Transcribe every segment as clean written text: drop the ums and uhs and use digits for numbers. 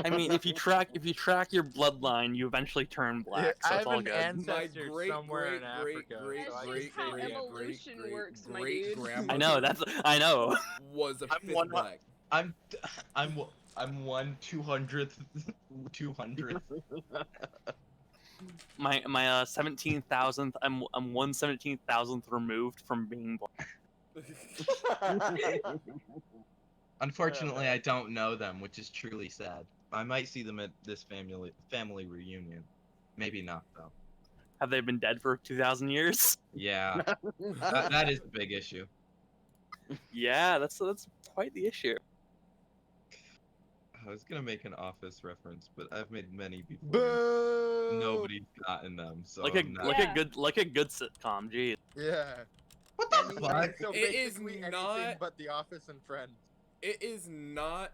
I mean, if you track your bloodline, you eventually turn black, so I it's have all an good. ancestor somewhere in Africa. That's so I just can how say, yeah. evolution works, my dude. I know. I know. Was a I'm fifth one- black. I'm 1/200th. 200th. My 17,000th. I'm 1/17,000th removed from being black. Unfortunately, I don't know them, which is truly sad. I might see them at this family reunion. Maybe not though. Have they been dead for 2,000 years? Yeah, that is the big issue. Yeah, that's quite the issue. I was gonna make an Office reference, but I've made many before. Boo! Nobody's gotten them, so Like a I'm not... like a good sitcom. Geez. Yeah. What the fuck? So It is basically anything not- but The Office and Friends. It is not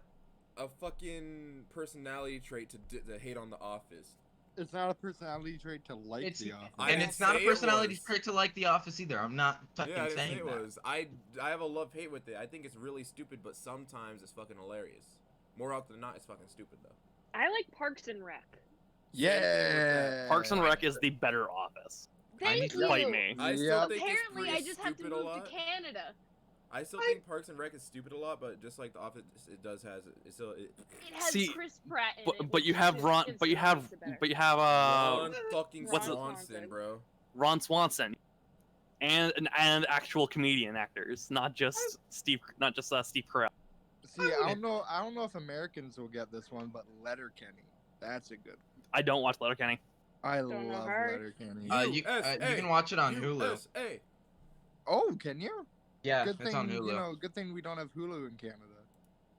a fucking personality trait to hate on The Office. It's not a personality trait to like It's- The Office. I And didn't it's not a say it personality was. trait to like The Office either. I'm not fucking Yeah, I didn't say saying it that. was. I have a love-hate with it. I think it's really stupid, but sometimes it's fucking hilarious. More often than not, it's fucking stupid though. I like Parks and Rec. Yeah. Parks and Rec is the better Office. Thank need to you. Fight me. I still Yep. think Apparently, it's pretty I just have to stupid a move lot. to Canada. I still think Parks and Rec is stupid a lot, but just like The Office, it does has it still. It has See, Chris Pratt in But it. but you which have is Ron. But you instantly have makes it better. Ron fucking what's it- Swanson, bro. Ron Swanson, and actual comedian actors, not just Steve Carell. See, I don't know if Americans will get this one, but Letterkenny. That's a good. I don't watch Letterkenny. I Don't know love her. Letterkenny. You can watch it on Hulu. USA. Oh, can you? Yeah, Good it's thing, on Hulu. good thing we don't have Hulu in Canada.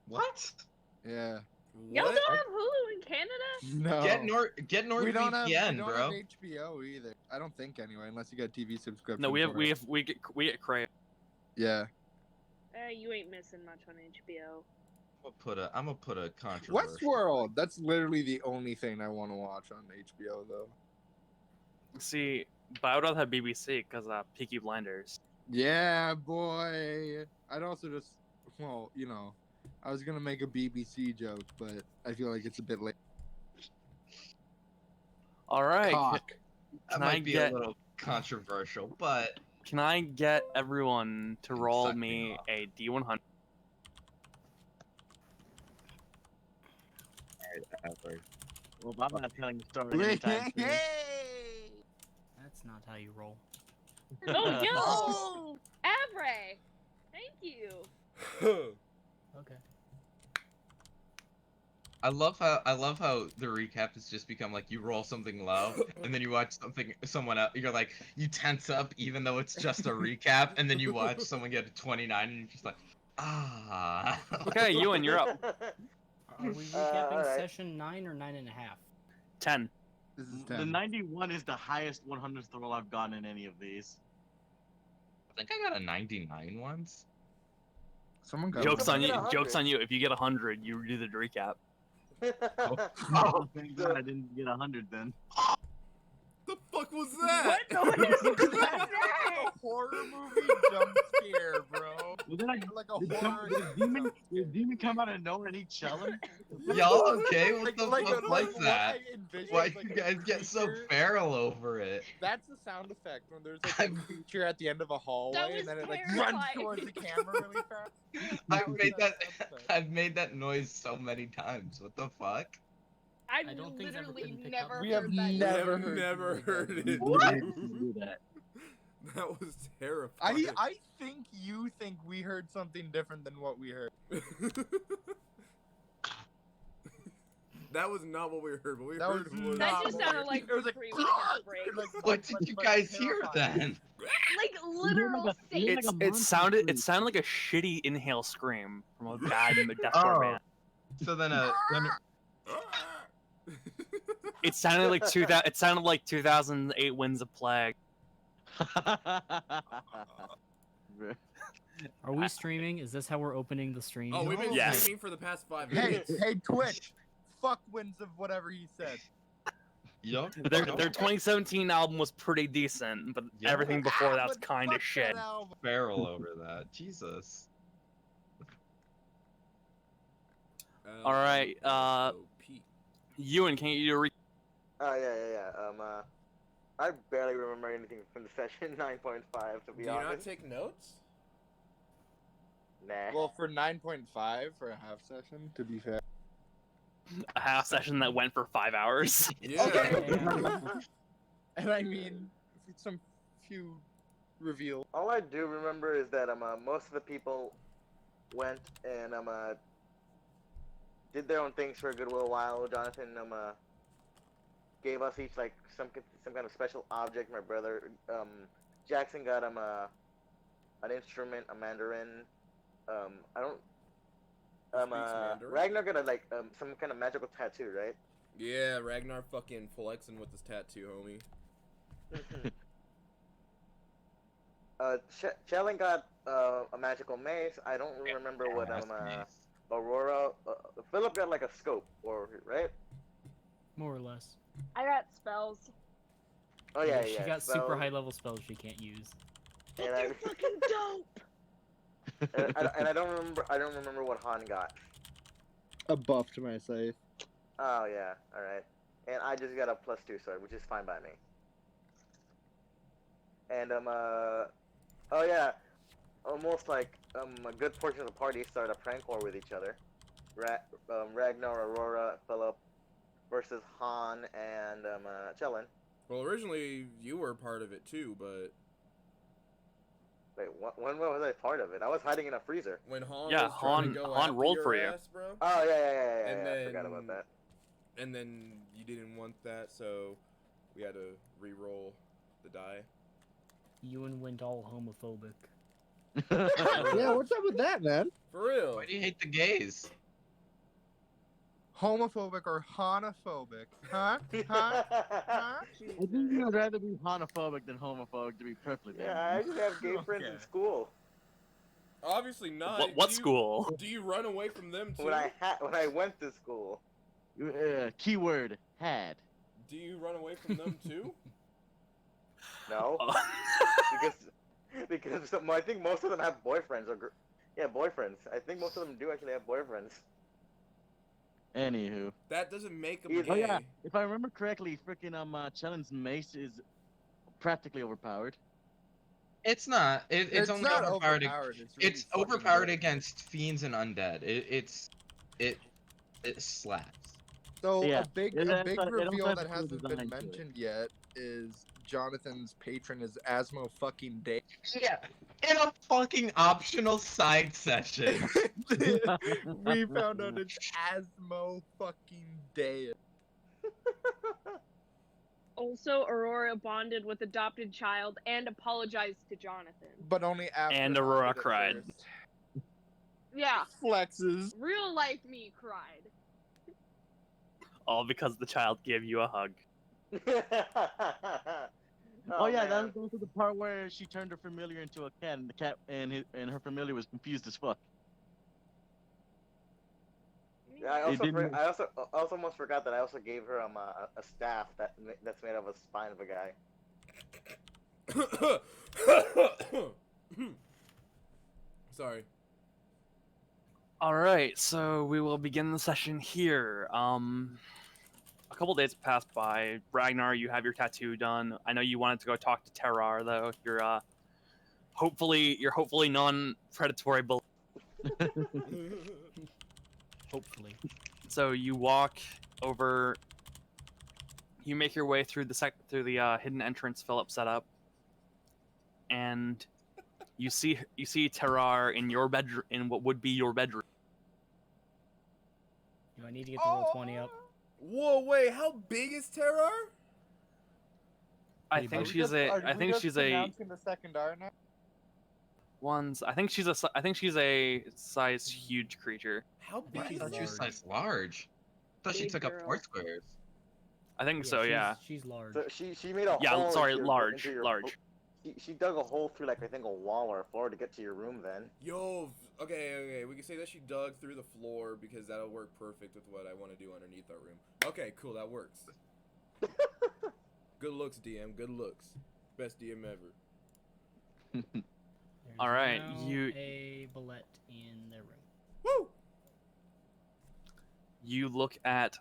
What? Yeah. Y'all What? don't have Hulu in Canada? No. Get we don't have, NordVPN, we don't bro. have HBO either. I don't think anyway, unless you got TV subscription. No, we for it. get Crave. Yeah. You ain't missing much on HBO. I'm gonna put a controversial. Westworld. That's literally the only thing I want to watch on HBO though. See, but I would rather have BBC because Peaky Blinders. Yeah, boy. I'd also just, well, I was gonna make a BBC joke, but I feel like it's a bit late. All right. Cock. That Can I might be get- a little controversial, but Can I get everyone to roll me a D100? Well, I'm not telling the story anytime soon. That's not how you roll. Oh, yo! Avray! Thank you. Okay. I love how the recap has just become like you roll something low and then you watch someone else, you're like you tense up even though it's just a recap, and then you watch someone get a 29 and you're just like ah. Okay, Ewan, you're up. Are we recapping alright. session 9 or 9.5? 10. This is The 10. 91 is the highest 100th roll I've gotten in any of these. I think I got a 99 once. Someone got Joke's on it. you. get 100. Joke's on you. If you get 100, you do the recap. Oh, thank God I didn't get 100 then. The fuck was that? What noise was That's that? like a horror movie jump scare, bro. Well, then Like a did horror. the demon come out of nowhere and he chilling? Y'all okay? What the like fuck was what that? I envisioned Why is you like a guys get so creature- feral over it? That's the sound effect when there's like a creature at the end of a hallway was and then it like runs terrifying. towards the camera really fast. I've made that. sound effect. I've made that noise so many times. What the fuck? I've I don't think it's ever literally been picked never up. We heard have that. never I have heard never you heard do it. What? Do that. That was terrifying. I think you think we heard something different than what we heard. That was not what we heard. What we That heard was was. That not just what sounded we- like it was like, free weekend break. like, What did you guys hear terrifying. then? Like literal like a- Satan. It's like a It monster sounded scream. like a shitty inhale scream from a bad deathcore Oh. band. So then It sounded like 2000. It sounded like 2008 Winds of Plague. Are we streaming? Is this how we're opening the stream? Oh, we've been Yes. streaming for the past 5 Hey, minutes. hey, Twitch. Fuck wins of whatever he said. yup. Their 2017 album was pretty decent, but Yeah. everything before that was But kind fuck of shit. that album. Feral over that. Jesus. All right, LMSOP. Ewan, can you read? Oh yeah. I barely remember anything from the session 9.5 to Do be you not honest. take notes? Nah. Well, for 9.5 for a half session, to be fair. A half session that went for 5 hours. Yeah. Okay. And I mean, some few reveals. All I do remember is that most of the people went and did their own things for a good little while. Jonathan gave us each like some kind of special object. My brother Jackson got an instrument, a mandarin. I don't. Who speaks Mandarin? Ragnar got some kind of magical tattoo, right? Yeah, Ragnar fucking flexing with his tattoo, homie. Chellen got a magical mace. I don't remember what That's nice. Aurora. Philip got like a scope, or right? More or less. I got spells. Oh yeah, She got super spells. high level spells she can't use. But And they're fucking dope. and I don't remember. I don't remember what Han got. A buff to my safe. Oh yeah, all right. And I just got a +2 sword, which is fine by me. And oh yeah, almost like a good portion of the party started a prank war with each other. Ragnar, Aurora, Philip versus Han and Chellen. Well, originally you were part of it too, but Wait, when was I part of it? I was hiding in a freezer. when Han Yeah, was trying Han- to go Han after rolled your for you. ass, bro, Oh yeah. And I forgot then- about that. and then you didn't want that, so we had to re-roll the die. Ewan went all homophobic. Yeah, what's up with that, man? For real. Why do you hate the gays? Homophobic or honophobic? Huh? Huh? Huh? I think I'd rather be honophobic than homophobic, to be perfectly Yeah, I just have gay friends in Okay. school. Obviously not. What Do you- school? Do you run away from them too? When I went to school. Keyword had. Do you run away from them too? No, Oh. because I think most of them have boyfriends or boyfriends. I think most of them do actually have boyfriends. Anywho. That doesn't make them Oh, gay. Oh yeah, if I remember correctly, freaking Chellen's mace is practically overpowered. It's not. It's only not overpowered. overpowered. It's, really It's fucking overpowered good. against fiends and undead. It slaps. So Yeah, a big it also reveal has that a cool hasn't been design to it. mentioned yet is Jonathan's patron is Asmo fucking Day. Yeah, in a fucking optional side session. We found out it's Asmo fucking Day. Also, Aurora bonded with adopted child and apologized to Jonathan. But only after. And Han Aurora did it cried. first. Yeah, Flexes. real life me cried. All because the child gave you a hug. Oh yeah, that man. was also the part where she turned her familiar into a cat, and the cat and her familiar was confused as fuck. Yeah, I It also, didn't- I also almost forgot that I also gave her a staff that's made of a spine of a guy. Sorry. All right, so we will begin the session here. A couple days have passed by. Ragnar, you have your tattoo done. I know you wanted to go talk to Terrar, though. You're hopefully non-predatory bully. Hopefully. So you walk over. You make your way through the hidden entrance Philip set up, and you see Terrar in your bedroom, in what would be your bedroom. Do I need to get the roll 20 up? Whoa, wait, how big is Terrar? I Pretty think big. she's a. I think she's a. the second R now. I think she's a size huge creature. How I big is thought she was that? size large. I thought she Big took up girl. 4 squares. I think so. Yeah. She's large. So she made a Yeah. hole. Sorry. into your- Large. into your- Large. She dug a hole through like I think a wall or a floor to get to your room. Then. Yo, okay, we can say that she dug through the floor because that'll work perfect with what I want to do underneath our room. Okay, cool, that works. Good looks, DM, good looks. Best DM ever. There's All right, now you- a bullet in their room. Woo! you look at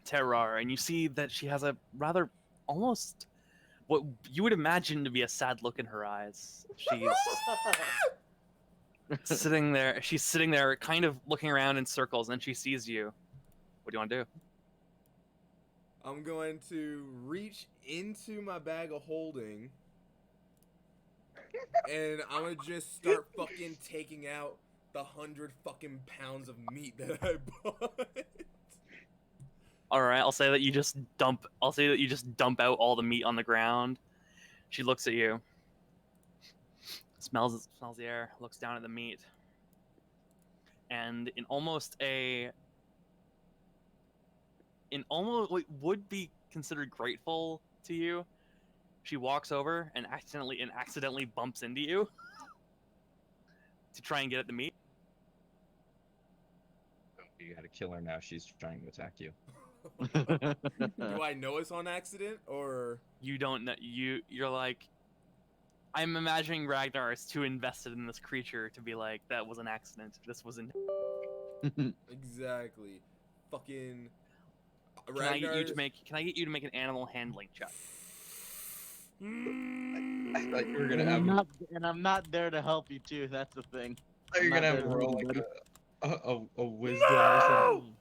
Terrar and you see that she has a rather almost what you would imagine to be a sad look in her eyes. She's sitting there. She's sitting there, kind of looking around in circles, and she sees you. What do you want to do? I'm going to reach into my bag of holding, and I'm gonna just start fucking taking out the 100 fucking pounds of meat that I bought. All right, I'll say that you just dump. I'll say that you just dump out all the meat on the ground. She looks at you, smells the air, looks down at the meat, and in almost what would be considered grateful to you, she walks over and accidentally bumps into you to try and get at the meat. You gotta kill her now. She's trying to attack you. Do I know it's on accident, or You don't know. You're like, I'm imagining Ragnar is too invested in this creature to be like, that was an accident. This wasn't. exactly? Fucking Can I get you Ragnar's- to make? Can I get you to make an animal handling check? I thought you were gonna And I'm not there to help you too. That's the thing. I thought you were I'm gonna not have there to roll help like you, a wisdom or something.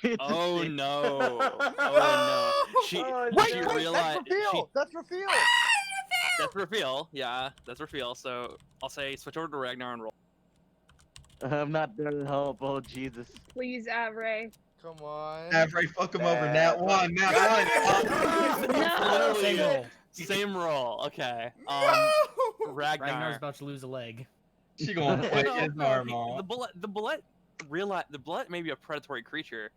It's a Oh shame. no! Oh no! She Oh, she no. realized she That's reveal. that's reveal. Yeah, that's reveal. So I'll say switch over to Ragnar and roll. I'm not there to help. Oh Jesus. Please, Avray. Come on. Avery, fuck him over. Nat one. Nat one. No. Same roll. Same roll. Okay. No! Ragnar. Ragnar's about to lose a leg. She gonna fight No, his no, arm the off. bullet may be a predatory creature,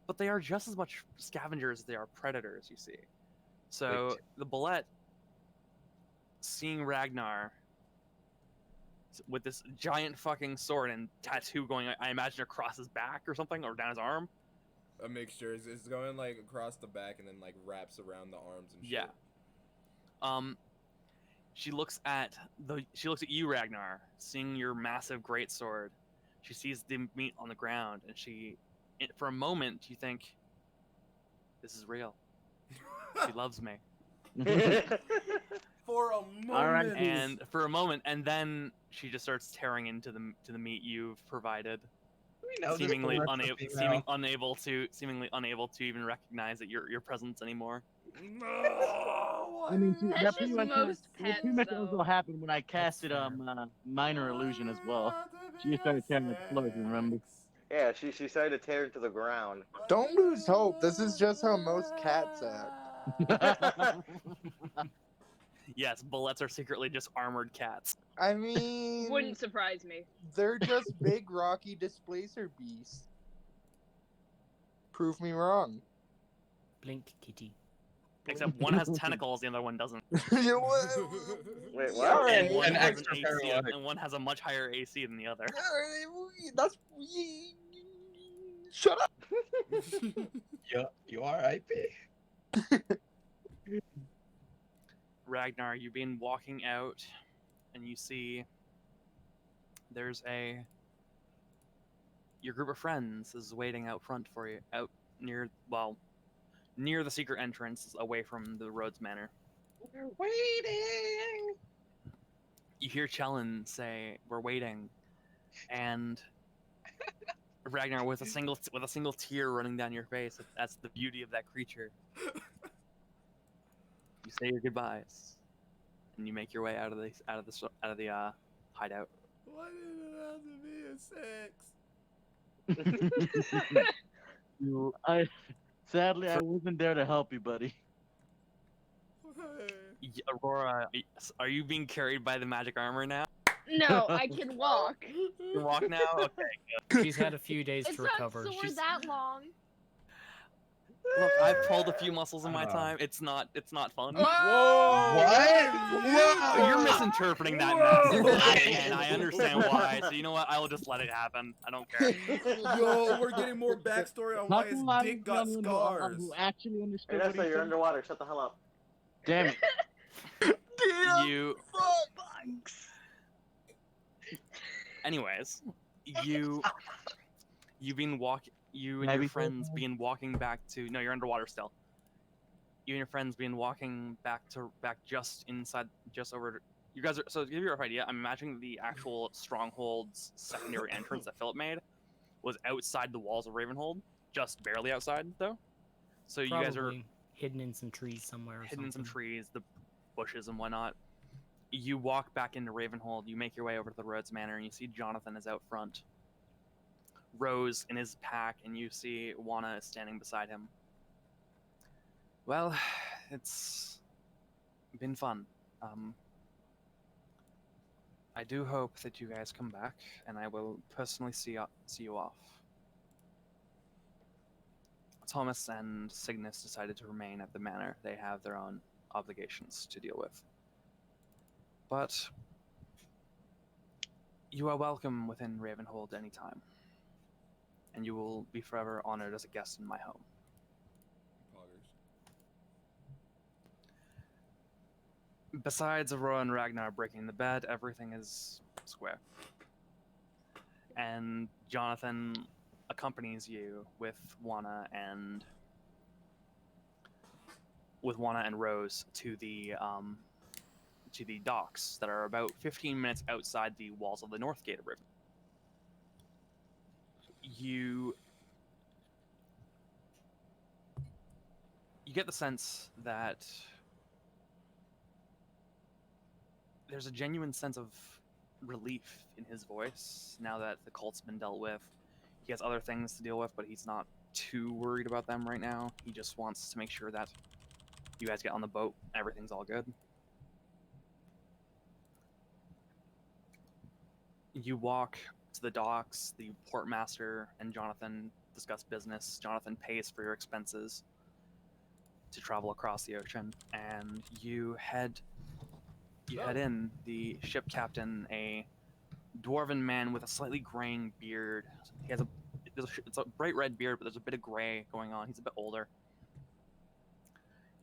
but they are just as much scavengers as they are predators. You see, so Wait. the bullet, seeing Ragnar with this giant fucking sword and tattoo going, I imagine across his back or something, or down his arm. A mixture. It's going like across the back and then like wraps around the arms and shit. Yeah. She looks at you, Ragnar, seeing your massive greatsword. She sees the meat on the ground, and for a moment, you think, "This is real. She loves me." For a moment. All right. And for a moment, and then she just starts tearing into the meat you've provided, We know this seemingly bullet's a female. unable to even recognize that your presence anymore. No. I mean, That's that just pretty much most pretty pets, much though. also happened when I casted fair. minor illusion as well. She started tearing the floor, remember? Yeah, she started to tear into the ground. Don't lose hope. This is just how most cats act. Yes, bullets are secretly just armored cats. I mean, Wouldn't surprise me. they're just big rocky displacer beasts. Prove me wrong. Blink, kitty. Except one has tentacles, the other one doesn't. You know what? Wait, Yeah, what? And right. one An has extra AC, paralytic. and one has a much higher AC than the other. That's. Shut up. You are IP. Ragnar, you've been walking out, and you see there's your group of friends is waiting out front for you, out near the secret entrance, away from the Rhodes Manor. We're waiting. You hear Chellin say, "We're waiting," and Ragnar, with a single tear running down your face. That's the beauty of that creature. You say your goodbyes, and you make your way out of the hideout. Why did it have to be a sex? Sadly, I wasn't there to help you, buddy. Aurora, are you being carried by the magic armor now? No, I can walk. You can walk now? Okay. She's had a few days It's to not recover. sore She's- that long. Look, I've pulled a few muscles in my time. It's not fun. Whoa! Whoa! You're misinterpreting that Whoa! massively, and I understand why. So you know what? I will just let it happen. I don't care. Yo, we're getting more backstory on why his dick got Who scars. actually Hey, understood that's what why he you're said? underwater. Shut the hell up. Damn it. Damn. You. Fuck. Anyways, you You and Maybe your so. friends been walking back to. No, you're underwater still. You and your friends been walking back just inside, just over. You guys are so to give you a rough idea. I'm imagining the actual stronghold's secondary entrance that Philip made was outside the walls of Ravenhold, just barely outside though. So you guys are Probably hidden in some trees somewhere or hidden in some something. trees, the bushes and whatnot. You walk back into Ravenhold. You make your way over to the Rhodes Manor, and you see Jonathan is out front. Rose in his pack, and you see Juana is standing beside him. Well, it's been fun. I do hope that you guys come back, and I will personally see you off. Thomas and Cygnus decided to remain at the manor. They have their own obligations to deal with. But you are welcome within Ravenhold anytime, and you will be forever honored as a guest in my home. Poggers. Besides Aurora and Ragnar breaking the bed, everything is square. And Jonathan accompanies you with Juana and Rose to the docks that are about 15 minutes outside the walls of the North Gate of Riven. You get the sense that there's a genuine sense of relief in his voice now that the cult's been dealt with. He has other things to deal with, but he's not too worried about them right now. He just wants to make sure that you guys get on the boat, everything's all good. You walk to the docks, the portmaster and Jonathan discuss business. Jonathan pays for your expenses to travel across the ocean, and you head in. The ship captain, a dwarven man with a slightly graying beard. He has it's a bright red beard, but there's a bit of gray going on. He's a bit older.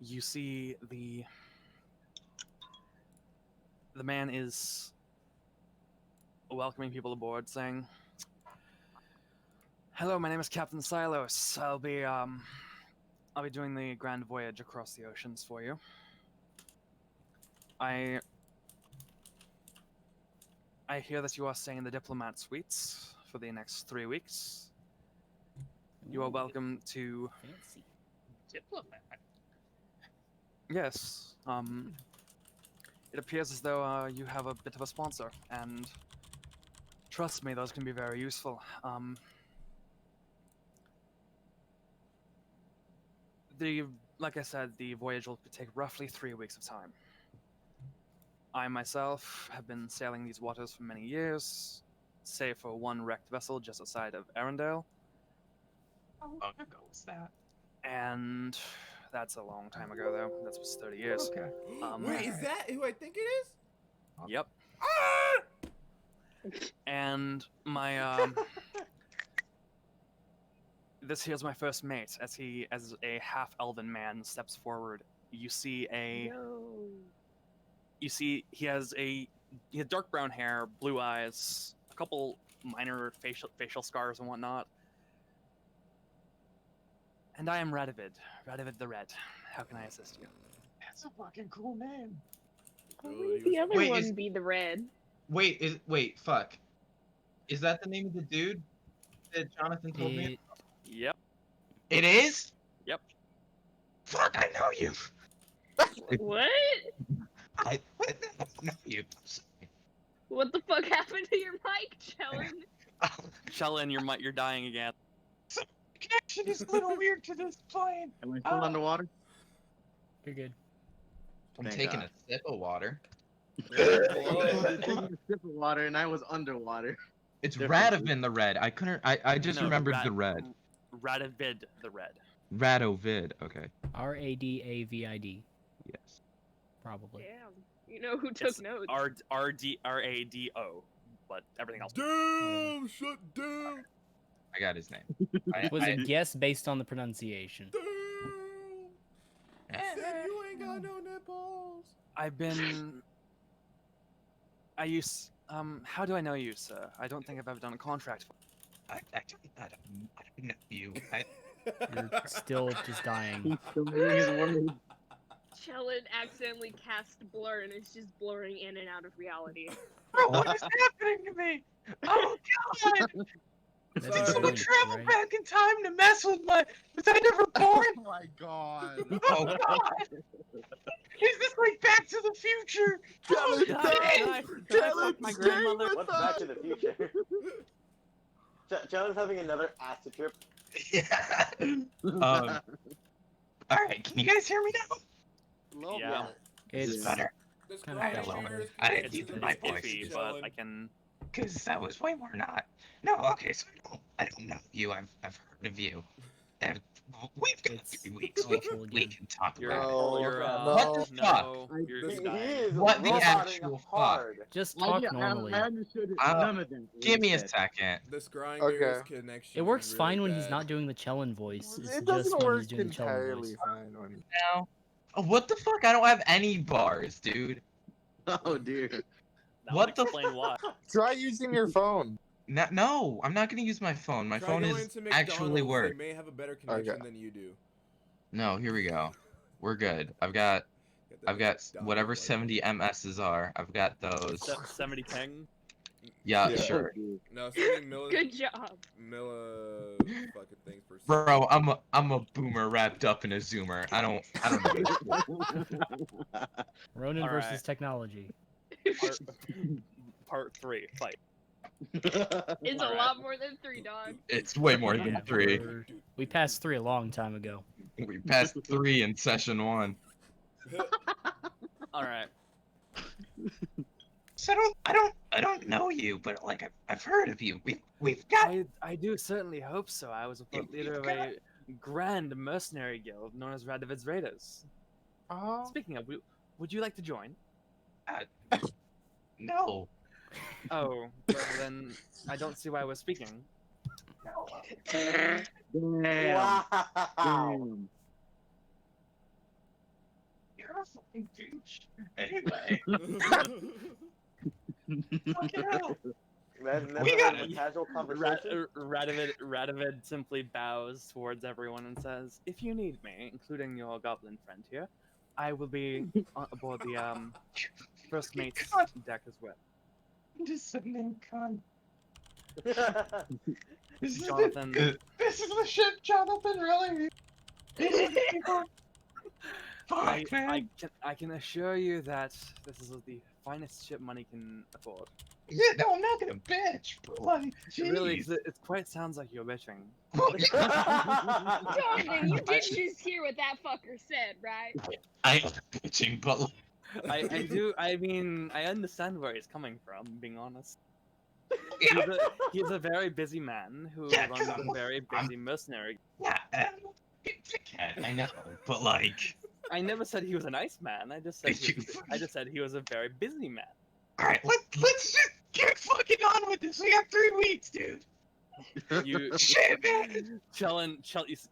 You see the man is welcoming people aboard, saying, "Hello, my name is Captain Silos. I'll be doing the grand voyage across the oceans for you. I hear that you are staying in the Diplomat Suites for the next 3 weeks. You are Ooh, welcome to." Fancy. Diplomat. Yes. It appears as though you have a bit of a sponsor, and trust me, those can be very useful. Like I said, the voyage will take roughly 3 weeks of time. I myself have been sailing these waters for many years, save for one wrecked vessel just outside of Arendelle. How long ago was that? And that's a long time ago, though. That was 30 years. Okay. Wait, is that who I think it is? Yep. Ah! And my this here's my first mate. As a half-elven man steps forward, you see he has dark brown hair, blue eyes, a couple minor facial scars and whatnot. And I am Radovid the Red. How can I assist you? That's a fucking cool name. Why Good, wouldn't he the was- other Wait, one is- be the red? Wait, fuck. Is that the name of the dude that Jonathan told me? Yep. It is? Yep. Fuck, I know you. What? I know you. What the fuck happened to your mic, Chellen? Shellin, you're dying again. Connection is a little weird to this plane. Am I still underwater? You're good. I'm Thank taking God. a sip of water. You're taking a sip of water and I was underwater. It's Different. Radovid the Red. I just No, remembered the red. Radovid the Red. Radovid. Okay. Radavid. Yes. Probably. Damn. You know who took It's notes? Rado, but everything else. Damn! Shut down! I got his name. It was a guess based on the pronunciation. Damn! Said you ain't got no nipples. How do I know you, sir? I don't think I've ever done a contract. I don't know you. You're still just dying. He's still moving his words. Chellin accidentally cast blur and it's just blurring in and out of reality. Bro, what is happening to me? Oh god! That's Did a someone blink, travel right? back in time to mess with my? Was I never born? Oh my god. Oh god! Is this like Back to the Future? Oh, Challenge, Did no! I Challenge, fuck my stay grandmother? with What's us! Back to the Future? Challenge having another acid trip. yeah. All right, can you guys hear me now? Little Yeah. bit. Is this It's better? The Kinda scrying hello. mirror's I didn't It's, do connection the it's my is voice. iffy, chilling. but I can. Because that was way more not. No, okay, so I don't know you. I've heard of you. And we've got It's 3 weeks. We awful we again. can talk You're, about it. No, you're, What the fuck? no, I- you're He dying. is What the roboting actual fuck? hard. Just I, talk I normally. understood it. Uh, None of them. Give me a said. second. The scrying Okay. mirror's connection. It works is really fine when he's bad. not doing the Chellin voice. It's It just doesn't when work he's doing the Chellin entirely voice. fine when Now. Oh, what the fuck? I don't have any bars, dude. Oh dear. That What would the explain why. Try using your phone. No, I'm not gonna use my phone. My Try phone going is to actually McDonald's, work. They may have a better connection than you do. No, here we go. We're good. I've Get that got McDonald's whatever light. 70 MSs are. I've got those. 70 ping. Yeah, Yeah. sure. No, 70 Good job. fucking things per second. Bro, I'm a boomer wrapped up in a zoomer. I don't know. Ronin All versus right. technology. Part 3, fight. It's a Alright. lot more than 3, dog. It's way more than Yeah, 3. We passed 3 a long time ago. We passed 3 in session 1. Alright. So I don't know you, but like I've heard of you. We've got I do certainly hope so. I was a Yeah, leader of we've a grand mercenary guild known as Radovid's Raiders. Oh. Speaking of, would you like to join? no. Oh, well then I don't see why we're speaking. Damn. Wow. Damn. You're a fucking douche. Anyway, fucking hell. That's never We had got- a casual conversation. Radovid simply bows towards everyone and says, "If you need me, including your goblin friend here, I will be aboard the first mate's deck as well." Just a name con. This is Jonathan. This is the shit, Jonathan. Really? Fuck, man. I can assure you that this is the finest ship money can afford. Yeah, no, I'm not gonna bitch, but like, jeez. Really, it quite sounds like you're bitching. Jonathan, you did just hear what that fucker said, right? I am bitching, but like, I do. I mean, I understand where he's coming from. Being honest, yeah, he's a very busy man who Yeah, runs come a on. very busy mercenary. yeah, dickhead. I know, but like, I never said he was a nice man. I just said You I just said he was a very busy man. all right, let's just get fucking on with this. We got 3 weeks, dude. You Shit, man,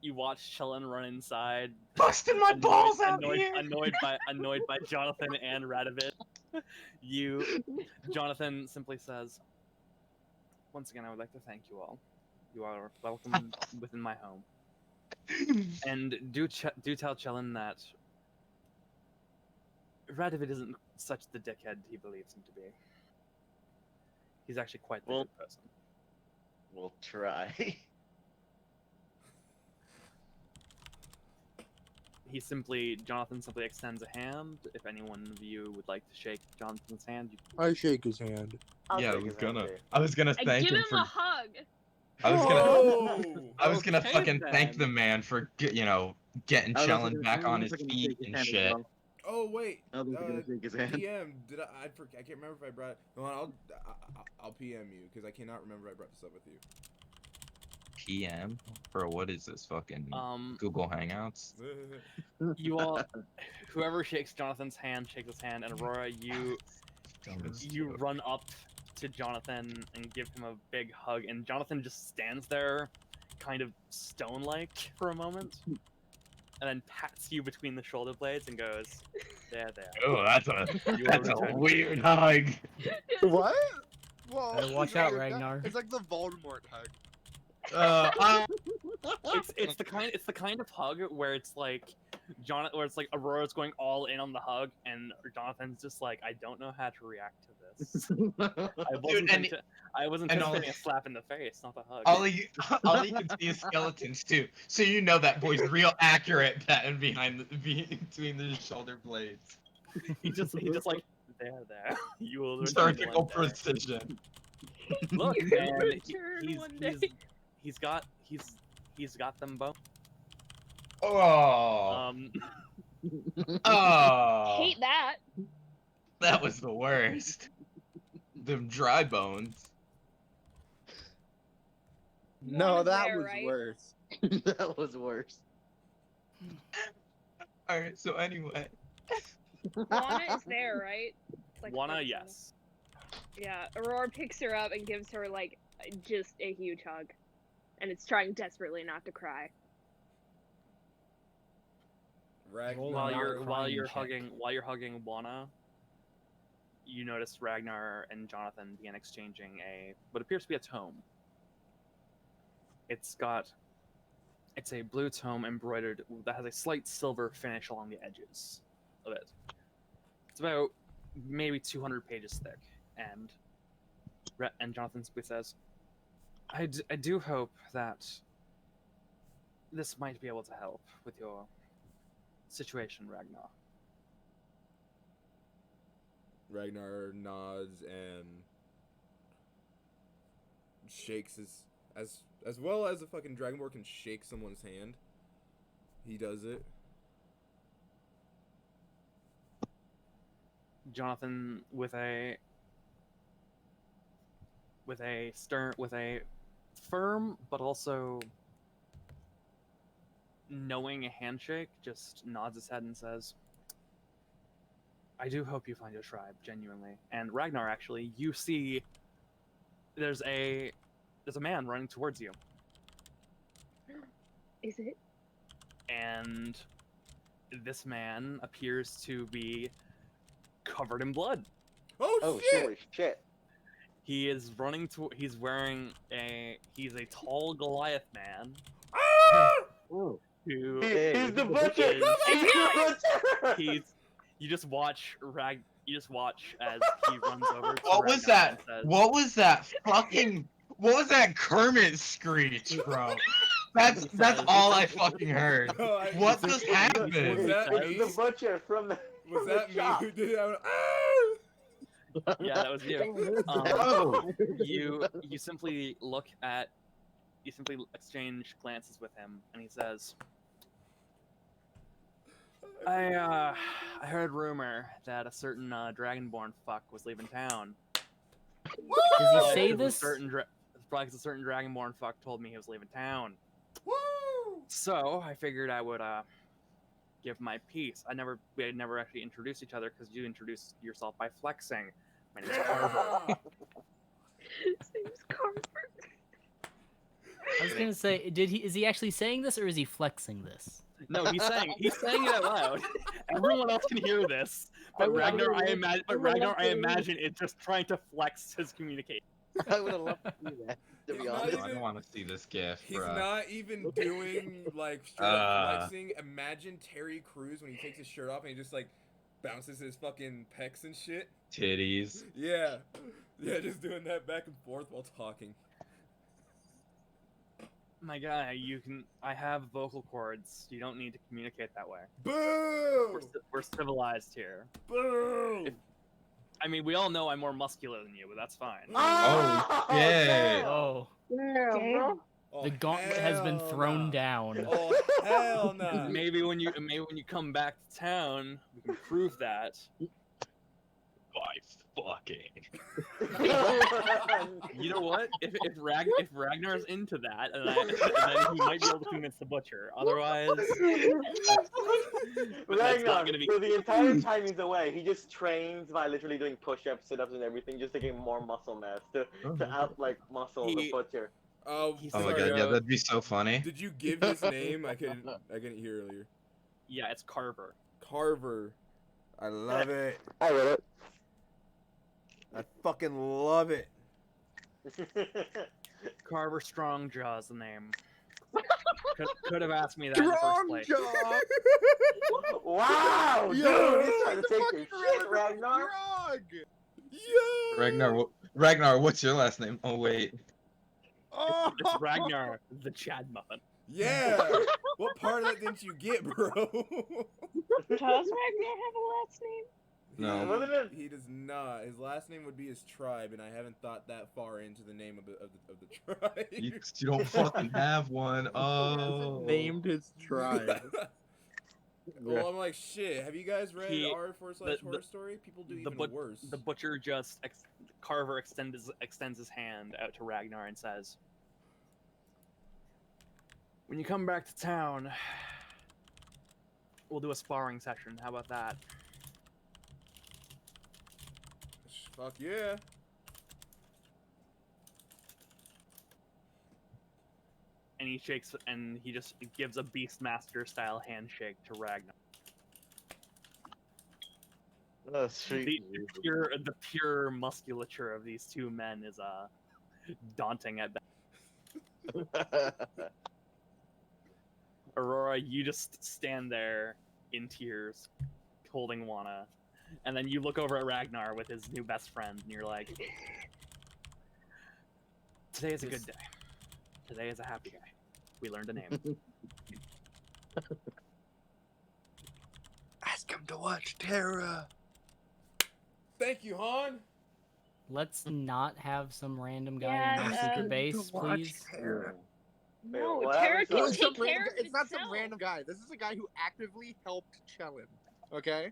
you watch Chellin run inside, busting my balls out here. annoyed by Jonathan and Radovid. Jonathan simply says, "Once again, I would like to thank you all. You are welcome within my home. And do tell Chellin that Radovid isn't such the dickhead he believes him to be. He's actually quite the Well- good person." We'll try. Jonathan simply extends a hand. If anyone of you would like to shake Jonathan's hand, you I shake his hand. I'll Yeah, take his hand, too. I was gonna And thank give him him for. a hug. I was gonna. Oh! I was gonna Okay, fucking thank then. the man for getting I was also Chellin gonna- back I on was his also gonna feet shake his and hand as shit. well. Oh wait. I was gonna shake his hand. PM, I can't remember if I brought. No, I'll PM you because I cannot remember if I brought this up with you. PM? Bro, what is this fucking Google Hangouts? you all, whoever shakes Jonathan's hand, shakes his hand, and Aurora, you run up to Jonathan and give him a big hug, and Jonathan just stands there, kind of stone-like for a moment, and then pats you between the shoulder blades and goes, "There." Oh, that's a You are that's a returned. weird hug. What? Well, Better watch it's out, like that- Ragnar. It's like the Voldemort hug. It's the kind of hug where it's like where it's like Aurora's going all in on the hug, and Jonathan's just like, I don't know how to react to this. I wasn't and all- anticipating a slap in the face, not the hug. all you can see is skeletons too, so you know that boy's real accurate patting between the shoulder blades. he just like there. You will return Surgical one day. precision. Look, You man, return one day. he's got them both. Oh, oh, Hate that. that was the worst. Them dry bones. No, Juana's that there, was right? worse. That was worse. All right, so anyway, Juana is there, right? Like, Juana, fucking- yes. Yeah, Aurora picks her up and gives her like just a huge hug, and it's trying desperately not to cry. Roll While not you're crying check. hugging Juana, you notice Ragnar and Jonathan begin exchanging what appears to be a tome. It's a blue tome embroidered that has a slight silver finish along the edges of it. It's about maybe 200 pages thick, and Jonathan simply says, I do hope that this might be able to help with your situation, Ragnar. Ragnar nods and shakes his as well as a fucking Dragonborn can shake someone's hand. He does it. Jonathan, with a firm but also knowing a handshake, just nods his head and says, I do hope you find your tribe, genuinely. And Ragnar, actually, you see there's a man running towards you, Is it? and this man appears to be covered in blood. Oh, shit! holy shit. He is running to. He's a tall Goliath man Ah! who He's the butcher! is- He's the butcher! you just watch as he runs over to what was Ragnar that? and says, What was that fucking? What was that Kermit screech, bro? That's all I fucking heard. No, What just Was happened? that It's me? the butcher from the. Was from the that me shop. who did it? I went, ah! yeah, that was you. Oh, You simply exchange glances with him, and he says, I heard rumor that a certain Dragonborn fuck was leaving town. Does he Probably say 'cause this? Probably 'cause a certain Dragonborn fuck told me he was leaving town. Woo! So I figured I would give my piece. We had never actually introduced each other because you introduced yourself by flexing. My name's Carver. His name's Carver. I was gonna say, is he actually saying this or is he flexing this? No, he's saying it out loud. Everyone else can hear this, but Ragnar, I imagine it's just trying to flex his communication. I would have loved to see that, to be He's not honest. I don't want to see this gif, He's bro. not even doing like straight up flexing. Imagine Terry Crews when he takes his shirt off and he just like bounces his fucking pecs and shit. Titties. Yeah, just doing that back and forth while talking. My guy, I have vocal cords. You don't need to communicate that way. Boo! We're civilized here. Boo! I mean, we all know I'm more muscular than you, but that's fine. Oh, shit. Oh, Damn. Oh, the gauntlet has been hell thrown nah. down. Oh hell no! Maybe when you come back to town, we can prove that. By fucking. You know what? If Ragnar's into that, then he might be able to convince the butcher. Otherwise, that's Ragnar, not gonna be. so the entire time he's away, he just trains by literally doing push-ups, sit-ups, and everything, just to get more muscle mass to out like muscle the He- butcher. Oh, He's Oh my sorry, god, yeah, that'd be so funny. Did you give his name? I couldn't hear earlier. Yeah, it's Carver. Carver. I love it. I read it. I fucking love it. Carver Strongjaw is the name. Could have asked me that in the first Strong place. jaw. Wow, dude, Yo, he's trying to The take fucking your shit, Ragnar. frog. Yo! Ragnar, what's your last name? Oh wait. Oh. It's Ragnar, the Chad Muffin. Yeah! What part of that didn't you get, bro? Does Ragnar have a last name? No. Wasn't it? He does not. His last name would be his tribe, and I haven't thought that far into the name of the tribe. You don't fucking have one. Oh. Named his tribe. Well, I'm like, shit. Have you guys read He- r/horror the- story? People do the even but- worse. The butcher just Carver extends his hand out to Ragnar and says, "When you come back to town, we'll do a sparring session. How about that?" Fuck yeah. And he shakes, and he just gives a Beastmaster style handshake to Ragnar. Oh, sweet. The pure musculature of these two men is daunting at best. Aurora, you just stand there in tears, holding Juana, and then you look over at Ragnar with his new best friend, and you're like, "Today is a good day. Today is a happy day. We learned a name." Ask him to watch Terra. Thank you, Han. Let's not have some random guy Yeah, in our secret base, To watch please. Terra. No, what Tara happened? can Well, it's take some care random- of it's not some itself. random guy. This is a guy who actively helped Chellin. Okay?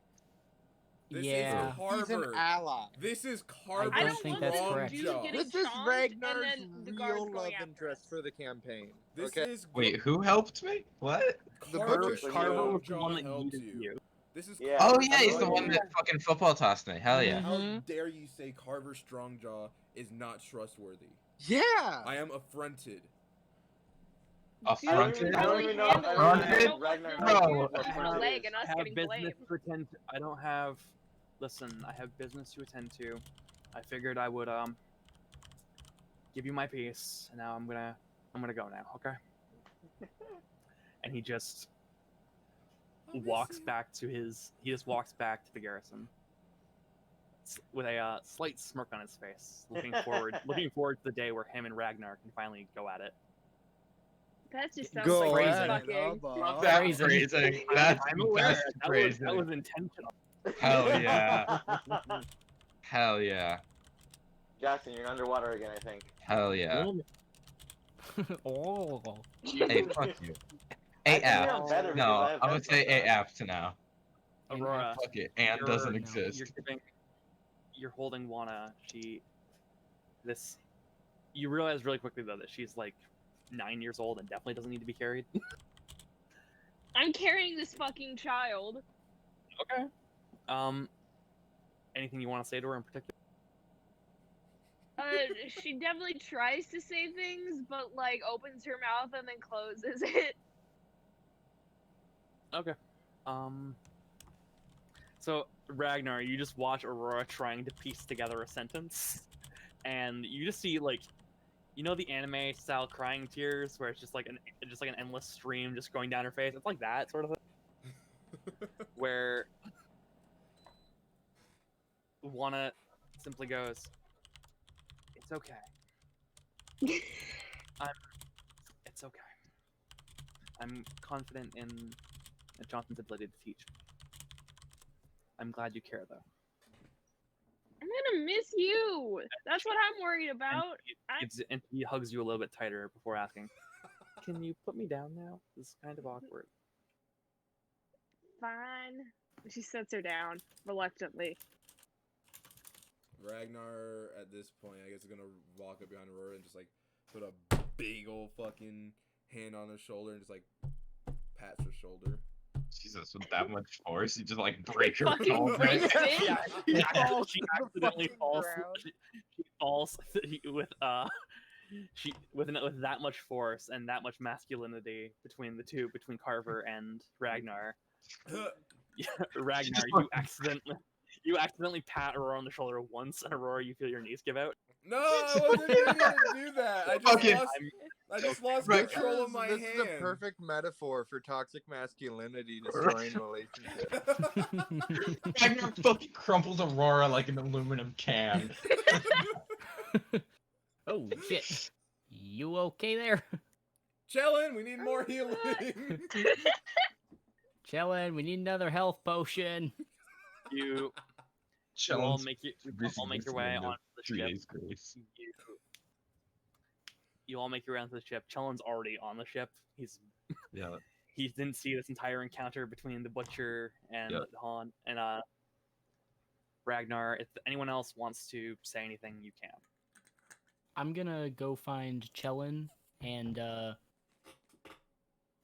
This Yeah. is Carver. He's an ally. This is Carver. I don't think that's correct. Dude getting This is stomped Ragnar's and then the guards real going love after interest us. for the campaign. This Okay? is Wait, who helped me? What? The Carver butcher. Carver was the Strongjaw one that helped needed you. This is Yeah. Oh Carver yeah, he's the one Strongjaw. that fucking football tossed me. Hell yeah. How Mhm. dare you say Carver Strongjaw is not trustworthy? Yeah! I am affronted. Affronted? I don't even know. Handle it. Affronted? I don't want Ragnar them knows to what put affronted a is. leg and I us have getting business blamed. to attend. I don't have. Listen, I have business to attend to. I figured I would give you my piece, and now I'm gonna go now. Okay. And he just walks back to his. He just walks back to the garrison with a slight smirk on his face, looking forward to the day where him and Ragnar can finally go at it. That just sounds Go like crazy. ahead, fucking. Abba. That's Crazy. crazy. That's I'm aware. That crazy. was intentional. Hell yeah. Hell yeah. Jackson, you're underwater again, I think. Hell yeah. Oh. Hey, fuck you. I think AF. I'm better because No, I have I'm gonna say headphones AF to now. Aurora, Fuck it. And You're- doesn't no, exist. You're holding Juana. You realize really quickly though that she's like 9 years old and definitely doesn't need to be carried. I'm carrying this fucking child. Okay. Anything you want to say to her in particular? She definitely tries to say things, but like opens her mouth and then closes it. Okay. So Ragnar, you just watch Aurora trying to piece together a sentence, and you just see like, you know, the anime style crying tears where it's just like an endless stream just going down her face. It's like that sort of thing. Where Juana simply goes, "It's okay. It's okay. I'm confident in Jonathan's ability to teach me. I'm glad you care, though." I'm gonna miss you. That's what I'm worried about. And he hugs you a little bit tighter before asking, "Can you put me down now? This is kind of awkward." Fine. She sets her down reluctantly. Ragnar, at this point, I guess is gonna walk up behind Aurora and just like put a big old fucking hand on her shoulder and just like pats her shoulder. Jesus, with that much force, you just like break her Fucking phone. breaks it. She falls she to the accidentally fucking falls. ground. She falls with that much force and that much masculinity between the two, between Carver and Ragnar. Ragnar, you accidentally pat Aurora on the shoulder once, and Aurora, you feel your knees give out. No, I wasn't even gonna do that. Okay. I just lost Right. control of my This hand. is a perfect metaphor for toxic masculinity destroying relationships. Ragnar fucking crumples Aurora like an aluminum can. Oh shit. You okay there? Chellin, we need more healing. Chellin, we need another health potion. You all make your way onto the ship. You all make your way onto the ship. Chellen's already on the ship. Yeah. He didn't see this entire encounter between the butcher and Han and Ragnar. If anyone else wants to say anything, you can. I'm gonna go find Chellin and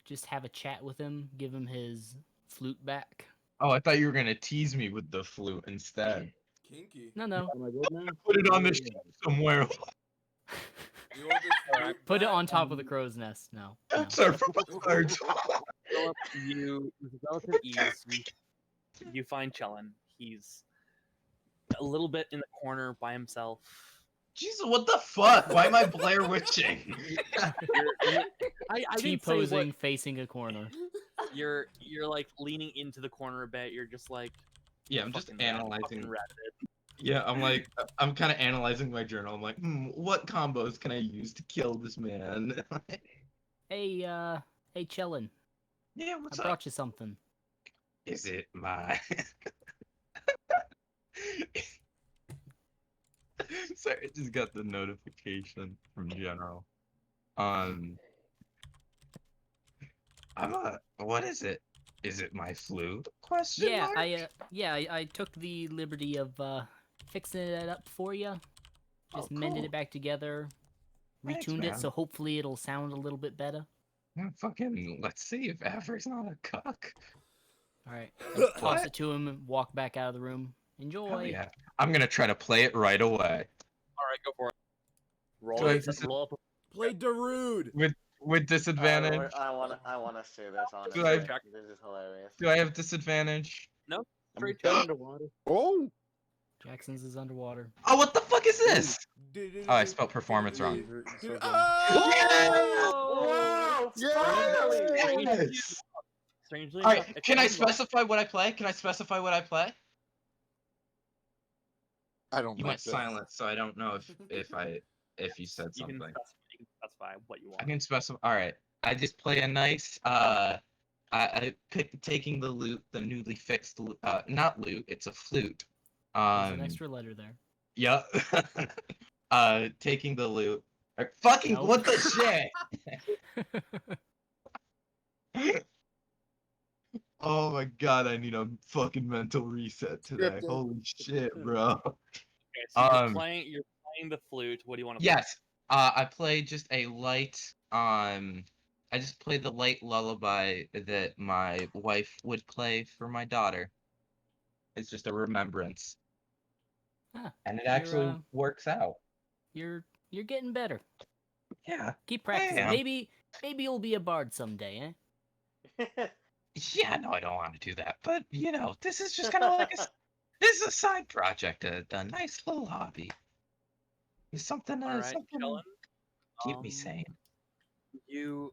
just have a chat with him, give him his flute back. Oh, I thought you were gonna tease me with the flute instead. Kinky. No. Am I good now? Put it on the ship somewhere. You want this flute Put it back? on top of the crow's nest. No. Sorry for my words. Philip, with relative ease, you find Chellin. He's a little bit in the corner by himself. Jesus, what the fuck? Why am I Blair Witching? I didn't say T-posing, facing a corner. you're like leaning into the corner a bit. You're just like Yeah, I'm just fucking analyzing. Rabbit. Yeah, I'm kind of analyzing my journal. I'm like, what combos can I use to kill this man? Hey, Chellin. Yeah, what's I up? brought you something. Is it my? Sorry, I just got the notification from General. What is it? Is it my flu? Question Yeah, mark? I took the liberty of fixing it up for you. Just mended it back together, Thanks, retuned it, man. so hopefully it'll sound a little bit better. Fucking, let's see if Avery's not a cuck. All right, toss it to him and walk back out of the room. Enjoy. Hell yeah. I'm gonna try to play it right away. All right, go for it. Roll, Do I roll up. Play Darude. With disadvantage? I wanna see this honestly. Do I- This is hilarious. Do I have disadvantage? No, I'm straight still shot. underwater. Oh, Jackson's is underwater. Oh, what the fuck is this? Oh, I spelled performance wrong. Oh! Yes! Strangely Alright, enough, if can you I would like- specify what I play? Can I specify what I play? I don't. You like went this. silent, so I don't know if you said You something. can specify what you I want. can specify. All right, I just play a nice. I picked taking the loot, the newly fixed. Not loot. It's a flute. There's an extra letter there. Yeah. Taking the loot. Fucking Nope. what the shit? Oh my god, I need a fucking mental reset today. Scripted. Holy shit, bro. Okay, so Um, you're playing the flute. What do you want to Yes. I played just a light I just played the light lullaby that my wife would play for my daughter. It's just a remembrance. Huh, And it you're, actually works out. You're getting better. Yeah. Keep practicing. am. Maybe you'll be a bard someday, eh? Yeah, no, I don't want to do that. But, you know, this is just kind of like this is a side project, a nice little hobby. It's something, All right, something Chellin, to keep me sane. You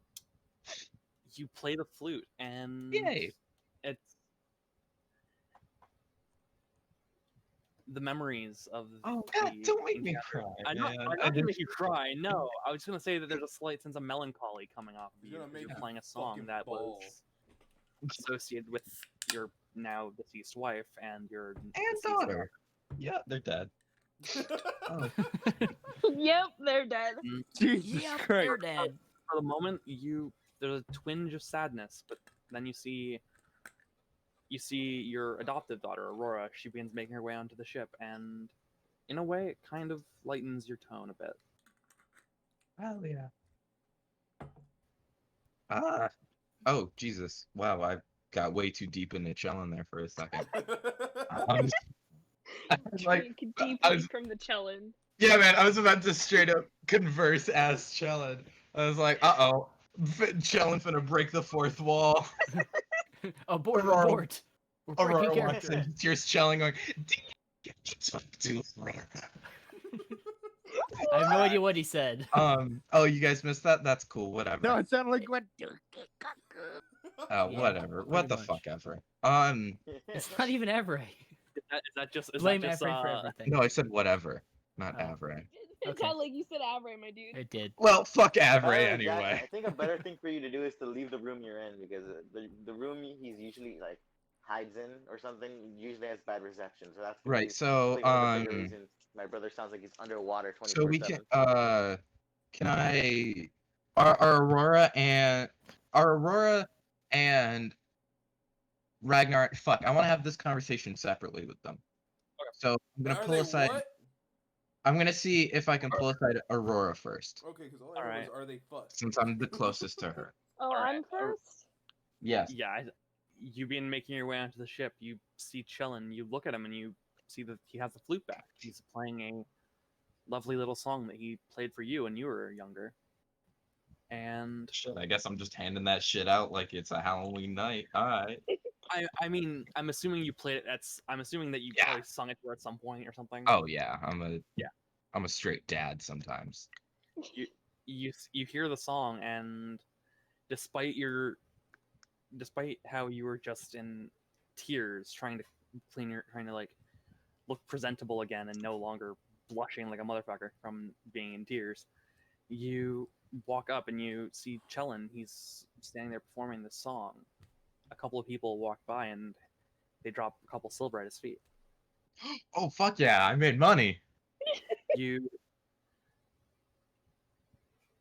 play the flute, and Yay. it's the memories of. Oh god, the don't make me encounter. cry. I'm not man. gonna make you cry. No, I was gonna say that there's a slight sense of melancholy coming off of He's you. gonna 'Cause make You're you playing a song fucking that bawl. was associated with your now deceased wife and your And deceased daughter. Yeah, they're dead. Oh. Yep, they're dead. Jesus Yep, Christ. they're dead. For the moment, there's a twinge of sadness, but then you see your adoptive daughter, Aurora. She begins making her way onto the ship, and in a way, it kind of lightens your tone a bit. Hell yeah. Oh, Jesus. Wow, I got way too deep into chilling there for a second. I was like, Drink deeply I was- from the Chellin. yeah, man, I was about to straight up converse as Chellin. I was like, uh-oh. Chellin finna break the fourth wall. Abort, Aurora- abort. We're breaking Aurora character. walks in, here's Chellin going, I have no idea what he said. Oh, you guys missed that? That's cool. Whatever. No, it sounded like you went. Oh, Yeah, whatever. What pretty the much. fuck ever. It's not even Evray. Is Blame that just Evray for everything. No, I said whatever, not Oh. Avray. It Okay. sounded like you said Avray, my dude. It did. Well, fuck By the Avray way, Jackson, anyway. I think a better thing for you to do is to leave the room you're in because the room he's usually like hides in or something usually has bad reception. So that's Right. So one of the bigger reasons my brother sounds like he's underwater 24/7. so we can I are Aurora and Ragnar? Fuck, I want to have this conversation separately with them. So I'm gonna Are pull they aside. what? I'm gonna see if I can pull aside Aurora first, Okay, because all I heard Alright. was, are they fucked? since I'm the closest to her. Oh, Alright, I'm first? Yes. Yeah, you been making your way onto the ship. You see Chillin. You look at him and you see that he has the flute back. He's playing a lovely little song that he played for you when you were younger. And Shit, I guess I'm just handing that shit out like it's a Halloween night. Alright. I mean, I'm assuming you played it. I'm assuming that you Yeah. probably sung it to her at some point or something. Oh yeah, Yeah. I'm a straight dad sometimes. You hear the song, and despite how you were just in tears trying to trying to like look presentable again and no longer blushing like a motherfucker from being in tears, you walk up and you see Chellin. He's standing there performing this song. A couple of people walk by and they drop a couple silver at his feet. Oh fuck yeah, I made money. You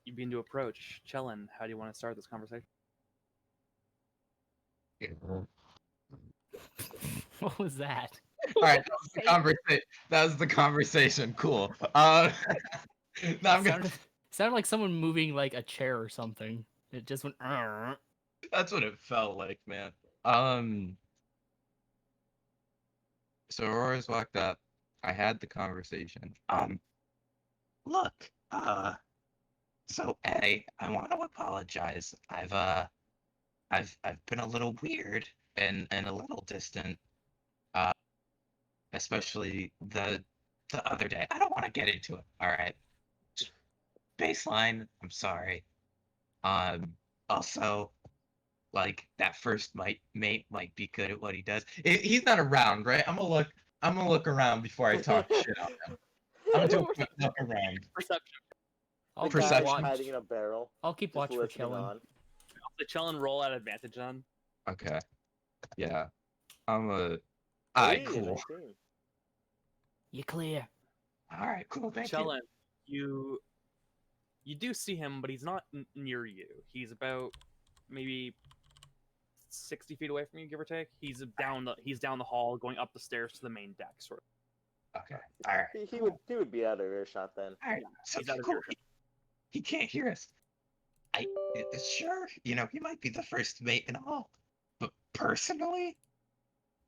begin to approach Chellin. How do you want to start this conversation? What was that? Alright, that was the conversation. Cool. Now I'm gonna Sounded like someone moving like a chair or something. It just went. That's what it felt like, man. So Aurora's walked up. I had the conversation. Look, so A, I want to apologize. I've been a little weird and a little distant. Especially the other day. I don't want to get into it. All right. Baseline, I'm sorry. Also, like that first mate might be good at what he does. He's not around, right? I'm gonna look around before I talk shit on him. I'm gonna do a quick look around. Perception. I'll The keep guy Perception. watch. hiding in a barrel. I'll keep Just watch for listening Chellin. on. The Chellin roll at advantage on. Okay. Yeah. Alright, Hey, cool. 19. You clear. Alright, cool, thank Chellin, you do see him, but he's not near you. He's about maybe 60 feet away from you, give or take. He's down the hall, going up the stairs to the main deck, sort of. you. Okay. Alright. He would be out of earshot then. Alright. Yeah, So he's out of cool. earshot. He can't hear us. Sure, he might be the first mate and all, but personally,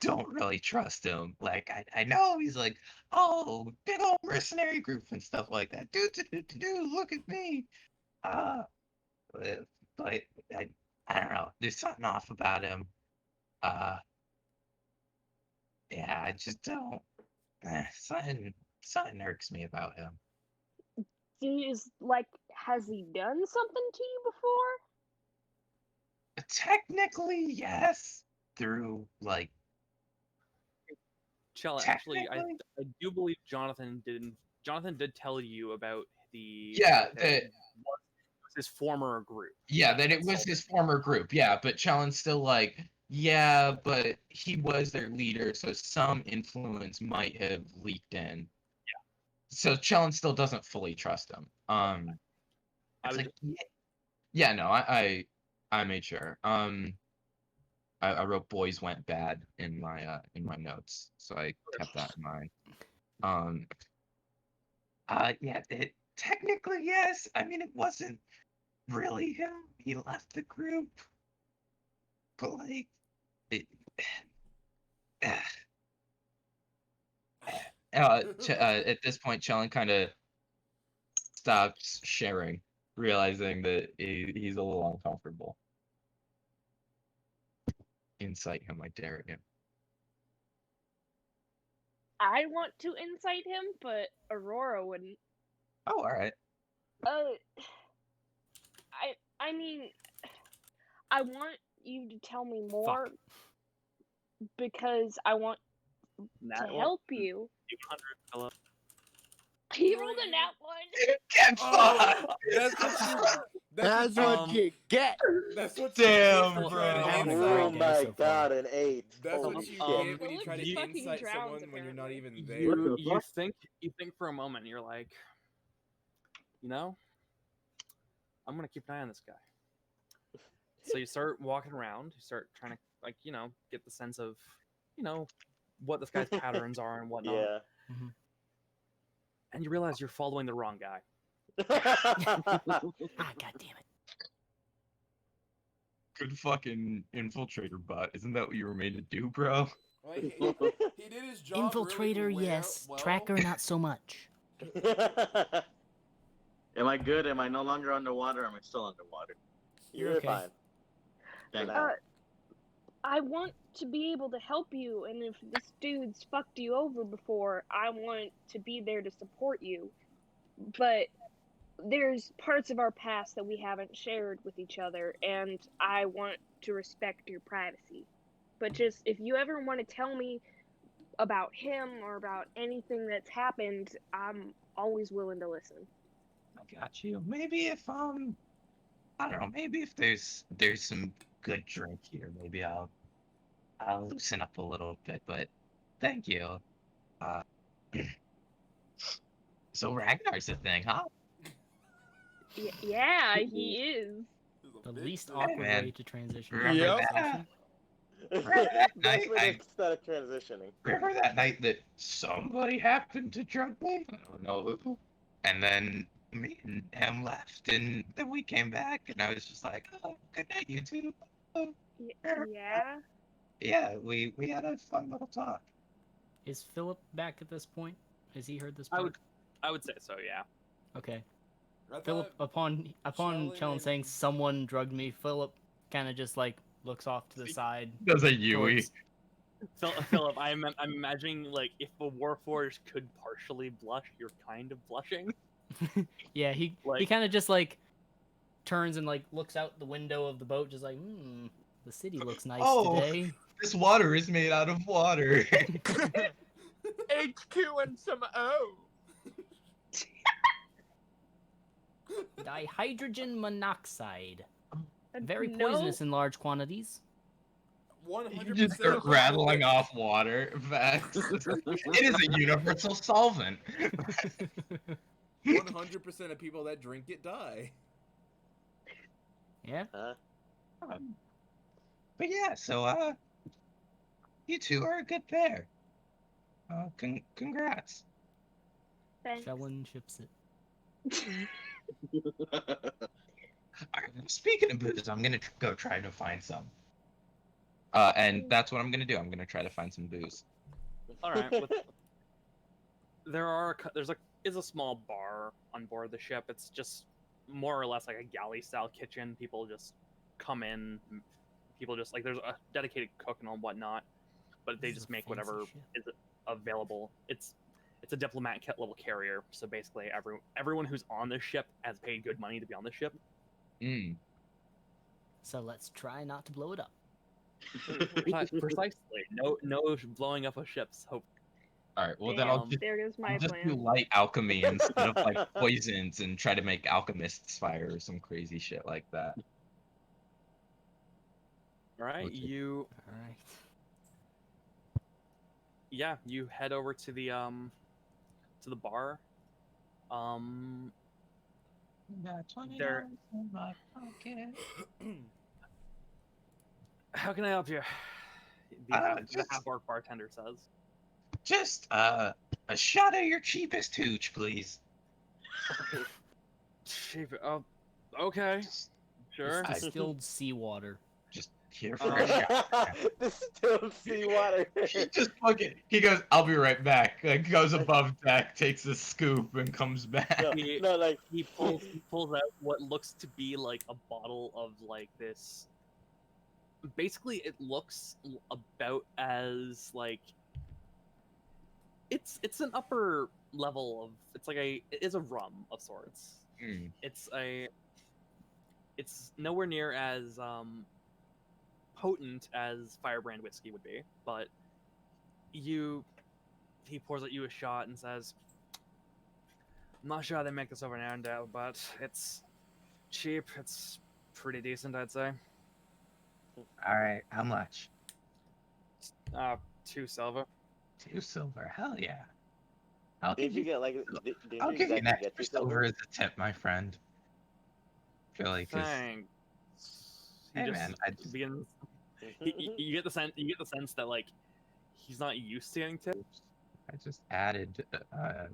don't really trust him. Like, I know he's like, oh, big old mercenary group and stuff like that. Look at me. But I don't know. There's something off about him. Yeah, I just don't. Something irks me about him. Has he done something to you before? Technically, yes. Through like. Chellin, actually, I Technically? do believe Jonathan did tell you about the Yeah, that it was his former group. Yeah, that it was his former group. Yeah, but Chellen's still like, yeah, but he was their leader, so some influence might have leaked in. Yeah. So Chellen still doesn't fully trust him. It's like, yeah, no, I made sure. I wrote "boys went bad" in my notes, so I kept that in mind. Yeah, technically yes. I mean, it wasn't really him. He left the group, but like, at this point, Chellen kind of stops sharing, realizing that he's a little uncomfortable. Insight him, I dare you. I want to incite him, but Aurora wouldn't. Oh, all right. I mean, I want you to tell me more because I want to help you. 200, Philip. He rolled a nat one. Get Oh, fucked! that's what you. That's what what you get. That's what Damn, you get for trying bro. to Having a Oh great insight. day my so far. god, an 8. That's Holy what you shit. get when you Philip try to just fucking insight drowns, someone when you're not apparently. even there. You think for a moment. You're like, you know, I'm gonna keep an eye on this guy. So you start walking around. You start trying to get the sense of, what this guy's patterns are and whatnot. Yeah. And you realize you're following the wrong guy. Ah, god damn it. Good fucking infiltrator bot. Isn't that what you were made to do, bro? Like, he did his job Infiltrator, really yes. well. Tracker, not so much. Am I good? Am I no longer underwater? Or am I still underwater? You're okay. fine. Thank now. I want to be able to help you, and if this dude's fucked you over before, I want to be there to support you. But there's parts of our past that we haven't shared with each other, and I want to respect your privacy. But just, if you ever want to tell me about him or about anything that's happened, I'm always willing to listen. I got you. Maybe if I don't know. Maybe if there's some good drink here, maybe I'll loosen up a little bit. But thank you. Uh, so Ragnar's a thing, huh? Yeah, he is. The least awkward man. way to transition. Remember Yep. that? Best night way I- to start transitioning. Remember that night that somebody happened to drug me? I don't know who. And then me and him left, and then we came back, and I was just like, "Oh, good night, you two." Oh, Yeah. yeah, we had a fun little talk. Is Philip back at this point? Has he heard this I part? would I would say so, yeah. Okay. I Philip, thought upon Shelley Chellen and- saying someone drugged me, Philip kind of just like looks off to the side. Does a Yui. towards- I'm imagining like if a Warforged could partially blush, you're kind of blushing. Yeah, he Like- kind of just like turns and like looks out the window of the boat, just like, the city looks nice Oh. today. This water is made out of water. HQ and some O. Dihydrogen monoxide. Very No. poisonous in large quantities. 100%. You just start rattling off water. Facts. It is a universal solvent. 100% of people that drink it die. Yeah. But yeah, so you two are a good pair. Congrats. Thanks. Chellen ships it. Alright, speaking of booze, I'm gonna go try to find some. And that's what I'm gonna do. I'm gonna try to find some booze. All right. There's a small bar on board the ship. It's just more or less like a galley style kitchen. People just come in. People just like there's a dedicated cook and all whatnot, but they This is just a make fancy whatever ship. is available. It's a diplomat level carrier, so basically everyone who's on this ship has paid good money to be on this ship. Mm. So let's try not to blow it up. Precisely. No blowing up of ships. Hope. Alright, well then I'll Damn. just, There goes my I'll just do plan. light alchemy instead of like poisons and try to make alchemist's fire or some crazy shit like that. All right, Okay. you All right. you head over to the bar. There. How can I help you? The half-orc bartender says. Just a shot of your cheapest hooch, please. Cheap. Oh, okay. Sure. It's distilled seawater. Just here for a shot. Distilled seawater. He just fucking. He goes, "I'll be right back." Like goes above deck, takes a scoop, and comes back. No, He- no, like He pulls out what looks to be like a bottle of like this. Basically, it looks about as like it's an upper level of it is a rum of sorts. Mm. It's nowhere near as potent as Firebrand whiskey would be, but he pours at you a shot and says, "I'm not sure how they make this over in Arendelle, but it's cheap. It's pretty decent, I'd say. All right, how much? 2 silver." 2 silver. Hell yeah. I'll Did give you get like? Did I'll you give you an exactly extra get 2 silver silver? as a tip, my friend. Really, because Thanks. He hey just man, I just begins. You get the sense that like he's not used to getting tips. I just added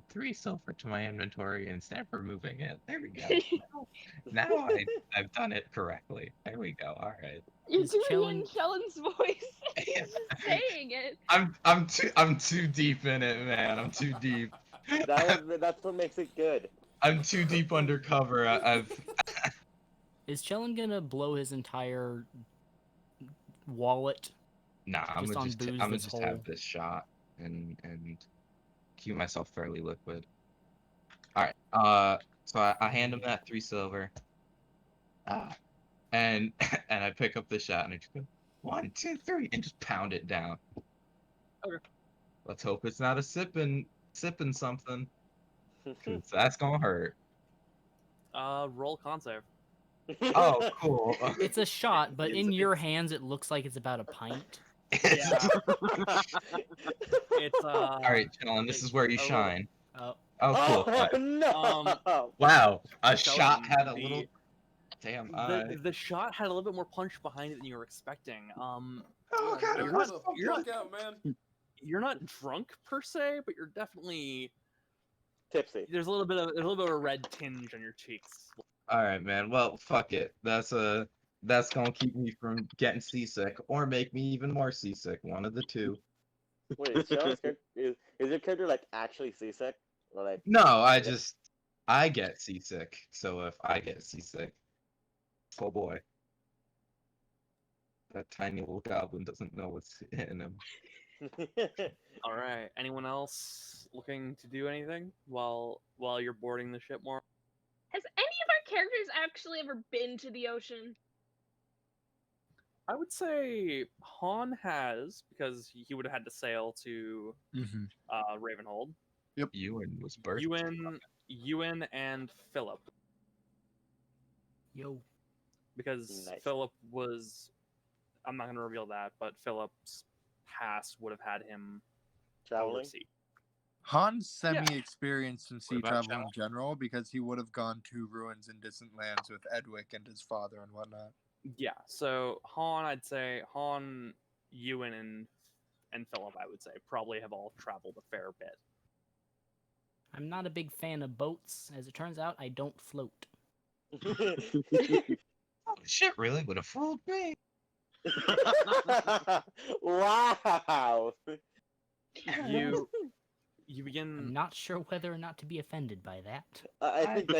3 silver to my inventory instead of removing it. There we go. Now I've done it correctly. There we go. All right. You're Is doing it in Chillin- Shellen's voice. He's just saying it. I'm too deep in it, man. I'm too deep. That's what makes it good. I'm too deep undercover. I've Is Chellin gonna blow his entire wallet? nah. I'm Just gonna on just booze I'm gonna this just whole- have this shot and keep myself fairly liquid. All right. So I hand him that 3 silver. And and I pick up the shot and I just go 1, 2, 3 and just pound it down. Okay. Let's hope it's not a sipping something, 'cause that's gonna hurt. Roll con save. Oh, cool. It's a shot, but in It's- your hands, it looks like it's about a pint. Yeah. It's All right, Chillin, this is where you a little- shine. Oh, Oh, cool. Oh no! Wow, a Chillin, shot had a the- little. Damn. The shot had a little bit more punch behind it than you were expecting. Oh, Yeah, okay. you're knock not- the you're fuck out, man. You're not drunk per se, but you're definitely Tipsy. there's a little bit of a red tinge on your cheeks. All right, man. Well, fuck it. That's gonna keep me from getting seasick or make me even more seasick. One of the two. Wait, is Shellen's character is your character like actually seasick? Or like No, I get seasick. So if I get seasick, oh boy, that tiny little goblin doesn't know what's in him. All right. Anyone else looking to do anything while you're boarding the ship more? Has any of our characters actually ever been to the ocean? I would say Han has, because he would have had to sail to Mm-hmm. Ravenhold. Ewan was birthed. Ewan and Philip, yo. because Nice. Philip was. I'm not going to reveal that, but Philip's past would have had him traveling. oversea. Han's semi-experienced in sea about travel Challenge? in general because he would have gone to ruins in distant lands with Edwick and his father and whatnot. Yeah, so Han, I'd say Han, Ewan, and Philip, I would say, probably have all traveled a fair bit. I'm not a big fan of boats. As it turns out, I don't float. Oh, shit really would have fooled me. Wow. You I'm begin. not sure whether or not to be offended by that. I think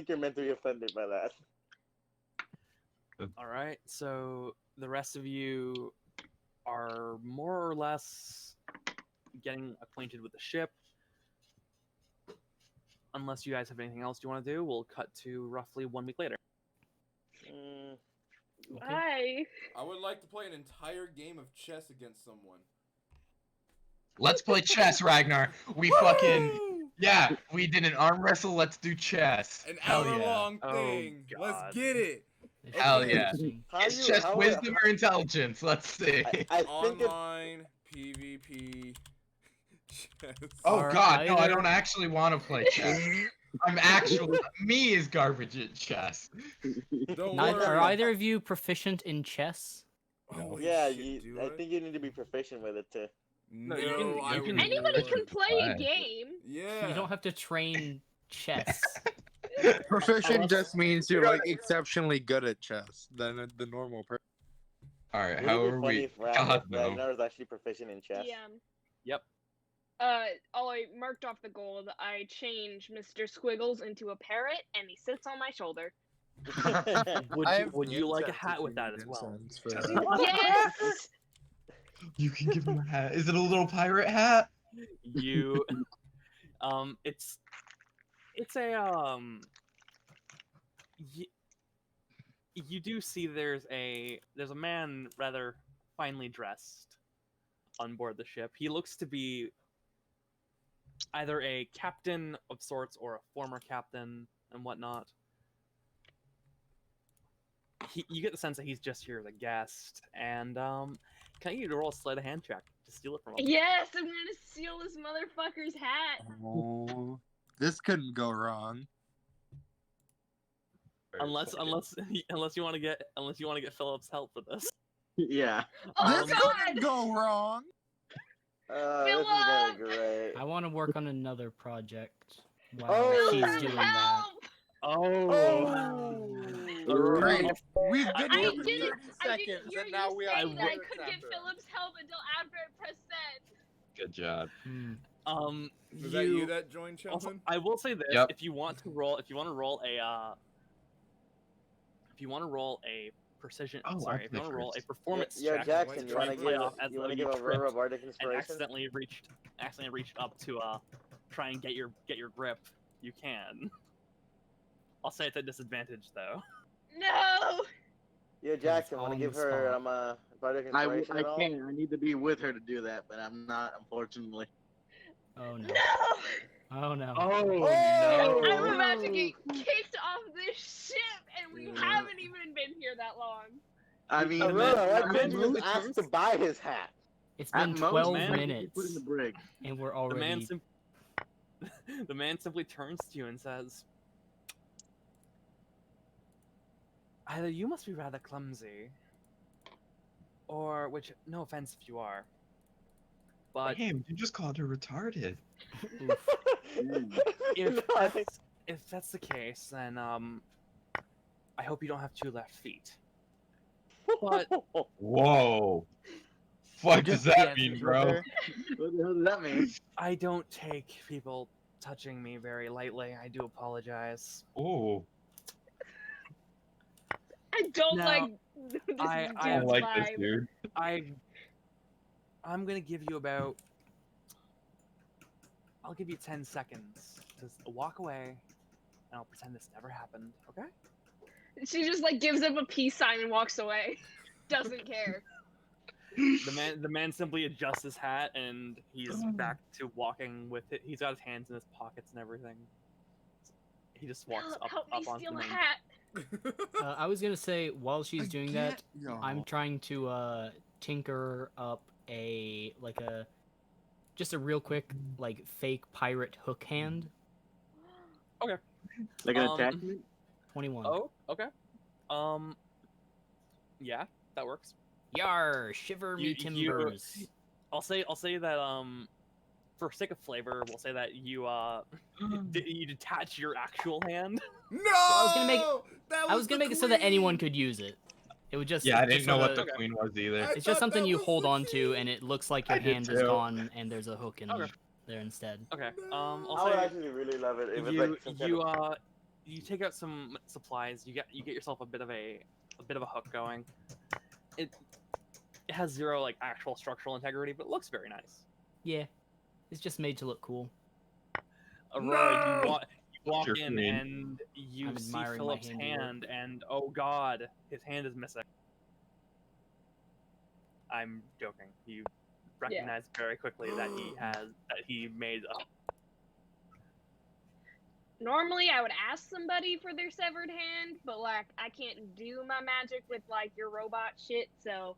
you're meant to be offended by that. All right, so the rest of you are more or less getting acquainted with the ship. Unless you guys have anything else you want to do, we'll cut to roughly 1 week later. Mm, Okay. Bye. I would like to play an entire game of chess against someone. Let's play chess, Ragnar. We fucking yeah. We did an arm wrestle. Let's do chess. An Hell yeah. hour-long Oh, thing. God. Let's get it. This Hell is yeah. interesting. It's just wisdom or intelligence. Let's see. I think it's Online PvP chess. Oh Are god, no, I either- don't actually want to play chess. I'm actually me is garbage at chess. Don't Neither, worry. are either of you proficient in chess? Holy yeah. shit, do I think you need to be proficient with it too. No, you can- I you can- would. Anybody can play a Fine. game. Yeah. You don't have to train chess. Proficient just means you're like exceptionally good at chess than the normal person. All right, Would how it be are funny we? if God no. Ragnar is actually proficient in chess? Yeah. Yep. I marked off the gold. I changed Mr. Squiggles into a parrot, and he sits on my shoulder. Would you like a hat with that as well? Yes. You can give him a hat. Is it a little pirate hat? You It's a you do see there's a man rather finely dressed on board the ship. He looks to be either a captain of sorts or a former captain and whatnot. You get the sense that he's just here as a guest, and can I get you to roll a sleight of hand check to steal it from him? Yes, I'm gonna steal this motherfucker's hat. Oh, this couldn't go wrong. Unless you want to get Philip's help for this. Yeah. Oh This God! couldn't go wrong. This is gonna be great. I want to work on another project while Oh, she's doing that. Help! Oh. Great. We've been I here for 30 didn't seconds, hear and now you we say have that I words could get after. Philip's help until after I pressed send. Good job. Was that you that joined Also, Chumplin? I will say this: Yep. if you want to roll a precision, Oh, sorry, if you want to roll a performance Yo, check, Jackson, to you try wanna and play give off as you though wanna you give a tripped verbal bardic and inspiration? accidentally reached up to try and get your grip, you can. I'll say it's a disadvantage though. No! Yo, Jackson, wanna on give the her spot. bardic I inspiration at all? can't. I need to be with her to do that, but I'm not, unfortunately. Oh no. No! Oh no. Oh! I'm about to get kicked off this ship, and we haven't even been here that long. I mean, Aurora, why at couldn't you most- just ask to buy his hat? It's at been most, 12 man, you minutes, put in the brig. and we're The already. the man simply turns to you and says, "Either you must be rather clumsy, or which, no offense if you are, but Damn, you just called her retarded. Oof. if that's the case, then I hope you don't have 2 left feet." But Whoa. What does that mean, bro? What the hell does that mean? I don't take people touching me very lightly. I do apologize. Oh, I don't Now, like this I dude's I don't like this, vibe. dude. I'm gonna give you about. I'll give you 10 seconds to walk away, and I'll pretend this never happened. Okay? She just like gives him a peace sign and walks away. Doesn't care. The man simply adjusts his hat, and he's back to walking with it. He's got his hands in his pockets and everything. He just walks Help me up onto steal the a main. hat. I was gonna say while she's doing that, Yo. I'm trying to tinker up just a real quick fake pirate hook hand. Like an Um, attachment? 21. Oh, okay. Yeah, that works. Yar, shiver me You- timbers. I'll say that for sake of flavor, we'll say that you you detach your actual hand. No! I was gonna make That I was gonna make it so that anyone queen! could use it. It would just Yeah, I just didn't know what so the queen was either. I It's just thought something that you was hold the on to, queen. and it looks like I your did hand is too. gone, and there's a hook in Okay. there instead. Okay. I I'll would say actually really love it if it's you like some kind of... you take out some supplies. You get yourself a bit of a hook going. It has 0 actual structural integrity, but it looks very nice. Yeah, it's just made to look cool. Aurora, No! you walk Your in queen. and you I'm see admiring my Philip's handiwork. hand, and oh god, his hand is missing. I'm joking. You recognize very quickly that he made a. Normally, I would ask somebody for their severed hand, but I can't do my magic with your robot shit. So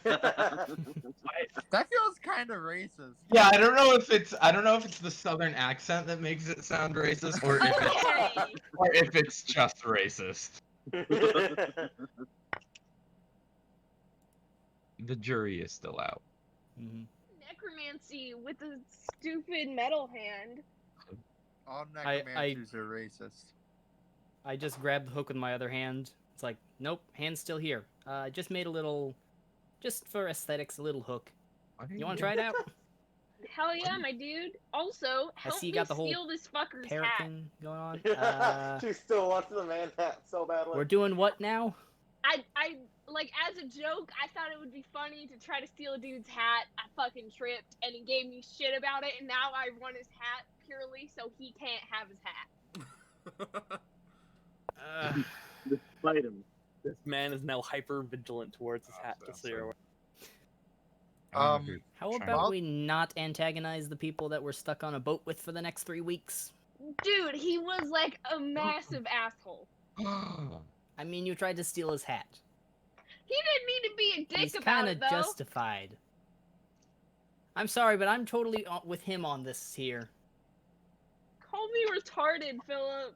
That feels kind of racist. Yeah, I don't know if it's the southern accent that makes it sound racist, or okay. if it's just racist. The jury is still out. Hmm. Necromancy with a stupid metal hand. All I- necromancers are racist. I just grabbed the hook with my other hand. It's like, nope, hand's still here. I just made a little, just for aesthetics, a little hook. You want to try it out? Hell yeah, my dude. Also, help see you me got the whole steal this fucker's Parrot hat. thing going on. She still wants the man hat so badly. We're doing what now? I as a joke, I thought it would be funny to try to steal a dude's hat. I fucking tripped, and he gave me shit about it, and now I want his hat. purely so he can't have his hat. Despite him. This man is now hyper vigilant towards his hat, just so you're aware. How about we not antagonize the people that we're stuck on a boat with for the next 3 weeks? Dude, he was like a massive asshole. I mean, you tried to steal his hat. He didn't mean to be a dick He's about kind it, of though. justified. I'm sorry, but I'm totally with him on this here. Call me retarded, Philip.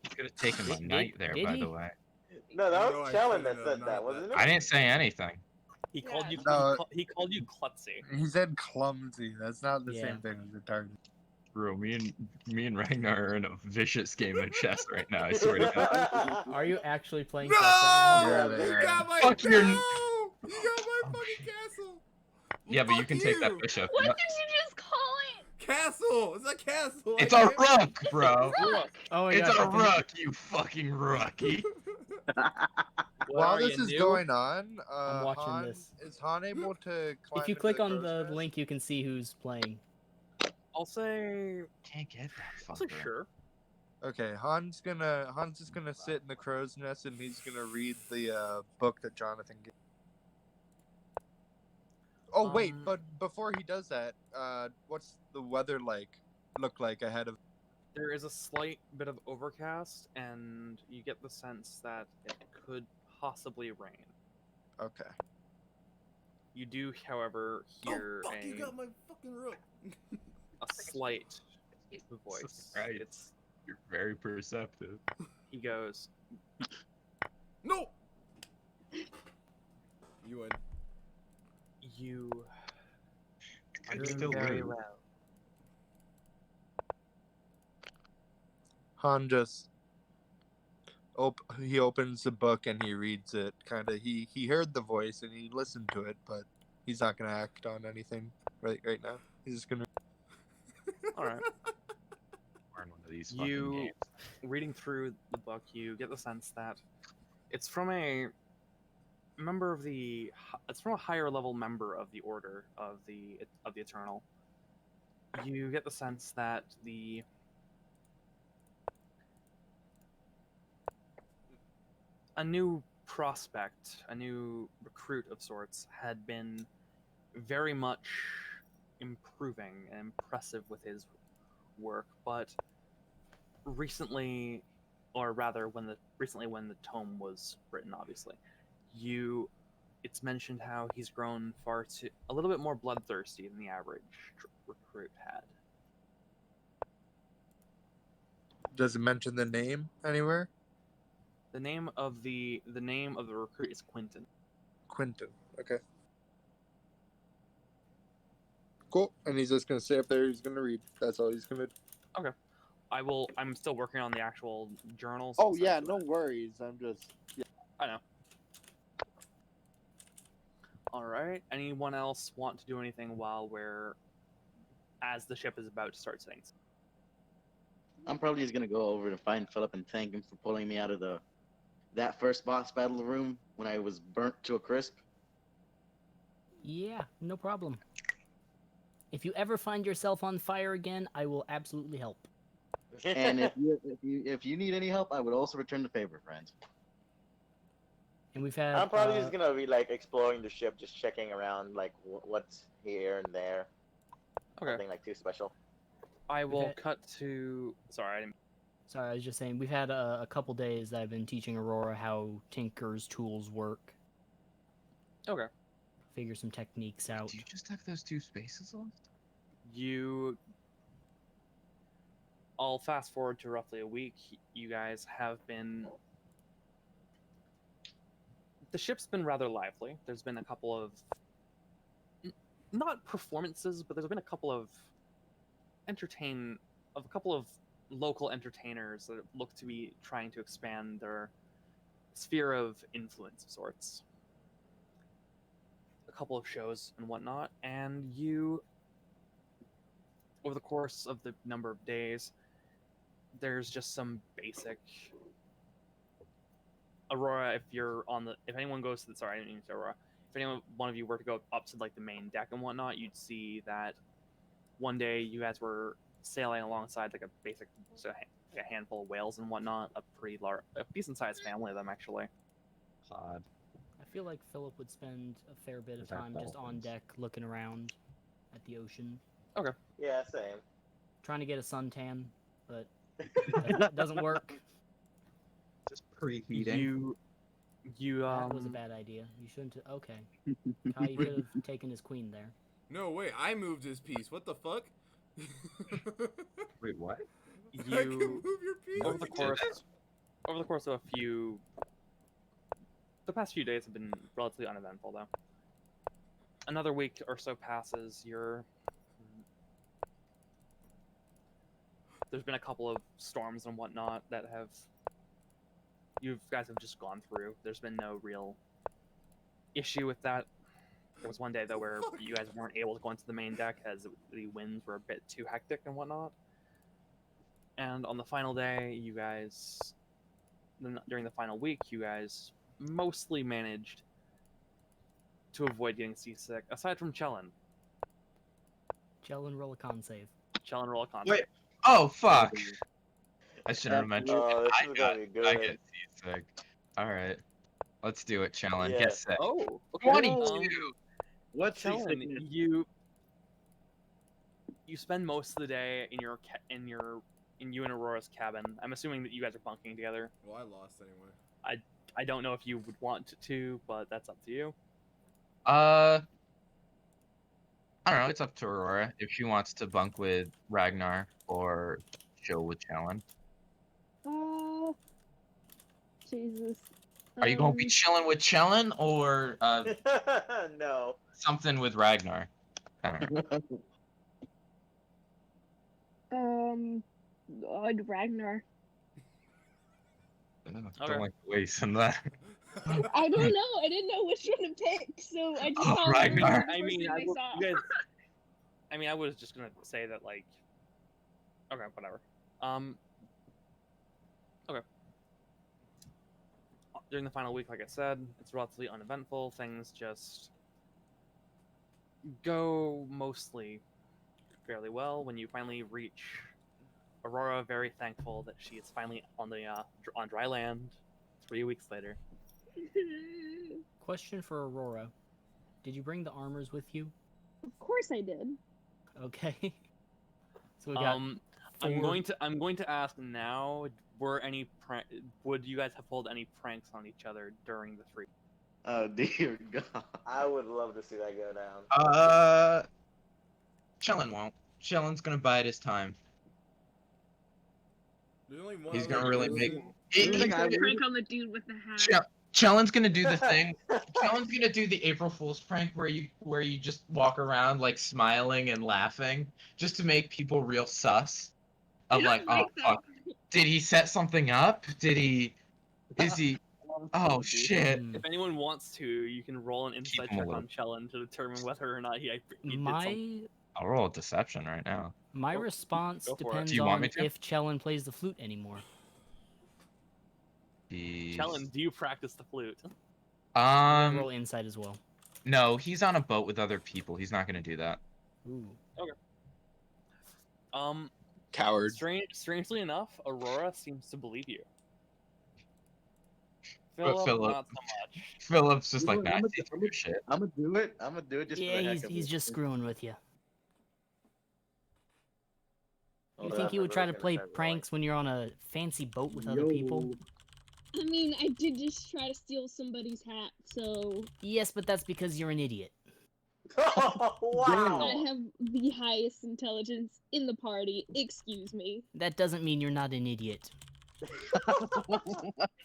He's gonna take him a night there, did by he? the way. No, that No, was I Chellen shouldn't that have, said not that, wasn't it? I didn't say anything. He called you. No. He called you klutzy. He said clumsy. That's not the Yeah. same thing as retarded. Bro, me and Ragnar are in a vicious game of chess right now. I swear to God. Are you actually playing No! chess right Yeah, now? they You are. got my Fuck no! your- You got my Oh, fucking shit. castle. Yeah, but you Fuck can take that you. bishop. What No, did you just call it? Castle. It's a castle. it's I a can't- rook, bro. Rook. Oh my It's god. a fucking- rook, you fucking rookie. While this is going on, I'm watching Han, this. is Han able to climb If you into click the on crow's the nest? link, you can see who's playing. I'll say. Can't get that I'll say fucker. sure. Okay, Han's just gonna sit in the crow's nest and he's gonna read the book that Jonathan gave. Oh wait, but before he does that, what's the weather look like ahead of? There is a slight bit of overcast, and you get the sense that it could possibly rain. Okay. You do, however, hear Oh fuck! You got my fucking rook. a slight voice. Right. It's You're very perceptive. he goes, No. You win. "You are Could doing still very lose. well." Han just he opens the book and he reads it. Kind of he heard the voice and he listened to it, but he's not gonna act on anything right now. He's just gonna. All right. We're in one of these fucking You games. reading through the book, you get the sense that it's from a member of the. It's from a higher level member of the Order of the Eternal. You get the sense that a new prospect, a new recruit of sorts, had been very much improving and impressive with his work, but recently, or rather, when the tome was written, obviously, it's mentioned how he's grown a little bit more bloodthirsty than the average recruit had. Does it mention the name anywhere? The name of the recruit is Quentin. Quentin. Okay. Cool. And he's just gonna stay up there. He's gonna read. That's all he's gonna. I'm still working on the actual journals. Oh yeah, no worries. I'm just. Yeah. I know. All right. Anyone else want to do anything while as the ship is about to start sinking? I'm probably just gonna go over to find Philip and thank him for pulling me out of that first boss battle room when I was burnt to a crisp. Yeah, no problem. If you ever find yourself on fire again, I will absolutely help. And if you need any help, I would also return the favor, friends. And we've had. I'm probably just gonna be like exploring the ship, just checking around, like what's here and there. Okay. Nothing like too special. I will Okay. cut to. Sorry, I didn't. Sorry, I was just saying, we've had a couple days that I've been teaching Aurora how Tinker's tools work. Okay. Figure some techniques out. Do you just have those 2 spaces left? I'll fast forward to roughly a week. You guys have been. The ship's been rather lively. There's been a couple of. Not performances, but there's been a couple of. A couple of local entertainers that look to be trying to expand their sphere of influence of sorts. A couple of shows and whatnot, and over the course of the number of days, there's just some basic. Aurora, if anyone goes to sorry, I didn't mean to Aurora. If one of you were to go up to like the main deck and whatnot, you'd see that one day you guys were sailing alongside like a basic, so like a handful of whales and whatnot. A pretty large, a decent sized family of them actually. Pod. I feel like Philip would spend a fair bit of Is that time just on dolphins? deck looking around at the ocean, Yeah, same. trying to get a suntan, but doesn't work. Just preheating. You That was a bad idea. You shouldn't. Okay, Kai, you could have taken his queen there. No, wait, I moved his piece. What the fuck? Wait, what? I can you move your piece. over the course of the past few days have been relatively uneventful though. Another week or so passes. There's been a couple of storms and whatnot that you guys have just gone through. There's been no real issue with that. There was one day though where you guys weren't able to go into the main deck as the winds were a bit too hectic and whatnot. And on the final day, during the final week, you guys mostly managed to avoid getting seasick, aside from Chellin. Jellin, roll a con save. Chellin, roll a con. Wait. Oh fuck! I should have mentioned. Oh, this I is got. gonna be I good. get seasick. All right, let's do it, Challenge. Yeah. Get sick. Oh, okay. 22. What's Chellin, seasickness? you spend most of the day in you and Aurora's cabin. I'm assuming that you guys are bunking together. Well, I lost anyway. I don't know if you would want to, but that's up to you. I don't know. It's up to Aurora if she wants to bunk with Ragnar or chill with Challenge. Oh, Jesus. Are you gonna be chilling with Chellin or No. something with Ragnar? I don't know. Ragnar. Don't Okay. like the way you said that. I don't know. I didn't know which one to pick, so I just Oh, followed Ragnar. the I first mean, thing I saw. I was just gonna say that like, okay, whatever. Okay. During the final week, like I said, it's relatively uneventful. Things just go mostly fairly well. When you finally reach Aurora, very thankful that she is finally on dry land. 3 weeks later. Question for Aurora: did you bring the armors with you? Of course I did. Okay. So we got. I'm four- going to ask now. Would you guys have pulled any pranks on each other during the 3? Oh dear God. I would love to see that go down. Chellin won't. Chellin's gonna bide his time. There's only one He's other gonna really person. Prank on the dude with the hat. Chellin's gonna do the thing. Chellin's gonna do the April Fool's prank where you just walk around like smiling and laughing, just to make people real sus. I Of don't like, oh like that. fuck, did he set something up? Is he? Oh shit! Hmm. If anyone wants to, you can roll an insight him check alive. on Chellin to determine whether or not he did something. My I'll roll a deception right now. my Go- response go for it. depends Do you want on me to? if Chellin plays the flute anymore. Chellin, do you practice the flute? I'm gonna roll insight as well. No, he's on a boat with other people. He's not gonna do that. Ooh. Coward. Strangely enough, Aurora seems to believe you. But Philip- not so much. Philip's just like, I'm nah, gonna- it's your shit. I'm gonna do it. I'm gonna do it just for Yeah, the heck of he's it. just screwing with you. You Oh, think he I'm would try to really play gonna start pranks when you're on a fancy boat with other people? I mean, I did just try to steal somebody's hat, so Yes, but that's because you're an idiot. Oh, wow. I have the highest intelligence in the party. Excuse me. That doesn't mean you're not an idiot.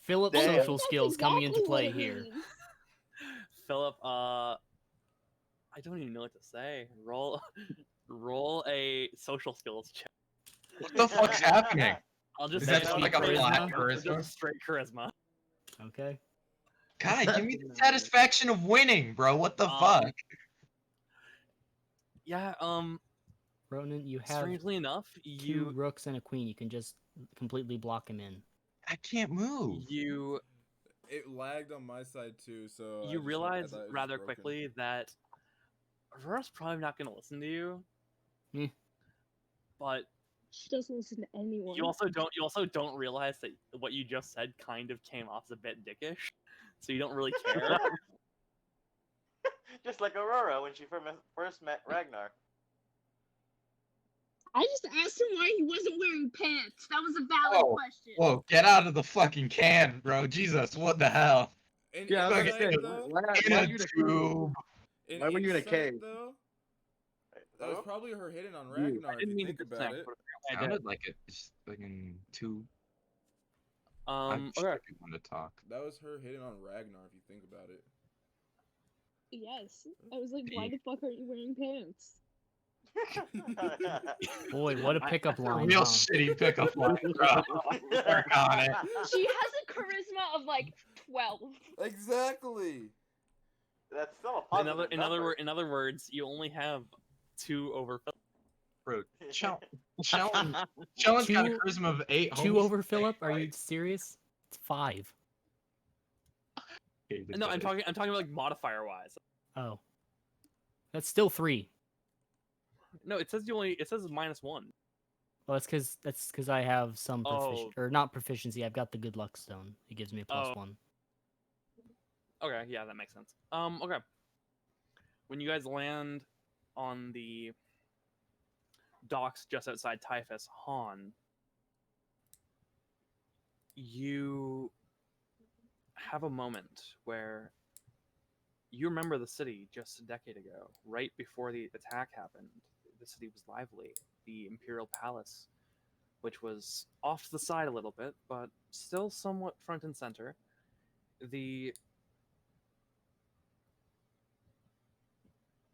Philip's Damn. social That's skills coming into exactly what play it here. means. Philip, I don't even know what to say. Roll a social skills check. What the fuck's happening? I'll just Is say that it's like a charisma. flat It's charisma? just straight charisma. Okay. God, give me the satisfaction of winning, bro. What the Um, fuck? Yeah, Ronan, you have strangely enough, two rooks and a queen. You can just completely block him in. I can't move. you It lagged on my side too, so I you just, realize I thought it was rather broken. quickly that Aurora's probably not going to listen to you. Hmm. But She doesn't listen to anyone. You also don't realize that what you just said kind of came off as a bit dickish, so you don't really care. Just like Aurora when she first met Ragnar. I just asked him why he wasn't wearing pants. That was a valid Oh, question. Whoa, get out of the fucking can, bro. Jesus, what the hell? And Yeah, I was Fucking gonna say, though, why In are a you in a cave? tube. in Why were you in a insight, cave? though, Wait, that was huh? probably her hitting on You. Ragnar. I If didn't you mean to think about it. but apparently I did. Sounded like it's fucking tube. I'm Okay. sure want to talk. That was her hitting on Ragnar. If you think about it. Yes. I was like, why the fuck aren't you wearing pants? Boy, what a pickup line, Real huh? shitty pickup line, bro. Work on it. She has a charisma of like 12. Exactly. That's still a positive number. In other words, you only have 2 overfill. Bro, Shellon's got a Two- charisma of 8. 2 homies. over Philip? Are you serious? It's 5. Okay, No, I'm talking about like modifier wise. Oh. That's still 3. No, it says -1. Well, that's because I have some proficiency, Oh. or not proficiency. I've got the good luck stone. It gives me a Oh. +1. Okay, yeah, that makes sense. Okay. When you guys land on the docks just outside Typhus, Han, you have a moment where you remember the city just a decade ago, right before the attack happened. The city was lively. The Imperial Palace, which was off to the side a little bit, but still somewhat front and center.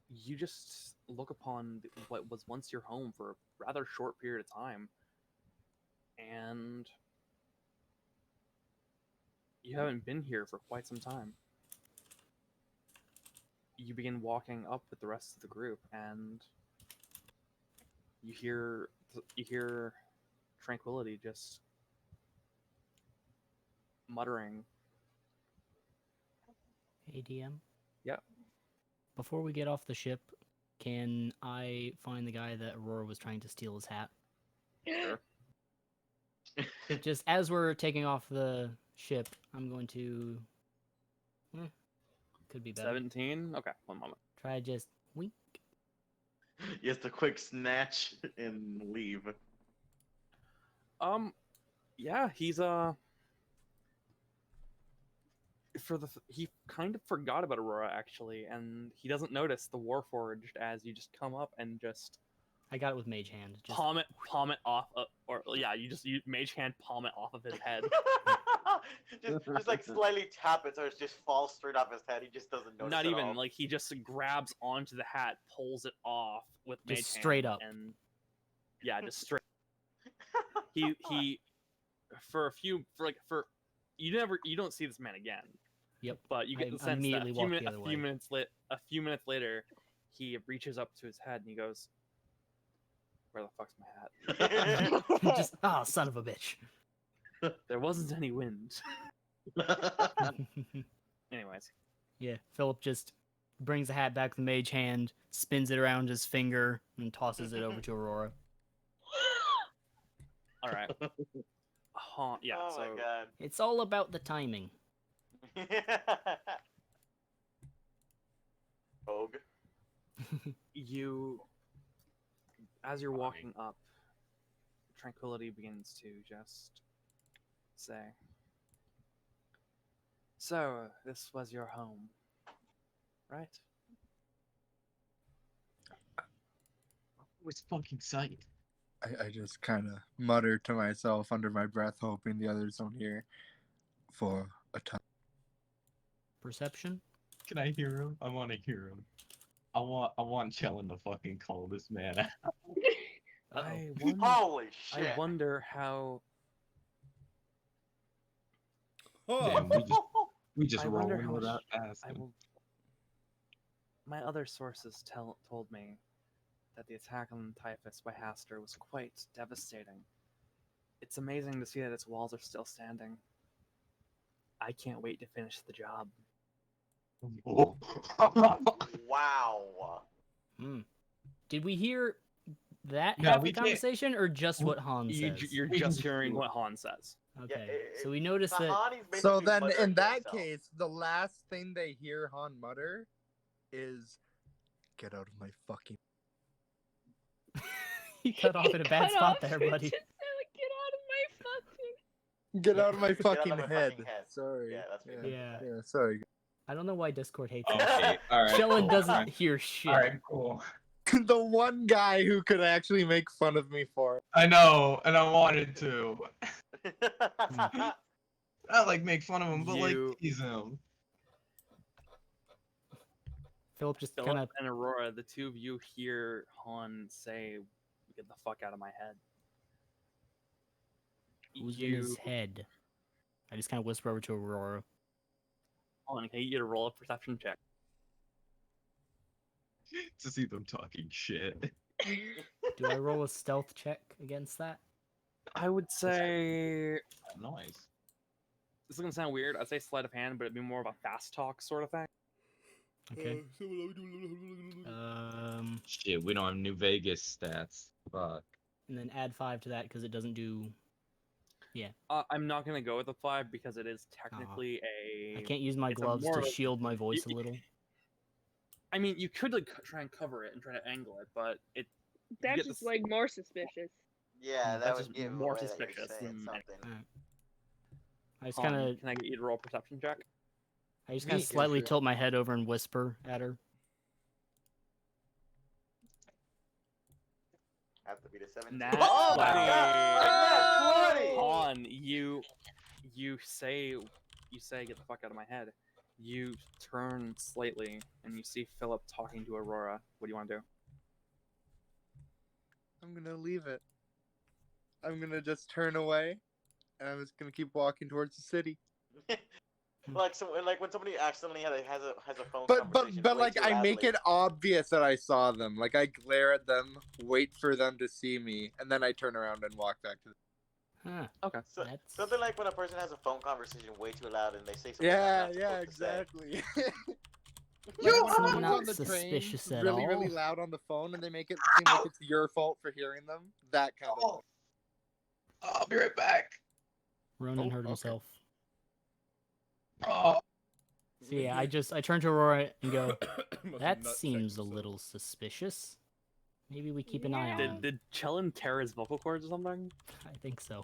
You just look upon what was once your home for a rather short period of time, and you haven't been here for quite some time. You begin walking up with the rest of the group, and you hear Tranquility just muttering. Hey, DM? Yep. Before we get off the ship, can I find the guy that Aurora was trying to steal his hat? Sure. Just as we're taking off the ship, I'm going to... could be better. 17? Okay, one moment. Try just wink. Just a quick snatch and leave. Yeah, he's he kind of forgot about Aurora actually, and he doesn't notice the Warforged as you just come up and just I got it with Mage Hand. Just... palm it off, you Mage Hand palm it off of his head. just like slightly tap it so it just falls straight off his head. He just doesn't notice. Not at even all. like he just grabs onto the hat, pulls it off with Mage Just Hand, straight up. and yeah, just straight. he for you don't see this man again. Yep. But you get I the sense that immediately walk the other way. a few minutes later, he reaches up to his head and he goes, "Where the fuck's my hat?" Just son of a bitch. There wasn't any wind. Anyways, Yeah, Philip just brings the hat back to the Mage Hand, spins it around his finger, and tosses it over to Aurora. all right. Yeah. Oh so my god. It's all about the timing. Rogue. as you're walking up, Tranquility begins to just say, "So, this was your home, right?" It's fucking sight. I just kind of mutter to myself under my breath, hoping the others don't hear for a time. Perception? Can I hear him? I want to hear him. I want Chellin to fucking call this man out. Holy shit. I wonder how. Damn, we just I wonder rolling how without I asking. will. My other sources told me that the attack on Typhus by Haster was quite devastating. It's amazing to see that its walls are still standing. I can't wait to finish the job. Wow. Did we hear that No, half we the can't- conversation, or just what Han says? You're We just can- hearing what Han says. Okay, it- so we noticed that. Tahani's So basically then, muttering in to that himself. case, the last thing they hear Han mutter is, "Get out of my fucking." You cut off in a bad Cut spot off there, and buddy. just said, get out of my fucking. Get out of my Get out of fucking my head. fucking head. Sorry. Yeah, that's yeah. pretty Yeah. Yeah, sorry. I don't know why Discord hates us. Okay, alright. Shellen cool. doesn't hear shit. Alright, cool. The one guy who could actually make fun of me for it. I know, and I wanted to. good. Not like make fun of him, but You- like tease him. Philip just Philip kind of. and Aurora, the two of you hear Han say, "Get the fuck out of my head." Who's in his head? I just kind of whisper over to Aurora. Han, can you get a roll of perception check? To see them talking shit. Do I roll a stealth check against that? I would say Nice. this is gonna sound weird. I'd say sleight of hand, but it'd be more of a fast talk sort of thing. Okay. Shit, we don't have New Vegas stats. Fuck. And then add 5 to that because it doesn't do. I'm not gonna go with the 5 because it is technically I a. can't use my It's a gloves more to of a- shield my voice a y- little. I mean, you could like try and cover it and try to angle it, but it. That's get just this- like more suspicious. Yeah, that That's would just give more away that you're suspicious saying than something. I just Han, kind of, Can I get you to roll a perception check? I just kind Me? of slightly Sure. tilt my head over and whisper at her. Have to be the 17. Nat Oh my 20. god! Nat 20! Han, you say get the fuck out of my head. You turn slightly and you see Philip talking to Aurora. What do you want to do? I'm gonna leave it. I'm gonna just turn away, and I'm just gonna keep walking towards the city. like when somebody accidentally has a phone But conversation. way like too I make loudly. it obvious that I saw them. Like I glare at them, wait for them to see me, and then I turn around and walk back to. Huh. Okay. So, That's- something like when a person has a phone conversation way too loud and they say something. Yeah, they're yeah, not supposed to say. exactly. That's when someone's not on the train, suspicious at really, really all. loud on the phone, and they make it seem like it's your fault for hearing them. That kind of. Oh. I'll be right back. Ronan Oh, hurt okay. himself. Oh. So yeah, I turn to Aurora and go, Must that nut check seems a himself. little suspicious. Maybe we keep an eye on Yeah. him. Did Chellen tear his vocal cords or something? I think so.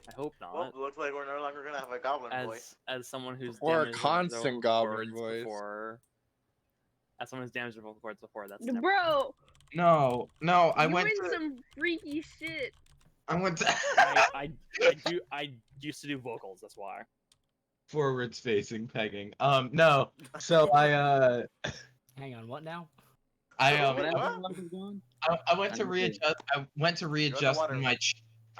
I hope not. Well, looks like we're no longer gonna have a goblin voice. As someone who's Or a damaged his constant vocal goblin cords voice. before, as someone who's damaged their vocal cords before, that's Bro, No, I you went in to. some freaky shit. I went to. I used to do vocals. That's why. Forwards facing pegging. No. So I Hang on, what now? I Wait, what? I went to readjust. I went to readjust water. in my.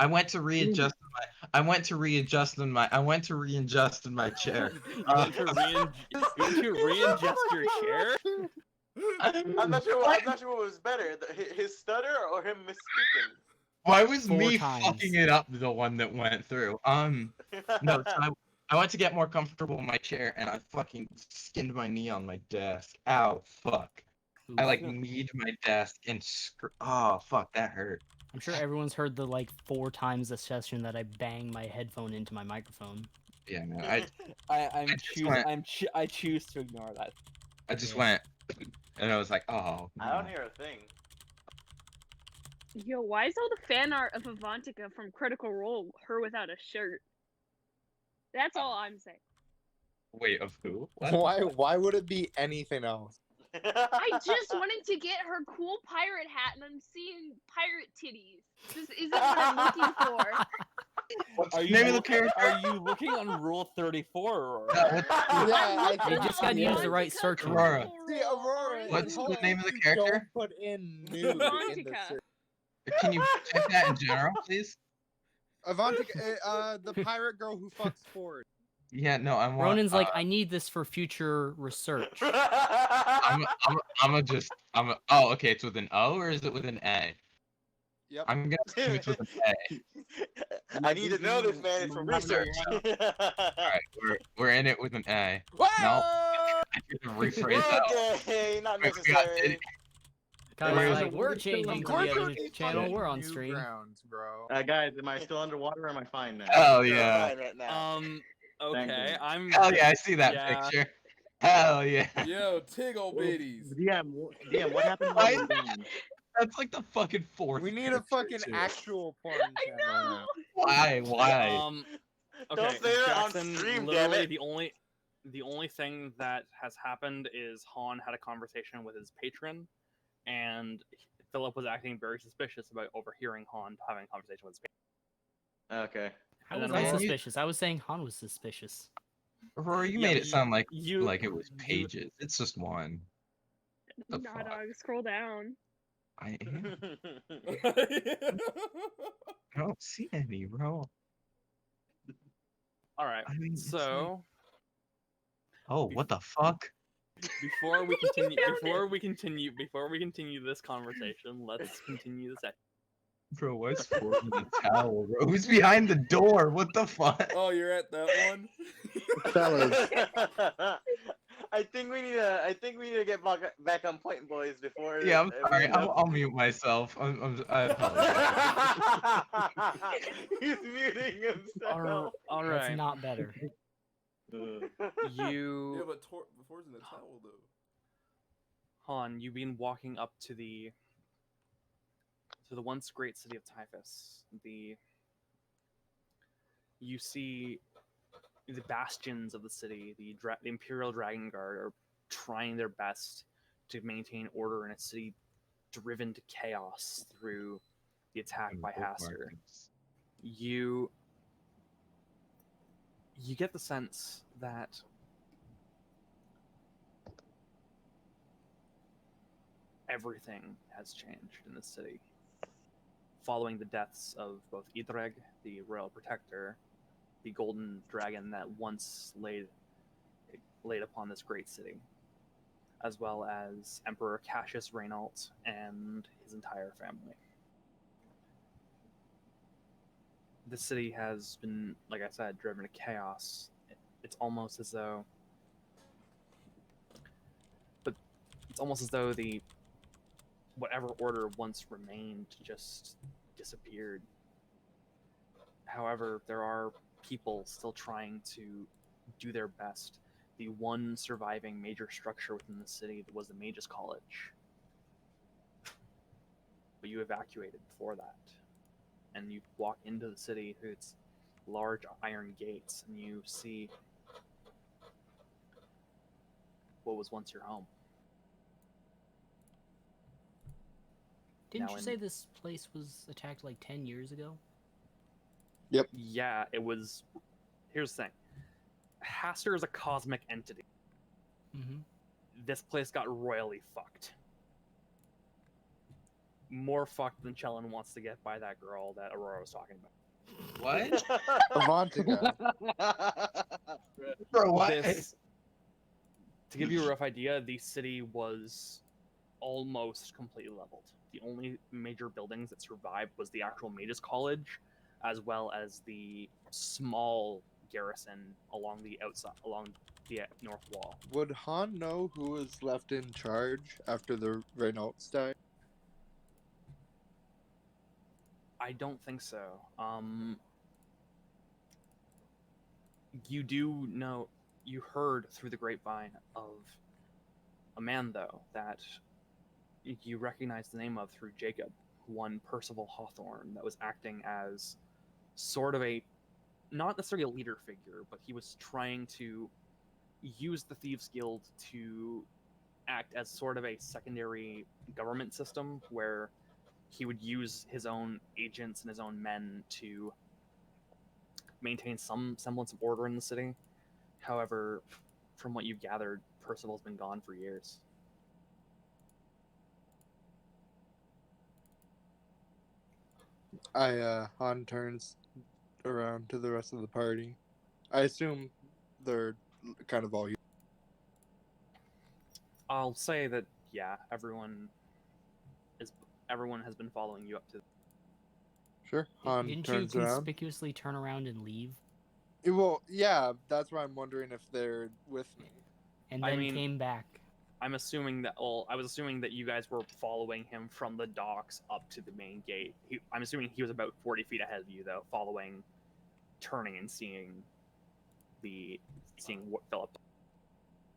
I went to readjust in my. I went to readjust in my. I went to readjust in my chair. You want to readjust your chair? I'm not sure what was better, his stutter or him misspeaking. Why was 4 me times. fucking it up the one that went through? No. So I went to get more comfortable in my chair, and I fucking skinned my knee on my desk. Ow, fuck. I like kneed my desk and oh fuck, that hurt. I'm sure everyone's heard the like 4 times this session that I bang my headphone into my microphone. Yeah, man. I choose to ignore that. I just Yeah. went, and I was like, oh. I don't no. hear a thing. Yo, why is all the fan art of Avantika from Critical Role her without a shirt? That's all I'm saying. Wait, of who? What? Why would it be anything else? I just wanted to get her cool pirate hat, and I'm seeing pirate titties. This isn't what I'm looking for. What's Are the you name of the looking, character? are you looking on Rule 34? Or... Yeah, You just gotta use the right Avantika search Critical Aurora. Role See, Aurora. on What's it's the name of the you character? Don't put in nude in the Avantika. search. Can you check that in general, please? Avantika, the pirate girl who fucks Ford. Yeah, no, I want. Ronan's like, I need this for future research. I'm a. Oh, okay. It's with an O or is it with an A? Yep. I'm gonna assume it's with an A. I need to know this man from research. Alright, we're in it with an A. Whoa! I need to rephrase that. Okay, not I forgot necessary. Kyle's Wait, like, we're wait, changing Of to course the we're other in channel. fucking We're on new stream. grounds, bro. Guys, am I still underwater or am I fine now? Hell You're yeah. fine right now. Okay, you. I'm. Hell yeah, I see that Yeah. picture. Hell yeah. Yo, Tiggle Well, bitties. DM, what happened Why- when we were done? That's like the fucking fourth. We need a picture, fucking too. actual porn I channel know. now. Why? Okay, Don't say that on Jackson, stream, damn literally it. the only thing that has happened is Han had a conversation with his patron, and Philip was acting very suspicious about overhearing Han having a conversation with his patron. Okay. How And was then I Aurora- suspicious? I was saying Han was suspicious. Rory, you Yeah, made it sound like you it was pages. It's just one. The Nah, fuck? dog, scroll down. I don't see any, bro. All right. I mean, it's So Oh, what the fuck? before we continue this conversation, let's continue the session. Bro, why's Ford in the towel, bro? Who's behind the door? What the fuck? Oh, you're at that one? Fellas. I think we need to get back on point, boys. Before. Yeah, I'm we sorry. end up- I'll mute myself. I apologize. He's muting himself. All That's right. not better. Yeah, You but Ford's in the towel, though. Han, you've been walking up to the once great city of Typhus. You see the bastions of the city, the Imperial Dragon Guard are trying their best to maintain order in a city driven to chaos through the attack by Haster. You get the sense that everything has changed in this city following the deaths of both Idreg, the royal protector, the golden dragon that once laid upon this great city, as well as Emperor Cassius Reynault and his entire family. The city has been, like I said, driven to chaos. It's almost as though the whatever order once remained just disappeared. However, there are people still trying to do their best. The one surviving major structure within the city was the Mages College. But you evacuated before that. And you walk into the city through its large iron gates, and you see what was once your home. Didn't Now you in- say this place was attacked like 10 years ago? Yeah, it was. Here's the thing. Haster is a cosmic entity. Mm-hmm. This place got royally fucked. More fucked than Chellin wants to get by that girl that Aurora was talking about. What? Avantika. Bro, what? To give you a rough idea, the city was almost completely leveled. The only major buildings that survived was the actual Mages College, as well as the small garrison along the outside, along the north wall. Would Han know who was left in charge after the Reynolds died? I don't think so. You do know, you heard through the grapevine of a man, though, that you recognize the name of through Jacob, one Percival Hawthorne, that was acting as sort of a, not necessarily a leader figure, but he was trying to use the Thieves Guild to act as sort of a secondary government system where he would use his own agents and his own men to maintain some semblance of order in the city. However, from what you've gathered, Percival's been gone for years. Han turns around to the rest of the party. I assume they're kind of all here. I'll say that, yeah, everyone has been following you up to. Sure. Han Didn't you turns around. conspicuously turn around and leave? Well, yeah, that's why I'm wondering if they're with me. And I then mean- came back. I'm assuming that. Well, I was assuming that you guys were following him from the docks up to the main gate. I'm assuming he was about 40 feet ahead of you, though, following, turning, and seeing what Philip.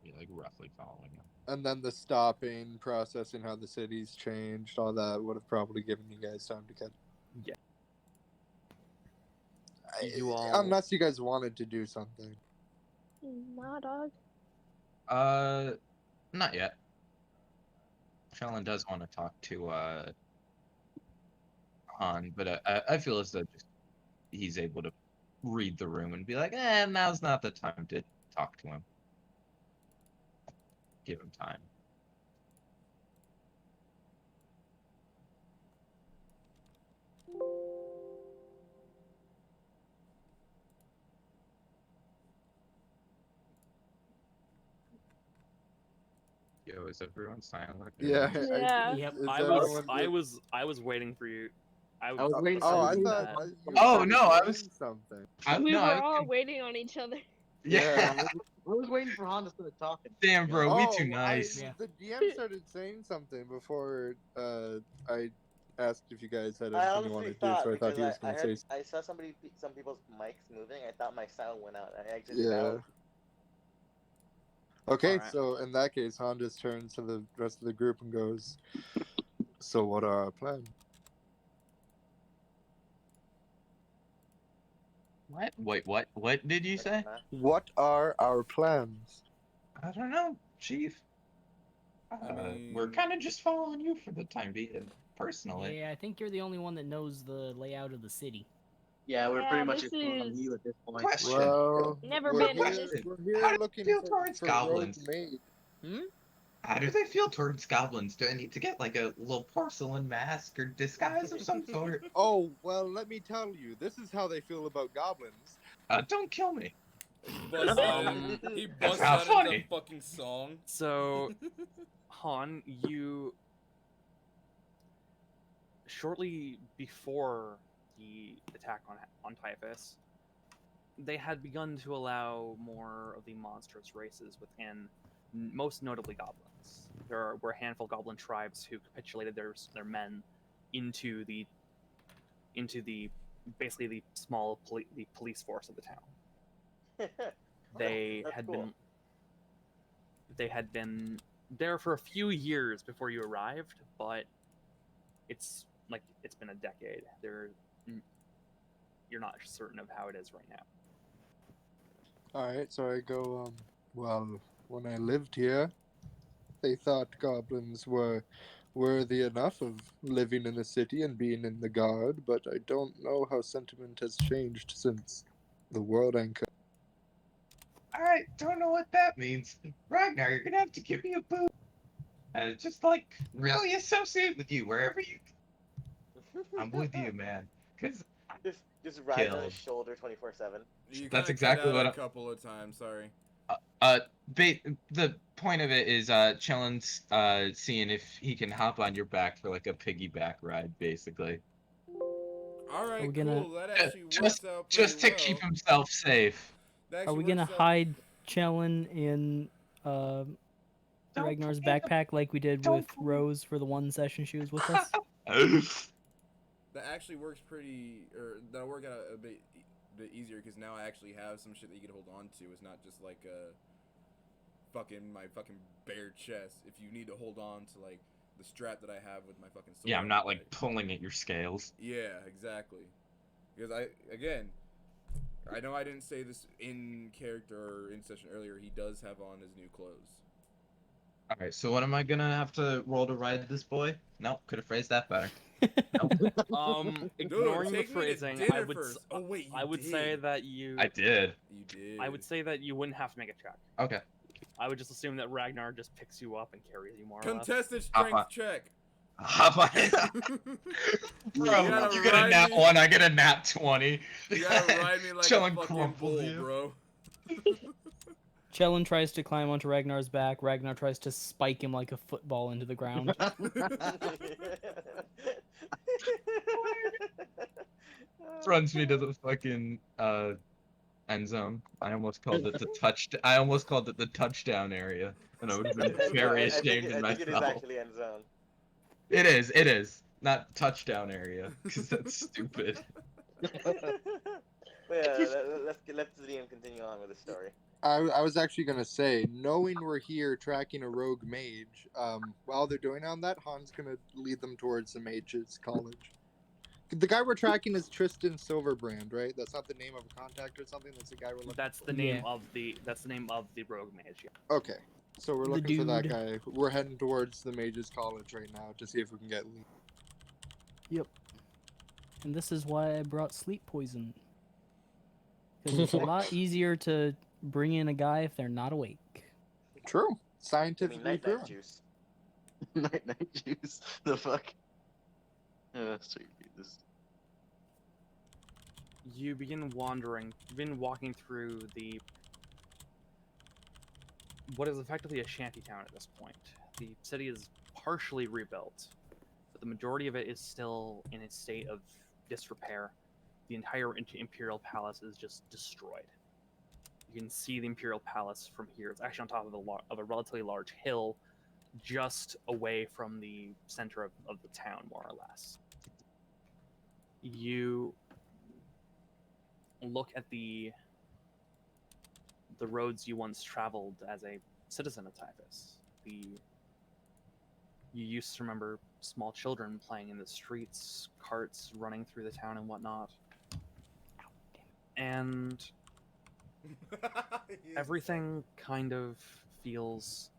Be like roughly following him. And then the stopping, processing how the city's changed, all that would have probably given you guys time to catch. Yeah. You all. Unless you guys wanted to do something. Nah, dog. Not yet. Shellen does want to talk to Han, but I feel as though just he's able to read the room and be like, now's not the time to talk to him. Give him time. Yo, is everyone silent? Yeah. Yeah. Yep. Is I everyone was waiting for you. I was waiting Oh, for I you. thought. that. you Oh, were no, I was- saying something. We no, were I was all gonna- waiting on each other. Yeah. I was waiting for Han to start talking. Damn, bro, we too nice. Yeah. The DM started saying something before I asked if you guys had I anything you honestly wanted to do, thought so I thought because he was I going to heard say. I saw some people's mics moving. I thought my sound went out. I exited Yeah. out. Okay, Alright. so in that case, Han just turns to the rest of the group and goes, "So what are our plans?" What? Wait, what? What did you say? What are our plans? I don't know, Chief. We're mean- kind of just following you for the time being, personally. Yeah, I think you're the only one that knows the layout of the city. Yeah, we're Yeah, pretty much this just on is- you at this point. Question. Well, Never we're been here, in this- we're How here do you looking feel for, towards for goblins? road maid. How do they feel towards goblins? Do I need to get like a little porcelain mask or disguise of some sort? Oh, well, let me tell you, this is how they feel about goblins. Don't kill me. Busts out in- he busts how out funny. into fucking song. So, Han, you shortly before the attack on Typhus, they had begun to allow more of the monstrous races within, most notably goblins. There were a handful of goblin tribes who capitulated their men into the basically the small the police force of the town. They That's had cool. been there for a few years before you arrived, but it's been a decade. You're not certain of how it is right now. Alright, so I go, well, when I lived here, they thought goblins were worthy enough of living in the city and being in the guard, but I don't know how sentiment has changed since the world anchor. Alright, don't know what that means. Ragnar, you're gonna have to give me a boot. And just like really associate with you wherever you. I'm with you, man. Cause just ride on Killed. his shoulder 24/7. You That's kinda exactly cut out what a I- couple of times. Sorry. the point of it is Chellen's seeing if he can hop on your back for like a piggyback ride, basically. All right, we gonna- cool. That actually works Just out pretty just to well. keep himself safe. That Are actually we gonna works out- hide Chellen in Don't Ragnar's pull me in the- backpack like we did don't with pull me- Rose for the one session she was with us? That actually works pretty, or that'll work out a bit easier because now I actually have some shit that you can hold on to. It's not just like my fucking bare chest. If you need to hold on to like the strap that I have with my fucking sword. Yeah, I'm on not my like back. pulling at your scales. Yeah, exactly. Because I know I didn't say this in character or in session earlier. He does have on his new clothes. Alright, so what am I gonna have to roll to ride this boy? Nope, could have phrased that better. Ignoring the take me to phrasing, dinner I would first. Oh wait, you I would did. say that you I did. You did. I would say that you wouldn't have to make a check. Okay. I would just assume that Ragnar just picks you up and carries you more or less. Contested Hop strength on. check. Hop on. Bro, gotta you get a ride nat me- 1, I get a nat 20. You gotta ride me like Chellen a fucking crumples bull, you. bro. Chellen tries to climb onto Ragnar's back. Ragnar tries to spike him like a football into the ground. Runs me to the fucking End zone. I almost called it the touch. I almost called it the touchdown area, and I would have been No, very I think ashamed it, of I think it is myself. actually end zone. It is. It is not touchdown area because that's stupid. But yeah, let's Liam continue on with the story. I was actually gonna say, knowing we're here tracking a rogue mage, while they're doing on that, Han's gonna lead them towards the mage's college. The guy we're tracking is Tristan Silverbrand, right? That's not the name of a contact or something. That's the guy we're looking. That's for. the name Yeah. of the rogue mage. Yeah. Okay, so we're The looking for that dude. guy. We're heading towards the mage's college right now to see if we can get Lee. Yep. And this is why I brought sleep poison. Because it's a lot easier to bring in a guy if they're not awake. True, I mean, scientifically night proven. juice. Night juice. The fuck? Sweet Jesus. You begin walking through what is effectively a shanty town at this point. The city is partially rebuilt, but the majority of it is still in a state of disrepair. The entire Imperial Palace is just destroyed. You can see the Imperial Palace from here. It's actually on top of a relatively large hill, just away from the center of the town, more or less. You look at the roads you once traveled as a citizen of Typhus. You used to remember small children playing in the streets, carts running through the town and whatnot. And everything kind of feels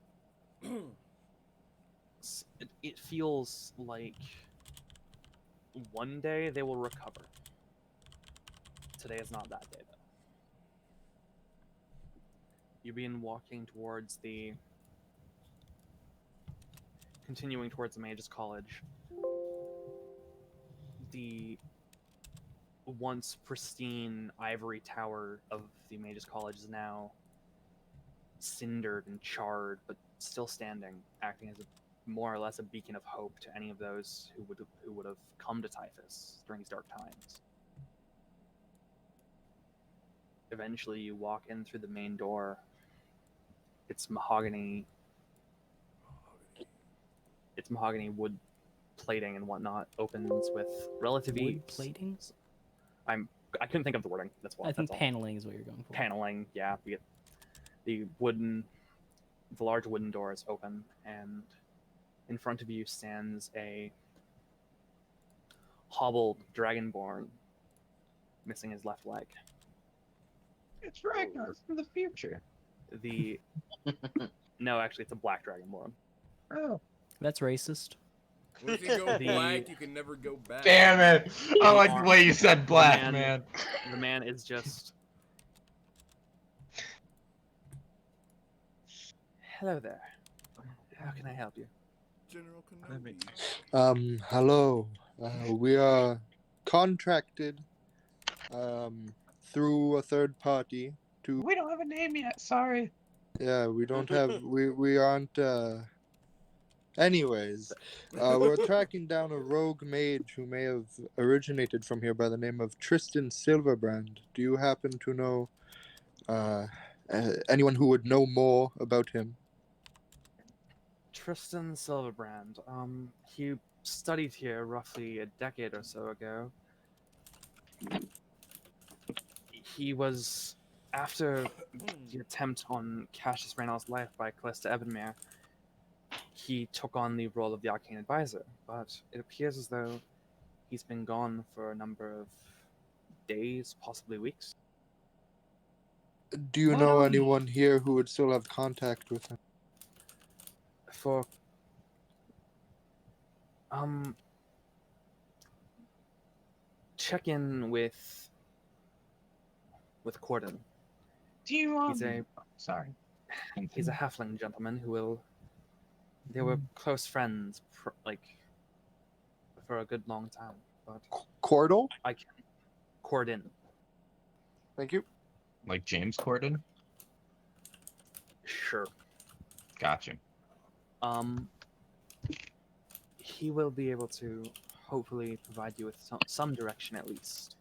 it feels like one day they will recover. Today is not that day, though. You begin walking towards continuing towards the Mage's College. The once pristine ivory tower of the Mage's College is now cindered and charred, but still standing, acting as more or less a beacon of hope to any of those who would have come to Typhus during these dark times. Eventually, you walk in through the main door. It's mahogany wood plating and whatnot. Opens with relative Wood ease. plating? I couldn't think of the wording. That's why. I think that's all. paneling is what you're going for. Paneling, yeah. We get the large wooden doors open, and in front of you stands a hobbled dragonborn, missing his left leg. It's Ragnar from the future. No, actually, it's a black dragonborn. Oh. That's racist. Once you go black, you can never go back. Damn it! I like the way you said black, man. The man is just. Hello there. How can I help you? General Kenobi. Hello. We are contracted, through a third party to. We don't have a name yet. Sorry. Yeah, we don't have. We aren't. Anyways, we're tracking down a rogue mage who may have originated from here by the name of Tristan Silverbrand. Do you happen to know anyone who would know more about him? Tristan Silverbrand. He studied here roughly a decade or so ago. He was, after the attempt on Cassius Reynolds' life by Callista Ebenmere, he took on the role of the Arcane Advisor, but it appears as though he's been gone for a number of days, possibly weeks. Do you know anyone here who would still have contact with him? Check in with Corden. Do you He's a sorry. He's a halfling gentleman they were close friends for a good long time. But Cordell? Corden. Thank you. Like James Corden? Sure. Gotcha. He will be able to hopefully provide you with some direction at least.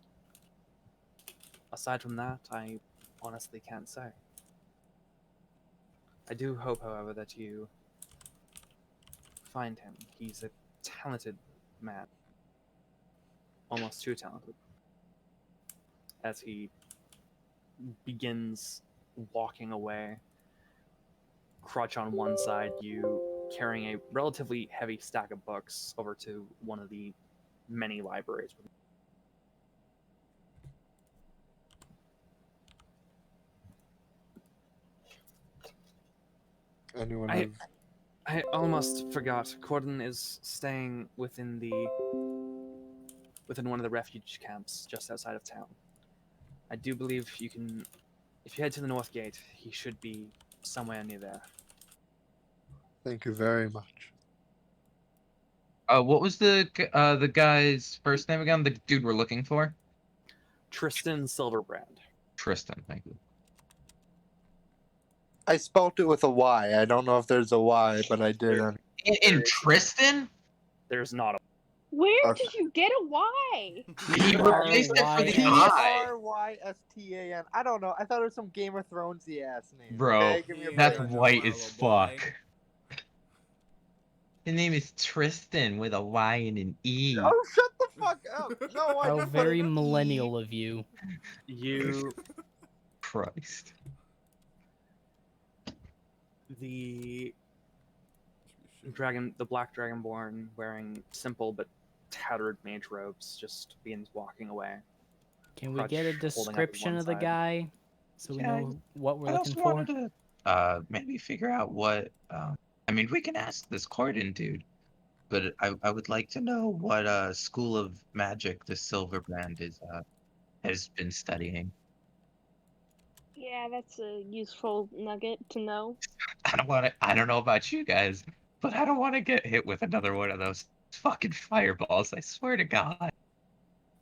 Aside from that, I honestly can't say. I do hope, however, that you find him. He's a talented man. Almost too talented. As he begins walking away, crutch on one side, you carrying a relatively heavy stack of books over to one of the many libraries. Anyone I- have? I almost forgot. Corden is staying within one of the refuge camps just outside of town. I do believe you can, if you head to the north gate, he should be somewhere near there. Thank you very much. What was the guy's first name again? The dude we're looking for? Tristan Silverbrand. Tristan, thank you. I spelt it with a Y. I don't know if there's a Y, but I did. In Tristan? There's not a. Where Okay. did you get a Y? He replaced it for the I. Rystan. I don't know. I thought it was some Game of Thronesy ass name. Bro, okay? Give me a Yeah, that's break. no white Milo as boy. fuck. His name is Tristan with a Y and an E. Oh, shut the fuck up! No, I How didn't very put an E. millennial of you. You Christ. the black dragonborn wearing simple but tattered mage robes just begins walking away. Can we Crutch get a holding up his description one of the side. guy so we Yeah, know what we're I looking also for? wanted to maybe figure out what I mean we can ask this Corden dude, but I would like to know what school of magic the Silverbrand has been studying. Yeah, that's a useful nugget to know. I don't know about you guys, but I don't want to get hit with another one of those fucking fireballs, I swear to God.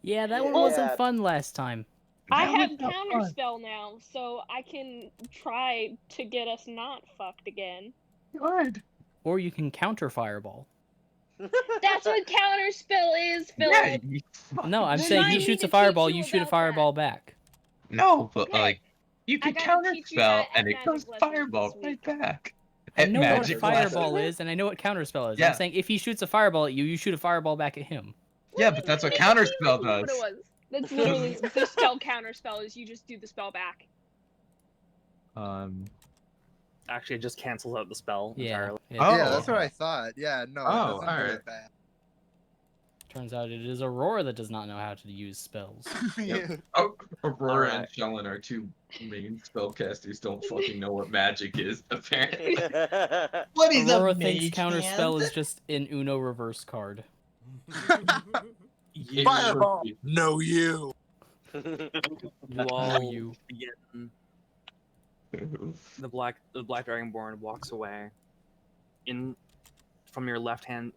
Yeah, that Yeah, one wasn't yeah. fun last time. I That was have not fun. counterspell now, so I can try to get us not fucked again. Good. Or you can counter fireball. That's what counterspell is, Yeah, Philip. you No, I'm Remind saying he me shoots to a fireball, teach you you shoot a about fireball back. No, but Okay, like you I can gotta counter teach you that spell at and it Magic goes Lessons fireball this right week. back. I At know what magic fireball lessons. is, and I know what counterspell is. Yeah. I'm saying if he shoots a fireball at you, you shoot a fireball back at him. Yeah, but that's what counterspell What it does. was. That's literally the spell counterspell is you just do the spell back. Actually, it just cancels out the spell Yeah. entirely. Oh, Yeah, that's what okay. I thought. Yeah, no, Oh, it doesn't do alright. it bad. Turns out it is Aurora that does not know how to use spells. Yeah. Oh, Aurora and Alright. Shellen are two main spellcasters don't fucking know what magic is, apparently. What is Aurora a thinks mage counterspell hand? is just an Uno reverse card. You, Fireball! No, you! you all you. begin. The black dragonborn walks away. From the left hand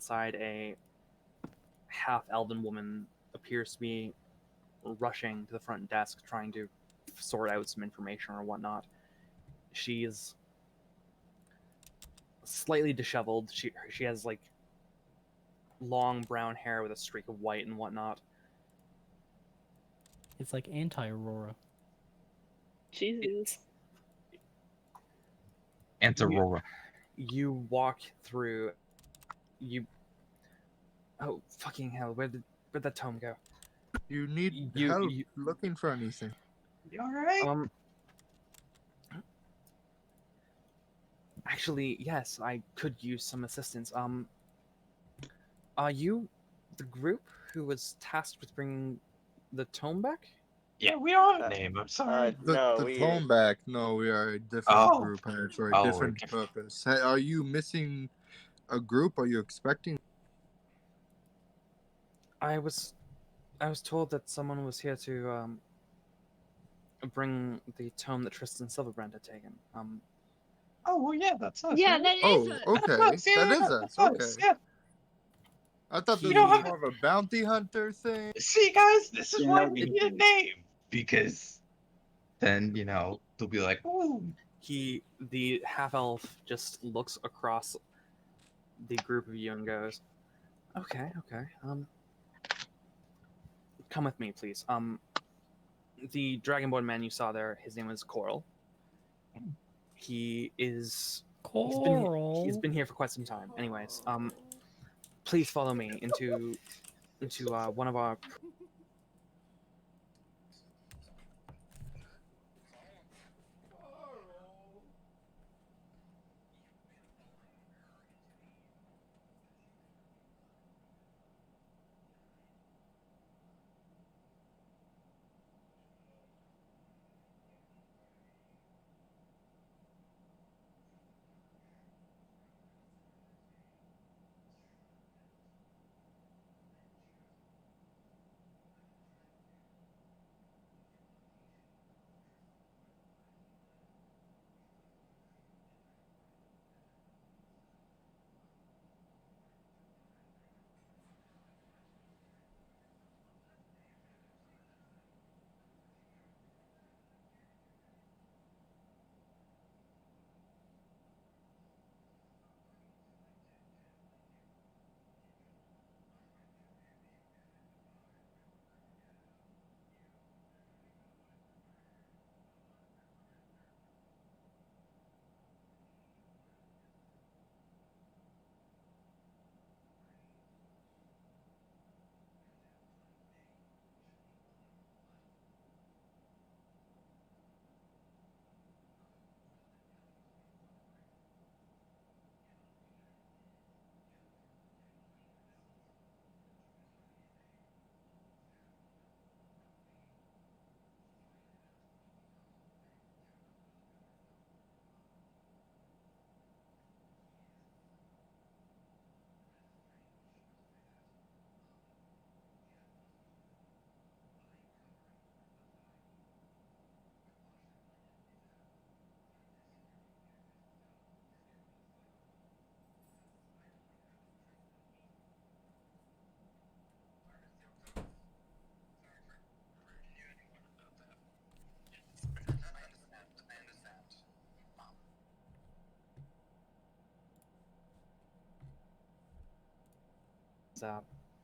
side, a half elven woman appears to be rushing to the front desk, trying to sort out some information or whatnot. She is slightly disheveled. She has like long brown hair with a streak of white and whatnot. It's like anti-Aurora. Jesus. Aunt Aurora. You walk through. Oh fucking hell! Where'd that tome go? You need You- help you- looking for anything. You alright? Actually, yes, I could use some assistance. Are you the group who was tasked with bringing the tome back? Yeah, we don't have a name, I'm sorry. No, The we. phone back. No, we are a different Oh. group and for a Oh, we're different different. purpose. Hey, are you missing a group? Are you expecting? I was told that someone was here to bring the tome that Tristan Silverbrand had taken. Oh, well, yeah, that's us. Yeah, right? that is Oh, us. okay. That's us, yeah, That is that's us. us, Okay. yeah. I thought this You was know, more of a bounty hunter thing. See, guys, this is You why know, we you- need a name. Because then, they'll be like, ooh. the half elf just looks across the group of you and goes, "Okay. Come with me, please. the dragonborn man you saw there, his name is Coral. He is Coral. he's been here for quite some time. Anyways, please follow me into one of our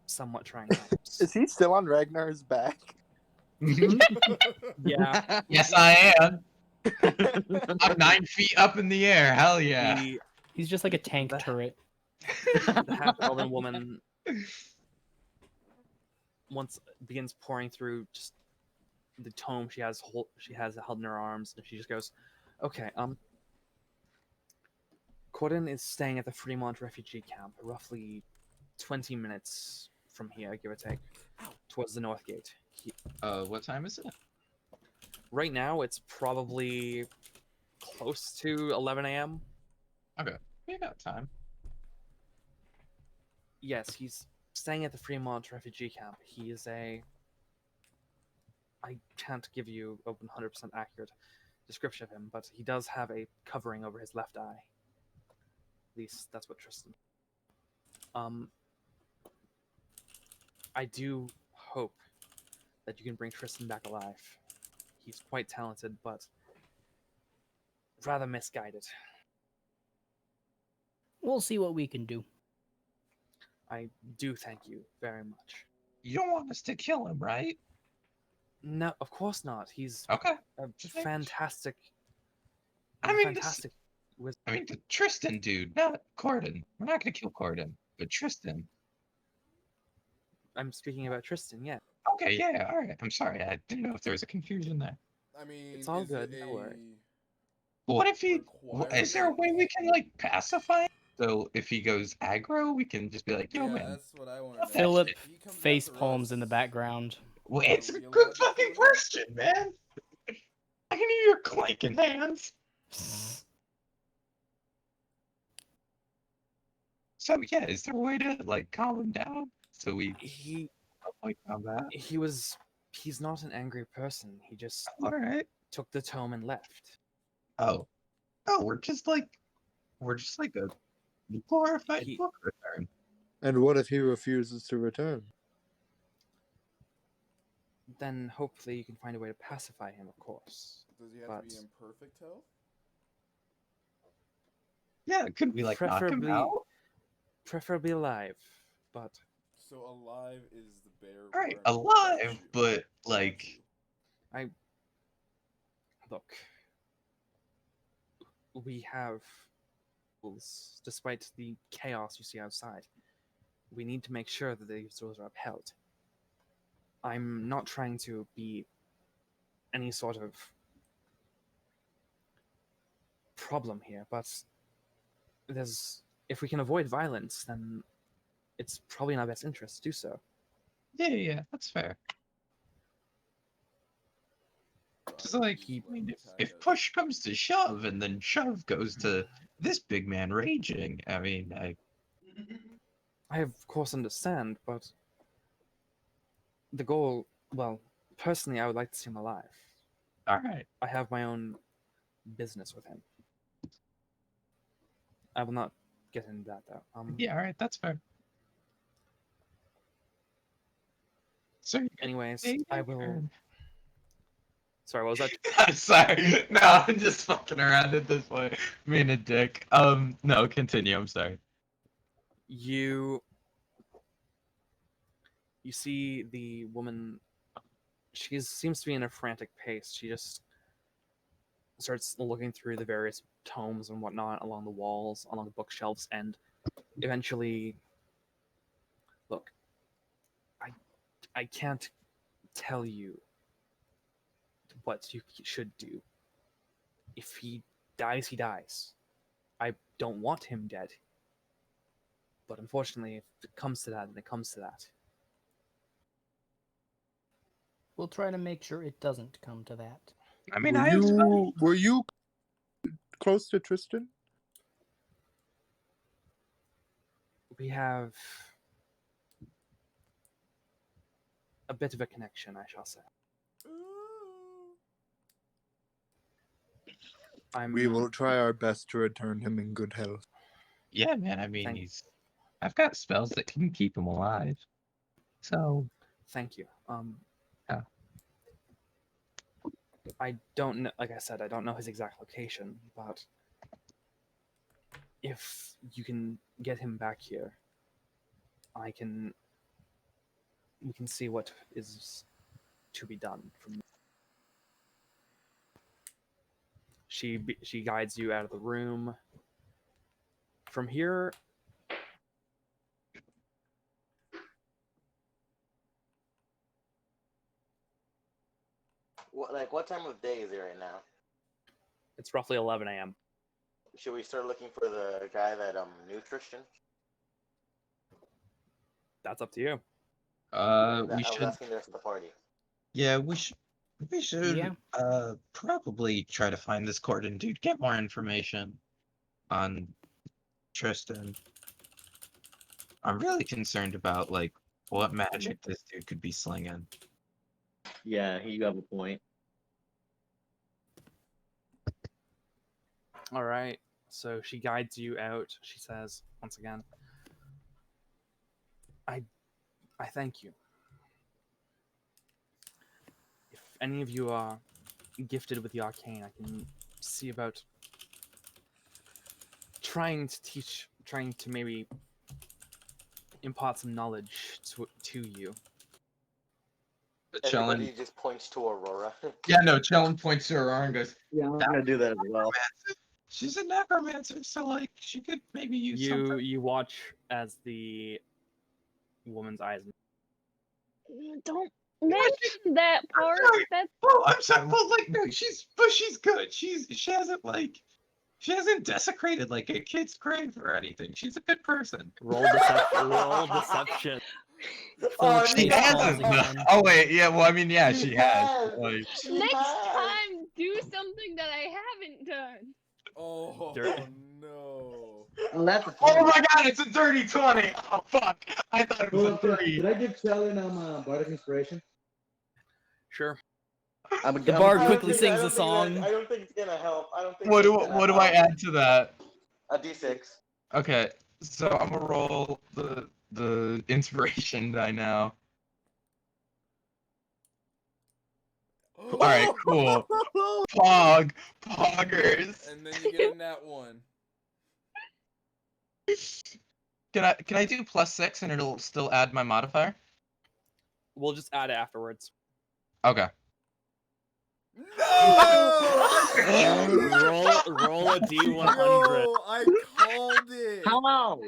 somewhat trying times. Is he still on Ragnar's back? Yeah. Yes, I am. I'm 9 feet up in the air. Hell yeah. He's just like a tank The- turret. The half-elven woman once begins pouring through just the tome she has held in her arms, and she just goes, "Okay, Corden is staying at the Fremont refugee camp, roughly 20 minutes from here, give or take, towards the north gate. What time is it? Right now, it's probably close to 11 a.m. Okay, we got time. Yes, he's staying at the Fremont refugee camp. He is I can't give you a 100% accurate description of him, but he does have a covering over his left eye. At least that's what Tristan. I do hope that you can bring Tristan back alive. He's quite talented, but rather misguided. We'll see what we can do. I do thank you very much. You don't want us to kill him, right? No, of course not. He's Okay. a Just making fantastic. I mean, fantastic. the Tristan dude, not Corden. We're not gonna kill Corden, but Tristan. I'm speaking about Tristan. Yeah, Okay, yeah, all right. I'm sorry. I didn't know if there was a confusion there. I mean, it's all is good. it No worry. What if he? requirement? Is there a way we can like pacify him? So if he goes aggro, we can just be like, "Yo, Yeah, man." that's what I want to know. Philip He comes face after palms us. in the background. Well, it's a Are we good allowed to fucking kill him? question, man. I can hear your clanking hands. So yeah, is there a way to like calm him down so we He avoid combat? he's not an angry person. He just All right. took the tome and left. Oh, we're just like a glorified He- book return. And what if he refuses to return? Then hopefully you can find a way to pacify him, of course. Does he have to be But- in perfect health? Yeah, could we like knock him out? Preferably alive, but So alive is the bare. All right, parameter. Got alive, you. but Got like you. Look, we have rules, despite the chaos you see outside. We need to make sure that these rules are upheld. I'm not trying to be any sort of problem here, but if we can avoid violence, then it's probably in our best interest to do so. Yeah, that's fair. Just like, I mean, if push comes to shove, and then shove goes to this big man raging, I mean, I of course understand, but the goal, well, personally, I would like to see him alive. all right. I have my own business with him. I will not get into that, though. Yeah, all right, that's fair. So, Anyways, I will. Sorry, what was that? I'm sorry. No, I'm just fucking around at this point. Being a dick. No, continue. I'm sorry. You see the woman. She seems to be in a frantic pace. She just starts looking through the various tomes and whatnot along the walls, along the bookshelves, and eventually, look, I can't tell you what you should do. If he dies, he dies. I don't want him dead. But unfortunately, if it comes to that, then it comes to that. We'll try to make sure it doesn't come to that. I mean, were you close to Tristan? We have a bit of a connection, I shall say. We will try our best to return him in good health. Yeah, man. I mean, I've got spells that can keep him alive. So. Thank you. Yeah. I don't know. Like I said, I don't know his exact location, but if you can get him back here, we can see what is to be done from. She guides you out of the room. From here, What time of day is it right now? it's roughly 11 a.m. Should we start looking for the guy that knew Tristan? That's up to you. We I should. was asking the rest of the party. Yeah, we should. We should. Yeah. Probably try to find this Corden dude. Get more information on Tristan. I'm really concerned about like what magic this dude could be slinging. Yeah, you have a point. All right. So she guides you out. She says once again, I thank you. If any of you are gifted with the arcane, I can see about trying to maybe impart some knowledge to you. Everybody just points to Aurora. Yeah, no, Chellen points to Aurora and goes, Yeah, I'm gonna do that as well. she's a necromancer, so like she could maybe use something. You watch as the woman's eyes. Don't mention that part. That's Oh, I'm sorry. Well, like, no, she's good. She hasn't desecrated like a kid's grave or anything. She's a good person. Roll deception. Roll deception. Oh, She Face hasn't. palms again. Oh wait, yeah. Well, I mean, yeah, she has. Like, next time. Do something that I haven't done. Oh Dirt. no. Well, that's oh my God, it's a dirty 20. Oh fuck, I thought it was a 3. Did I give Chellen Bardic Inspiration? Sure. The bard quickly sings a I song. don't think it's gonna help. I don't think. What do I add to that? A D6. Okay, so I'm gonna roll the inspiration die now. All right, cool. Poggers. And then you get a nat 1. Can I do +6 and it'll still add my modifier? We'll just add it afterwards. Okay. Roll a d100. Yo, I called it. How?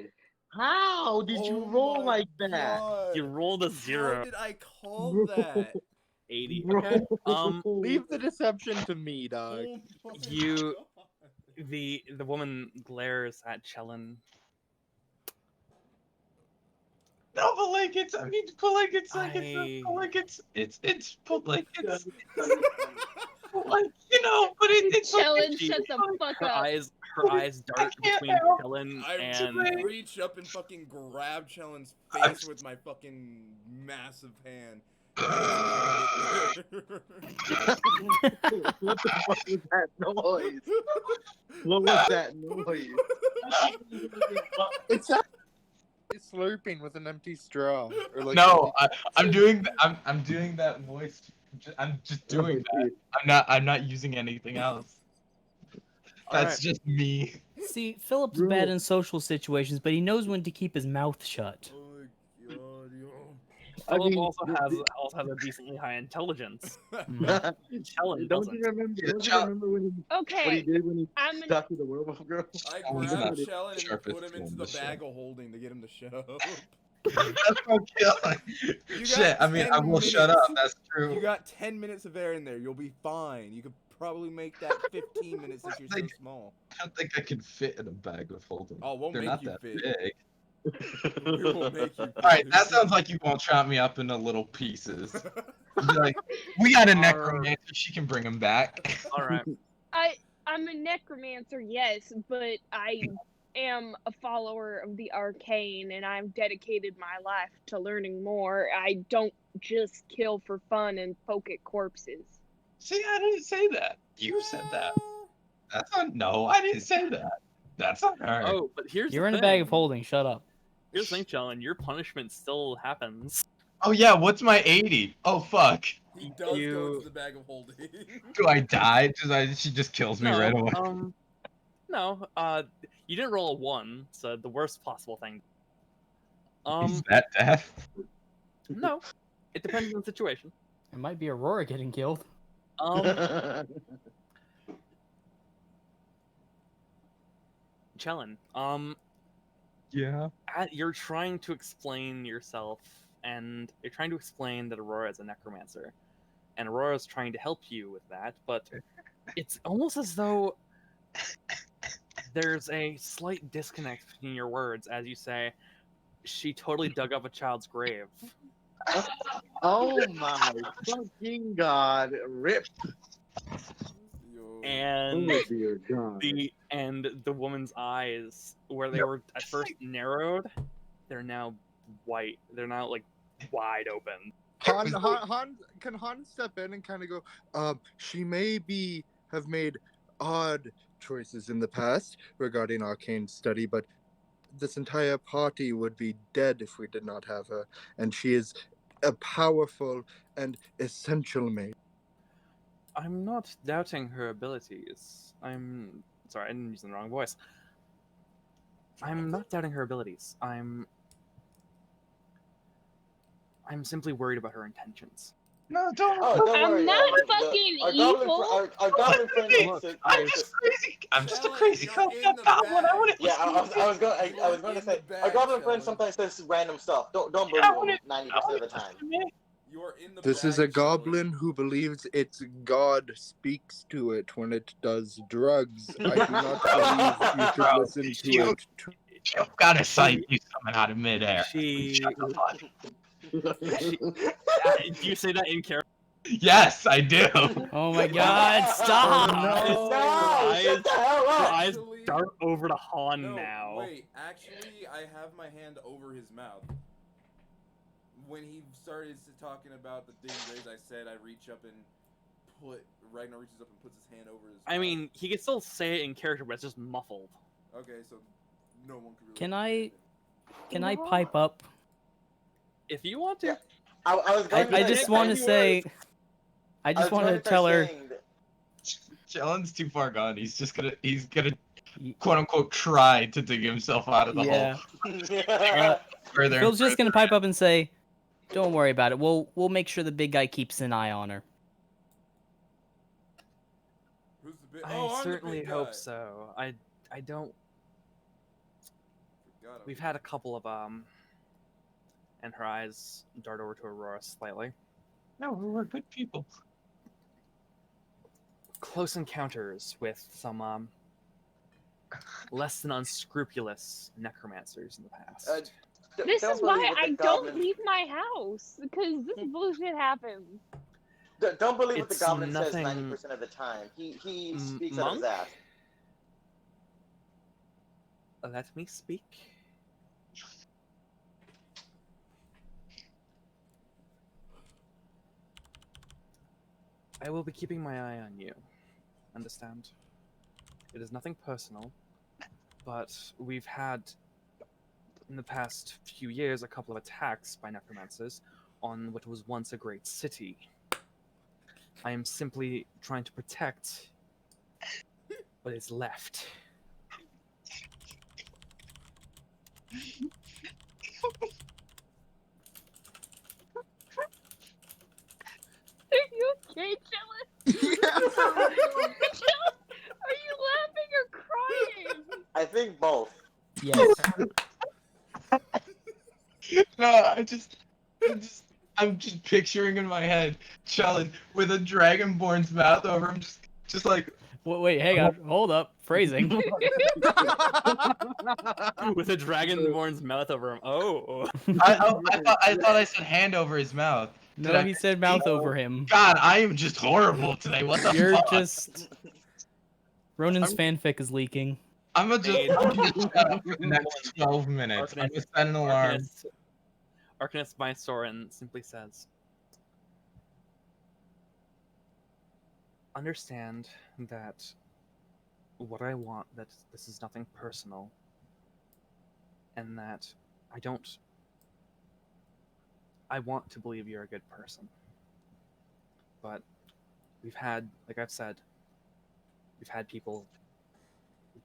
How did you Oh roll my like that? God. You rolled a How 0. did I call that? 80. Okay. Leave the deception to me, dog. Oh my You- God. The woman glares at Chellin. No, but like it's. I mean, but like it's like I- but like it's but like it's like you know, but it's like, Chillin', she- shut the fuck Her up. eyes dart can't between help. Chellin I and reach up and fucking grab Chellen's face with my fucking massive hand. What the fuck was that noise? What was that noise? It's not slurping with an empty straw. Or like No, I'm doing I'm doing that voice. I'm just doing that. I'm not using anything else. That's just me. See, Philip's Bro. bad in social situations, but he knows when to keep his mouth shut. Oh my God, yo. Philip mean, also has a decently high intelligence. Mm. Chellin Don't doesn't. you remember? Yeah, Don't you Chell- remember what he Okay, did when he I'm stuck to the werewolf girl? I Oh, he's grabbed not Chellen and sharpest put him tool into in the the show. bag of holding to get him to shut up. That's so killing. You Shit, got I mean, 10 I will shut minutes. up. That's true. You got 10 minutes of air in there. You'll be fine. You could probably make that 15 minutes since you're so Like- small. I don't think I can fit in a bag of holding. Oh, we'll They're make not you that fit. big. We will make you fit. All right, that sounds like you won't chop me up into little pieces. You'd be like, we got a necromancer. She can bring him back. All right. I'm a necromancer, yes, but I am a follower of the arcane, and I've dedicated my life to learning more. I don't just kill for fun and poke at corpses. See, I didn't say that. You said that. That's not. No, I didn't say that. That's not her. Oh, but here's You're the in a thing. bag of holding. Shut up. Here's the thing, Chellin. Your punishment still happens. Oh yeah, what's my 80? Oh fuck. He does go You- into the bag of holding. Do I die? She just kills me right away. No. You didn't roll a 1, so the worst possible thing. Is that death? No. It depends on the situation. It might be Aurora getting killed. Chellin. Yeah. You're trying to explain yourself, and you're trying to explain that Aurora is a necromancer, and Aurora's trying to help you with that, but it's almost as though there's a slight disconnect between your words as you say, she totally dug up a child's grave. Oh my fucking god! Rip. Yo. And Oh dear god. the woman's eyes, where they were at first narrowed, they're now white. They're now like wide open. Can Han step in and kind of go, she may have made odd choices in the past regarding arcane study, but this entire party would be dead if we did not have her, and she is a powerful and essential mage. I'm not doubting her abilities. I'm sorry, I didn't use the wrong voice. I'm not doubting her abilities. I'm simply worried about her intentions. No, don't. Oh, don't I'm worry. not the- fucking our goblin, evil. our goblin friend. I'm just crazy. I'm just a Chellin, crazy you're in the goblin. I bag. wouldn't Yeah, listen I was going. I was You're going to in say the bag, our goblin friend Chellin. sometimes says random stuff. Don't believe I him wouldn't- 90% of the time. You are in the This bag, is a Chellin. goblin who believes its god speaks to it when it does drugs. I do not believe you should listen to You- it. You've got a sight you coming out of midair. She. Shut the fuck. Do you say that in character? Yes, I do. Oh my god, stop! No, eyes- shut the hell Her up! eyes Actually- dart over to Han No, now. wait. Actually, I have my hand over his mouth. When he started talking about the ding raise, I said I reach up and put. Ragnar reaches up and puts his hand over his. I mouth. mean, he can still say it in character, but it's just muffled. Okay, so no one can really. Can understand Can I No. pipe up? If you want to. Yeah. I was going to I say, just want to any say. I I just was want to going tell her. saying that- Chellen's too far gone. He's gonna quote unquote try to dig himself out of the Yeah. hole further. Phil's and just gonna pipe up and say, "Don't worry about it. We'll make sure the big guy keeps an eye on her." Oh, I I'm the certainly big hope guy. so. I don't. Forgot I We've was- had a couple of and her eyes dart over to Aurora slightly. No, we're good people. Close encounters with some less than unscrupulous necromancers in the past. This Don't is believe why what the I don't goblin- leave my house, because this bullshit happens. Don't believe what the It's goblin says nothing- 90% of the time. He speaks out of his Monk? ass. Let me speak. I will be keeping my eye on you. Understand? It is nothing personal, but we've had, in the past few years, a couple of attacks by necromancers on what was once a great city. I am simply trying to protect what is left. Are you okay, Chillin? Are you laughing or crying? I think both. Yes. No, I'm just picturing in my head Chellin with a dragonborn's mouth over him, just like. Wait, hang on. Hold up. Phrasing. With a dragonborn's mouth over him. Oh. I thought I said hand over his mouth. Did No, I he said mouth over him. God, I am just horrible today. What the You're fuck? just. Ronan's fanfic is leaking. I'm gonna just Made. shut up for the next 12 minutes. I'm gonna set an alarm. Arcanist by Soren simply says, understand that what I want, that this is nothing personal, and that I want to believe you're a good person. But we've had, like I've said, we've had people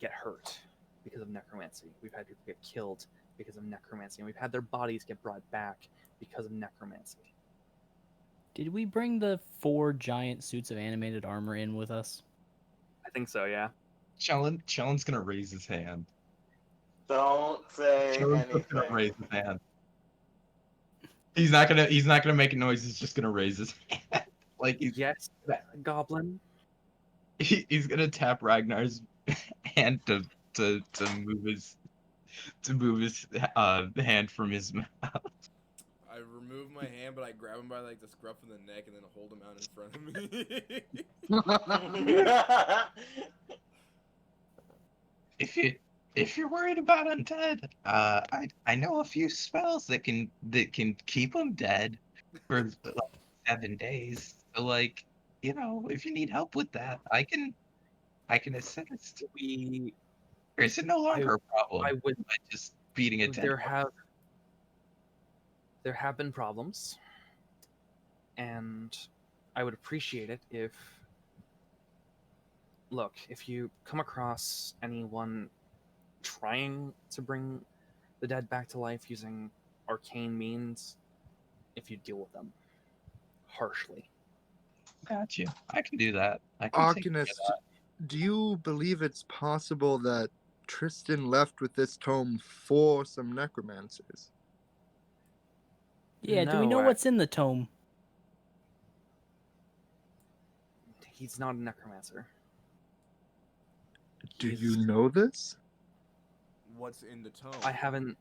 get hurt because of necromancy. We've had people get killed because of necromancy, and we've had their bodies get brought back because of necromancy. Did we bring the 4 giant suits of animated armor in with us? I think so, yeah. Chellin's gonna raise his hand. Don't say Chellin's just gonna anything. raise his hand. He's not gonna make a noise. He's just gonna raise his hand. Like Yes, goblin. he's gonna tap Ragnar's hand to move his hand from his mouth. I remove my hand, but I grab him by like the scruff of the neck and then hold him out in front of me. If you're worried about undead, I know a few spells that can keep them dead for like 7 days. So like, you know, if you need help with that, I can assist. Or is it no longer a problem? I would. By just beating it dead. There have been problems, and I would appreciate it if, look, if you come across anyone trying to bring the dead back to life using arcane means, if you deal with them harshly. Got you. I can do that. I can take care of Arcanist, that. do you believe it's possible that Tristan left with this tome for some necromancers? Yeah, do we know No, what's in the tome? He's not a necromancer. Do He's- you know this? What's in the tome? I haven't.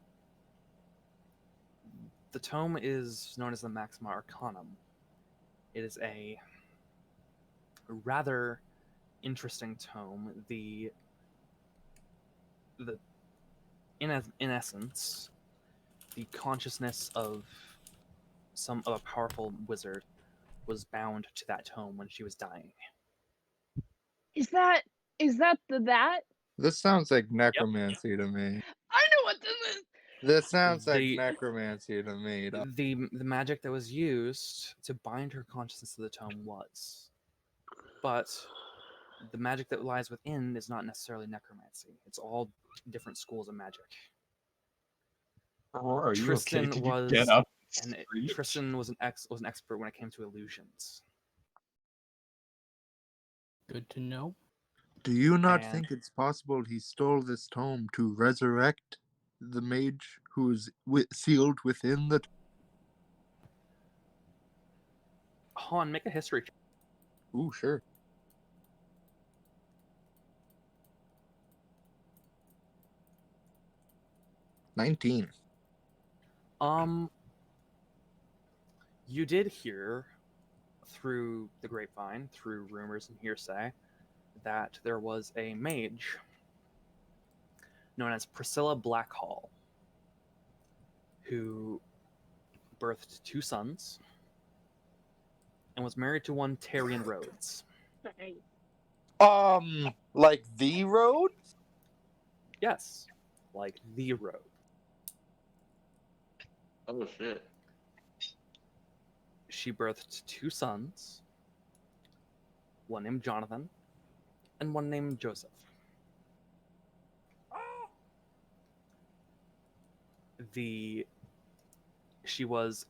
The tome is known as the Maxima Arcanum. It is a rather interesting tome. In essence, the consciousness of a powerful wizard was bound to that tome when she was dying. Is that that? This sounds like necromancy to me. I know what this is. This sounds like The- necromancy to me. The magic that was used to bind her consciousness to the tome was, but the magic that lies within is not necessarily necromancy. It's all different schools of magic. Aurora, are you Tristan okay? Can was you get up? and Screech? Tristan was an expert when it came to illusions. Good to know. Do you not And- think it's possible he stole this tome to resurrect the mage who is sealed within the? Han, make a history check. Ooh, sure. 19. You did hear through the grapevine, through rumors and hearsay, that there was a mage known as Priscilla Blackhall who birthed 2 sons and was married to one Tyrion Rhodes. Like the road? Yes, like the road. Oh shit. She birthed 2 sons, one named Jonathan and one named Joseph. She was,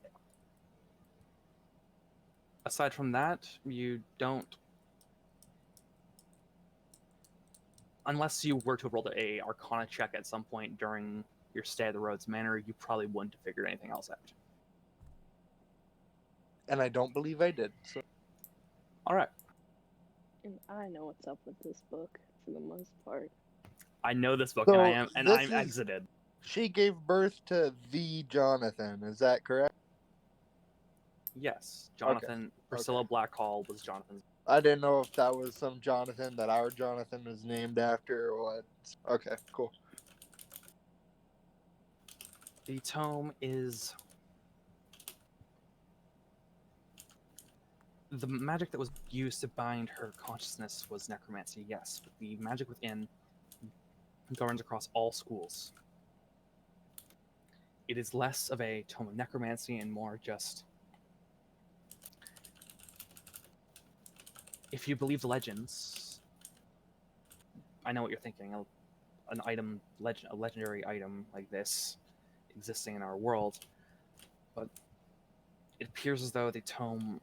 aside from that, you don't, unless you were to roll a Arcana check at some point during your stay at the Rhodes Manor, you probably wouldn't have figured anything else out. And I don't believe I did. So. All right. And I know what's up with this book for the most part. I know this book, So and this I'm is- exited. She gave birth to the Jonathan. Is that correct? Yes, Jonathan. Priscilla Blackhall was Jonathan's. I didn't know if that was some Jonathan that our Jonathan was named after or what. Okay, cool. The tome is the magic that was used to bind her consciousness was necromancy, yes, but the magic within governs across all schools. It is less of a tome of necromancy and more just, if you believe the legends, I know what you're thinking. An item, a legendary item like this existing in our world, but it appears as though the tome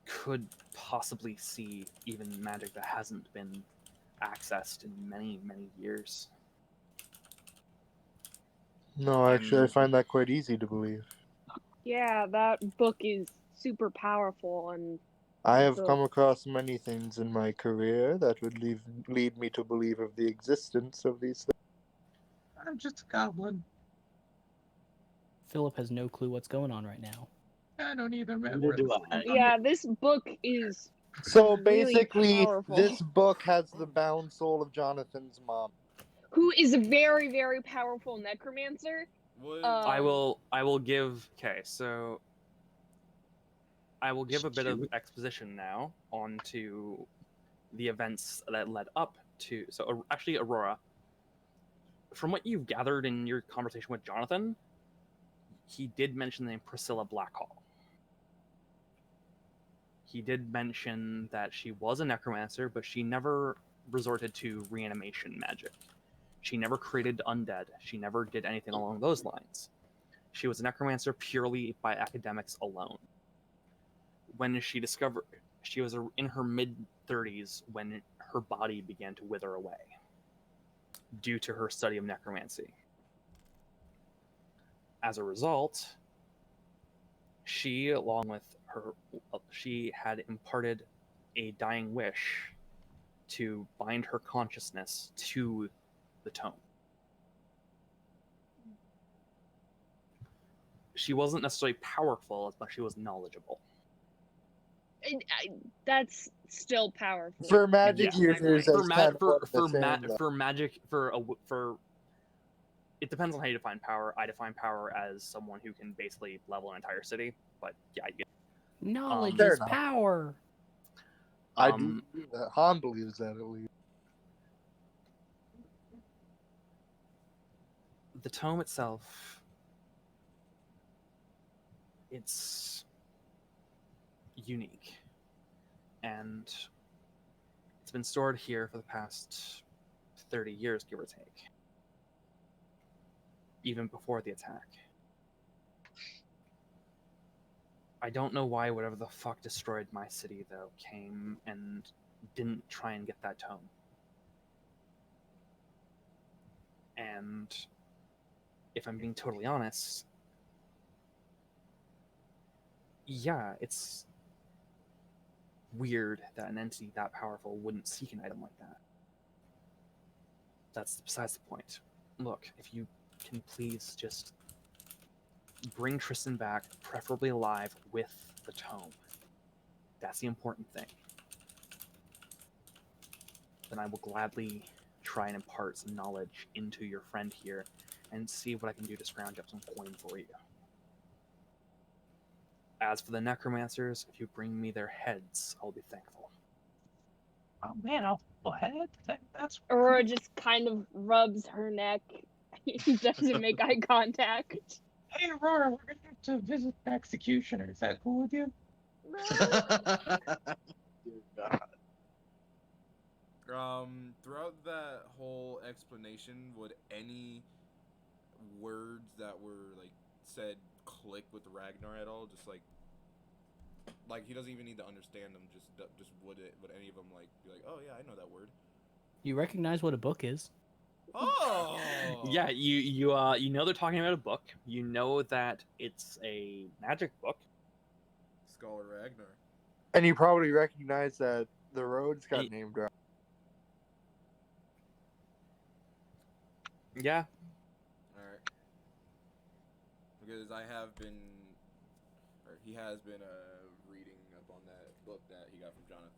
could possibly see even magic that hasn't been accessed in many, many years. No, actually, I find that quite easy to believe. Yeah, that book is super powerful, and I have the- come across many things in my career that would lead me to believe of the existence of these things. I'm just a goblin. Philip has no clue what's going on right now. I don't either, man. Neither do I. yeah, this book is So really basically, powerful. this book has the bound soul of Jonathan's mom. Who is a very, very powerful necromancer. Would I will give, okay, so I will give a bit of exposition now onto the events that led up to, so actually, Aurora, from what you've gathered in your conversation with Jonathan, he did mention the name Priscilla Blackhall. He did mention that she was a necromancer, but she never resorted to reanimation magic. She never created undead. She never did anything along those lines. She was a necromancer purely by academics alone. When she discovered, she was in her mid-30s when her body began to wither away due to her study of necromancy. As a result, she, along with her, she had imparted a dying wish to bind her consciousness to the tome. She wasn't necessarily powerful, but she was knowledgeable. That's still powerful. For magic Yeah. users, For that's kind of what the magic, it depends on how you define power. I define power as someone who can basically level an entire city. But yeah, Knowledge Fair is enough. power. I do believe that. Han believes that at least. the tome itself, it's unique, and it's been stored here for the past 30 years, give or take, even before the attack. I don't know why whatever the fuck destroyed my city, though, came and didn't try and get that tome. And if I'm being totally honest, yeah, it's weird that an entity that powerful wouldn't seek an item like that. That's besides the point. Look, if you can please just bring Tristan back, preferably alive, with the tome. That's the important thing. Then I will gladly try and impart some knowledge into your friend here and see what I can do to scrounge up some coin for you. As for the necromancers, if you bring me their heads, I'll be thankful. Oh man, I'll go ahead. That's Aurora just kind of rubs her neck. He doesn't make eye contact. Hey Aurora, we're gonna have to visit the executioner. Is that cool with you? Dear God. Throughout that whole explanation, would any words that were like said click with Ragnar at all? Just like he doesn't even need to understand them. Just would any of them like be like, oh yeah, I know that word. You recognize what a book is. Oh Yeah, you know they're talking about a book. You know that it's a magic book. Scholar Ragnar. And you probably recognize that the roads got Hey. named right. Yeah, All right. Because I have been, or he has been reading up on that book that he got from Jonathan.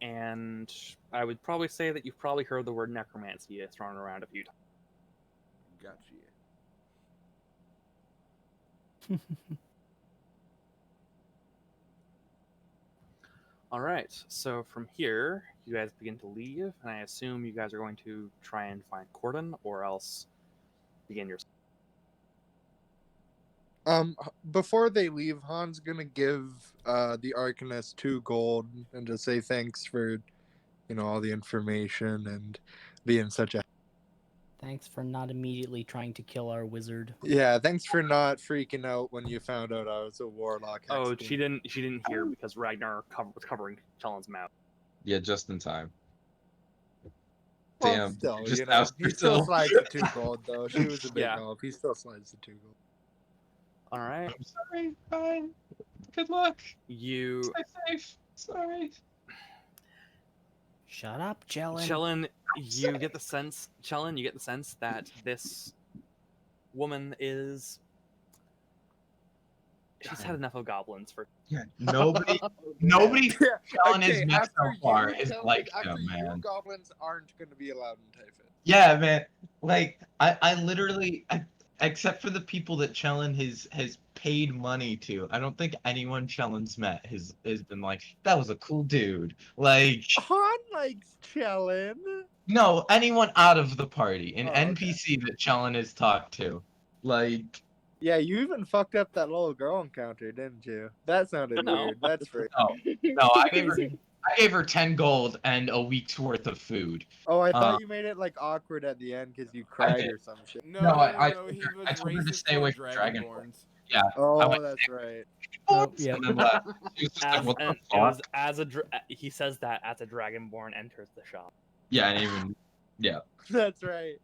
and I would probably say that you've probably heard the word necromancy thrown around a few times. Gotcha. All right, so from here, you guys begin to leave, and I assume you guys are going to try and find Corden, or else begin your. Before they leave, Han's gonna give the Arcanist 2 gold and just say thanks for, all the information and being such a. Thanks for not immediately trying to kill our wizard. Yeah, thanks for not freaking out when you found out I was a warlock. Oh, Hexkin. she didn't hear because Ragnar was covering Chelen's mouth. Yeah, just in time. Well, Damn. still, Just he still slides the 2 gold though. She was a big Yeah. help. He still slides the 2 gold. All right, I'm sorry. Fine. Good luck. you, Stay safe. Sorry. Shut up, Jelen. Chelen, you get the sense, Chelen, you get the sense that this woman is. She's had enough of goblins for. Yeah, nobody Chelen has met so after far you is tell like me, after him, you, man. goblins aren't going to be allowed in Typhon. Yeah, man. Like I literally, except for the people that Chellen has paid money to, I don't think anyone Chellen's met has been like, that was a cool dude. Like, Han likes Chellen. no, anyone out of the party, an Oh, okay. NPC that Chellen has talked to, like, Yeah, you even fucked up that little girl encounter, didn't you? That sounded No. weird. That's free. no, I Crazy. gave her 10 gold and a week's worth of food. Oh, I Uh, thought you made it like awkward at the end because you cried did. or some shit. No, No, I He was I told her to racist stay away toward from Dragonborn. Dragonborns. Yeah. I Oh, went, that's right. Oh, yeah. and then left. She was just like, As what the and fuck? it was as a he says that as a dragonborn enters the shop. Yeah, and even yeah. That's right.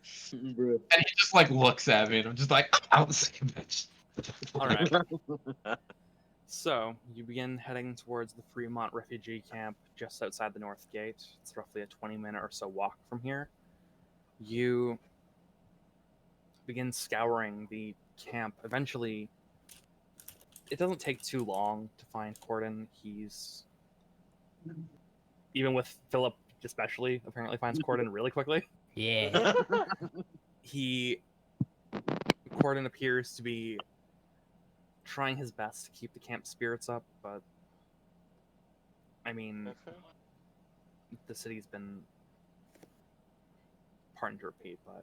Bruh. And he just like looks at me and I'm just like, I'm the same bitch. All right. So you begin heading towards the Fremont refugee camp just outside the North Gate. It's roughly a 20-minute or so walk from here. You begin scouring the camp. Eventually, it doesn't take too long to find Corden. He's, even with Philip especially, apparently finds Corden really quickly. Yeah. Corden appears to be trying his best to keep the camp spirits up, but I mean, the city's been, pardon to repeat, but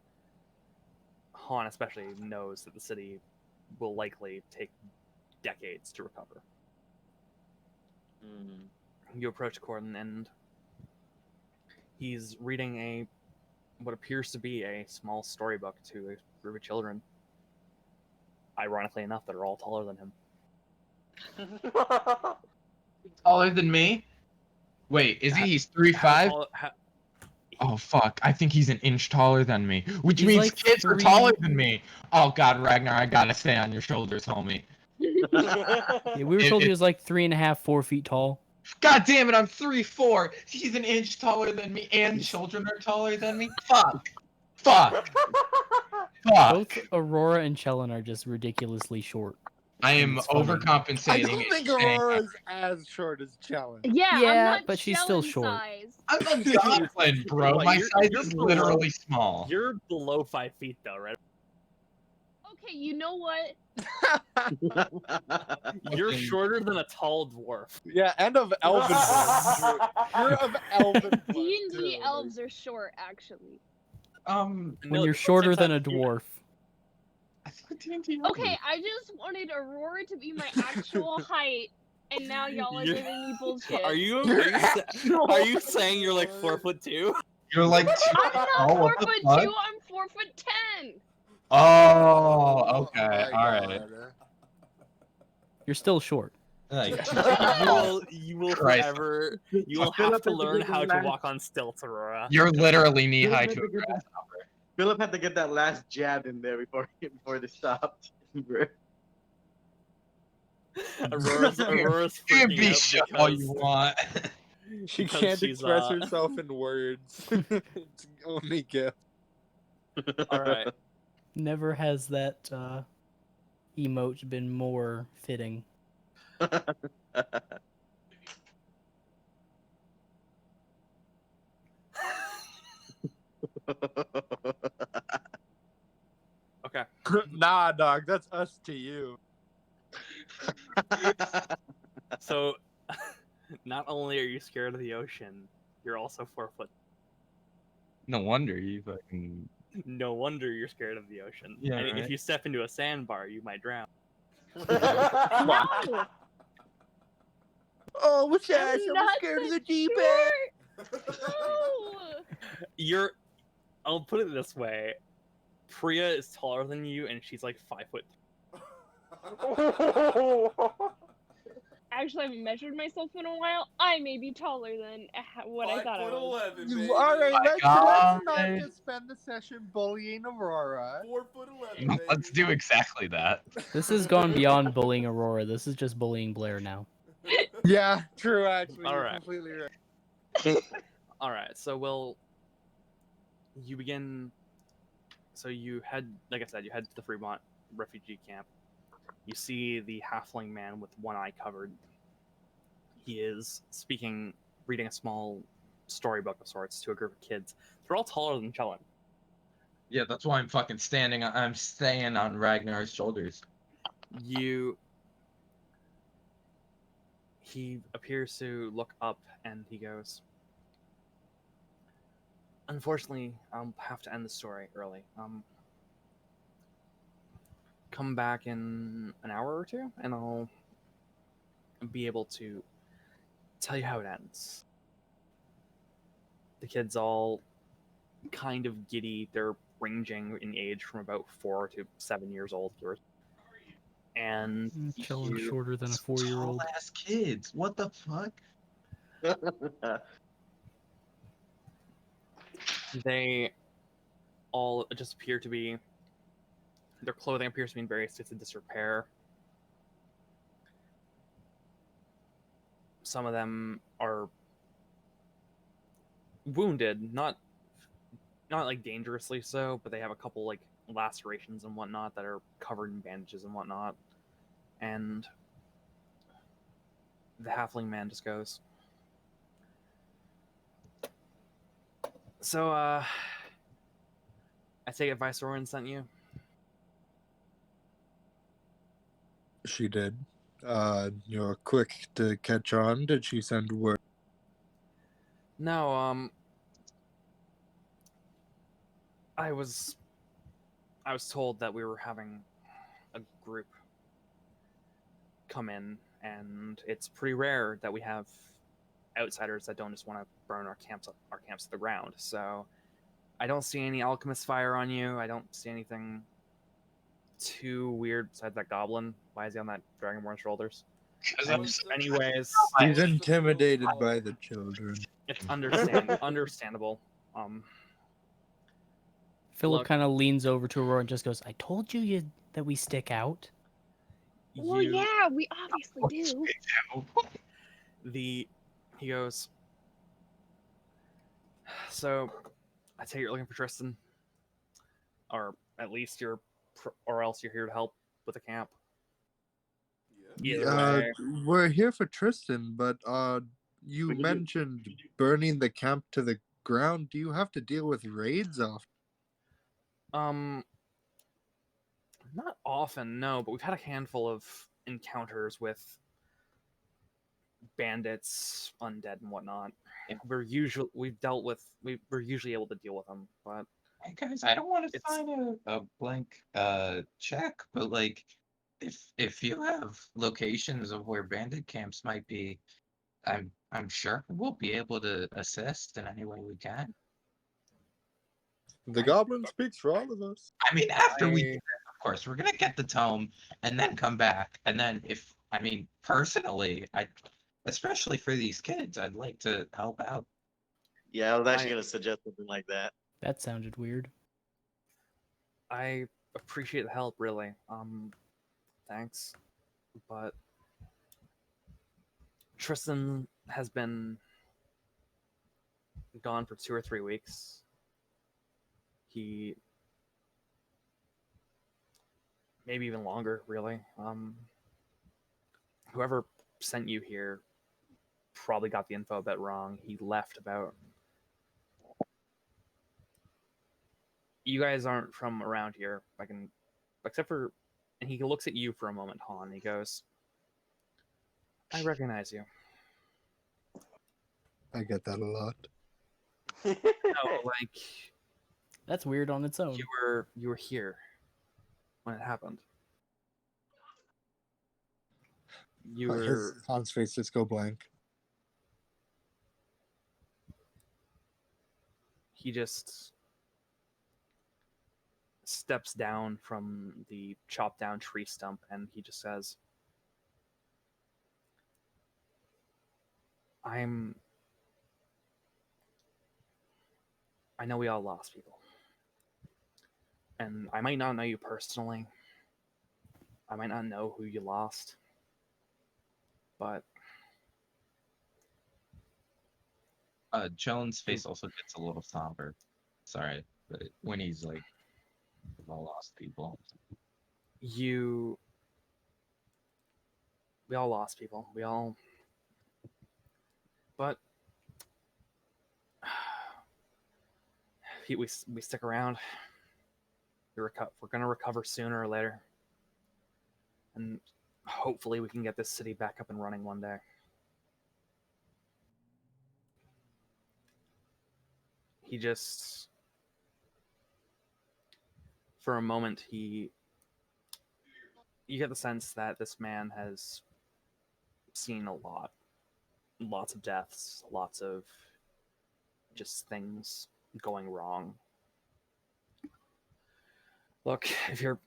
Han especially knows that the city will likely take decades to recover. You approach Corden and he's reading what appears to be a small storybook to a group of children. ironically enough, that are all taller than him. Taller than me? Wait, is he? He's 3'5"? Oh fuck! I think he's an inch taller than me, which He's means like kids are 3 taller than me. Oh god, Ragnar, I gotta stay on your shoulders, homie. Yeah, we were told he was like 3.5, 4 feet tall. God damn it, I'm 3'4". He's an inch taller than me, and children are taller than me. Fuck. Fuck. Both Fuck. Aurora and Chellin are just ridiculously short. I and am it's funny. I overcompensating. don't and think saying Aurora's as short as Challenge. Yeah, I'm Yeah, not but she's still Shellin short. size. I'm a goblin, bro. What, My you're- size you're is below- literally small. You're below 5 feet though, right? Okay, you know what? You're Fucking- shorter than a tall dwarf. Yeah, and of elven blood. You're of elven blood. D&D too, elves are short, actually. When No, you're at the shorter same than a time, dwarf. I thought D&D Okay, I just wanted Aurora to be my actual height, and now y'all are You're- giving me bullshit. Are you You're are you saying you're like 4'2"? You're like 2 I'm feet not tall. 4 What the foot fuck? 2, I'm 4'10". Oh, okay. my All right. God. You're still short. Like, You will Christ. forever. You will have to learn how to walk on stilts, Aurora. you're literally knee high to a grass. Philip had to get that last jab in there before they stopped. Aurora's You can freaking be out shut all because you want. She Because can't she's, express uh, herself in words. It's only gift. all right. Never has that emote been more fitting. Okay. Nah, dog, that's us to you. So, not only are you scared of the ocean, you're also 4 foot. No wonder you fucking. No wonder you're scared of the ocean. Yeah, and right. if you step into a sandbar, you might drown. No! Oh, what's that? I'm I'm not scared of that the deep end. No! I'll put it this way: Priya is taller than you, and she's like 5 foot. Actually, I haven't measured myself in a while. I may be taller than what I thought I was. 5'11", baby. Alright, let's God. not just spend the session bullying Aurora. 4'11", baby. Let's do exactly that. This has gone beyond bullying Aurora. This is just bullying Blair now. Yeah, true, actually. You're Alright. completely right. All right, so you begin. So you head, like I said, you head to the Fremont refugee camp. You see the halfling man with one eye covered. He is reading a small storybook of sorts to a group of kids. They're all taller than Chellin. Yeah, that's why I'm fucking standing. I'm staying on Ragnar's shoulders. He appears to look up and he goes, "Unfortunately, I'll have to end the story early. Come back in an hour or two, and I'll be able to tell you how it ends." The kids all kind of giddy. They're ranging in age from about 4 to 7 years old. And Chellin you- shorter than a 4-year-old. Tall ass kids. What the fuck? they all just appear to be, their clothing appears to be in various states of disrepair. Some of them are wounded, not like dangerously so, but they have a couple like lacerations and whatnot that are covered in bandages and whatnot. And the halfling man just goes, "So, I take it Vicerorin sent you?" She did. You're quick to catch on. Did she send word? No, I was told that we were having a group come in, and it's pretty rare that we have outsiders that don't just want to burn our camps to the ground. So I don't see any alchemist fire on you. I don't see anything too weird besides that goblin? Why is he on that dragonborn's shoulders? Because Any- I'm so anyways, He's What's the intimidated deal, by the children. it's understandable. Philip Look. kind of leans over to Aurora and just goes, "I told you that we stick out." Well, You yeah, we obviously do. he goes. So, I take it you're looking for Tristan, or at least or else you're here to help with the camp. Yeah. Either way, We're here for Tristan, but you We can do- mentioned burning the camp to the ground. Do you have to deal with raids often? not often, no, but we've had a handful of encounters with bandits, undead, and whatnot. Yeah. We're usually able to deal with them, but Hey guys, I don't want to It's- sign a blank check, but like if you have locations of where bandit camps might be, I'm sure we'll be able to assist in any way we can. The goblin speaks for all of us. I mean, after we do I- this, of course, we're gonna get the tome and then come back. And then personally, especially for these kids, I'd like to help out. Yeah, I was actually I- gonna suggest something like that. That sounded weird. I appreciate the help, really. Thanks, but Tristan has been gone for 2 or 3 weeks. He maybe even longer, really. Whoever sent you here probably got the info a bit wrong. He left about. You guys aren't from around here. Except for, and he looks at you for a moment, Han. And he goes, "I recognize you." I get that a lot. No, like That's weird on its own. you were here when it happened. You were Han's face just go blank. he just steps down from the chopped down tree stump and he just says, I know we all lost people. And I might not know you personally. I might not know who you lost. But Jones' face also gets a little somber. Sorry, but when he's like, we've all lost people. we all lost people. But we stick around. We're gonna recover sooner or later, and hopefully we can get this city back up and running one day. He just, for a moment, you get the sense that this man has seen lots of deaths, lots of just things going wrong. Look, if you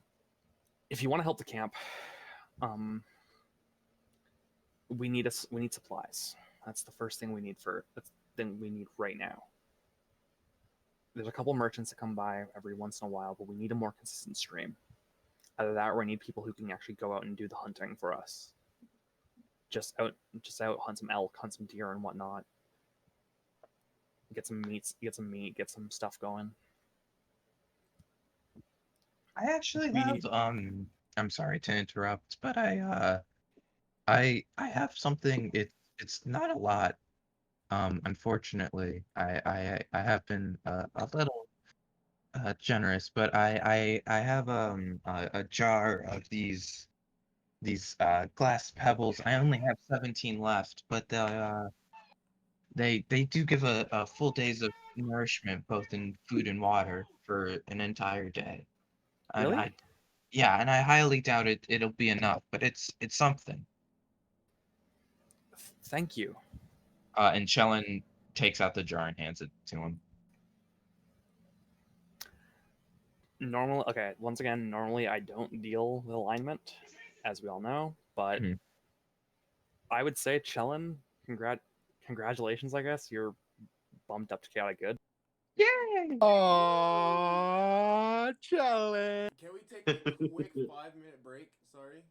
want to help the camp, we need supplies. That's the first thing we need right now. There's a couple merchants that come by every once in a while, but we need a more consistent stream. Either that, or we need people who can actually go out and do the hunting for us. Just out, hunt some elk, hunt some deer, and whatnot. Get some meat, get some stuff going. I actually We- have I'm sorry to interrupt, but I have something. It's not a lot. Unfortunately, I have been a little generous, but I have a jar of these glass pebbles. I only have 17 left, but they do give a full days of nourishment, both in food and water, for an entire day. And Really? yeah, and I highly doubt it'll be enough, but it's something. Thank you. And Shellen takes out the jar and hands it to him. Okay, once again, normally I don't deal with alignment, as we all know, but Mhm. I would say, Chellin, congratulations, I guess. You're bumped up to chaotic good. Yay! Aww, challenge. Can we take a quick 5-minute break? Sorry.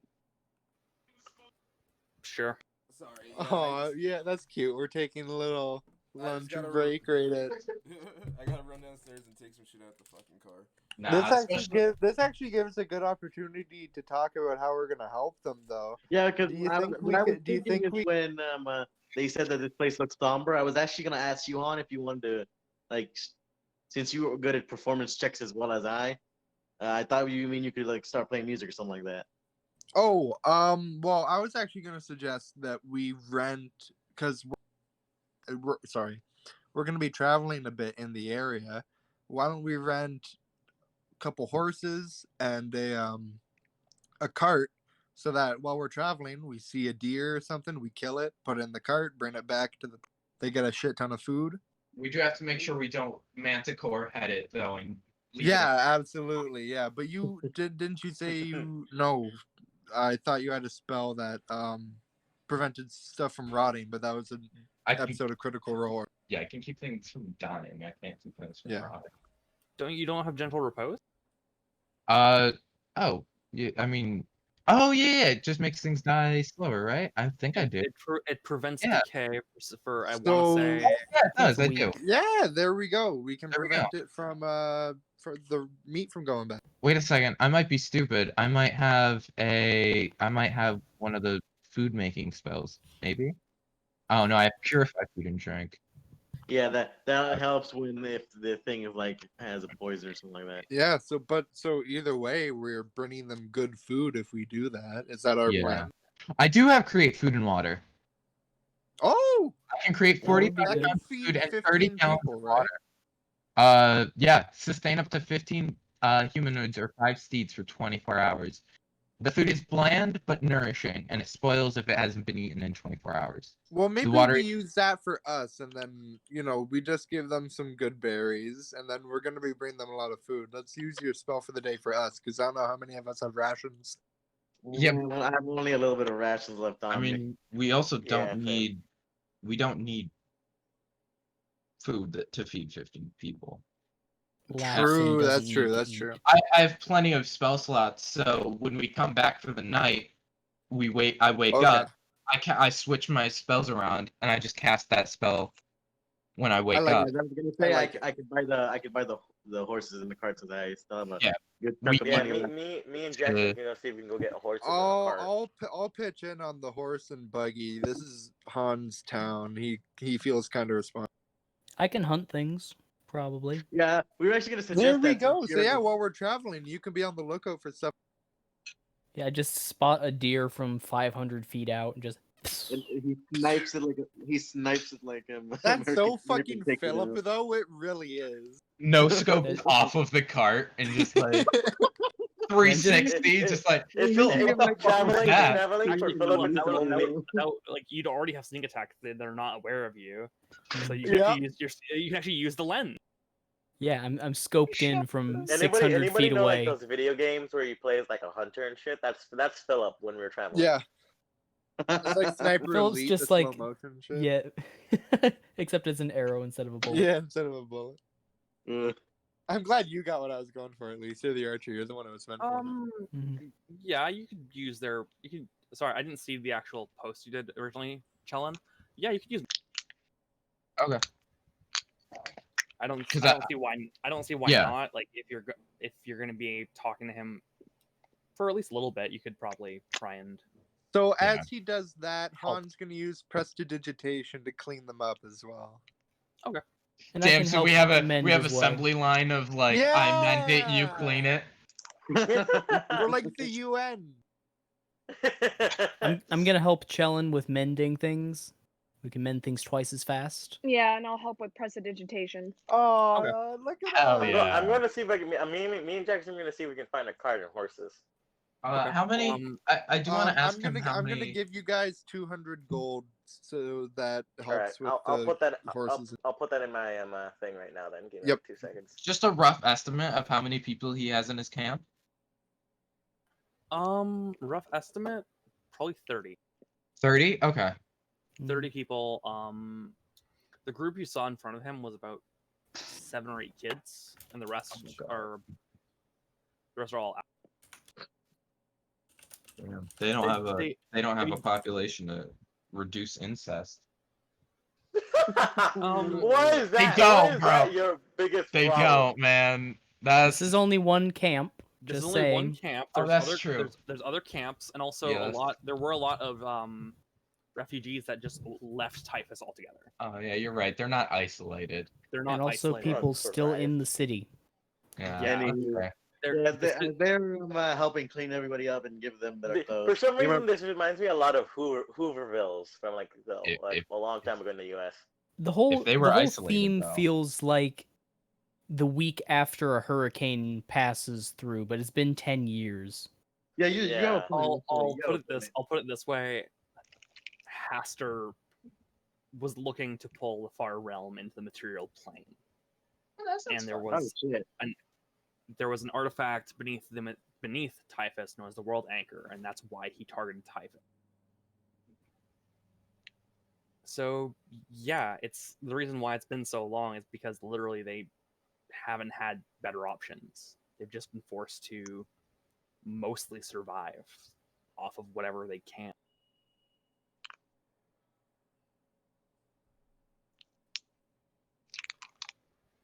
Sure. Sorry. Aw, yeah, that's cute. We're taking a little I just lunch gotta break right at. I gotta run downstairs and take some shit out the fucking car. Nah, This actually gives a good opportunity to talk about how we're gonna help them, though. Yeah, because Do you what think I was do you thinking think is we? when they said that this place looks somber, I was actually gonna ask you, Han, if you wanted to, like, since you were good at performance checks as well as I thought you mean you could like start playing music or something like that. Oh, well, I was actually gonna suggest that we rent because sorry, we're gonna be traveling a bit in the area. Why don't we rent a couple horses and a cart so that while we're traveling, we see a deer or something, we kill it, put it in the cart, bring it back to the. They get a shit ton of food. we do have to make sure we don't manticore head it though and leave Yeah, absolutely. Yeah, but you didn't you say you no? I thought you had a spell that prevented stuff from rotting, but that was an I can, episode of Critical Role. yeah, I can keep things from dying. I can't keep things from Yeah. rotting. Don't have gentle repose? Oh, yeah, I mean, oh yeah, it just makes things die slower, right? I think I do. It prevents Yeah. decay for I want to So say Yeah, it does. It's a I week. do. yeah, there we go. We can There we go. prevent it from for the meat from going bad. Wait a second. I might be stupid. I might have one of the food making spells. Maybe. Oh no, I have purify food and drink. Yeah, that helps when if the thing is like has a poison or something like that. Yeah. So either way, we're bringing them good food if we do that. Is that our Yeah. plan? I do have create food and water. Oh, I can create That would 45 be good. gallons of feed food and 30 15 gallons people, of right? water. Yeah, sustain up to 15 humanoids or 5 steeds for 24 hours. The food is bland but nourishing, and it spoils if it hasn't been eaten in 24 hours. Well, maybe water- we use that for us, and then we just give them some good berries, and then we're gonna be bringing them a lot of food. Let's use your spell for the day for us, because I don't know how many of us have rations. Yeah, I have only a little bit of rations left on I me. mean, we also Yeah, don't need food to feed 15 people. Lapson True, doesn't that's need true. to That's eat. true. I have plenty of spell slots, so when we come back for the night, I wake Okay. up, I switch my spells around, and I just cast that spell when I I wake like up. it. I was gonna say I like I could buy the horses and the carts so that I still have a Yeah. good We- chunk of yeah. money left. Me and Jackson can go see if we can go get horses and a cart. I'll pitch in on the horse and buggy. This is Han's town. He feels kind of responsible. I can hunt things, probably. Yeah, we were actually gonna suggest There we that since go. So you're yeah, the- while we're traveling, you can be on the lookout for stuff. Yeah, just spot a deer from 500 feet out and just. and he snipes it like That's so American fucking Sniper takes it Philip, out. though. It really is. No scope It- off of the cart and just like 360, just like It's Philip, what the fuck was that? traveling for Philip. It's Like you'd already have sneak attack. They're not aware of you, so you Yeah. can you can actually use the lens. Yeah, I'm scoped in from 600 Anybody feet know away. like those video games where you play as like a hunter and shit? That's Philip when we were traveling. Yeah. It's like Sniper Philip's Elite, just the like- slow motion shit. Yeah, except it's an arrow instead of a bullet. Yeah, instead of a bullet. Ugh. I'm glad you got what I was going for. At least you're the archer. You're the one who was meant for. Mhm. Yeah, you could use their. You can. Sorry, I didn't see the actual post you did originally, Chellin. Yeah, you could use. Okay. I don't. 'Cause I don't see why. I don't see why Yeah. not. Like if you're gonna be talking to him for at least a little bit, you could probably try and. So Yeah. as he does that, Han's gonna use prestidigitation to clean them up as well. And I Damn, can so help we have mend we have as well. assembly line of like I mend it, you Yeah! clean it. We're like the UN. I'm gonna help Chellin with mending things. We can mend things twice as fast. Yeah, and I'll help with prestidigitation. Oh, look at Hell that. yeah. I'm going to see if I can. Me and Jackson are going to see if we can find a cart and horses. How many? I do want to ask I'm him gonna, how I'm many. gonna give you guys 200 gold so that helps All right, with I'll the put that. horses. I'll put that in my thing right now. Then give me Yep. like 2 seconds. Just a rough estimate of how many people he has in his camp. Rough estimate, probably 30. 30? Okay. 30 people. The group you saw in front of him was about 7 or 8 kids, and the rest are all out. They don't have a they- they don't have they- a population to reduce incest. What is that? don't, What is bro. that your biggest They problem? don't, man. That's This is only one camp. There's Just only saying. one camp. Oh, There's that's other, true. There's other camps, and also Yeah, a that's- lot. There were a lot of refugees that just left Typhus altogether. Oh yeah, you're right. They're not isolated. They're not And also isolated. people Survive. still in the city. Yeah. Yeah. Okay. Yeah, They're- they're helping clean everybody up and give them their clothes. For some You reason, remember- this reminds me a lot of Hoovervilles from like If- a long time ago in the U.S. The whole they were the whole isolated, theme though. feels like the week after a hurricane passes through, but it's been 10 years. Yeah, you Yeah. got a point. I'll You got put a it this. point. I'll put it this way. Haster was looking to pull the Far Realm into the material plane, and there Oh was shit! an artifact beneath Typhus known as the World Anchor, and that's why he targeted Typhus. So yeah, it's the reason why it's been so long is because literally they haven't had better options. They've just been forced to mostly survive off of whatever they can.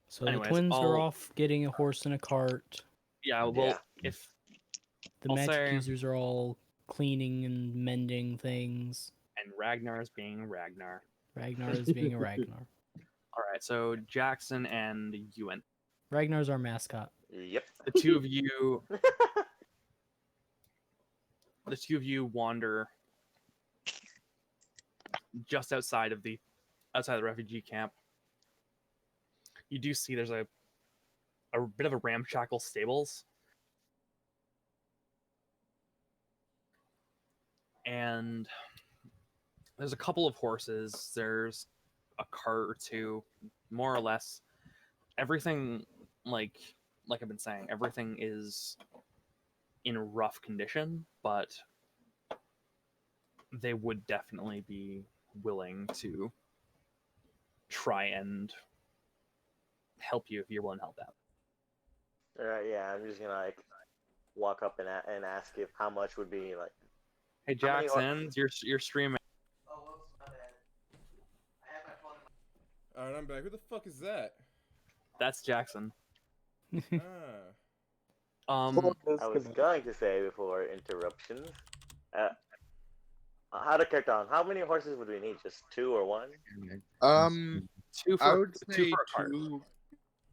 So Anyways, the twins are I'll- off getting a horse and a cart. Yeah, well, Yeah. if The I'll magic say- users are all cleaning and mending things. and Ragnar is being Ragnar. Ragnar is being a Ragnar. All right, so Jackson and Ewan, Ragnar's our mascot. Yep. the two of you wander just outside the refugee camp. You do see there's a bit of a ramshackle stables, and there's a couple of horses. There's a cart or two, more or less. Everything, like I've been saying, everything is in rough condition, but they would definitely be willing to try and help you if you're willing to help out. All right. Yeah, I'm just gonna like walk up and ask if how much would be like. Hey How many Jackson, you're streaming. Alright, I'm back. Who the fuck is that? That's Jackson. Ah. I was going to say before interruptions. How to cut down? How many horses would we need? Just 2 or 1? Two I for would two say for a cart. 2.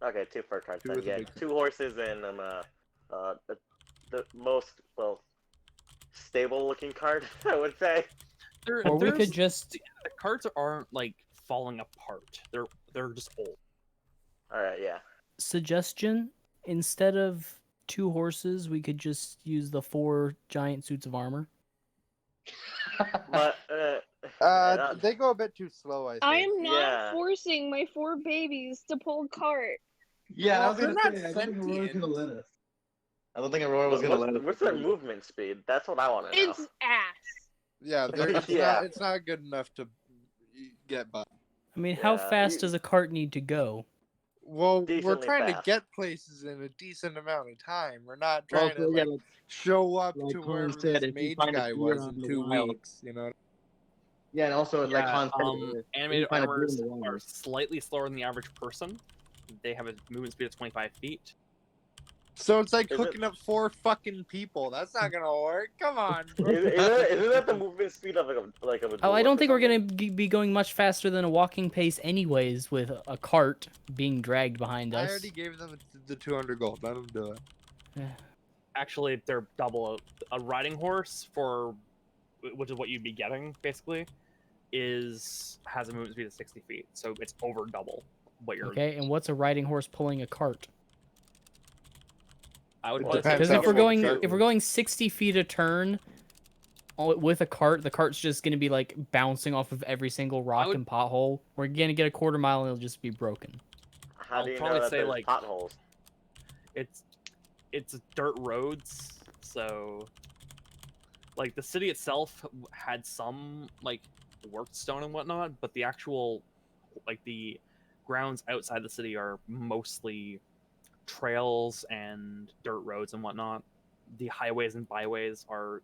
Okay, 2 per cart. Two Then with a yeah, big 2 horses and the most stable looking cart, I would say. Or we could There's- just the carts aren't like falling apart. They're just old. All right, yeah. suggestion, instead of 2 horses, we could just use the 4 giant suits of armor. But They go a bit too slow, I think. I am not Yeah. forcing my 4 babies to pull cart. Yeah, Well, I was gonna they're say, not I don't think Aurora's sentient. gonna let us. I don't think Aurora was gonna let us. what's their movement speed? That's what I want to know. It's ass. Yeah, Yeah. it's not good enough to get by. I mean, how Yeah, fast you- does a cart need to go? Well, we're Decently trying fast. to get places in a decent amount of time. We're not trying Also, to yeah, like, show up like to Corin wherever said, this if you mage find a guy deer was out in in the 2 wild- weeks. You know. Yeah, and also like Yeah, Han animated find a deer in armors the wild. are slightly slower than the average person. They have a movement speed of 25 feet. So it's like Is hooking up 4 fucking people. That's not gonna work. Come on. Bro. Isn't that the movement speed of a Oh, I dwarf don't or think we're something? gonna be going much faster than a walking pace, anyways, with a cart being dragged behind I us. already gave them the 200 gold. Let them do it. Actually, they're double. A riding horse which is what you'd be getting basically, has a movement speed of 60 feet. So it's over double what you're. Okay, and what's a riding horse pulling a cart? I would It put it depends Because how if we're full the going cart if we're was. going 60 feet a turn, with a cart, the cart's just gonna be like bouncing off of every single rock would- and pothole. We're gonna get a quarter mile and it'll just be broken. How I'll do you probably know that say, there's like- potholes? It's dirt roads, so like the city itself had some like worked stone and whatnot, but the actual like the grounds outside the city are mostly trails and dirt roads and whatnot. The highways and byways are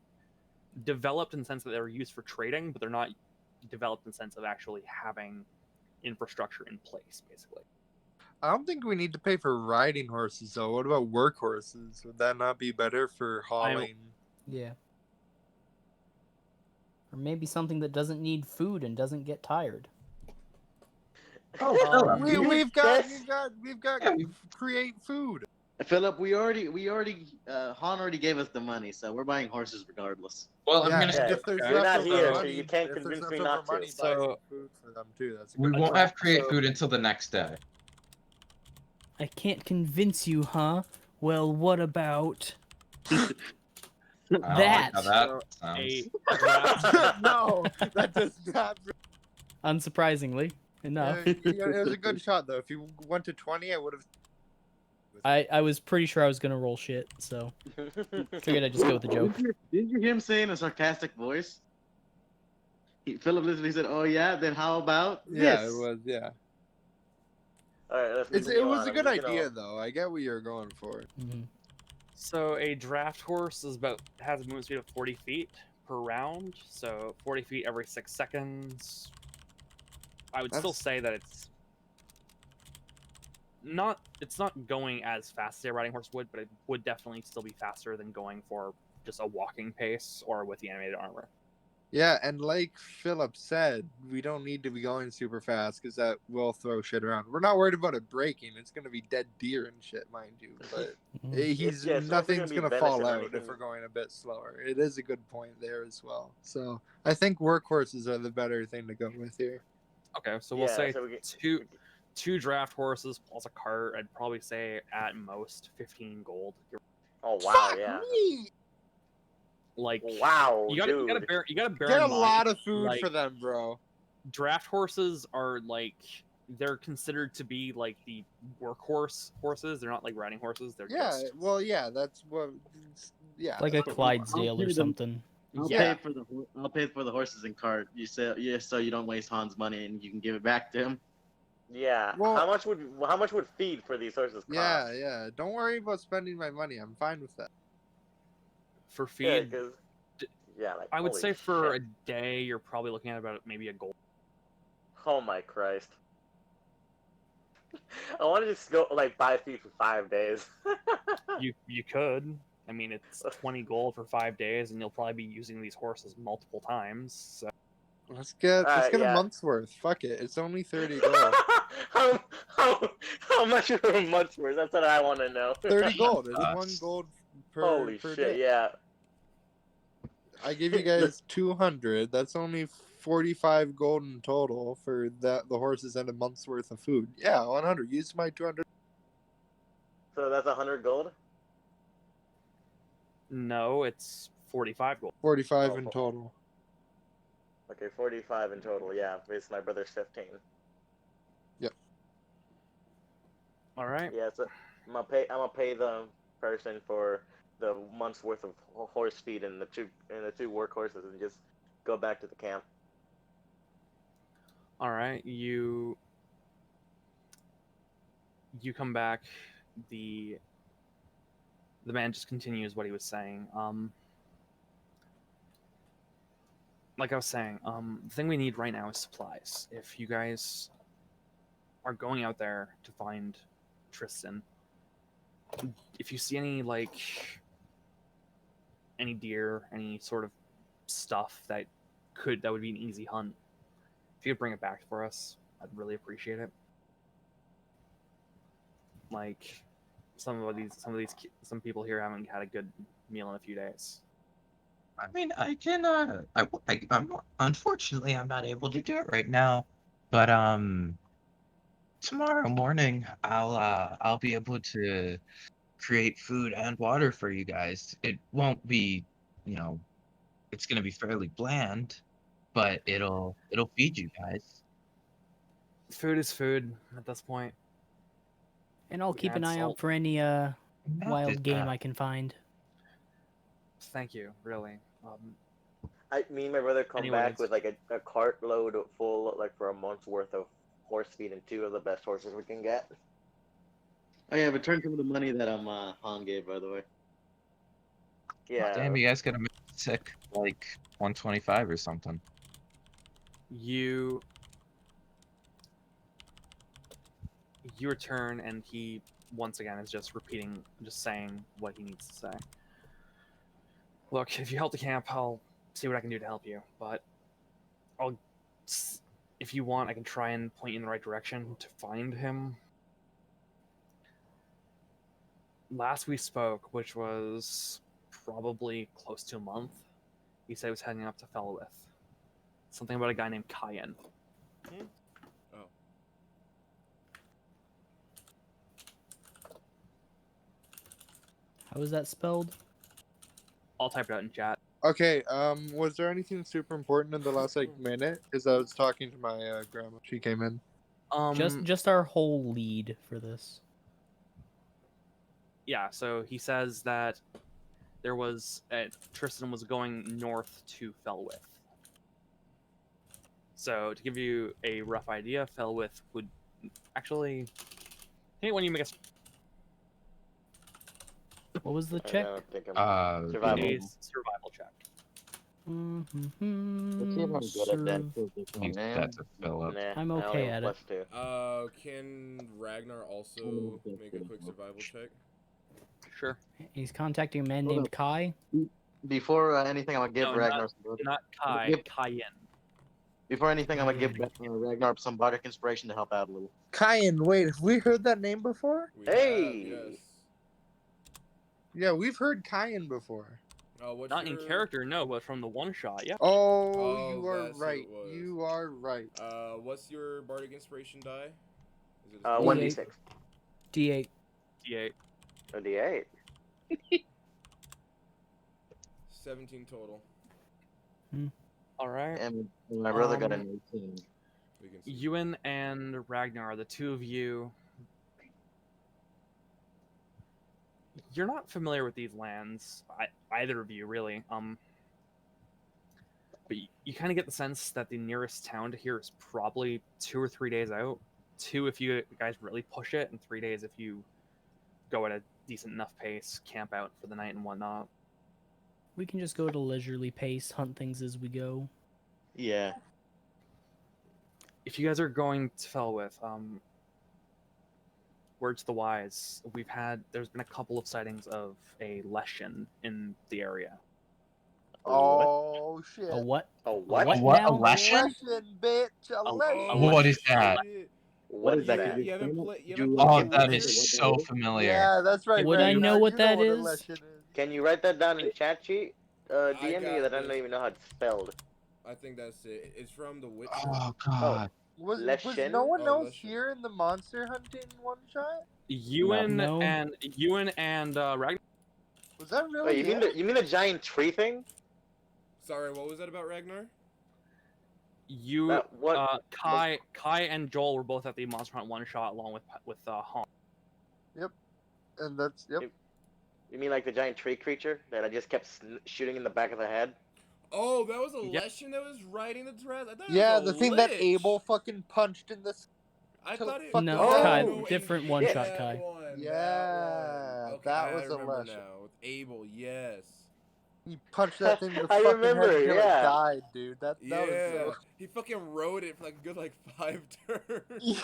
developed in the sense that they're used for trading, but they're not developed in the sense of actually having infrastructure in place, basically. I don't think we need to pay for riding horses though. What about work horses? Would that not be better for hauling? Yeah. Or maybe something that doesn't need food and doesn't get tired. Oh, Philip. We've got Yeah, we- create food. Philip, we already Han already gave us the money, so we're buying horses regardless. Well, I'm Yeah, gonna. and Yeah, if there's you're not leftover here, so money, you can't if there's convince me leftover not to. money, buy So- some food for them too. That's a We good won't point. have create so- food until the next day. I can't convince you, huh? Well, what about I don't That. like how that So, sounds. a draft No, that does not. unsurprisingly enough? Yeah, it was a good shot though. If you went to 20, I would have. I was pretty sure I was gonna roll shit, so figured I'd just go with the joke. Didn't you hear him say in a sarcastic voice? Philip literally said, "Oh yeah, then how about Yeah, this?" it was. Yeah, All right, let's it continue was on. a I'm good just gonna- idea though. I get what you're going for. Mhm. So a draft horse has a movement speed of 40 feet per round, so 40 feet every 6 seconds. I would still That's- say that it's not going as fast as a riding horse would, but it would definitely still be faster than going for just a walking pace or with the animated armor. Yeah, and like Philip said, we don't need to be going super fast because that will throw shit around. We're not worried about it breaking. It's gonna be dead deer and shit, mind you. But Mhm. he's yeah, it's not nothing's gonna be gonna fall venison or out if anything. we're going a bit slower. It is a good point there as well. So I think workhorses are the better thing to go with here. Okay, so we'll Yeah, say so we get- two draft horses plus a cart. I'd probably say at most 15 gold. Oh wow, Fuck yeah. me! Like Wow, you gotta dude. bear Get in a mind, lot of food like, for them, bro. draft horses are like they're considered to be like the workhorse horses. They're not like riding horses. They're Yeah, just well, yeah, that's what. Yeah, Like a that's what we want. Clydesdale or them. something. I'll Yeah. pay for the horses and cart. You say so you don't waste Han's money and you can give it back to him. Yeah. Well- how much would feed for these horses cost? Yeah. Don't worry about spending my money. I'm fine with that. for Yeah, feed. 'cause- yeah, like I would holy say for shit. a day, you're probably looking at about maybe a gold. Oh my Christ. I want to just go like buy feed for 5 days. You could. I mean, it's 20 gold for 5 days, and you'll probably be using these horses multiple times. So Let's get yeah. a month's worth. Fuck it. It's only 30 gold. how much are a month's worth? That's what I want to know. 30 gold. It's Uh, 1 gold per, Holy per shit! day. Yeah. I give you guys 200. That's only 45 gold in total for the horses and a month's worth of food. Yeah, 100. Use my 200. So that's 100 gold. no, it's 45 gold. 45 Oh, in fuck. total. Okay, 45 in total. Yeah, it's my brother's 15. All right. Yeah, so I'm gonna pay the person for the month's worth of horse feed and the two work horses, and just go back to the camp. All right. You come back. The man just continues what he was saying. Like I was saying, the thing we need right now is supplies. If you guys are going out there to find Tristan, if you see any any deer, any sort of stuff that would be an easy hunt, if you could bring it back for us, I'd really appreciate it. Like some people here haven't had a good meal in a few days. I mean, I can. I'm unfortunately I'm not able to do it right now, but tomorrow morning I'll be able to create food and water for you guys. It won't be, you know, it's gonna be fairly bland, but it'll feed you guys. Food is food at this point. And I'll We keep an add eye out salt. for any Not wild that- game I can find. Thank you, really. Me and my brother come back Anyways. with like a cart load full, like for a month's worth of horse feed and 2 of the best horses we can get. Oh yeah, return some of the money that Han gave, by the way. Yeah. Damn, you guys gotta make it sick like 125 or something. You return, and he once again is just saying what he needs to say. Look, if you help the camp, I'll see what I can do to help you. But if you want, I can try and point you in the right direction to find him. Last we spoke, which was probably close to a month, he said he was heading up to Felwith. Something about a guy named Kyan. Oh. How is that spelled? I'll type it out in chat. Okay, was there anything super important in the last like minute? Because I was talking to my grandma. She came in. Just our whole lead for this. Yeah, so he says that there was Tristan was going north to Felwith. So to give you a rough idea, Felwith would actually. Hey, when you make What was the I check? don't think I'm a survival. survival check. Let's see if I'm good at that. Use that to fill up. Nah, I'm I only okay have at it. +2. Can Ragnar also make a quick survival check? Sure. He's contacting a man Hold named up. Kai. Before anything, I'm gonna give No, Ragnar some. Not Kai, Yep. Cayenne. Before anything, I'm gonna give Cayenne. Ragnar some bardic inspiration to help out a little. Kyan, wait, have we heard that name before? We Hey! have, yes. Yeah, we've heard Kyan before. What's Not your... in character, no, but from the one shot. Yeah. Oh, you are that's who it right. was. You are right. What's your bardic inspiration die? Is it a 1d6. D8. D8. A D8. 17 total. All right. And my brother got Um, an 18. We can see. Ewan and Ragnar, the two of you. You're not familiar with these lands, either of you, really. But you kind of get the sense that the nearest town to here is probably 2 or 3 days out. 2 if you guys really push it, and 3 days if you go at a decent enough pace, camp out for the night and whatnot. We can just go at a leisurely pace, hunt things as we go. Yeah. If you guys are going to Felwith, word to the wise, there's been a couple of sightings of a Leshen in the area. Oh shit. A what? A what? What? now? A Leshen? Lesson, bitch. A lesson. What is that? shit. What is that? that? Could You haven't played. You you, haven't Oh, played that Witcher? is so familiar. Yeah, that's right. Would I Ragnar, know what you that know is? What a lesson is. Can you write that down in chat sheet? DM me got that I this. don't even know how it's spelled. I think that's it. It's from The Witcher. Oh god. Was Leshen? no one Oh, else Leshen. here in the monster hunting one shot? Ewan No. and Ragnar. Was that Oh, really? you mean the giant tree thing? Sorry, what was that about Ragnar? Kai and Joel were both at the Monster Hunt one shot along with Han. Yep. And that's yep. You mean like the giant tree creature that I just kept shooting in the back of the head? Oh, that was a Yep. Leshen that was riding the Traz? I thought Yeah, it was the a thing that lich. Abel fucking punched in the. I thought it fucking- No, Oh, Kai, no, different and one that shot, Kai. one, Yeah, that one. Okay, that I was a remember Leshen. now. With Abel, yes. He punched that thing in the I fucking remember, head until yeah. it died, dude. That Yeah, was. he fucking rode it for like a good 5 turns.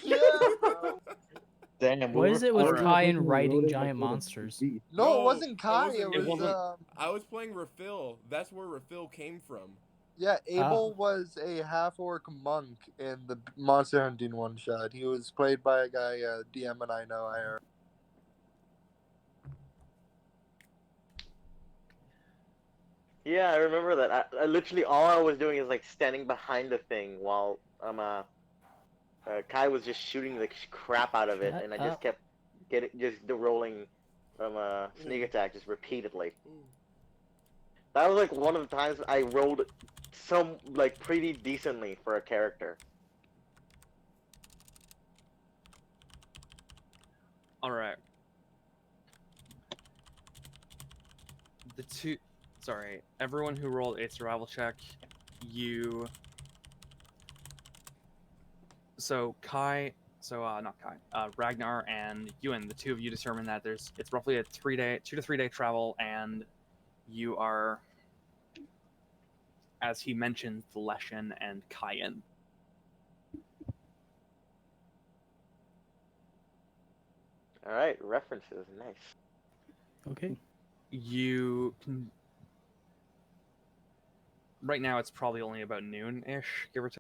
Yeah. Damn. What is it with Alright. Kai and riding giant monsters? No, it wasn't Kai. wasn't It me. was I was playing Refill. That's where Refill came from. yeah. Abel was a half orc monk in the monster hunting one shot. He was played by a guy DM and I know. Yeah, I remember that. I literally all I was doing is like standing behind the thing while Kai was just shooting the crap out of it, Shut and I just up. kept rolling sneak attack just repeatedly. That was like one of the times I rolled some like pretty decently for a character. All right. Sorry, everyone who rolled a survival check, you. So Kai, not Kai, Ragnar and Ewan, the two of you determine that it's roughly a 2 to 3 day travel, and you are, as he mentioned, the Leshen and Kayan. All right, references, nice. Okay. You can. Right now, it's probably only about noon-ish, give or take.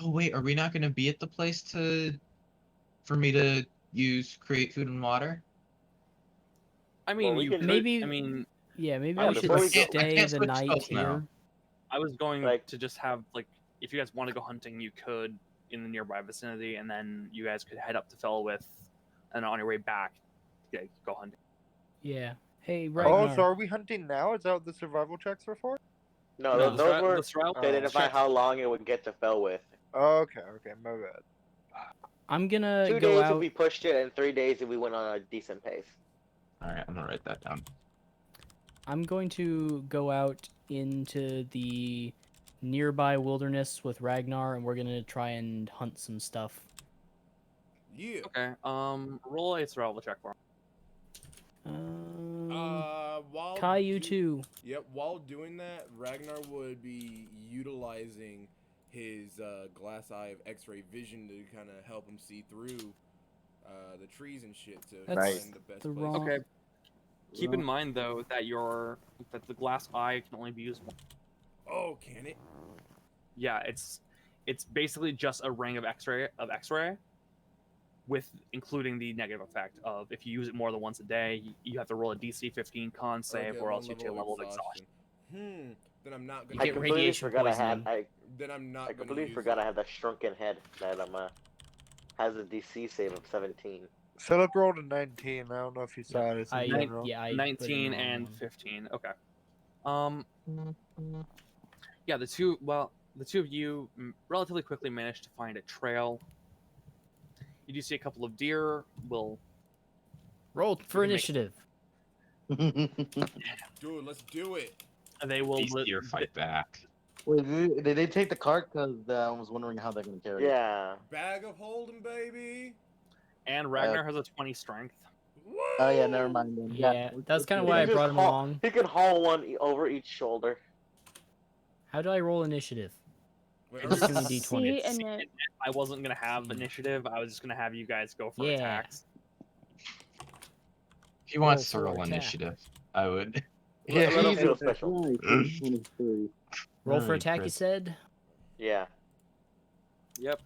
Oh wait, are we not gonna be at the place for me to create food and water? I mean, Well, we you can- could. Maybe- I mean, Yeah, maybe Yeah, we should before we go- I stay can't the switch night spells now. here. I was going Like- to just have if you guys want to go hunting, you could in the nearby vicinity, and then you guys could head up to Felwith, and on your way back, go hunting. Yeah. Hey, Oh, Ragnar. so are we hunting now? Is that what the survival checks were for? No, No, those were the survival to identify checks- how long it would get to fell with. Okay, my bad. I'm gonna 2 go days out. if we pushed it, and 3 days if we went on a decent pace. All right, I'm gonna write that down. I'm going to go out into the nearby wilderness with Ragnar, and we're gonna try and hunt some stuff. Yeah. Okay. Roll a survival check for him. While Kai, you do- too. Yep. While doing that, Ragnar would be utilizing his glass eye of X-ray vision to kind of help him see through the trees and shit to That's find the best the place. wrong- Okay. Keep in mind though that the glass eye can only be used once. Oh, can it? Yeah, it's basically just a ring of X-ray with including the negative effect of if you use it more than once a day, you have to roll a DC 15 con save, Okay, or one else you take a level of exhaustion. Then I'm not You gonna. I get completely radiation forgot poisoning. Then I'm not. I gonna completely use forgot it. I have that shrunken head that has a DC save of 17. Philip rolled a 19. I don't know if you saw it. It's in I general. yeah, I put it 19 in the wrong and one. 15. Okay. Yeah, the two of you relatively quickly managed to find a trail. You do see a couple of deer. Roll for can make- initiative. Dude, let's do it. They will. These deer fight back. Wait, did they take the cart? Because I was wondering how they're gonna carry it. Yeah. Bag of holding, baby. And Ragnar has a 20 strength. Woo! Oh yeah, never mind then. Yeah, that's kind of He why I can just brought him haul- along. He can haul one over each shoulder. How do I roll initiative? Wait, It's are two we- D20. See, and then I wasn't gonna have Hmm. initiative. I was just gonna have you guys go for Yeah. attacks. He wants to Roll for roll attack. initiative. I would. Yeah, Let him he's- feel special. Roll for Alright, attack, you Chris. said? Yeah. Yep.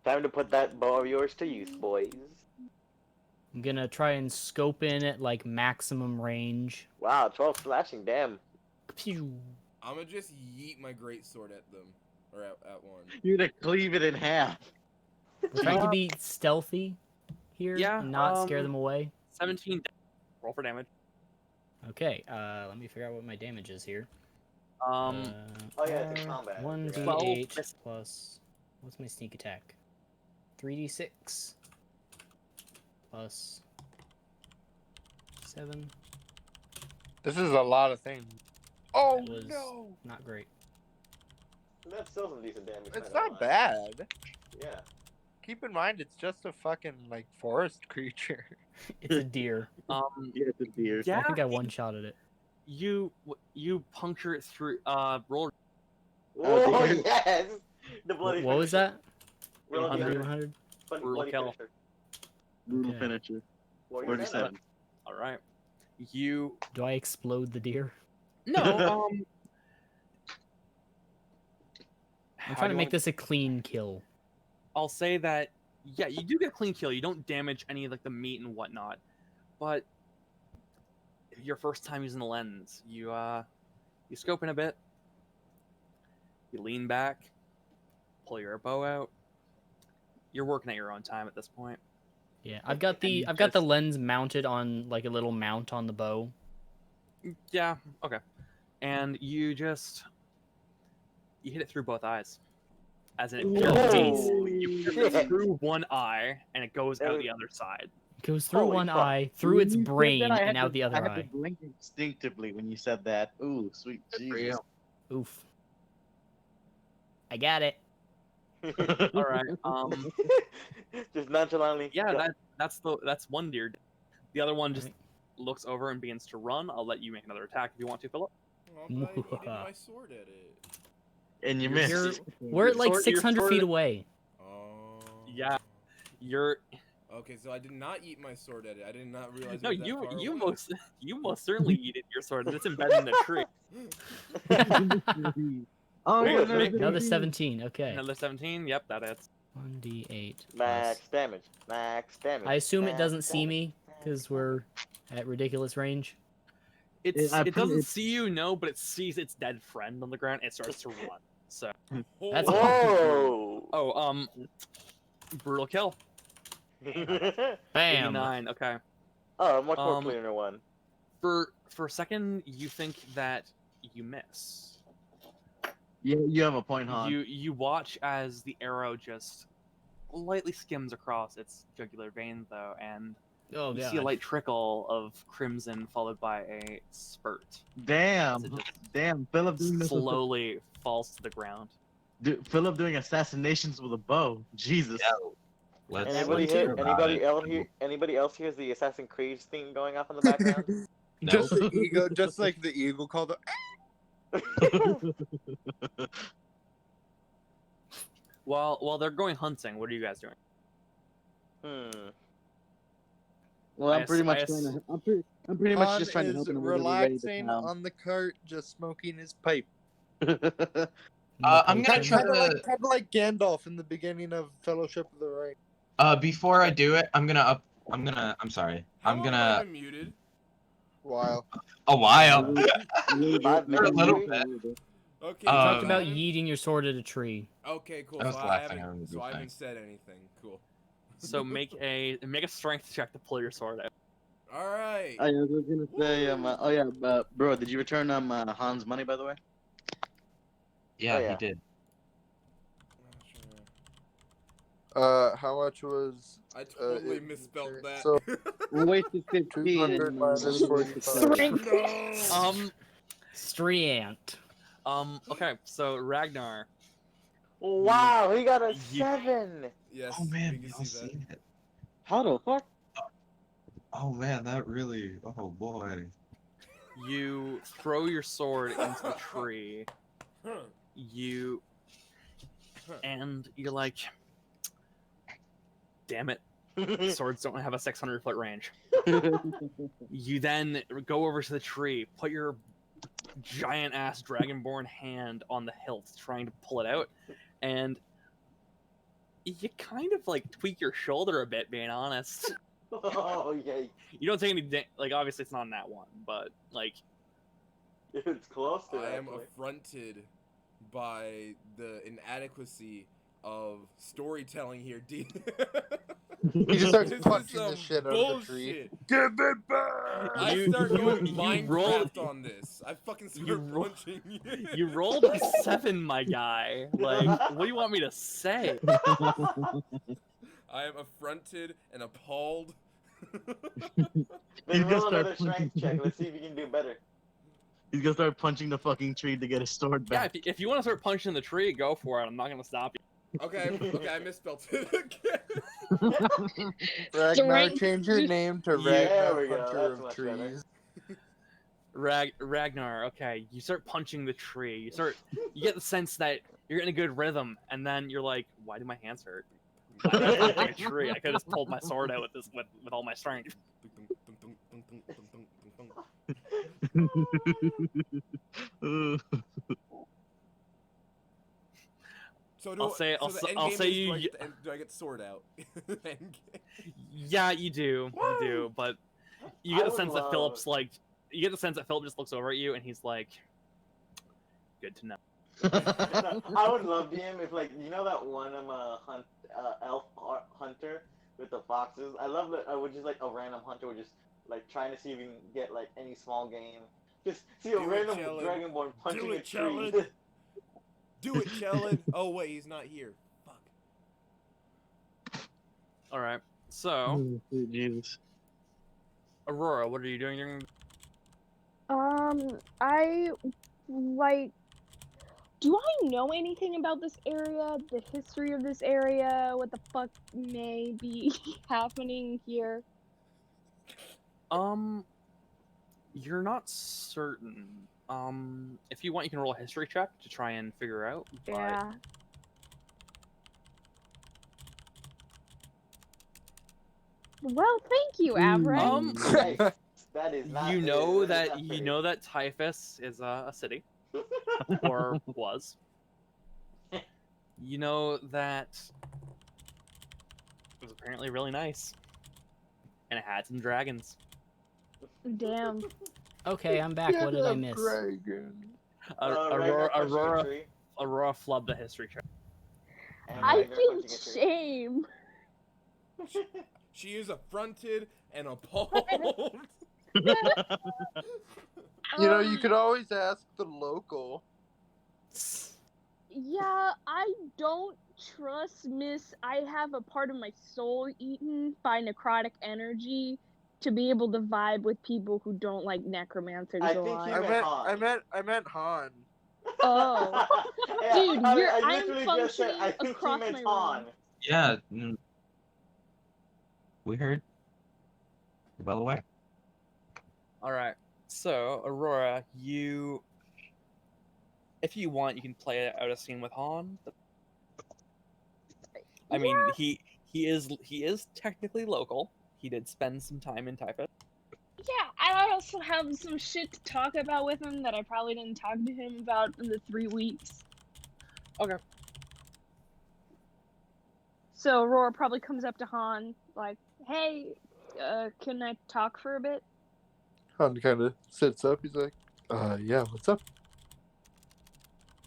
Time to put that bow of yours to use, boys. I'm gonna try and scope in at like maximum range. Wow, 12 slashing, damn. Pew. I'm gonna just yeet my great sword at them, or at one. You're gonna cleave it in half. We're trying to be stealthy here Yeah, and not scare them away. 17. Roll for damage. Okay, let me figure out what my damage is here. Oh, yeah, it's in combat, I One forgot. D8 plus. What's my sneak attack? 3d6 plus 7. This is a lot of things. Oh That was no! not great. That's still some decent damage. It's gonna not lie. bad. Yeah. Keep in mind, it's just a fucking like forest creature. It's a deer. Yeah, it's a deer. Yeah. I think I one-shotted it. You puncture it through. Roll. Oh, dear. yes! The bloody What was finisher. that? Roll the 100, other- 100? bloody Brutal kill. finisher. Brutal Okay. finisher. Warrior 47. All right. You. Do I explode the deer? No. I'm trying to make this a clean kill. I'll say that. Yeah, you do get a clean kill. You don't damage any of like the meat and whatnot, but your first time using the lens, you scope in a bit. You lean back, pull your bow out. You're working at your own time at this point. Yeah, I've got the lens mounted on like a little mount on the bow. Yeah. Okay. And you hit it through both eyes, as in it penetrates. You pierce it through one eye, and it goes out the other side. It goes through Holy one fuck. eye, through its When you said brain, that, I and had out to- the I other had to eye. blink instinctively when you said that. Ooh, sweet Jesus. Oof. I got it. All right. Just nonchalantly. Yeah. go. That's one deer. The other one just Right. looks over and begins to run. I'll let you make another attack if you want to, Philip. Oh, but I needed my sword at it. And you You're missed. We're at like Sword- your 600 sword- feet away. Oh. Yeah. You're Okay, so I did not eat my sword at it. I did not realize. no, it was that far away. you most certainly eated your sword. It's embedded in the tree. Oh, Make yeah, it- make- Another 17. Okay. Another 17. Yep, that is. 1d8. Max plus- damage. Max damage. I assume it max doesn't see damage, me max because we're at ridiculous range. It it doesn't see you, no, but it sees its dead friend on the ground. And it starts to run. So That's damage. awesome. Whoa! brutal kill. Bam. 89. Okay. Oh, a much more Um, cleaner one. For a second, you think that you miss. You have a point, Han. You watch as the arrow just lightly skims across its jugular vein, though, and Oh you god. see a light trickle of crimson followed by a spurt. Damn. As it just Damn. Philip doing this. slowly falls to the ground. Philip doing assassinations with a bow. Jesus. Let's Anybody one here? too. Anybody else hears the Assassin's Creed theme going off in the background? Just the eagle, just like the eagle called it. While they're going hunting, what are you guys doing? Well, I I'm pretty ass- much I trying ass- to. I'm pretty much Han just trying to is help him relatively relaxing on the cart, just smoking his pipe. I'm gonna try Kind of to. like Gandalf in the beginning of Fellowship of the Ring. Before I do it, I'm sorry. How I'm long have I gonna. been muted? Wow. A while. 5 For a minutes, little maybe? bit. Okay. We Um, talked so I about haven't- yeeting your sword at a tree. Okay, cool. That was So the I last thing I haven't. remember So I saying. haven't said anything. Cool. So make a strength check to pull your sword out. All right. I was gonna say, oh yeah, bro, did you return Han's money, by the way? Yeah, Oh, yeah. he did. How much was I totally it- misspelled that. so- I wasted 15. 200 and, minus 45? No. Striant. Okay, so Ragnar, Wow, he got a You- 7. Yes. Oh man, we can y'all see that. seen it. How the fuck? Oh man, that really. Oh boy. you throw your sword into the tree. Huh. And you're like, damn it, swords don't have a 600-foot range. You then go over to the tree, put your giant ass dragonborn hand on the hilt, trying to pull it out, and you kind of like tweak your shoulder a bit, being honest. Oh, yay. You don't take any like obviously it's not in that one, but like It's close to I it, am actually. affronted by the inadequacy of storytelling here, D. He just starts This is punching the some shit out of the tree. bullshit. Give it back! I You- start going you Minecraft rolled- on this. I fucking start you ro- punching. you rolled a 7, my guy. Like, what do you want me to say? I am affronted and appalled. Then He's gonna roll another start strength punching- check. Let's see if you can do better. He's gonna start punching the fucking tree to get his sword Yeah, back. if you want to start punching the tree, go for it. I'm not gonna stop you. Okay, I misspelled it again. Ragnar, Strength. change your name to There Ragnar we go, Hunter that's of much better. Trees. Ragnar, okay, you start punching the tree. You get the sense that you're in a good rhythm, and then you're like, why do my hands hurt? Why am I punching a tree? I could have just pulled my sword out with all my strength. So I'll say- so the I'll end I'll game say is, you- do I get sword out? End game. Yeah, you do, but you get I the would sense that love- Philip's like, you get the sense that Philip just looks over at you and he's like, good to know. I would love him if, like, you know that one elf hunter with the foxes. I love that. I would just like a random hunter would just like trying to see if he can get like any small game. Just see a Do it, random Chellen. dragonborn punching Do a it, tree. Chellen. Do it, Chellen. Oh wait, he's not here. Fuck. All right. So, Jesus. Aurora, what are you doing during? I like. Do I know anything about this area? The history of this area? What the fuck may be happening here? You're not certain. If you want, you can roll a history check to try and figure out. But Yeah. Well, thank you, Avren. Nice. That is not. you it. know That is that not you fair. know that Typhus is a city, or was. You know that it was apparently really nice, and it had some dragons. Damn. Okay, I'm back. What did I miss? Dragon. Ragnar punching a Aurora tree, flubbed a history check. and I Ragnar feel punching a tree. shame. She is affronted and appalled. You know, you could always ask the local. Yeah, I don't trust Miss. I have a part of my soul eaten by necrotic energy to be able to vibe with people who don't like necromancers I a think he lot. meant- I meant Han. Oh. Yeah, Dude, I I'm literally just said I functioning think he across meant my Han. room. Yeah. We heard. Well aware. All right. So, Aurora, you, if you want, you can play out a scene with Han. I mean, he is technically local. He did spend some time in Typhus. Yeah, I also have some shit to talk about with him that I probably didn't talk to him about in the 3 weeks. Okay. So Aurora probably comes up to Han, like, hey, can I talk for a bit? Han kind of sits up. He's like, yeah, what's up?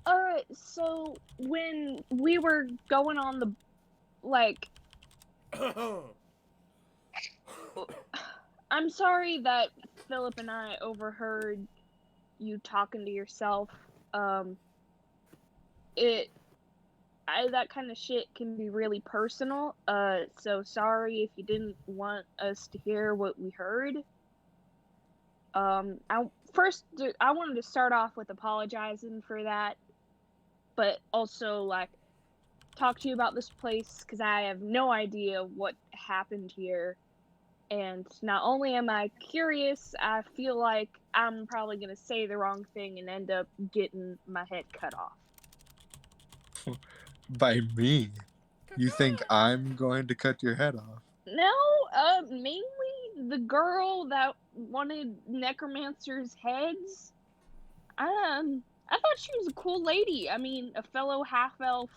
Alright, so when we were going on the, like, I'm sorry that Philip and I overheard you talking to yourself. That kind of shit can be really personal. So sorry if you didn't want us to hear what we heard. I wanted to start off with apologizing for that, but also like talk to you about this place because I have no idea what happened here. And not only am I curious, I feel like I'm probably gonna say the wrong thing and end up getting my head cut off. By me? You think I'm going to cut your head off? No, mainly the girl that wanted necromancers' heads. I thought she was a cool lady. I mean, a fellow half-elf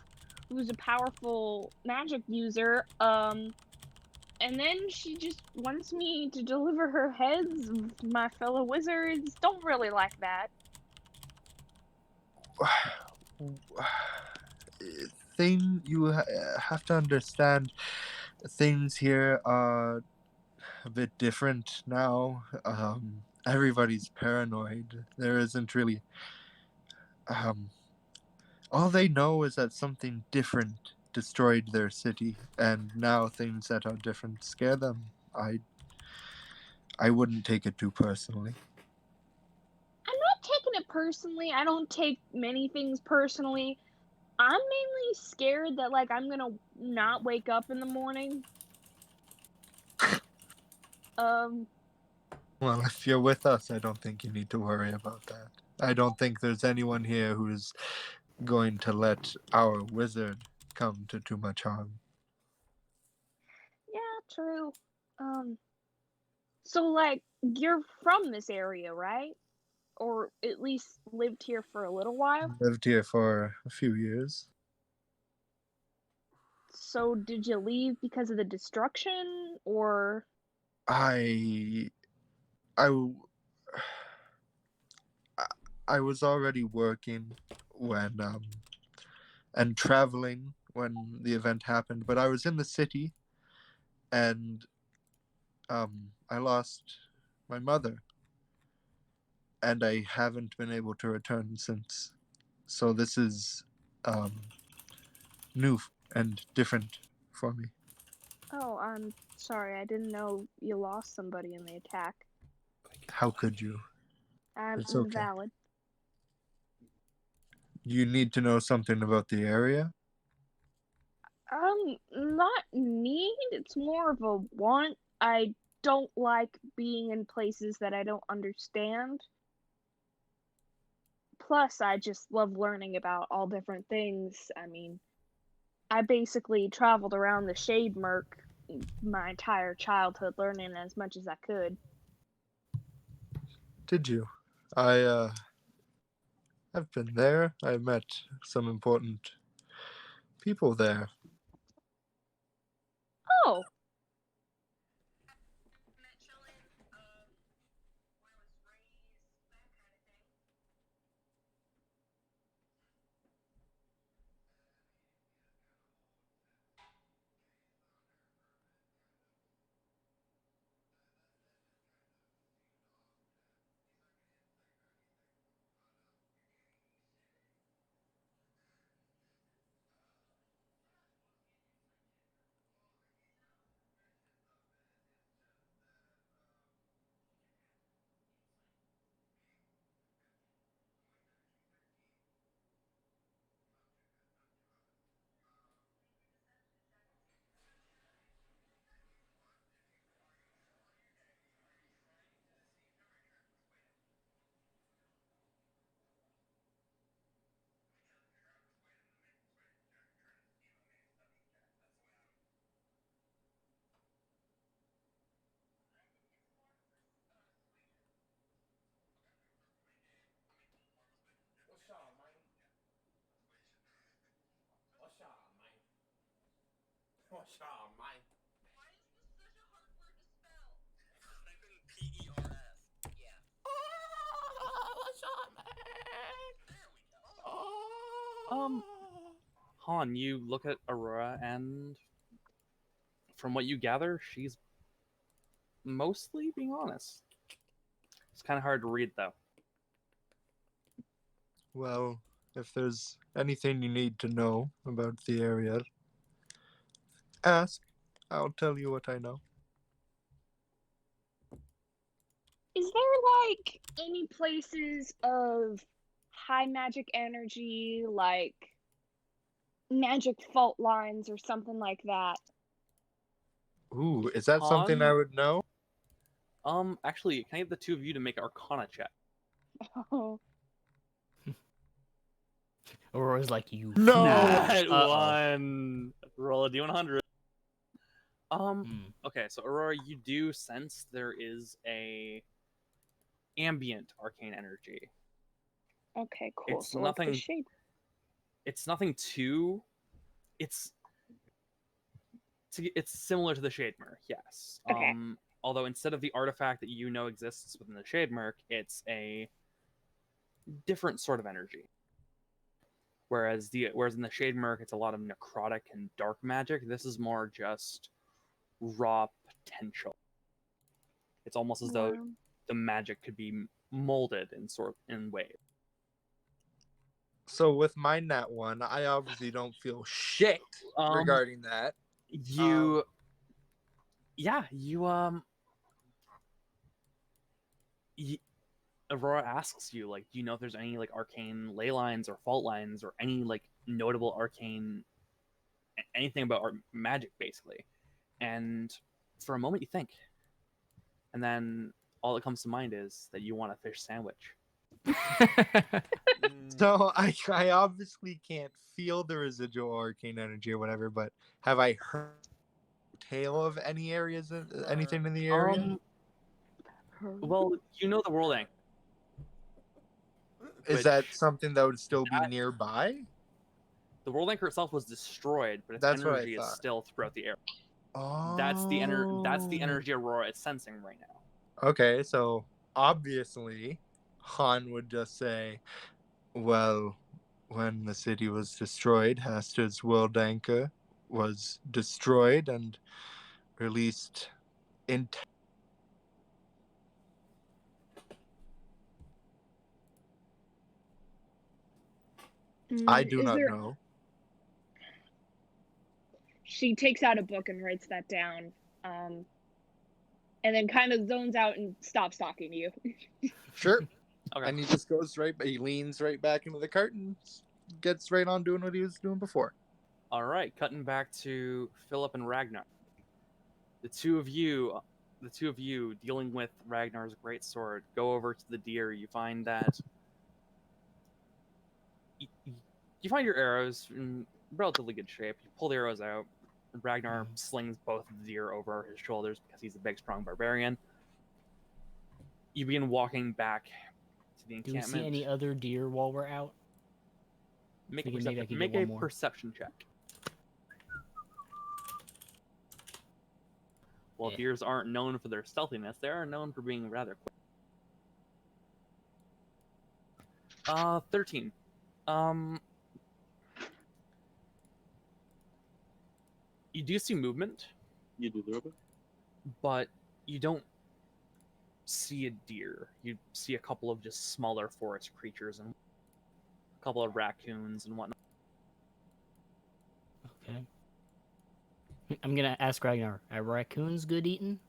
who's a powerful magic user. And then she just wants me to deliver her heads of my fellow wizards. Don't really like that. Have to understand, things here are a bit different now. Everybody's paranoid. There isn't really. All they know is that something different destroyed their city, and now things that are different scare them. I wouldn't take it too personally. I'm not taking it personally. I don't take many things personally. I'm mainly scared that like I'm gonna not wake up in the morning. Well, if you're with us, I don't think you need to worry about that. I don't think there's anyone here who's going to let our wizard come to too much harm. Yeah, true. So like you're from this area, right? Or at least lived here for a little while? Lived here for a few years. So did you leave because of the destruction or I was already working when and traveling when the event happened, but I was in the city and I lost my mother, and I haven't been able to return since. So this is new and different for me. Oh, I'm sorry. I didn't know you lost somebody in the attack. How could you? I'm It's okay. valid. You need to know something about the area? Not need. It's more of a want. I don't like being in places that I don't understand. Plus, I just love learning about all different things. I mean, I basically traveled around the Shade Merc my entire childhood, learning as much as I could. Did you? I I've been there. I met some important people there. Oh, Han, you look at Aurora, and from what you gather, she's mostly being honest. It's kind of hard to read, though. Well, if there's anything you need to know about the area, ask. I'll tell you what I know. is there like any places of high magic energy, like magic fault lines or something like that? Ooh, is that something I Han? would know? Actually, can I get the two of you to make Arcana check? Oh, Aurora's like, you No! fool. Nat Uh-oh. one. Roll a d100. Hmm. Okay, so Aurora, you do sense there is a ambient arcane energy. okay, cool. It's So like the nothing. shape. It's nothing too. It's it's similar to the Shade Merc, yes. Okay. Although instead of the artifact that you know exists within the Shade Merc, it's a different sort of energy. Whereas in the Shade Merc, it's a lot of necrotic and dark magic. This is more just raw potential. It's almost as though Wow. the magic could be molded in ways. So with my nat one, I obviously don't feel shit regarding that. You Aurora asks you, like, do you know if there's any like arcane ley lines or fault lines or any like notable arcane anything about magic, basically. And for a moment you think, and then all that comes to mind is that you want a fish sandwich. So I obviously can't feel the residual arcane energy or whatever, but have I heard tale of any areas, anything in the area? Well, you know the world anchor. Is that which- something that would still be nearby? The world anchor itself was destroyed, but its That's what I energy is thought. still throughout the area. Oh. That's the energy Aurora is sensing right now. Okay, so obviously Han would just say, well, when the city was destroyed, Hastard's world anchor was destroyed and or at least in. I do Is not there? know. She takes out a book and writes that down, and then kind of zones out and stops talking to you. Sure. Okay. And he just goes right. He leans right back into the cart and gets right on doing what he was doing before. All right, cutting back to Philip and Ragnar. The two of you dealing with Ragnar's great sword, go over to the deer. You find that you find your arrows in relatively good shape. You pull the arrows out. Ragnar slings both of the deer over his shoulders because he's a big, strong barbarian. You begin walking back to the Do we encampment. see any other deer while we're out? Make Maybe I could make get a one more. perception check. Well, Yeah. deers aren't known for their stealthiness. They are known for being rather quick. 13. You do see movement, You do the robot? but you don't see a deer. You see a couple of just smaller forest creatures and a couple of raccoons and whatnot. Okay. I'm gonna ask Ragnar, are raccoons good eating?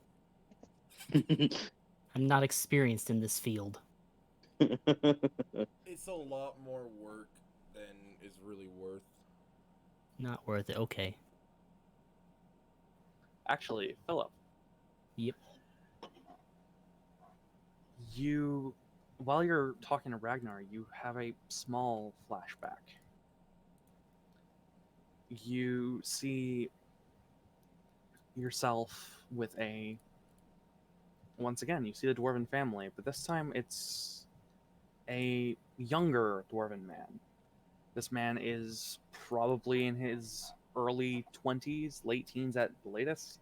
I'm not experienced in this field. It's a lot more work than is really worth. Not worth it. Okay. Actually, Philip. Yep. You, while you're talking to Ragnar, you have a small flashback. You see yourself with once again, you see the dwarven family, but this time it's a younger dwarven man. This man is probably in his early 20s, late teens at the latest,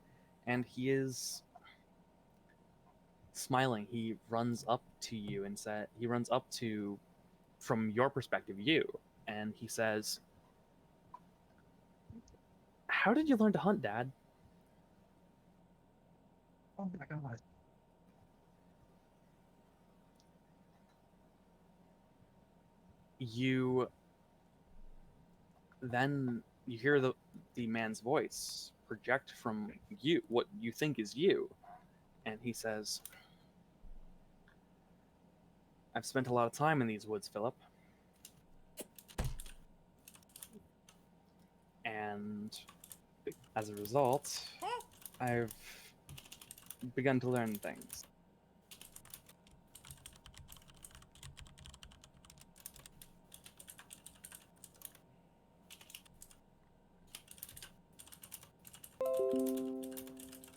and he is smiling. He runs up to you and he runs up to, from your perspective, you, and he says, "How did you learn to hunt, Dad?" Oh my god. You then you hear the man's voice project from you, what you think is you, and he says, "I've spent a lot of time in these woods, Philip, and as a result, I've begun to learn things."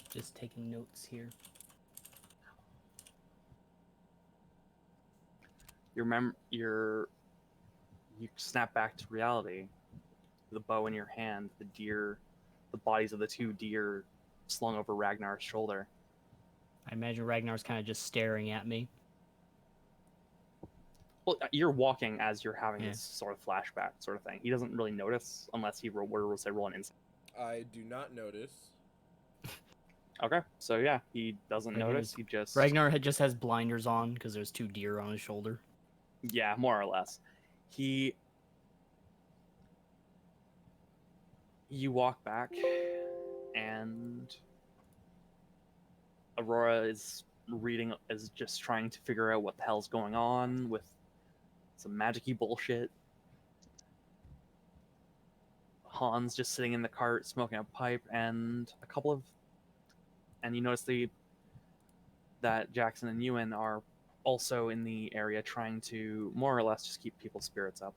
Just taking notes here. You snap back to reality. The bow in your hand, the bodies of the two deer slung over Ragnar's shoulder. I imagine Ragnar's kind of just staring at me. Well, you're walking as you're having Yeah. this sort of flashback sort of thing. He doesn't really notice unless he were to say roll an insight. I do not notice. Okay, so yeah, he doesn't Ragnar notice. is- He just just has blinders on because there's two deer on his shoulder. yeah, more or less. You walk back, and Aurora is just trying to figure out what the hell's going on with some magic-y bullshit. Han's just sitting in the cart smoking a pipe, and you notice that Jackson and Ewan are also in the area trying to more or less just keep people's spirits up.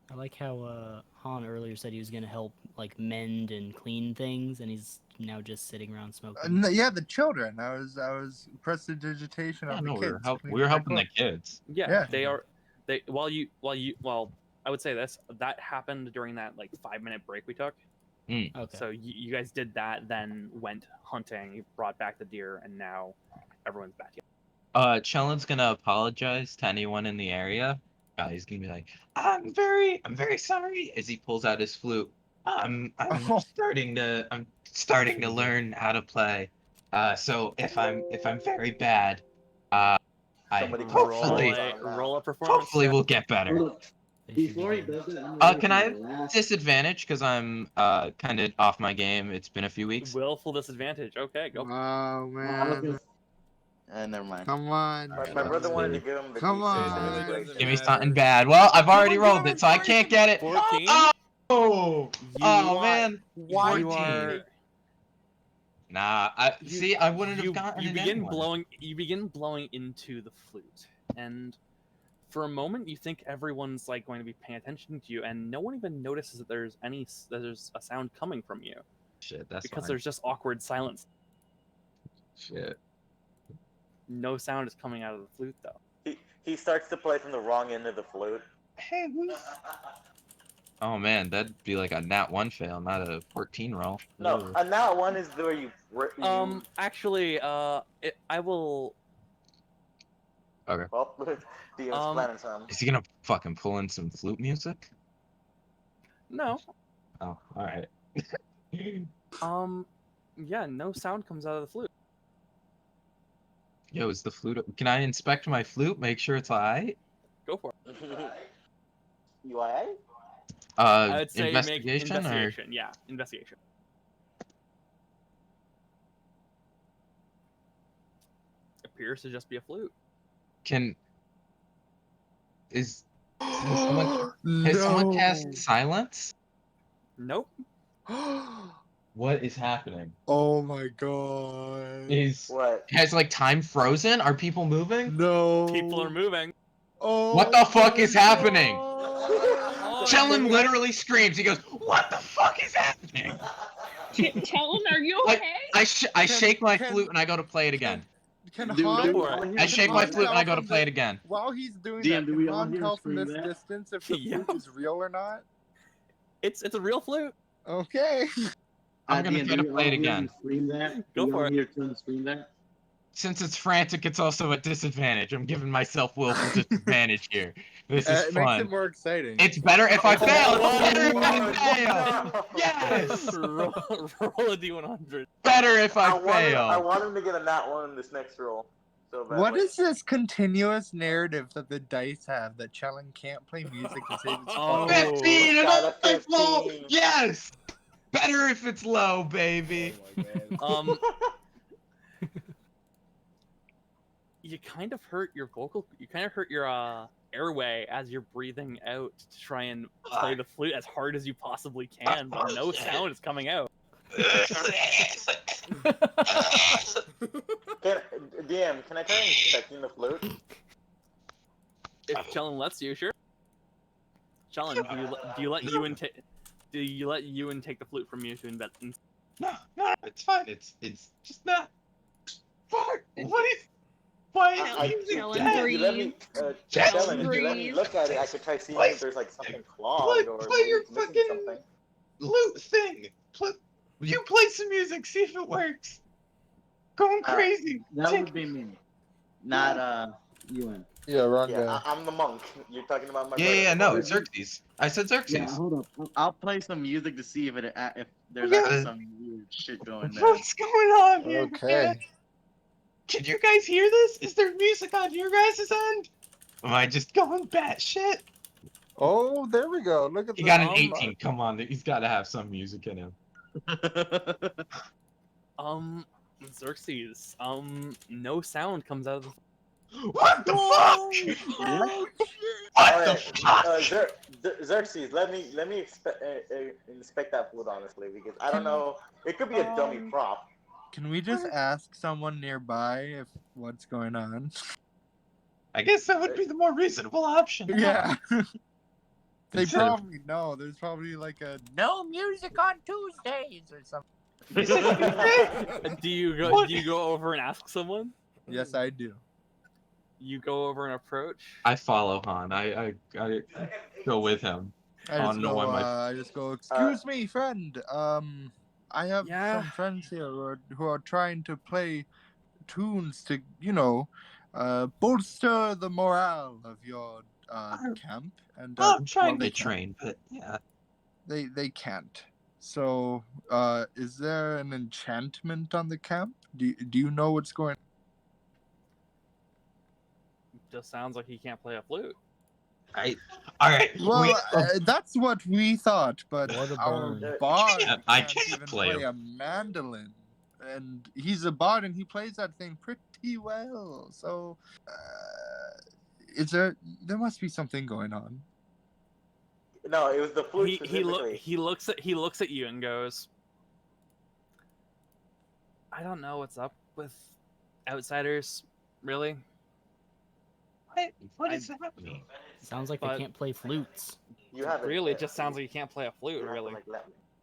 I like how Han earlier said he was gonna help like mend and clean things, and he's now just sitting around smoking. Yeah, the children. I was prestidigitation Yeah, of no, the we were, kids. we cleaning were their helping the clothes. kids. Yeah, Yeah. they are. Well, I would say that happened during that like 5-minute break we took. Okay. So you guys did that, then went hunting, brought back the deer, and now everyone's back here. Chellen's gonna apologize to anyone in the area. He's gonna be like, I'm very sorry, as he pulls out his flute. Oh. I'm starting to learn how to play. So if I'm very bad, I Somebody called hopefully Silence on him now. roll a performance hopefully check. we'll get better. Look, They should before he begin. does it, I'm gonna Can I mention have the last. disadvantage because I'm kind of off my game? It's been a few weeks. Willful disadvantage. Okay, go. Wow, I was man. gonna Never mind. Come on. My brother wanted to give him the Come D6 on. It really inspiration. doesn't Give me matter. something bad. Well, I've already Come on, rolled give him it, so I can't get it. 14. Oh, You man. Why? you 14. are Nah, I wouldn't have gotten you it begin anyway. blowing into the flute, and for a moment you think everyone's like going to be paying attention to you, and no one even notices that there's a sound coming from you Shit, that's because fine. there's just awkward silence. Shit. No sound is coming out of the flute though. He starts to play from the wrong end of the flute. Hey, oh man, that'd be like a nat 1 fail, not a 14 roll. No, Ugh. a now one is where you. Actually, I will. Okay. Well, DM's planning some. Is he gonna fucking pull in some flute music? No. Oh, alright. Yeah, no sound comes out of the flute. Yo, is the flute... Can I inspect my flute, make sure it's alright? Go for it. You alright? I would say make investigation, or... investigation. Yeah, investigation. Appears to just be a flute. Has someone cast silence? Nope. What is happening? Oh my god. What? Has like time frozen? Are people moving? No. People are moving. Oh. What the fuck is happening? Oh, Chellin literally screams. He goes, "What the fuck is happening?" Chellin, are you Like, okay? I shake my can- flute and I go to play it again. Can Do Han, we for all it. hear I him shake scream my Han that? flute and I tell go to from play it the- again. While he's doing DM, that, do can we all Han hear him tell from scream this that? distance if the Yeah. flute is real or not? It's a real flute. Okay. I'm gonna DM, try do to we play all it hear again. him scream that? Go Do we for all it. hear Tim scream that? Since it's frantic, it's also a disadvantage. I'm giving myself willful disadvantage here. This is It makes it fun. more exciting. It's better if I fail. It's better if I Oh, fail. no. Yes. roll a d100. Better if I I fail. want him to get a nat one in this next roll. So badly. What is this continuous narrative that the dice have that Chellin can't play music to save his Oh. phone? 15 and Got a I roll. 15. Yes. Better if it's low, baby. Oh my god. You kind of hurt your airway as you're breathing out to try and play the flute as hard as you possibly can, but no sound is coming out. DM, can I try inspecting the flute? If Chellin lets you, sure. Chellin, do you let Ewan take the flute from you to invest? No, it's fine. It's just not. Fuck. What is? Why is I- music Chellin, dead? If you let me, Chellin, if you let me breathe. look at it, I could try seeing Play- if there's like something clogged or play your missing fucking- something. Loot thing. You play some music. See if it works. Going crazy. That Take- would be me, not Ewan. Yeah, wrong Yeah, guy. I'm the monk. You're talking about my Yeah, brother. no, Xerxes. I said Xerxes. Yeah, hold up. I'll play some music to see if there's Yeah. actually some weird shit going there. What's going on here? man? Okay. Can you guys hear this? Is there music on your guys' end? Am I just going batshit? Oh, there we go. Look at He the got an 18. Come on, he's got to have some music in him. Xerxes, no sound comes out of the. What the Oh, fuck? oh, shit. What the Alright, fuck? Xerxes, let me inspect that flute honestly because I don't know. It could be a dummy prop. Can we just ask someone nearby if what's going on? I guess that would be the more reasonable option. Yeah. They Instead of- probably know. There's probably like a no music on Tuesdays or something. Do you What? go over and ask someone? Yes, I do. You go over and approach. I follow Han. I go with him. I Oh, just no, go. I might- I just go. Excuse me, friend. I have Yeah. some friends here who are trying to play tunes to, bolster the morale of your camp. And I'm trying they to train, but yeah. They can't. So, is there an enchantment on the camp? Do you know what's going? Just sounds like he can't play a flute. All right. Well, that's what we thought, but What a our burn. bard I can't can't even play play a mandolin, and he's a bard and he plays that thing pretty well. So, is there? There must be something going on. No, it was the flute He specifically. he looks at you and goes, I don't know what's up with outsiders, really. What does that mean? Sounds like But- they can't play flutes. You have Really, it just sounds like you can't play a flute, really.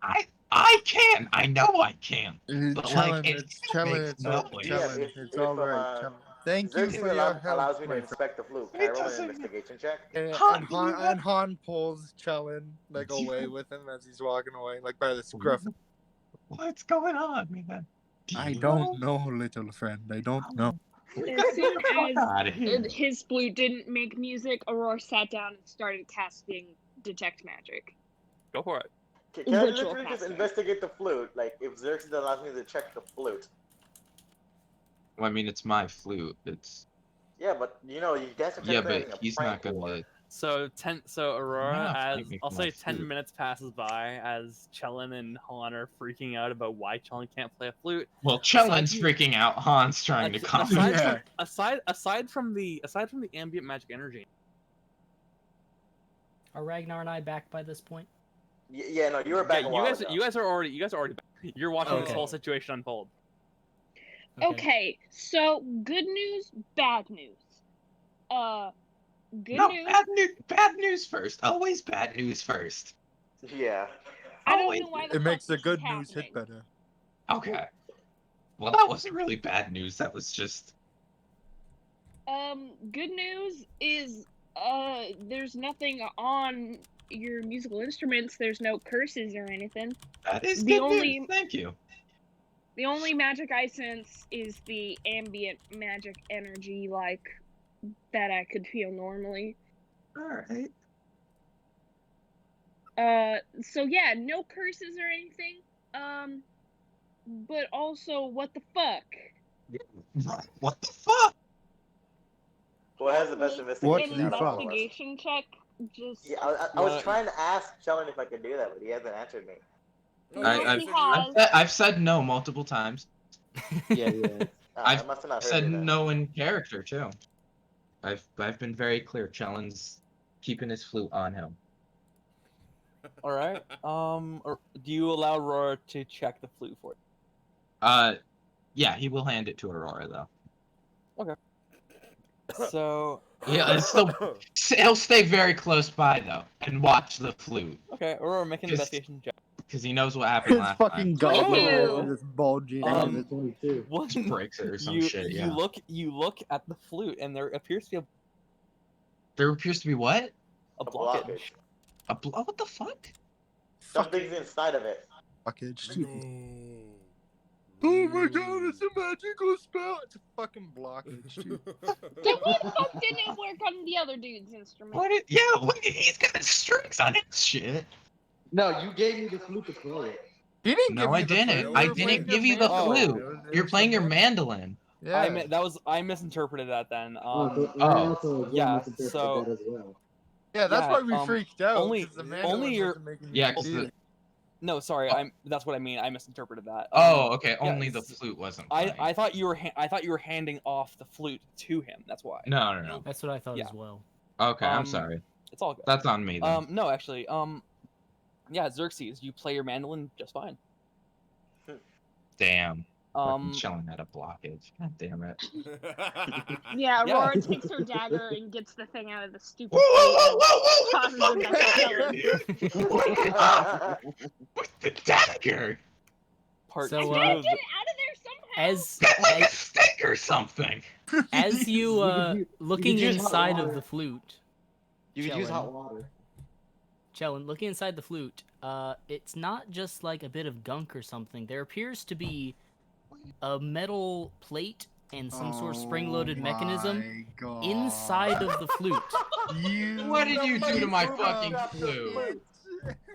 I can. I know I can. But Challenge, like, it's challenge, makes it's no all, noise. challenge, Yeah, it's if, all if, right. Challenge. Thank you Xerxes for your help. allows me to my inspect the flute. Can It I roll an doesn't- investigation check? friend. And Han pulls Chelin like away with him as he's walking away, like by the scruff. What's going on, man? I don't know, little friend. I don't know. As soon as Out of here. his flute didn't make music, Aurora sat down and started casting Detect Magic. Go for it. Can I Ritual literally just casting. investigate the flute? Like, if Xerxes allows me to check the flute. Well, I mean, it's my flute. It's Yeah, but you know, you guys are yeah, technically but having a he's prank not war. gonna. So Aurora, Yeah, as take me I'll from say my 10 flute. minutes passes by as Chelin and Han are freaking out about why Chelin can't play a flute. Well, Aside Chelin's from- freaking out. Han's trying to calm him. Aside from the ambient magic energy, Are Ragnar and I back by this point? Yeah, no, you were back a while ago. you guys are already back. You're watching this Okay. whole situation unfold. Okay, so good news, bad news. Good No, news. bad news first. Always bad news first. Yeah. I don't always- know why the It fuck makes the this is good news hit happening. better. Okay. Well, that wasn't really bad news. That was just. Good news is there's nothing on your musical instruments. There's no curses or anything. That is The good only- news. Thank you. The only magic I sense is the ambient magic energy, like that I could feel normally. All right. So yeah, no curses or anything. But also, what the fuck? What the fuck? Who has the best investigation An out of all of us? investigation check. Just Yeah, I was trying to ask Chelin if I could do that, but he hasn't answered me. I've said no multiple times. Yeah. I I've must have not heard said you then. no in character too. I've been very clear. Chelin's keeping his flute on him. All right. Do you allow Aurora to check the flute for you? Yeah, he will hand it to Aurora though. So Yeah, it's still he'll stay very close by though and watch the flute okay, Aurora, make an Just- investigation check. because he knows what happened His last fucking time. goblet Ew. is just bulging. Um, One. Just breaks it or some you shit. Yeah. you look at the flute and there appears to be There appears to be what? a A blockage. blockage. What the fuck? Something's inside of it. blockage. Oh my god, it's a magical spell! It's a fucking blockage, dude. then why the fuck didn't it work on the other dude's instrument? He's got strings on his shit. No, you gave me the flute to play it. You didn't No, give me I the didn't. flute. I You were didn't playing give your you the mandolin. flute. It was You're playing your mandolin. mandolin. Yeah. I misinterpreted that then. I oh, also yeah, misinterpreted so- that as well. Yeah, that's Yeah, why we um, freaked out. only- 'cause the mandolin only your- wasn't making Yeah, you 'cause see the- it. No, sorry. That's what I mean. I misinterpreted that. Oh, okay. yeah, Only the s- flute wasn't playing. I thought you were handing off the flute to him. That's why. No. That's what I thought Yeah. as well. Okay, I'm Um, sorry. It's all good. That's on me then. No, actually, yeah, Xerxes, you play your mandolin just fine. Damn. Fucking Um, chilling at a blockage. God damn it. Yeah, Yeah. Aurora takes her dagger and gets the thing out of the stupid Whoa, flute. Tosses it back to Chelin. With the dagger. part So, two I gotta of get the- it out of there somehow. As Get like a stick or something. as you looking use hot inside of water. the flute, You could use Chillin'. hot water. Chellin, looking inside the flute, it's not just like a bit of gunk or something. There appears to be a metal plate and some sort of spring-loaded mechanism inside of the flute. You What did you do to my Somebody fucking dropped the flute?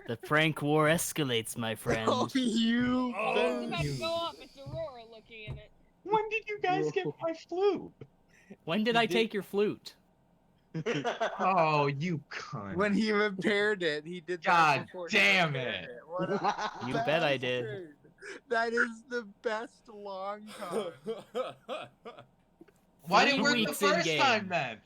The prank war escalates, my friend. Oh, you. Oh, it's about to go off. It's Aurora looking in it. When did you guys get my flute? When did I take your flute? Oh, you cunt. When he repaired it, he did that God before damn he repaired it. What a You bet I did. bastard. That is the best long con. Why didn't it 3 work the weeks in first game. time then?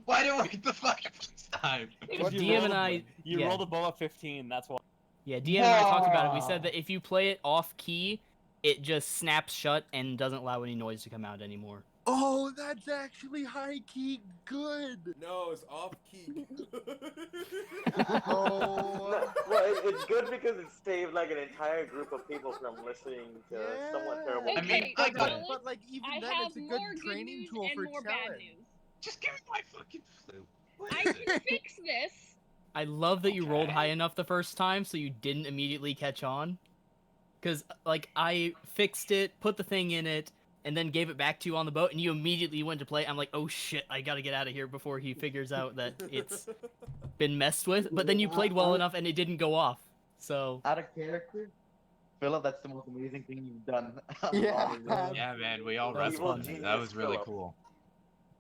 Why didn't it work the fucking first time? Because you DM rolled and a- I- You yeah. rolled a bow at 15. That's why. Yeah, DM and I talked about it. We Wow. said that if you play it off key, it just snaps shut and doesn't allow any noise to come out anymore. Oh, that's actually high key good. No, it's off key. Oh. Well, it's good because it saved like an entire group of people from listening to somewhat terrible. I mean, Okay, I got Chellen, But like even I then, have it's a more good good training news tool and for more bad challenge. news. Just give me my fucking flute. I can fix this. I love that you rolled Okay. high enough the first time so you didn't immediately catch on. Because, like, I fixed it, put the thing in it, and then gave it back to you on the boat, and you immediately went to play. I'm like, oh shit, I gotta get out of here before he figures out that it's been messed with. But then you played well enough and it didn't go off. So, Out of character, Philip, that's the most amazing thing you've done. Yeah. Yeah, man, we all That was wrestled. fun. That was really Philip. cool.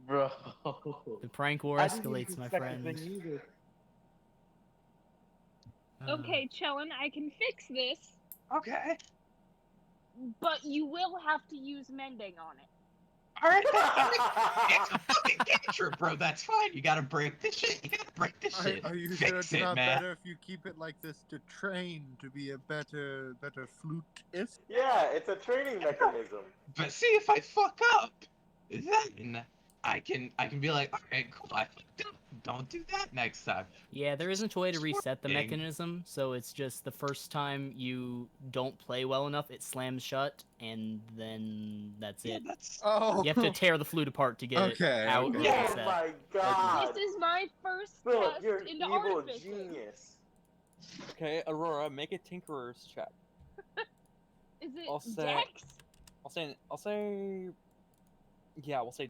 Bro. the prank war I didn't even escalates, my expect the friend. thing either. Okay, Chellen, I can fix this, Okay. but you will have to use mending on it. Alright, it's a fucking game, bro. That's fine. You gotta break this shit. You gotta break this shit. Are you sure Fix it's it, not man. better if you keep it like this to train to be a better flutist? Yeah, it's a training mechanism. But see, if I fuck up, then I can be like, alright, cool. I fucked up. Don't do that next time. Yeah, there isn't a way to reset the Dang. mechanism, so it's just the first time you don't play well enough, it slams shut, and then that's Yeah, it. that's. Oh. You have to tear the flute apart to get Okay, it out or okay. Oh reset. my god! This is my first Philip, test you're an into evil artificing. genius. Okay, Aurora, make a tinkerer's check. Is it I'll say- Dex? I'll say. Yeah, we'll say.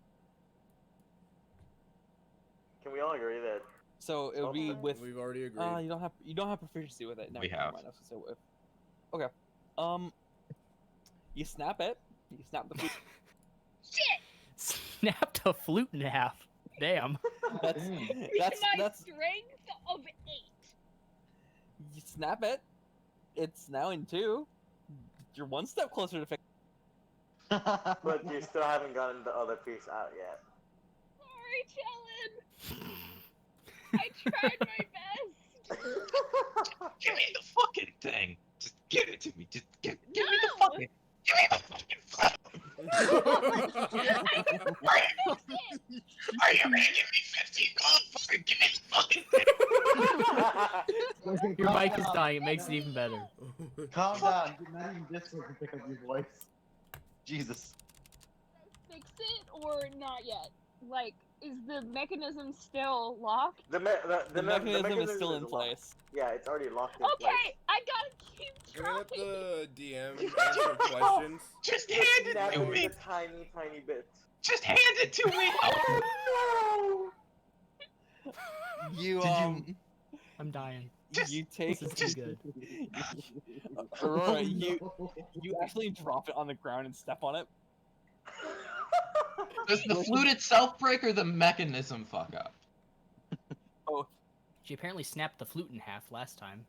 Can we all agree that? So it would be Okay. with. We've already agreed. You don't have proficiency with it. No, We never have. mind, I was gonna say with. Okay. You snap it. You snap the flute. Shit! Snapped a flute in half. Damn. That's My that's. strength of 8. You snap it. It's now in 2. You're one step closer to fix. But you still haven't gotten the other piece out yet. Sorry, Chellen. I tried my best. Give me the fucking thing. Just give it to me. Just give me the No! fucking. Give me the fucking flute. Are you making me 15 gold? Fucking give me the fucking thing. Your mic is dying, it makes it even better. Calm down. You're not even this one to pick up your voice. Jesus. Fix it or not yet? Like, is the mechanism still locked? The mechanism is still in locked. place. Yeah, it's already locked in Okay, place. I gotta keep Can we let trying. the DM answer questions? Just hand it Snap to it me. into tiny, tiny bits. Just hand it to me. Oh You Did I'm dying. you take This is too good. Aurora, you actually drop it on the ground and step on it. Does the flute itself break or the mechanism fuck up? She apparently snapped the flute in half last time.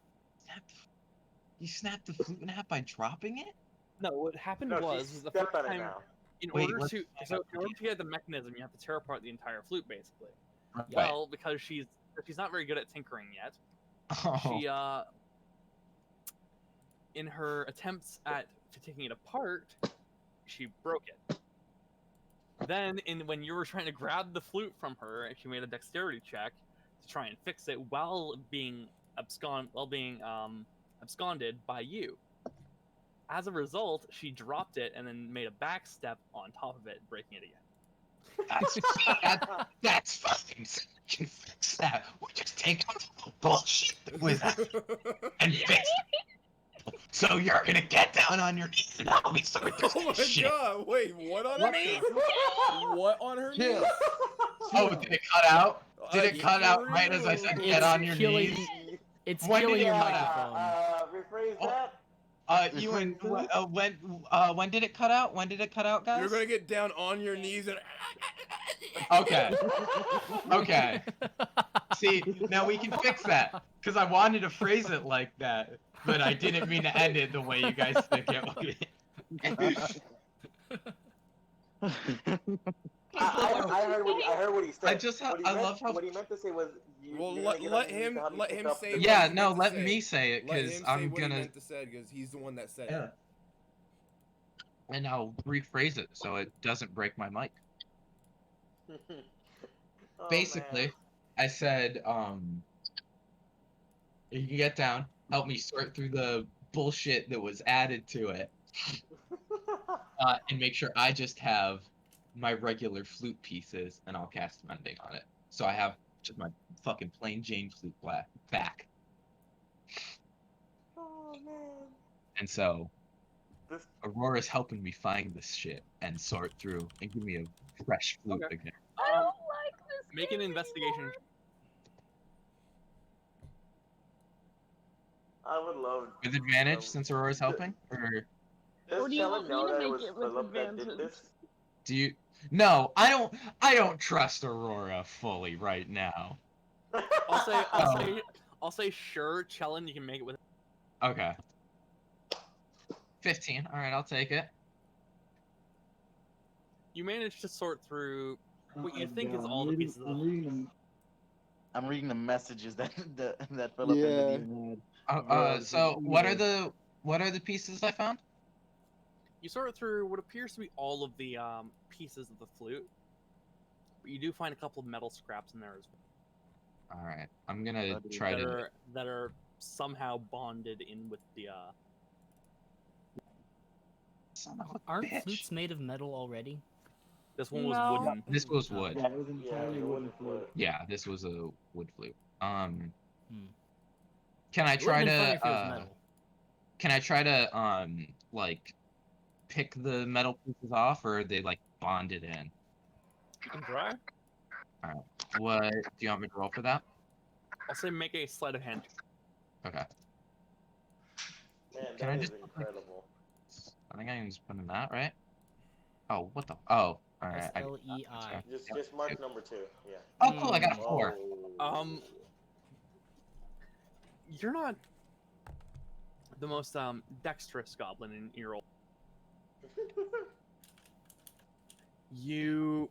You snapped the flute in half by dropping it? No, what happened No, was she's the stepped first on it time. now. In Wait, order let's to find so out in order to get the mechanism, you have to tear apart the entire flute, basically. Right. Well, because she's not very good at tinkering yet. Oh. She in her attempts at taking it apart, she broke it. Then, when you were trying to grab the flute from her, she made a dexterity check to try and fix it while being absconded by you. As a result, she dropped it and then made a back step on top of it, breaking it again. That's fucking. You can fix that. We'll just take out the bullshit that was and fix it. So you're gonna get down on your knees and help me sort this Oh my shit. god, wait, what on her knees? What on her knees? Oh, did it cut out? Did it I cut out right as I said can't get on your killing- knees? It's When did killing it your cut out? microphone. Rephrase Oh. that. Ewan, when did it cut out? When did it cut out, guys? You're gonna get down on your knees and. Okay. Okay. See, now we can fix that. Because I wanted to phrase it like that, but I didn't mean to end it the way you guys think it would. I heard what he said. What he meant to say was you. Well, you're gonna get on let your knees him to help me let pick him up say. the- Yeah, what he no, meant to let say. me say it, Let because him say I'm what he gonna. meant to say, because he's the one that said Yeah. it. And I'll rephrase it so it doesn't break my mic. Oh, Basically, man. I said, you can get down, help me sort through the bullshit that was added to it, and make sure I just have my regular flute pieces, and I'll cast mending on it. So I have just my fucking plain Jane flute back. Oh man. And so, This Aurora's helping me find this shit and sort through and give me a fresh flute Okay. again. I don't like this. Make an game investigation. anymore. I would love. With advantage, since Aurora's helping? Or Does Or do you Chellen want me know to that it make was it with Philip that did advantage? this? do you... No, I don't trust Aurora fully right now. I'll say sure, Chellen, you can make it with. Okay. 15. Alright, I'll take it. You managed to sort through what you Oh, think is God, all the pieces of I'm reading the messages that Philip and Yeah. Nadine had. God, So it's what are evil. the pieces I found? You sort through what appears to be all of the pieces of the flute, but you do find a couple of metal scraps in there as well. Alright, I'm gonna try to... that are somehow bonded in with the Son of a Aren't bitch. flutes made of metal already? This one was No. wooden. This was wood. Yeah, it was entirely wooden flute. Yeah, this was a wood flute. Hmm. Can I It would've try been funny to if it was metal. can I try to like pick the metal pieces off, or are they like bonded in? You can try. Alright. What do you want me to roll for that? I'll say make a sleight of hand. Okay. Man, Can that I is just- incredible. I think I can just put in that, right? Oh, what the? Oh, alright. SLEI. Just mark number 2. Yeah. Oh, cool! I got a 4. Oh. You're not the most dexterous goblin in your old. You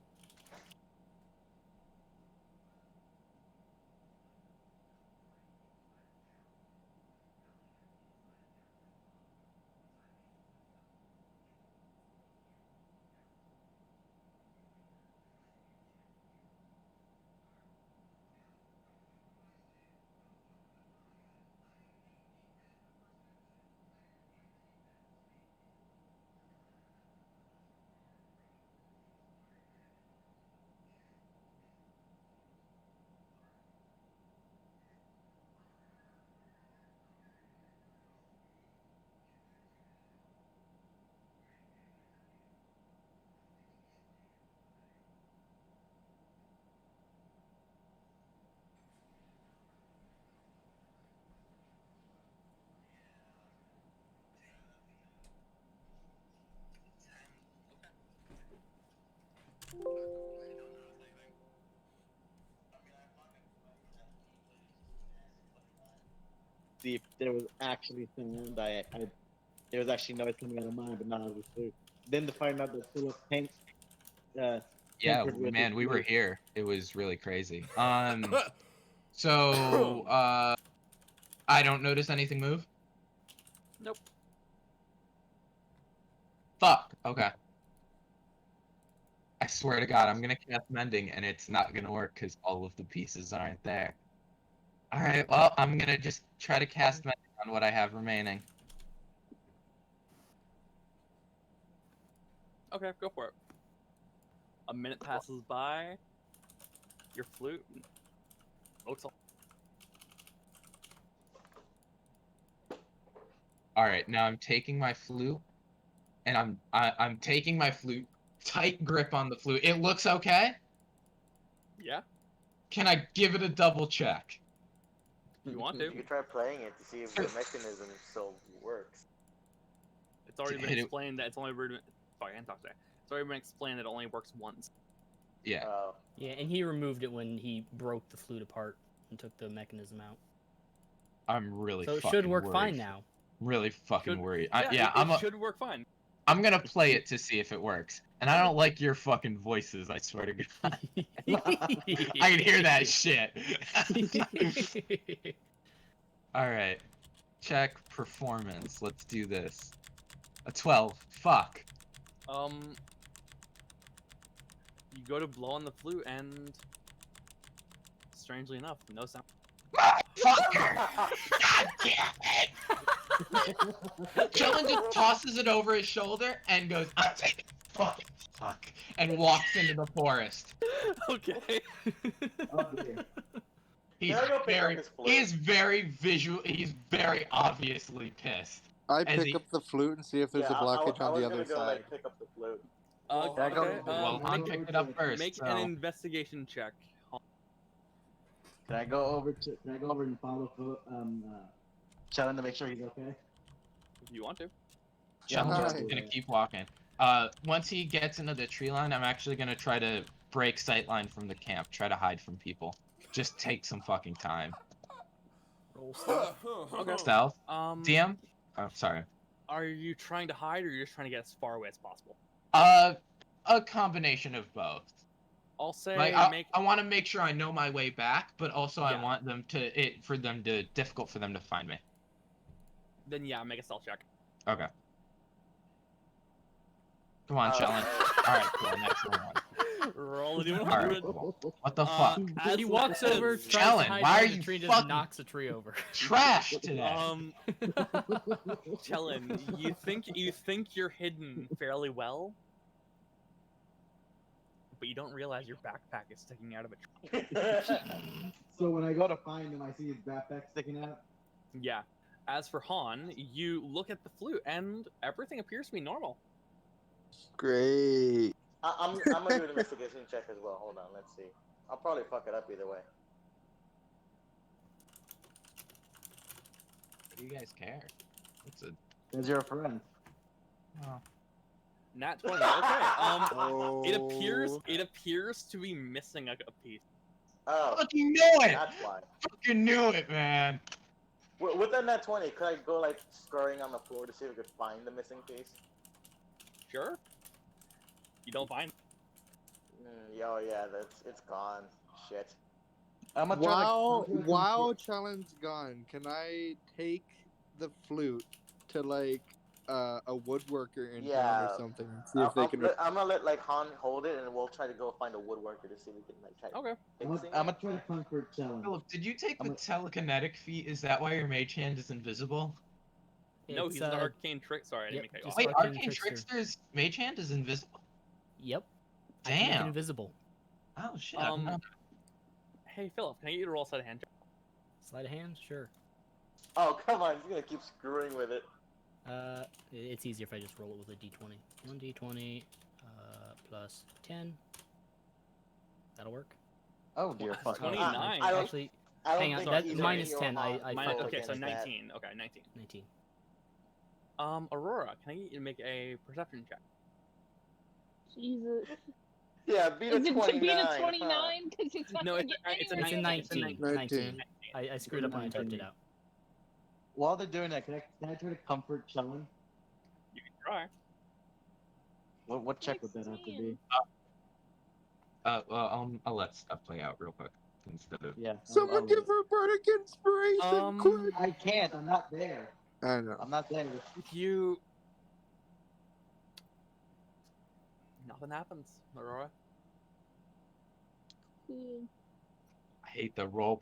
See if there was actually sound. There was actually noise coming out of mine, but not out of the flute. Then to find out that Philip Hank, Yeah, tinkered with man, his we were flute. here. It was really crazy. So I don't notice anything move. Nope. Fuck. Okay. I swear to God, I'm gonna cast mending, and it's not gonna work because all of the pieces aren't there. All right. Well, I'm gonna just try to cast mending on what I have remaining. Okay, go for it. A minute passes by. Your flute looks all. All right. Now I'm taking my flute, and I'm taking my flute. Tight grip on the flute. It looks okay. Yeah. Can I give it a double check? If you want You to. could try playing it to see if the mechanism still works. It's already been Hit it- explained that it's only been. Fuck, I can't talk today. It's already been explained that it only works once. Yeah. Oh. Yeah, and he removed it when he broke the flute apart and took the mechanism out. I'm really So it fucking should work worried. fine now. Really fucking Should- worried. Yeah, it should work fine. I'm gonna play it to see if it works. And I don't like your fucking voices, I swear to God. I can hear that shit. Alright. Check performance. Let's do this. A 12. Fuck. You go to blow on the flute and strangely enough, no sound. Fucker! God damn it! Chillin just tosses it over his shoulder and goes, I'm taking fucking fuck, and walks into the forest. Okay. Oh dear. He's Can I go pick up very, his flute? he's very visual, he's very obviously pissed. I As pick he- up the flute and see if there's Yeah, a blockage I on was the gonna other go, side. like, pick up the flute. Okay. I go- Well, Han picked it up first, Make so... an investigation check. Can I go over and follow Shannon to make sure he's okay? If you want to. Shelton's Hi. gonna keep walking. Once he gets into the tree line, I'm actually gonna try to break sightline from the camp. Try to hide from people. Just take some fucking time. Roll stealth. Okay. Stealth? DM? Oh, sorry. Are you trying to hide or are you just trying to get as far away as possible? A combination of both. I'll say Like, I want to make sure I know my way back, but also I Yeah. want them difficult for them to find me. Then yeah, make a stealth check. Okay. Come on, Shellen. Alright, cool. Next one. Roll a d100. Alright, cool. What the fuck? As He walks over, tries Chellen, to hide why are behind you a tree, and just fucking- knocks a tree over. Trash today. Chellen, you think you're hidden fairly well, but you don't realize your backpack is sticking out of a tree. So when I go to find him, I see his backpack sticking out. Yeah. As for Han, you look at the flute and everything appears to be normal. Great. I'm gonna do an investigation check as well. Hold on, let's see. I'll probably fuck it up either way. Do you guys care? What's a... Because you're a friend. Oh. Nat 20. Okay. Oh. It appears to be missing a piece. Oh, Fucking knew it! that's why. Fucking knew it, man! With that nat 20, could I go like scurrying on the floor to see if I could find the missing piece? Sure. You don't find. Oh yeah, it's gone. Shit. I'm gonna While Chellen's gone, can I take the flute to like a woodworker in town Yeah. or something and see if they can? I'm gonna let like Han hold it, and we'll try to go find a woodworker to see if we can like try. Okay. Fixing I'm it. gonna try to comfort Challenge. Philip, did you take the I'm a- telekinetic feat? Is that why your mage hand is invisible? No, It's, he's an arcane trick. Sorry, I didn't yep, mean to cut just you Wait, off. Arcane Arcane Trickster. Trickster's mage hand is invisible? Yep. I can make it Damn. invisible. Oh shit. I didn't know. Hey, Philip, can I get you to roll sleight of hand check? Sleight of hand, sure. Oh come on, he's gonna keep screwing with it. It's easier if I just roll it with a d20. 1d20 plus 10. That'll work. Oh dear fuck. 29. I don't- Actually, I don't hang on, think that either minus me or 10. Han I rolled Okay, so against that. 19. Okay, 19. 19. Aurora, can I get you to make a perception check? Jesus. Yeah, beat a Is it 29. to beat a huh? 29? Because it's not No, gonna it's a get It's a anywhere. 19. 19. I screwed up when I typed it out. While they're doing that, can I try to comfort Challenge? You can try. What check would that have to be? Well, I'll let stuff play out real quick instead of. Yeah. Someone give her bardic inspiration, quick! I can't. I'm not there. I know. I'm not there. You. Nothing happens, Aurora. I hate the roll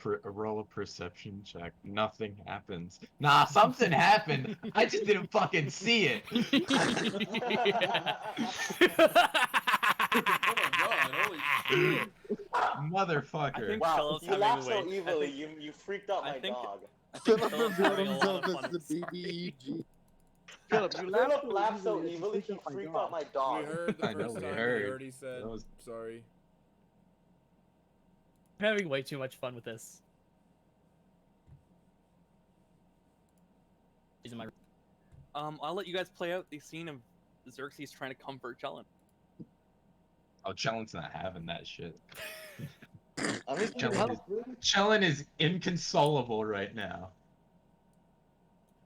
a perception check. Nothing happens. Nah, something happened. I just didn't fucking see it. Oh my god, holy shit. Motherfucker. I think Wow, Philip's you having laughed way. so I evilly. think- You freaked out I my think- dog. Philip Philip's revealed having a lot himself of as the fun. BBEG. Philip, you Philip laughed so that you evilly, he freaked out my freaked dog. out my We dog. heard the I know, first we time heard. he already said That was- sorry. I'm having way too much fun with this. Using my I'll let you guys play out the scene of Xerxes trying to comfort Jellin. Oh, Chellen's not having that shit. I'm just gonna Chellen help, is, really. Chellen is inconsolable right now.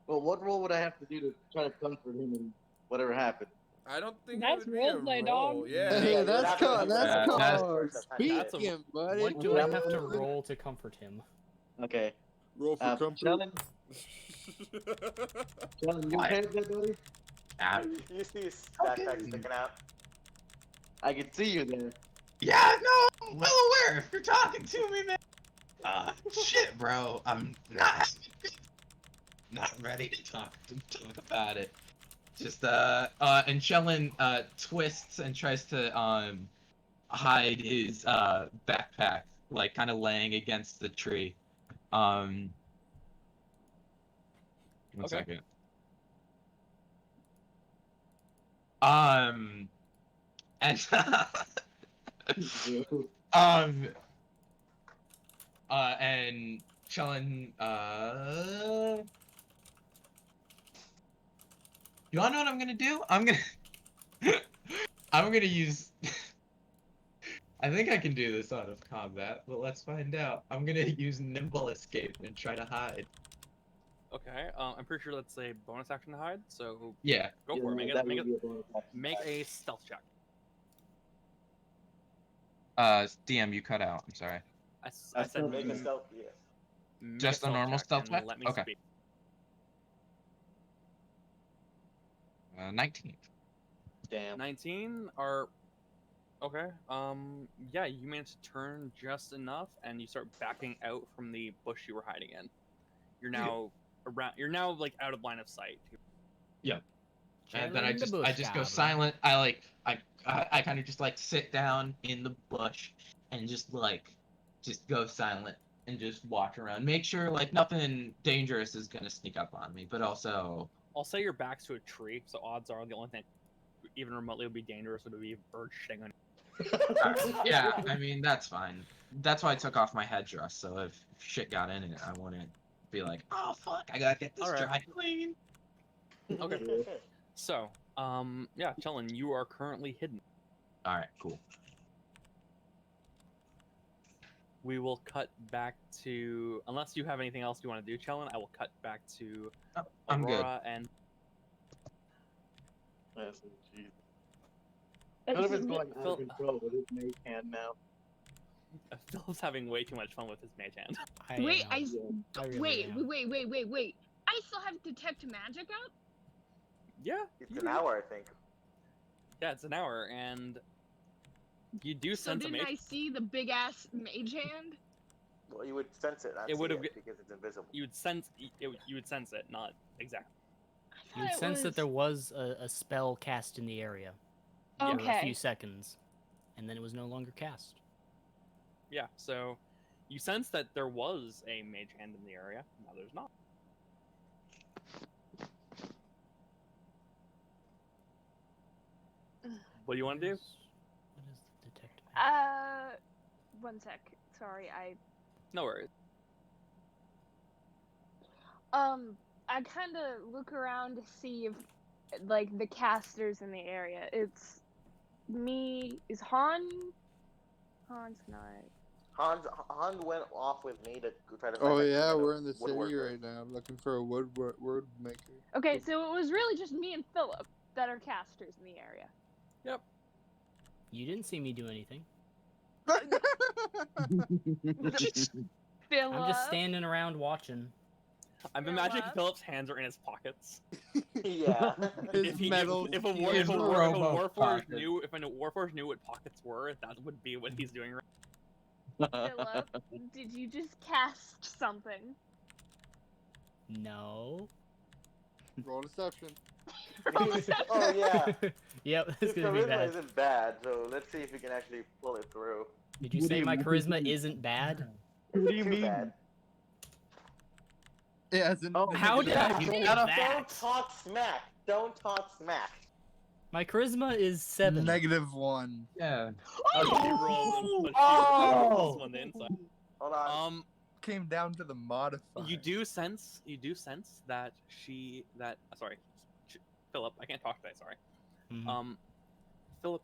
Well, what role would I have to do to try to comfort him and whatever happened? I don't think That's it would be a roleplay, role. dog. Yeah. Hey, Yeah, that's that's called what you that's said. called That's speaking, buddy. What do I have to roll to comfort him? Okay. Roll for comfort. Chellen, you What? okay with that, buddy? Ah, You see his backpack sticking out. I can see you there. yeah, no, I'm well aware. If you're talking to me, man. Shit, bro. I'm not ready to talk about it. Just and Chellen twists and tries to hide his backpack, like kind of laying against the tree. One Okay. second. And and Chellen you wanna know what I'm gonna do? I'm gonna use I think I can do this out of combat, but let's find out. I'm gonna use nimble escape and try to hide. Okay. I'm pretty sure that's a bonus action to hide. So Yeah. go for it. That would be a bonus action. Make a stealth check. DM, you cut out. I'm sorry. I said stealth Make a check. stealth. Yeah. make Just a normal check stealth and check? Let me Okay. speak. 19. Damn. 19 are okay. Yeah, you managed to turn just enough, and you start backing out from the bush you were hiding in. You're now around. You're now like out of line of sight. And then I Chellen the just bush go goblin. silent. I kind of just like sit down in the bush and just go silent and just watch around. Make sure like nothing dangerous is gonna sneak up on me, but also I'll say your back's to a tree, so odds are the only thing even remotely would be dangerous would be a bird shitting on you. yeah, I mean that's fine. That's why I took off my headdress, so if shit got in it, I wouldn't be like, oh fuck, I gotta get this Alright. dry clean. Okay. So, yeah, Chellen, you are currently hidden. All right, cool. We will cut back to, unless you have anything else you want to do, Chellen, I will cut back to Oh, I'm good. Aurora and Yes, jeez. It's- Philip is going out Phil- of control with his mage hand now. Phil's having way too much fun with his mage hand. Wait, am. I I really wait, am. wait. I still have detect magic up? Yeah, It's you an do. hour, I think. Yeah, it's an hour, and you do So sense a didn't mage. I see the big ass mage hand? Well, you would sense it. Not It see would've it because it's invisible. You would sense you would sense it, not exactly. You would sense that there was a spell cast in the area for a Okay. few seconds, and then it was no longer cast. Yeah, so you sense that there was a mage hand in the area. Now there's not. What do you want to do? What is the detect magic? One sec. Sorry, No worries. I kind of look around to see if, like, the casters in the area. It's me. Is Han's not. Hans went off with me to try to find. Oh like, yeah, some we're in the city woodworker. right now. I'm looking for a wood maker. Okay, so it was really just me and Philip that are casters in the area. You didn't see me do anything. Philip. I'm just standing around watching. I'm imagining Philip? Philip's hands are in his pockets. Yeah. His metal. If a His robo Warforged pockets. knew what pockets were, that would be what he's doing right. Philip, did you just cast something? No. Roll deception. Oh yeah. Yep, His it's gonna be charisma bad. isn't bad, so let's see if we can actually pull it through. Did you What say do you my mean? charisma isn't bad? What do you Too mean? bad. Yeah, it's an, Oh, How did I Don't- roll Don't that? talk smack. Don't talk smack. My charisma is 7. -1. Yeah. She rolled a Oh! +1 to insight. Hold on. came down to the modifier. You do sense that Philip, I can't talk today, sorry. Mhm. Philip,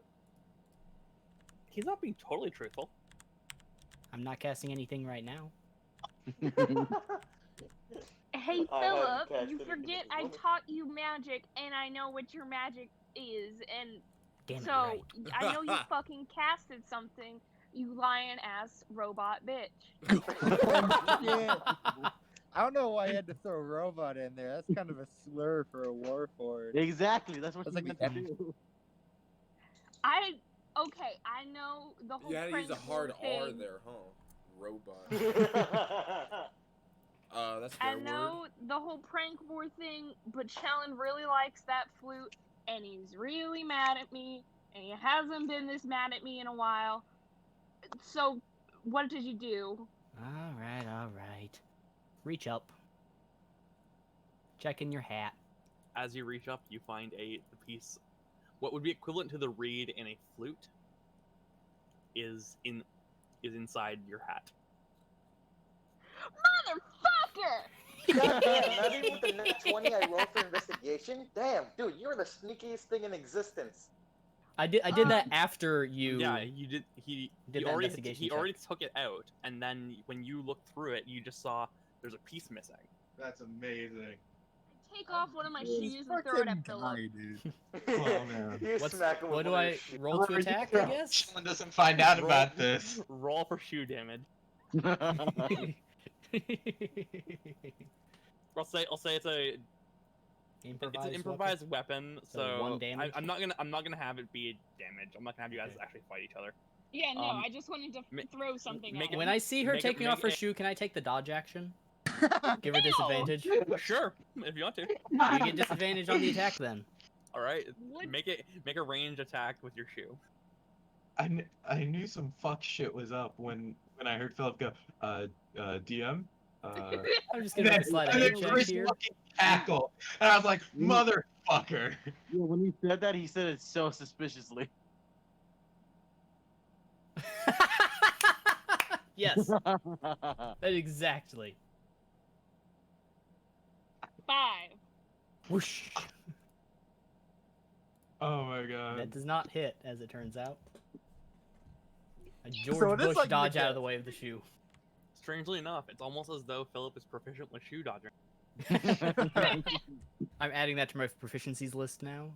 he's not being totally truthful. I'm not casting anything right now. Hey I haven't Philip, cast you anything forget at the I moment. taught you magic, and I know what your magic is, and Damn it, so right. I know you fucking casted something, you lying ass robot bitch. Yeah. I don't know why you had to throw robot in there. That's kind of a slur for a warforged. Exactly. That's what That's you like meant to an do. I know the whole You had to use prank a hard war R thing. there, huh? Robot. That's I their word. know the whole prank war thing, but Shellen really likes that flute, and he's really mad at me, and he hasn't been this mad at me in a while. So, what did you do? All right. Reach up. Check in your hat. As you reach up, you find the piece, what would be equivalent to the reed in a flute, is inside your hat. Motherfucker! God damn, not even with the net 20 I rolled for investigation? Damn, dude, you're the sneakiest thing in existence. I did that after you. Yeah, you did. He did that investigation he check. already took it out, and then when you looked through it, you just saw there's a piece missing. That's amazing. Take off one of my Just shoes and throw it at fucking Philip. die, dude. Oh, man. You smack him with What do one of I your shoes. roll to attack? I guess. Someone doesn't find out Roll- about this. Roll for shoe damage. I'll say it's an improvised weapon, so one damage? I'm not gonna have it be damage. I'm not gonna have you guys Okay. actually fight each other. Yeah, no, Um, I just wanted to ma- throw something make at it- him. When I see her Make it- taking off her make it- shoe, can I take the dodge action? Give her disadvantage. Sure, if you want to. You get disadvantage on the attack then. All right, What? make a range attack with your shoe. I knew some fuck shit was up when I heard Philip go, DM. I'm just gonna make a slide and ahead then check Chris here. fucking cackle, and I was like, motherfucker. Yeah, when he said that, he said it so suspiciously. Yes, exactly. 5. Whoosh. Oh my god. That does not hit, as it turns out. A George So it is Bush like dodge the out of the way of the shoe. Strangely enough, it's almost as though Philip is proficient with shoe dodging. I'm adding that to my proficiencies list now.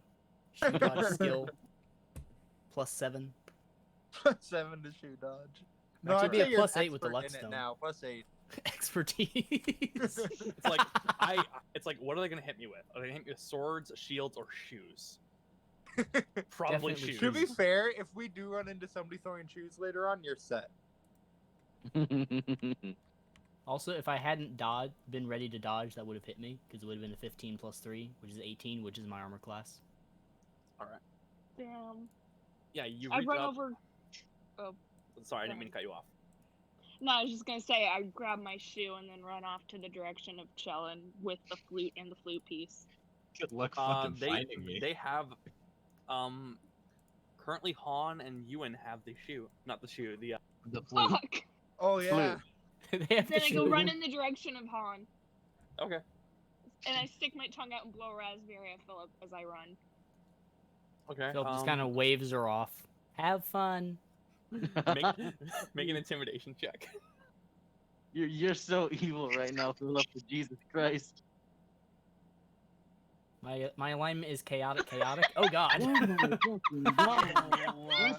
Shoe dodge skill. +7. 7 to shoe dodge. No, I'd should be a say you're an +8 with the expert in it Luckstone. now. +8. Expertise. It's like, what are they gonna hit me with? Are they gonna hit me with swords, shields, or shoes? Probably Definitely shoes. To be fair, if we do run into somebody throwing shoes later on, you're set. Also, if I hadn't been ready to dodge, that would have hit me, because it would have been a 15 + 3, which is 18, which is my armor class. All right. Damn. Yeah, you I reach run up. over. Sorry, I didn't mean to cut you off. No, I was just gonna say I grab my shoe and then run off to the direction of Chellen with the flute and the flute piece. Good luck fucking They finding me. they have, currently Han and Ewan have the shoe, not the shoe, the The flute. Fuck! Oh yeah. They have Then the I go shoe. run in the direction of Han, Okay. and I stick my tongue out and blow raspberry at Philip as I run. Okay. Philip just kind of waves her off. Have fun. make an intimidation check. You're so evil right now, Philip. Jesus Christ. My alignment is chaotic. Oh god. Philip,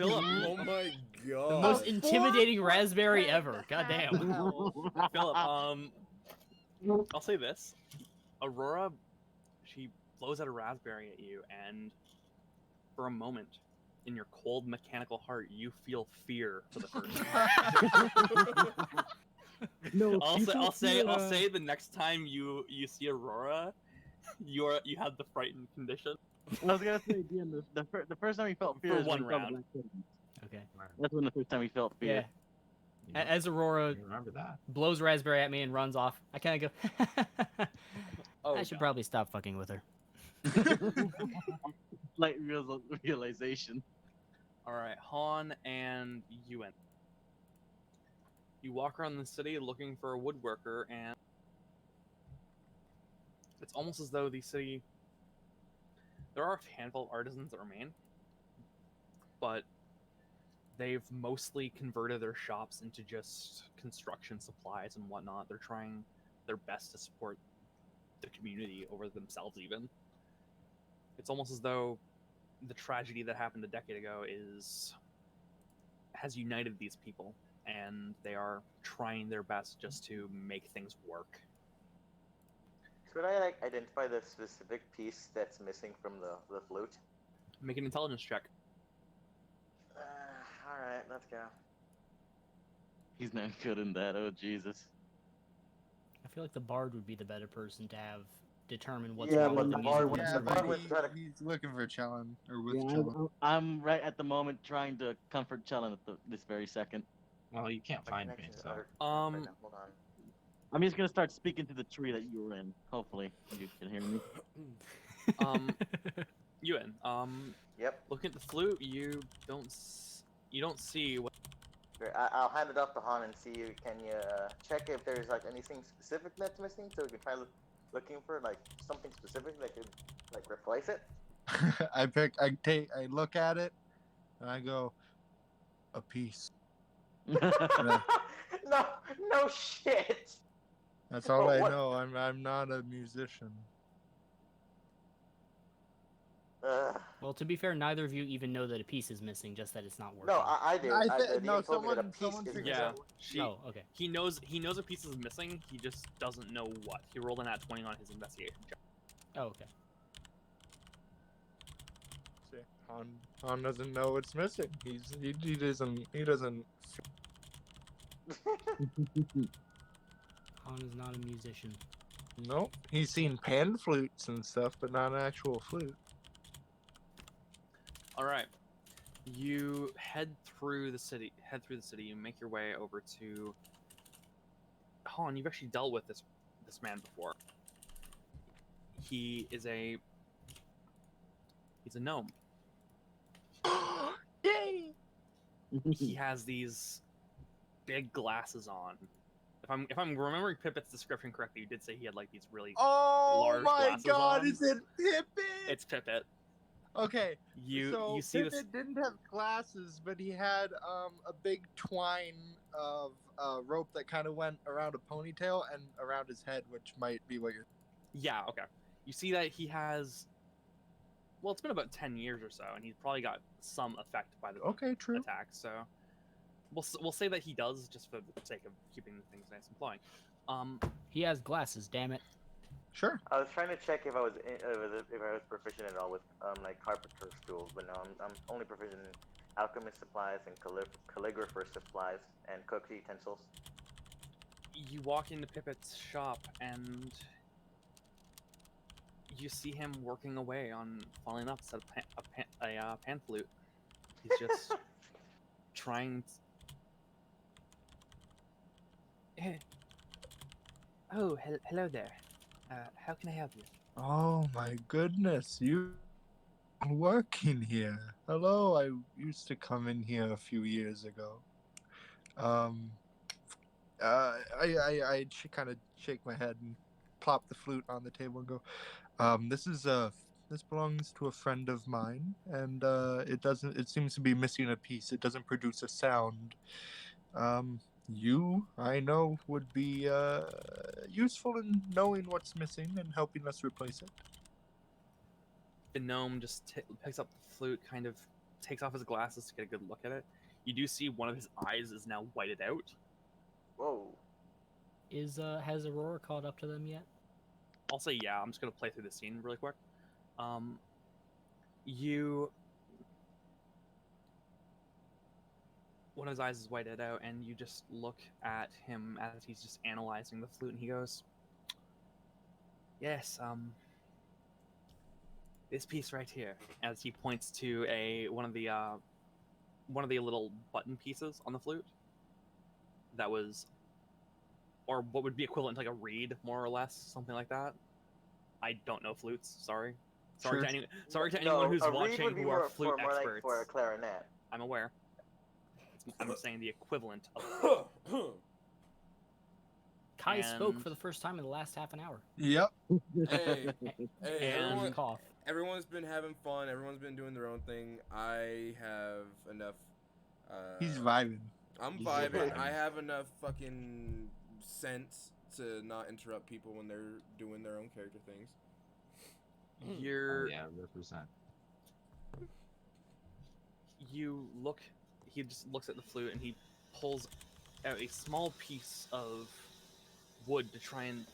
Oh my The god. most intimidating raspberry ever. God damn. Philip, I'll say this: Aurora, she blows out a raspberry at you, and for a moment, in your cold mechanical heart, you feel fear for the first time. No, I'll say the next time you see Aurora, you have the frightened condition. I was gonna say, DM, the first time he felt fear For is when one he saw the round. Black Kittens. Okay. That's when the first time he felt Yeah. fear. As Aurora Remember that. blows raspberry at me and runs off, I kind of go, Oh, I should God. probably stop fucking with her. Slight realization. All right, Han and Ewan. You walk around the city looking for a woodworker, and it's almost as though the city. There are a handful of artisans that remain, but they've mostly converted their shops into just construction supplies and whatnot. They're trying their best to support the community over themselves, even. It's almost as though the tragedy that happened a decade ago has united these people, and they are trying their best just to make things work. Could I like identify the specific piece that's missing from the flute? Make an intelligence check. All right, let's go. He's not good in that. Oh Jesus. I feel like the bard would be the better person to have determine what's Yeah, wrong but with the the bard musical would- Yeah, the instrument. bard but would try to- he's looking for Chelon, or with Yeah, Chelon. I'm right at the moment trying to comfort Chelon at this very second. Well, you can't My find me, connections so. are- Um, right now, hold on. I'm just gonna start speaking to the tree that you were in. Hopefully, you can hear me. Ewan, Yep. looking at the flute, you don't see what. Great. I'll hand it off to Han and see. Can you check if there's like anything specific that's missing, so we can try looking for like something specific that could like replace it. I look at it, and I go, a piece. No, no shit. That's all But I what- know. I'm not a musician. Well, to be fair, neither of you even know that a piece is missing, just that it's not working. No, I do. I the said DM no. told me that a Someone piece is figured missing. Yeah, Oh, okay. he knows a piece is missing. He just doesn't know what. He rolled an at 20 on his investigation check. Oh, okay. See, Han doesn't know what's missing. He doesn't. Han is not a musician. Nope. He's seen pan flutes and stuff, but not an actual flute. All right, you head through the city. You make your way over to. Han, you've actually dealt with this man before. He's a gnome. Yay! He has these big glasses on. If I'm remembering Pipit's description correctly, you did say he had like these really. Oh large my glasses God! on. Is it Pippin? It's Pipit. Okay. You see Pippin this. didn't have glasses, but he had a big twine of rope that kind of went around a ponytail and around his head, which might be what you're. Yeah. Okay. You see that he has. Well, it's been about 10 years or so, and he's probably got some effect by the Okay, true. attack. So we'll say that he does, just for the sake of keeping things nice and flowing. He has glasses, damn it. Sure. I was trying to check if I was proficient at all with like carpenter's tools, but no, I'm only proficient in alchemist supplies and calligrapher supplies and cook utensils. You walk into Pipit's shop and you see him working away on following up a pan flute. He's just trying. Oh, hello there. How can I help you? Oh my goodness, you working here. Hello, I used to come in here a few years ago. I kind of shake my head and plop the flute on the table and go, this belongs to a friend of mine, and it seems to be missing a piece. It doesn't produce a sound. You, I know, would be useful in knowing what's missing and helping us replace it. The gnome just picks up the flute, kind of takes off his glasses to get a good look at it. You do see one of his eyes is now whited out. Whoa. Has Aurora caught up to them yet? I'll say yeah. I'm just gonna play through the scene really quick. One of his eyes is whited out, and you just look at him as he's just analyzing the flute, and he goes, "Yes, this piece right here," as he points to one of the little button pieces on the flute. That was, or what would be equivalent to like a reed, more or less, something like that. I don't know flutes. Sorry. Sure. Sorry to anyone who's a reed watching would be who are more flute like experts. for a clarinet. I'm aware. I'm saying the equivalent of. Kai spoke And- for the first time in the last half an hour. Yep. Hey, And- everyone's been having fun. Everyone's been doing their own thing. I have enough. He's vibing. I'm He's vibing. vibing. I have enough fucking sense to not interrupt people when they're doing their own character things. You're Oh, yeah, represent. you look. He just looks at the flute and he pulls out a small piece of wood to try and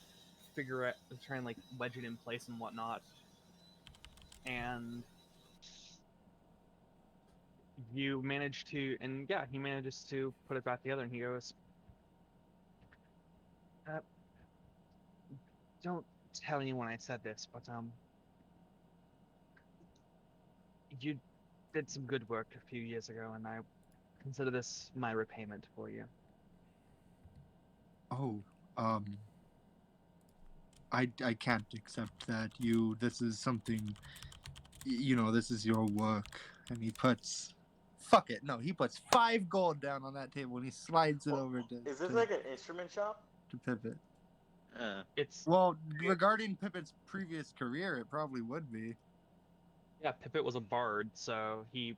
like wedge it in place and whatnot. And you manage to, and yeah, he manages to put it back together. And he goes, "Don't tell anyone I said this, but you did some good work a few years ago, and I consider this my repayment for you." Oh, I can't accept that. This is something, this is your work. And he puts, fuck it, no, he puts 5 gold down on that table and he slides it over to, Is this to, like an instrument shop? to Pipit. It's Well, regarding Pipit's previous career, it probably would be. yeah, Pippet was a bard, so it's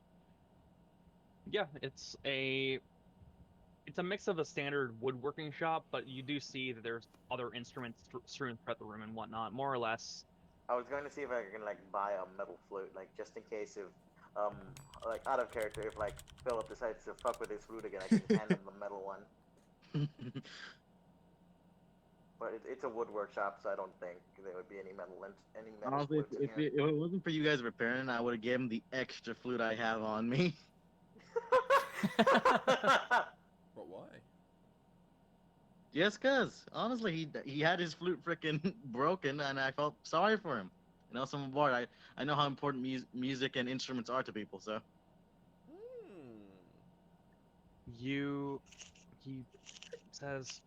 a mix of a standard woodworking shop, but you do see that there's other instruments strewn throughout the room and whatnot, more or less. I was going to see if I can like buy a metal flute, like just in case if like out of character, if like Philip decides to fuck with his flute again, I can hand him the metal one. But it's a wood workshop, so I don't think there would be any metal Honestly, flutes in if here. it wasn't for you guys repairing, I would have given him the extra flute I have on me. But why? Just cause, honestly, he had his flute freaking broken, and I felt sorry for him. I'm a bard. I know how important music and instruments are to people. So He says,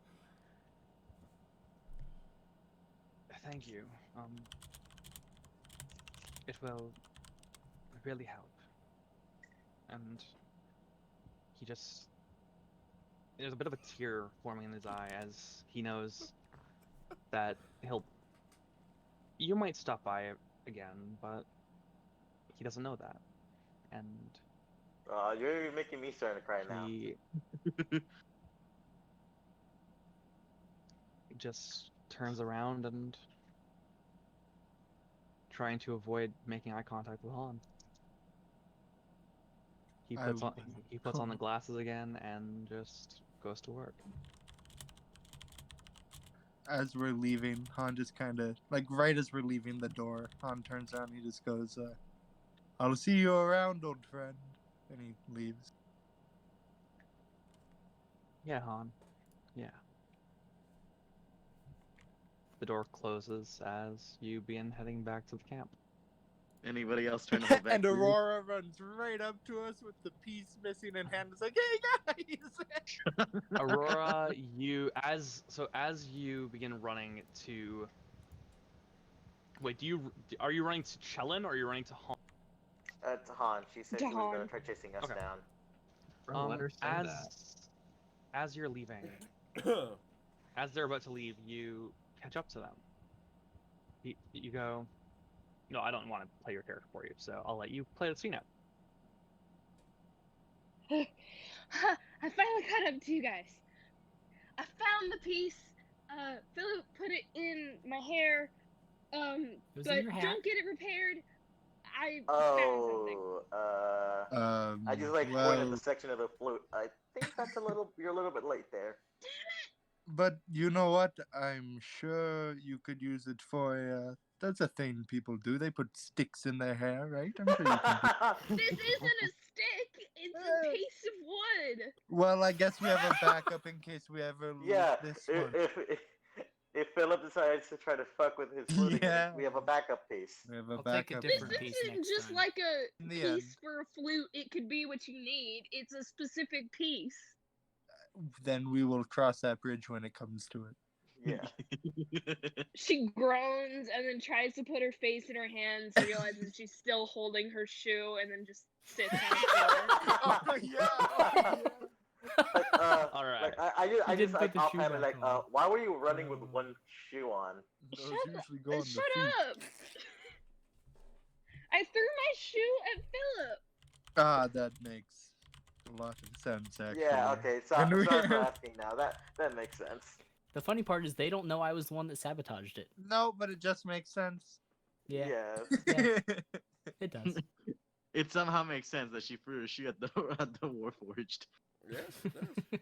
"Thank you. It will really help." And there's a bit of a tear forming in his eye as he knows that you might stop by again, but he doesn't know that. And You're making me starting to cry now. he just turns around and trying to avoid making eye contact with Han. He puts on the glasses again and just goes to work. As we're leaving, Han just kind of, like right as we're leaving the door, Han turns around and he just goes, "I'll see you around, old friend." And he leaves. Yeah, Han. Yeah. The door closes as you begin heading back to the camp. anybody else trying to hold back? And Aurora runs right up to us with the piece missing in hand. It's like, "Hey guys!" Aurora, as you begin running to. Wait, are you running to Chellin or are you running to Han? To Han. She said To she was going Han. to try chasing us Okay. down. Bro, let her say that. As you're leaving, as they're about to leave, you catch up to them. You go, "No, I don't want to play your character for you, so I'll let you play the scene out." I finally caught up to you guys. I found the piece. Philip put it in my hair. was But in your hat. don't get it repaired. I found something. Oh, I just like pointed at the section of the flute. I think that's you're a little bit late there. But you know what? I'm sure you could use it for, that's a thing people do. They put sticks in their hair, right? I'm sure you can do. This isn't a stick. It's a piece of wood. Well, I guess we have a backup in case we ever lose Yeah, this one. if Philip decides to try to fuck with his flute again, Yeah. we have a backup piece. We have a I'll take a backup. This different piece isn't next just time. like a In the piece end. for a flute. It could be what you need. It's a specific piece. Then we will cross that bridge when it comes to it. Yeah. She groans and then tries to put her face in her hands, realizes she's still holding her shoe, and then just sits on the floor. Oh, yeah. All right. Like I didn't just put like the shoe offhand back like on. why were you running with one shoe on? Those Shut usually go on the Shut feet. up! I threw my shoe at Philip. Ah, that makes a lot of sense, actually. Yeah, okay. So And we- sorry for asking now. That makes sense. The funny part is they don't know I was the one that sabotaged it. No, but it just makes sense. Yeah, Yes. Yeah. it does. It somehow makes sense that she threw her shoe at the Warforged. Yes, it does.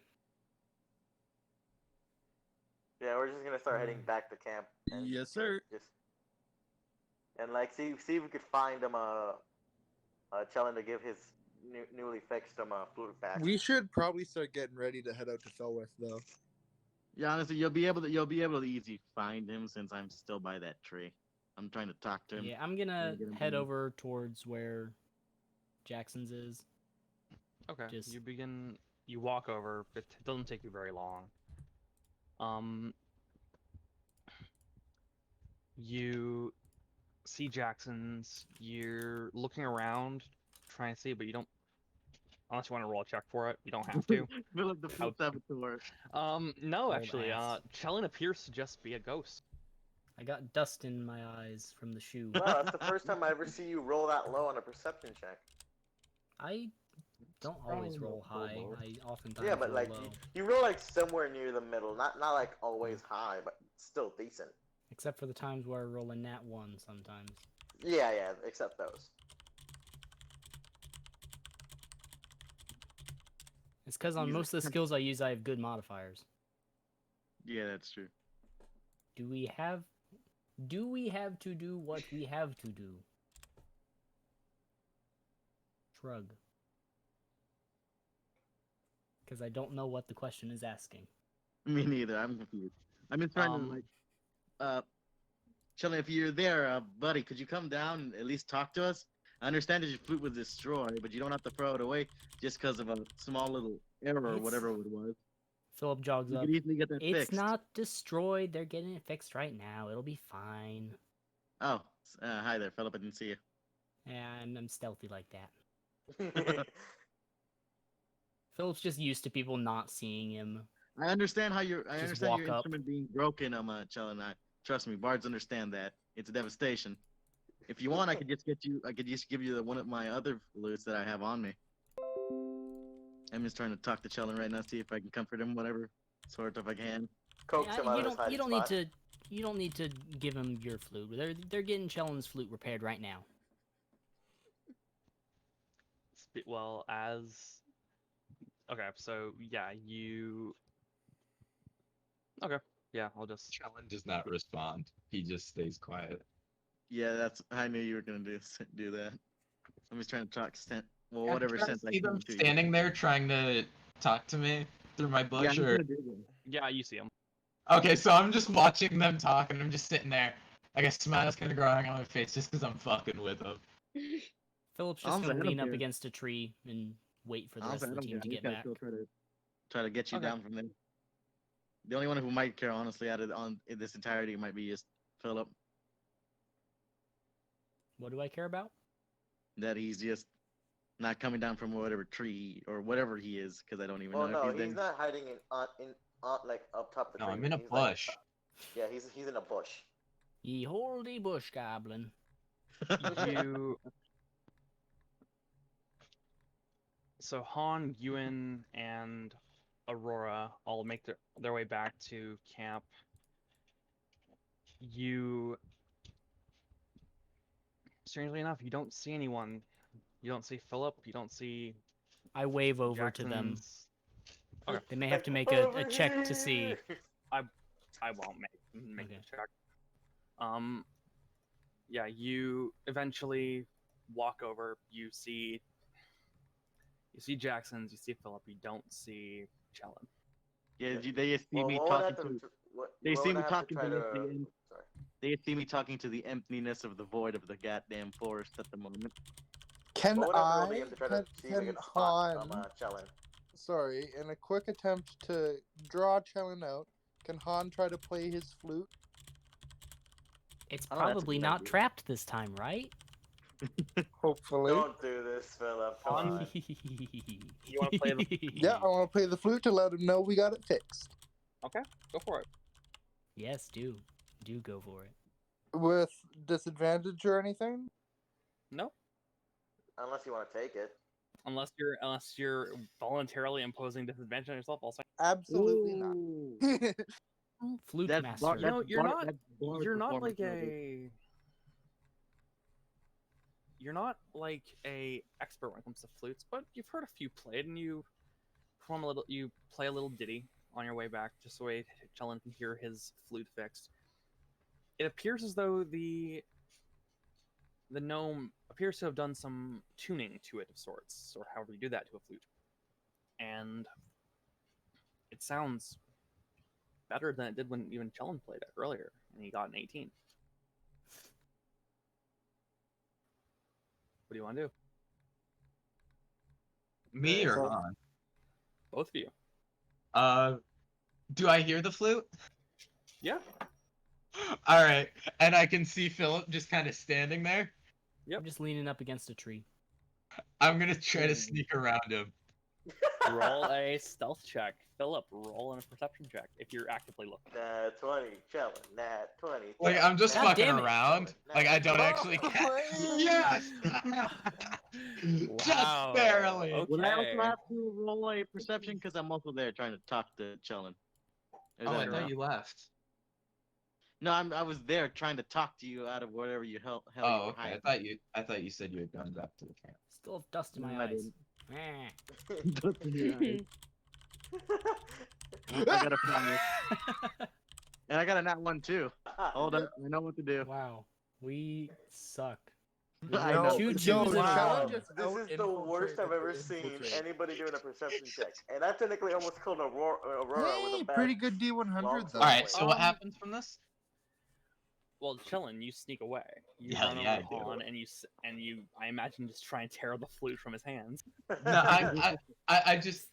Yeah, we're just gonna start heading back to camp. And Yes, sir. Just and like see if we could find him Chellin to give his newly fixed flute back. We should probably start getting ready to head out to Felwith, though. Yeah, honestly, you'll be able to easily find him since I'm still by that tree. I'm trying to talk to him. Yeah, I'm gonna get him head going. over towards where Jackson's is. Okay. Just- You walk over. It doesn't take you very long. You see Jackson's. You're looking around, trying to see, but you don't. Unless you want to roll a check for it, you don't have to. Philip the flute saboteur. No, Rolled actually, ass. Chellin appears to just be a ghost. I got dust in my eyes from the shoe. Wow, that's the first time I ever see you roll that low on a perception check. I don't always roll high. I oftentimes Yeah, but roll like low. you roll like somewhere near the middle, not like always high, but still decent. Except for the times where I roll a nat 1 sometimes. Yeah, except those. It's because on He's a most of the skills I use, I have good modifiers. Yeah, that's true. Do we have to do what we have to do? Shrug. Because I don't know what the question is asking. Me neither. I'm confused. I'm just trying to Shelly, if you're there, buddy, could you come down and at least talk to us? I understand that your flute was destroyed, but you don't have to throw it away just because of a small little error or It's- whatever it was. Philip jogs You up. could easily get that It's fixed. not destroyed. They're getting it fixed right now. It'll be fine. Oh, hi there, Philip. I didn't see you. And I'm stealthy like that. Philip's just used to people not seeing him. I understand how your I Just understand walk your up. instrument being broken, Chell, and trust me, bards understand that. It's a devastation. If you want, I could just give you one of my other flutes that I have on me. I'm just trying to talk to Chellin right now, see if I can comfort him, whatever sort of I can. Coax him out of his hiding spot. You don't need to give him your flute. They're getting Chellin's flute repaired right now. Well, okay, so yeah, you. Okay, yeah, I'll just. Chellin does not respond. He just stays quiet. Yeah, I knew you were gonna do that. I'm just trying to talk Yeah, whatever can I sense I see can them to you. standing there trying to talk to me through my Yeah, bush, I'm or gonna do that. Yeah, you see him. okay, so I'm just watching them talk, and I'm just sitting there. Like a smile's kind of growing on my face just because I'm fucking with them. Philip's just Honestly, gonna I don't lean up care. against a tree and wait for the rest Honestly, I of the don't team care. to I get just gotta back. still try to get you Okay. down from there. The only one who might care, honestly, in this entirety might be just Philip. What do I care about? That he's just not coming down from whatever tree or whatever he is, because I don't even Oh know no, if he's he's there. not hiding in like up top the No, tree. I'm in a He's, like, bush. yeah, he's in a bush. Ye holy bush goblin. You. So Han, Ewan, and Aurora all make their way back to camp. You. Strangely enough, you don't see anyone. You don't see Philip. You don't see I wave over to them. Jackson's. Okay. They may have to make "Over a check to see. here!" I won't make Okay. the check. Yeah, you eventually walk over. You see Jackson's. You see Philip. You don't see Chellin. Yeah, they just see Well, me we'll have talking to- to. what- They we'll see me have talking try to the sorry. They see me talking to the emptiness of the void of the goddamn forest at the moment. Can We'll have to roll the I? game to try to see if we Can can spot Han? Chellin. Sorry, in a quick attempt to draw Chellin out, can Han try to play his flute? It's Oh, that's a probably good not idea. trapped this time, right? Hopefully. Don't do this, Philip. Come on. You want to play the? Yeah, I want to play the flute to let him know we got it fixed. Okay, go for it. Yes, do go for it. With disadvantage or anything? No, Unless you want to take it. unless you're voluntarily imposing disadvantage on yourself. Also, Absolutely not. Flute That's master. bar- you know, that's you're bar- not. that's bar You're not performance like level. a. You're not like a expert when it comes to flutes, but you've heard a few played, and you perform a little. You play a little ditty on your way back, just so Chellen can hear his flute fixed. It appears as though the gnome appears to have done some tuning to it of sorts, or however you do that to a flute, and it sounds better than it did when even Chellen played it earlier, and he got an 18. What do you want to do? Me or So- Han? Both of you. Do I hear the flute? Yeah. All right, and I can see Philip just kind of standing there. Yep. I'm just leaning up against a tree. I'm gonna try to sneak around him. Roll a stealth check. Philip, roll in a perception check if you're actively looking. Nat 20, Chellen. Nat 20. Like Chellen, I'm just nat God fucking damn it. around. Like I don't actually. Yes. Just Wow. barely. Okay. Would I also have to roll a perception? Because I'm also there trying to talk to Chellen. Is Oh, that I enough? thought you left. No, I was there trying to talk to you out of whatever you hell you Oh, were okay. hiding. I thought you said you had gone back to the camp. Still have dust in my No, I eyes. didn't. I got a promise. And I got a nat one too. Hold up, I know what to do. Wow, we suck. I No, know. Two no, twos and a Chellen one. just This is the worst I've ever out-infiltrated seen the anybody doing a perception check. And that technically almost killed Aurora with Hey, a bad pretty good D100 long though. All right. Wait. So what happens from this? Well, Chellen, you sneak away. You Hell run yeah, over I do. Han, and you, I imagine, just try and tear the flute from his hands. No, I just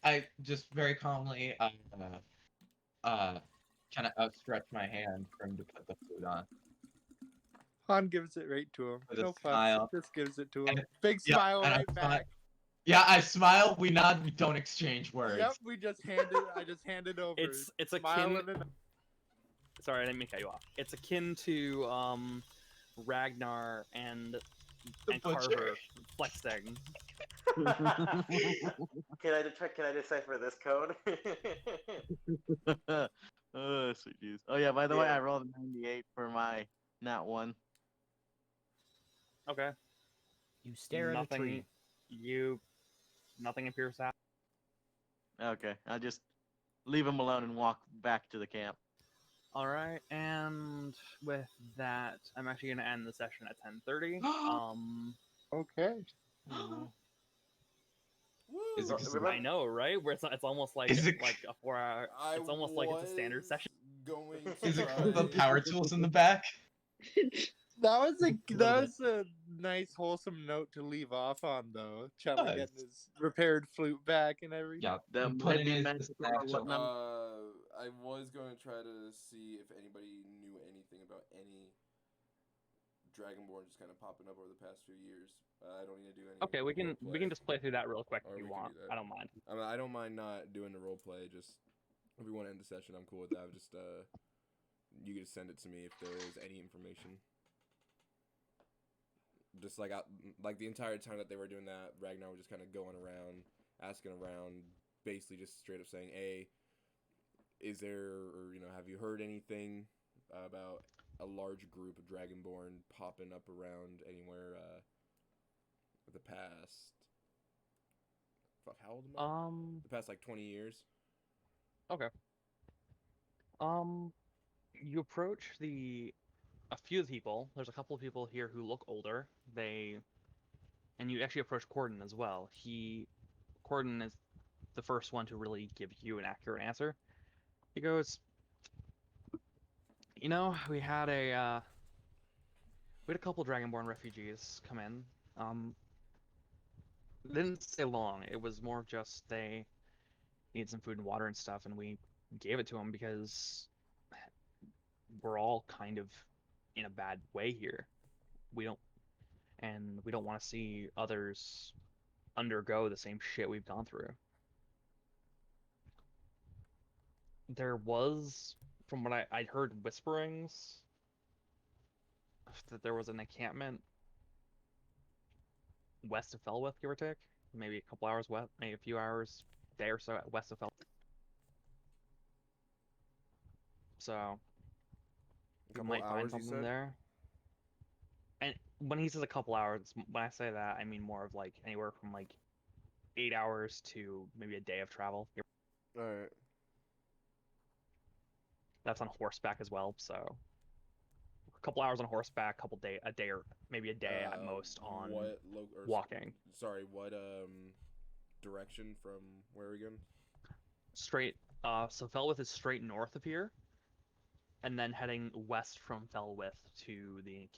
very calmly kind of outstretch my hand for him to put the flute on. Han gives it right to him. With a No fuss. smile. Just gives it to him. And- Big yeah, smile and I right smile. back. Yeah, I smile. We nod. We don't exchange words. Yep, I just handed over. It's Smile akin. and Sorry, I didn't mean to cut you off. It's akin to Ragnar and The butcher. Carver flexing. Can I decipher this code? Oh, sweet juice. Oh yeah, by the way, Yeah. I rolled a 98 for my nat one. Okay. You stare at a tree. Nothing appears to happen. Okay, I'll just leave him alone and walk back to the camp. All right, and with that, I'm actually going to end the session at 10:30. okay. Oh. Is it 'cause Remember- I know, right? Where it's almost like Is it- like a 4 hour. It's almost like it's a standard was session. Going to Is it try- the power tools in the back? That was a nice wholesome note to leave off on though. Chellen Nice. getting his repaired flute back and everything. Yeah. That I'm might putting be it as magical the or actual- whatnot. I was going to try to see if anybody knew anything about any Dragonborn just kind of popping up over the past few years. I don't need to do any. Okay, we can roleplay. just play through that real quick Or if you we can want. do that. I don't mind. I mean, I don't mind not doing the role play. Just if we want to end the session, I'm cool with that. Just you could send it to me if there is any information. Just like like the entire time that they were doing that, Ragnar was just kind of going around, asking around, basically just straight up saying, "Hey, is there, or have you heard anything about a large group of Dragonborn popping up around anywhere the past? Fuck, how old am I? The past like 20 years." Okay. You approach a few of the people. There's a couple of people here who look older. And you actually approach Corden as well. Corden is the first one to really give you an accurate answer. He goes, we had a couple Dragonborn refugees come in. They didn't stay long. It was more of just they needed some food and water and stuff, and we gave it to them because we're all kind of in a bad way here. and we don't want to see others undergo the same shit we've gone through. There was, from what I'd heard whisperings, that there was an encampment west of Felwith, give or take. Maybe a couple hours west, maybe a few hours, day or so west of Felwith. So A we couple might find hours, you something said? there. And when he says a couple hours, when I say that, I mean more of like anywhere from like 8 hours to maybe a day of travel. All right. That's on horseback as well, so a couple hours on horseback, a day or maybe a day at most on walking. Sorry, what direction from where again? Straight. So Felwith is straight north of here, and then heading west from Felwith to the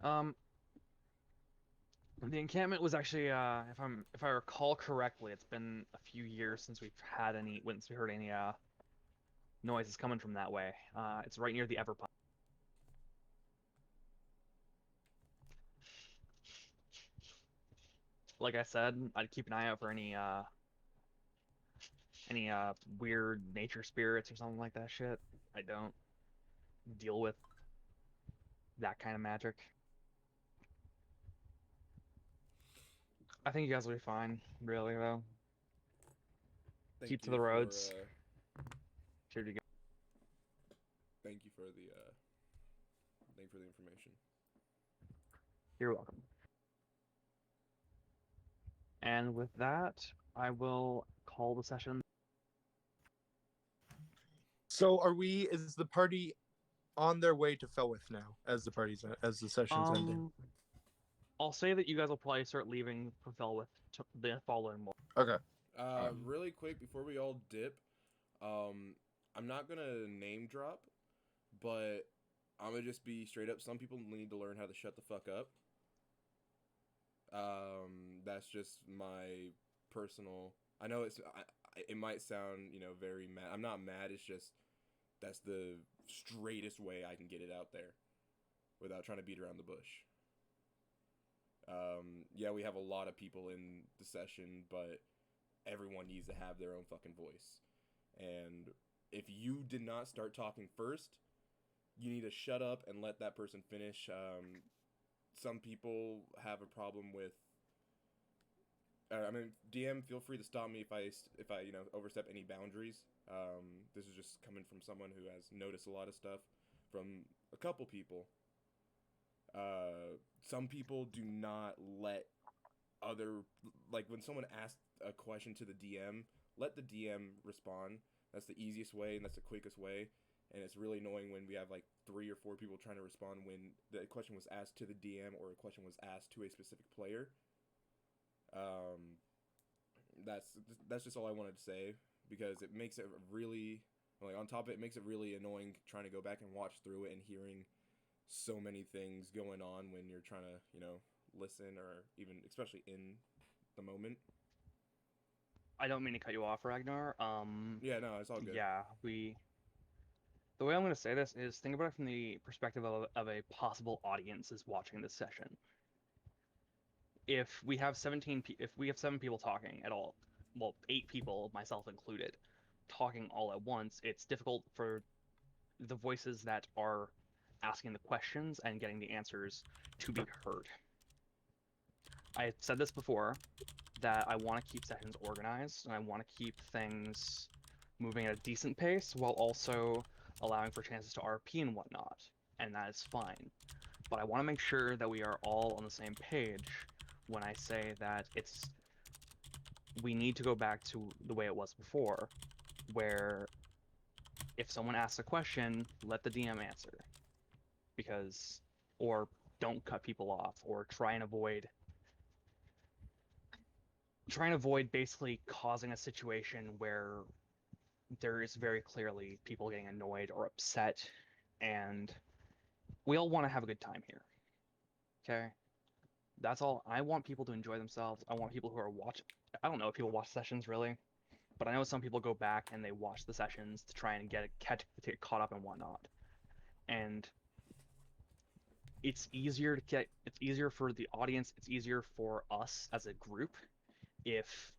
encampment. The encampment was actually, if I recall correctly, it's been a few years since we heard any noises coming from that way. It's right near the Everpine. Like I said, I'd keep an eye out for any weird nature spirits or something like that shit. I don't deal with that kind of magic. I think you guys will be fine, really, though. Keep to the roads. Here you go. Thank you for the information. You're welcome. And with that, I will call the session. So is the party on their way to Felwith now as the session's ending? I'll say that you guys will probably start leaving for Felwith the following morning. Okay. Really quick before we all dip, I'm not gonna name drop, but I'm gonna just be straight up. Some people need to learn how to shut the fuck up. That's just my personal. I know it might sound very mad. I'm not mad. It's just that's the straightest way I can get it out there, without trying to beat around the bush. Yeah, we have a lot of people in the session, but everyone needs to have their own fucking voice. And if you did not start talking first, you need to shut up and let that person finish. Some people have a problem with. DM, feel free to stop me if I overstep any boundaries. This is just coming from someone who has noticed a lot of stuff from a couple people. Some people do not let when someone asks a question to the DM, let the DM respond. That's the easiest way and that's the quickest way. And it's really annoying when we have like 3 or 4 people trying to respond when the question was asked to the DM or a question was asked to a specific player. That's just all I wanted to say, because it makes it really, on top of it, it makes it really annoying trying to go back and watch through it and hearing so many things going on when you're trying to listen, or even especially in the moment. I don't mean to cut you off, Ragnar. Yeah, no, it's all good. Yeah, the way I'm going to say this is, think about it from the perspective of a possible audience is watching this session. If we have 7 people talking at all, well, 8 people, myself included, talking all at once, it's difficult for the voices that are asking the questions and getting the answers to be heard. I said this before, that I want to keep sessions organized, and I want to keep things moving at a decent pace while also allowing for chances to RP and whatnot, and that is fine. But I want to make sure that we are all on the same page when I say that we need to go back to the way it was before, where if someone asks a question, let the DM answer. Or don't cut people off, or try and avoid basically causing a situation where there is very clearly people getting annoyed or upset, and we all want to have a good time here. Okay? That's all. I want people to enjoy themselves. I want people who are watching. I don't know if people watch sessions really, but I know some people go back and they watch the sessions to try and get caught up and whatnot. And it's easier to get. It's easier for the audience. It's easier for us as a group if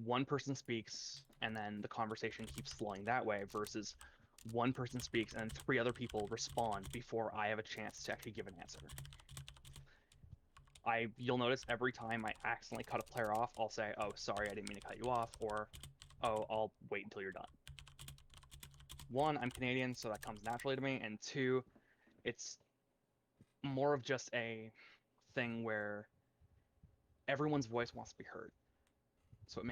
one person speaks and then the conversation keeps flowing that way versus one person speaks and three other people respond before I have a chance to actually give an answer. You'll notice every time I accidentally cut a player off, I'll say, "Oh, sorry, I didn't mean to cut you off," or, "Oh, I'll wait until you're done." One, I'm Canadian, so that comes naturally to me, and two, it's more of just a thing where everyone's voice wants to be heard. So it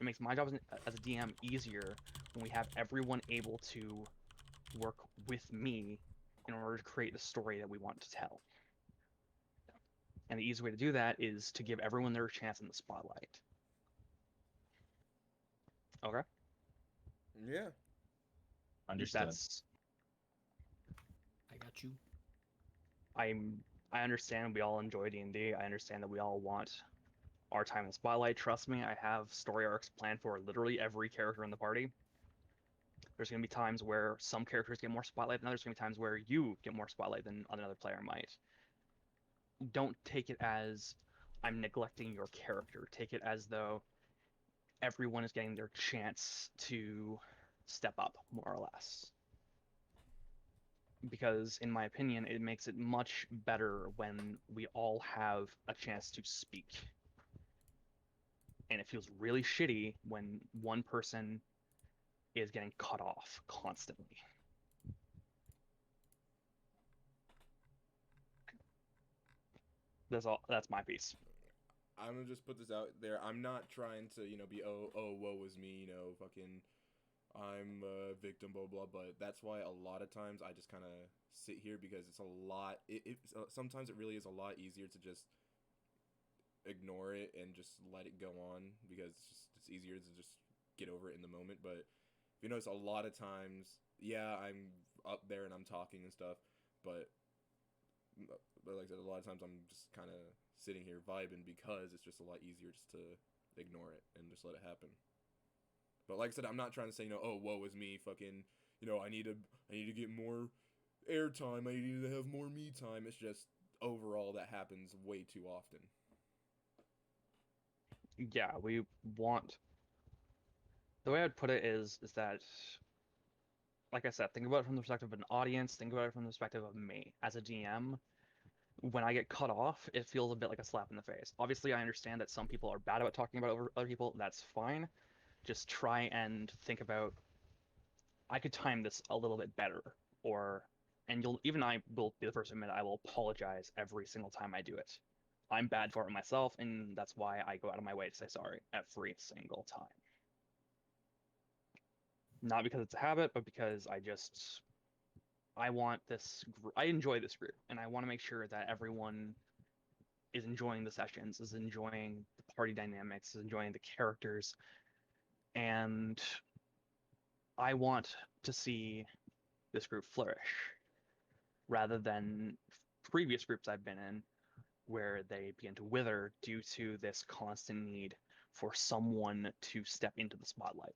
makes my job as a DM easier when we have everyone able to work with me in order to create the story that we want to tell. And the easy way to do that is to give everyone their chance in the spotlight. Okay? Yeah. Understood. I got you. I understand we all enjoy D&D. I understand that we all want our time in the spotlight. Trust me, I have story arcs planned for literally every character in the party. There's going to be times where some characters get more spotlight than others. There's going to be times where you get more spotlight than another player might. Don't take it as I'm neglecting your character. Take it as though everyone is getting their chance to step up, more or less. Because, in my opinion, it makes it much better when we all have a chance to speak. And it feels really shitty when one person is getting cut off constantly. That's my piece. I'm gonna just put this out there. I'm not trying to, be woe is me, fucking I'm a victim, blah blah. But that's why a lot of times I just kind of sit here because it's a lot. Sometimes it really is a lot easier to just ignore it and just let it go on because it's easier to just get over it in the moment. But if you notice, a lot of times, yeah, I'm up there and I'm talking and stuff, but like I said, a lot of times I'm just kind of sitting here vibing because it's just a lot easier just to ignore it and just let it happen. But like I said, I'm not trying to say, oh, woe is me, fucking, I need to get more airtime, I need to have more me time. It's just overall that happens way too often. Yeah, we want. The way I'd put it is that, like I said, think about it from the perspective of an audience. Think about it from the perspective of me as a DM. When I get cut off, it feels a bit like a slap in the face. Obviously, I understand that some people are bad about talking about other people. That's fine. Just try and think about, I could time this a little bit better, or, and I will be the first to admit I will apologize every single time I do it. I'm bad for it myself, and that's why I go out of my way to say sorry every single time. Not because it's a habit, but because I want this. I enjoy this group, and I want to make sure that everyone is enjoying the sessions, is enjoying the party dynamics, is enjoying the characters, and I want to see this group flourish rather than previous groups I've been in where they begin to wither due to this constant need for someone to step into the spotlight.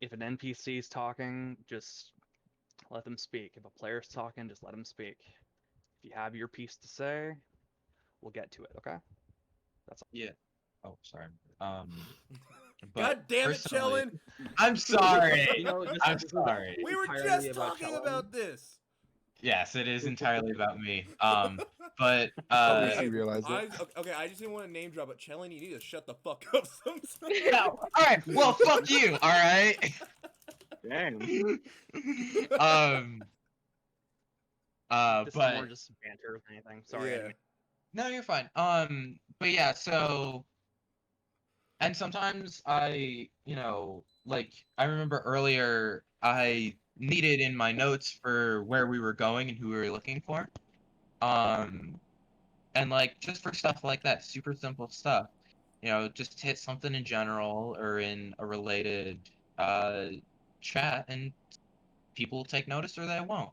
If an NPC is talking, just let them speak. If a player's talking, just let them speak. If you have your piece to say, we'll get to it, okay? That's all. Yeah. Oh, sorry. But God damn it, personally, Chellen! I'm sorry. This I'm is sorry. We were entirely just about talking Chellen. about this. Yes, it is entirely about me. But At least Hey, you realize I it. okay. I just didn't want to name drop, but Chellen, you need to shut the fuck up sometimes. no. All right. Well, fuck you. All right. Damn. um. This is But more just banter than anything. Sorry, Yeah. no, you're fine. But yeah. So, and sometimes like I remember earlier, I needed in my notes for where we were going and who we were looking for. Um. And like just for stuff like that, super simple stuff. Just hit something in general or in a related uh chat and people will take notice or they won't.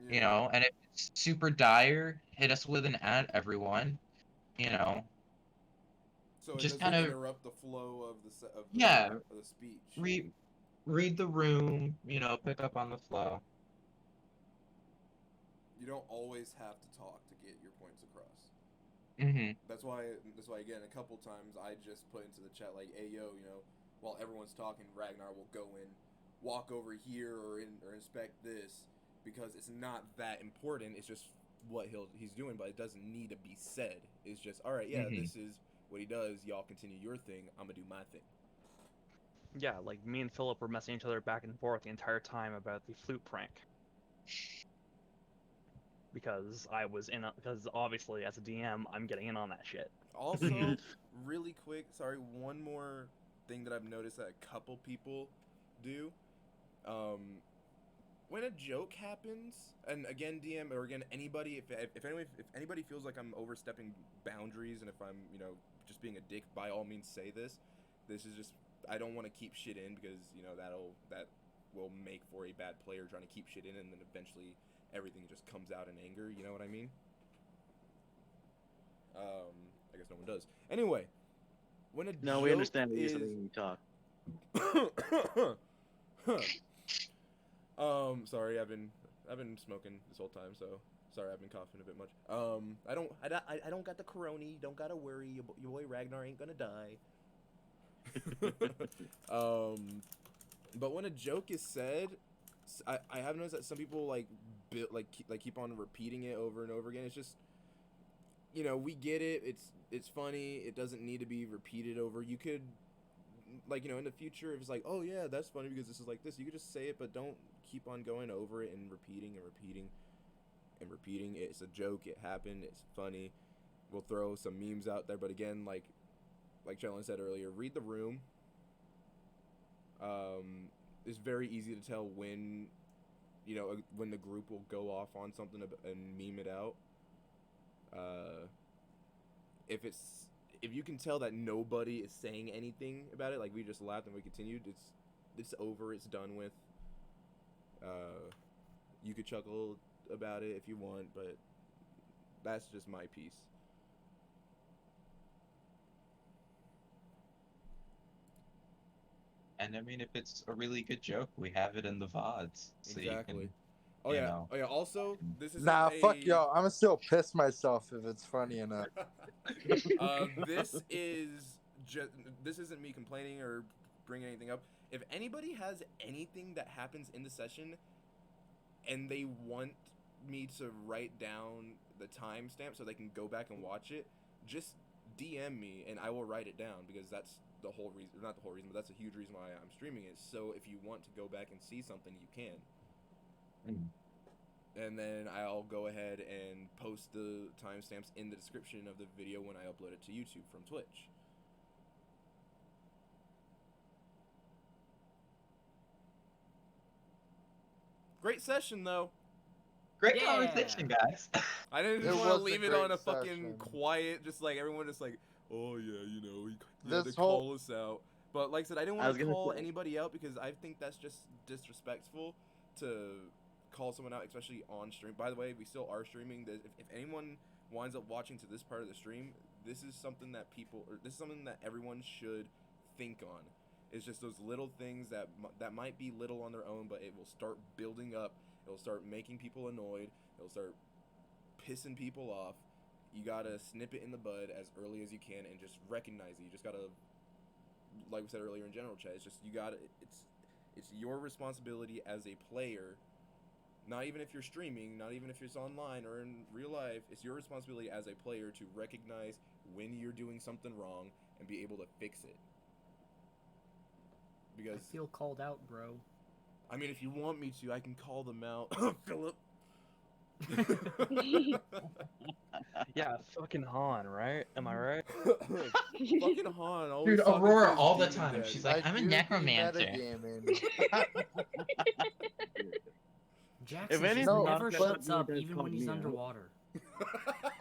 Yeah. And if it's super dire, hit us with an ad, everyone. You know, So it just doesn't kind of interrupt the flow of yeah, the speech. read the room, pick up on the flow. You don't always have to talk to get your points across. Mm-hmm. That's why again a couple times I just put into the chat like, hey yo, while everyone's talking, Ragnar will go in, walk over here or inspect this because it's not that important. It's just what he's doing, but it doesn't need to be said. It's just all right. Yeah, Mhm. this is what he does. Y'all continue your thing. I'm gonna do my thing. Yeah, like me and Philip were messing each other back and forth the entire time about the flute prank. Because because obviously as a DM, I'm getting in on that shit. Also, really quick, sorry, one more thing that I've noticed that a couple people do. When a joke happens, and again, DM or again anybody, if anybody feels like I'm overstepping boundaries, and if I'm just being a dick, by all means say this. This is just I don't want to keep shit in because that will make for a bad player trying to keep shit in, and then eventually everything just comes out in anger. You know what I mean? I guess no one does. Anyway, when a No, joke we understand that you're is something you talk. Sorry, I've been smoking this whole time, so sorry I've been coughing a bit much. I don't got the corona. Don't gotta worry. Your boy Ragnar ain't gonna die. But when a joke is said, I have noticed that some people keep on repeating it over and over again. It's just we get it. It's funny. It doesn't need to be repeated over. You could in the future if it's like, oh yeah, that's funny because this is like this, you could just say it, but don't keep on going over it and repeating and repeating and repeating. It's a joke. It happened. It's funny. We'll throw some memes out there, but again, like Jalen said earlier, read the room. It's very easy to tell when when the group will go off on something and meme it out. If you can tell that nobody is saying anything about it, like we just laughed and we continued, it's over, it's done with. You could chuckle about it if you want, but that's just my piece. And I mean, if it's a really good joke, we have it in the VODs, so Exactly. you can, Oh you yeah. know. Oh yeah. Also, this isn't Nah, fuck y'all. I'm still piss myself if it's funny enough. This is just. This isn't me complaining or bringing anything up. If anybody has anything that happens in the session, and they want me to write down the timestamp so they can go back and watch it, just DM me and I will write it down because that's the whole reason. Not the whole reason, but that's a huge reason why I'm streaming it. So if you want to go back and see something, you can. Mm. And then I'll go ahead and post the timestamps in the description of the video when I upload it to YouTube from Twitch. Great session, though. Great Yeah. conversation, guys. I didn't It want to was a leave it great on a fucking session. quiet, just like everyone just like, oh yeah, he had This to whole- call us out. But like I said, I didn't I want was to gonna call say- anybody out because I think that's just disrespectful to call someone out, especially on stream. By the way, we still are streaming. If anyone winds up watching to this part of the stream, this is something that this is something that everyone should think on. It's just those little things that might be little on their own, but it will start building up. It'll start making people annoyed. It'll start pissing people off. You gotta snip it in the bud as early as you can and just recognize it. You just gotta, like we said earlier in general chat, it's your responsibility as a player. Not even if you're streaming, not even if it's online or in real life, it's your responsibility as a player to recognize when you're doing something wrong and be able to fix it. Because I feel called out, bro. I mean, if you want me to, I can call them out, Philip. Yeah, fucking Han, right? Am I right? Fucking Han always Dude, talking to Aurora his all the demon time. daddy. She's like, I'm a do be necromancer. metagaming. Jackson anything, just No, never but- shuts up That's even called when he's me out. underwater.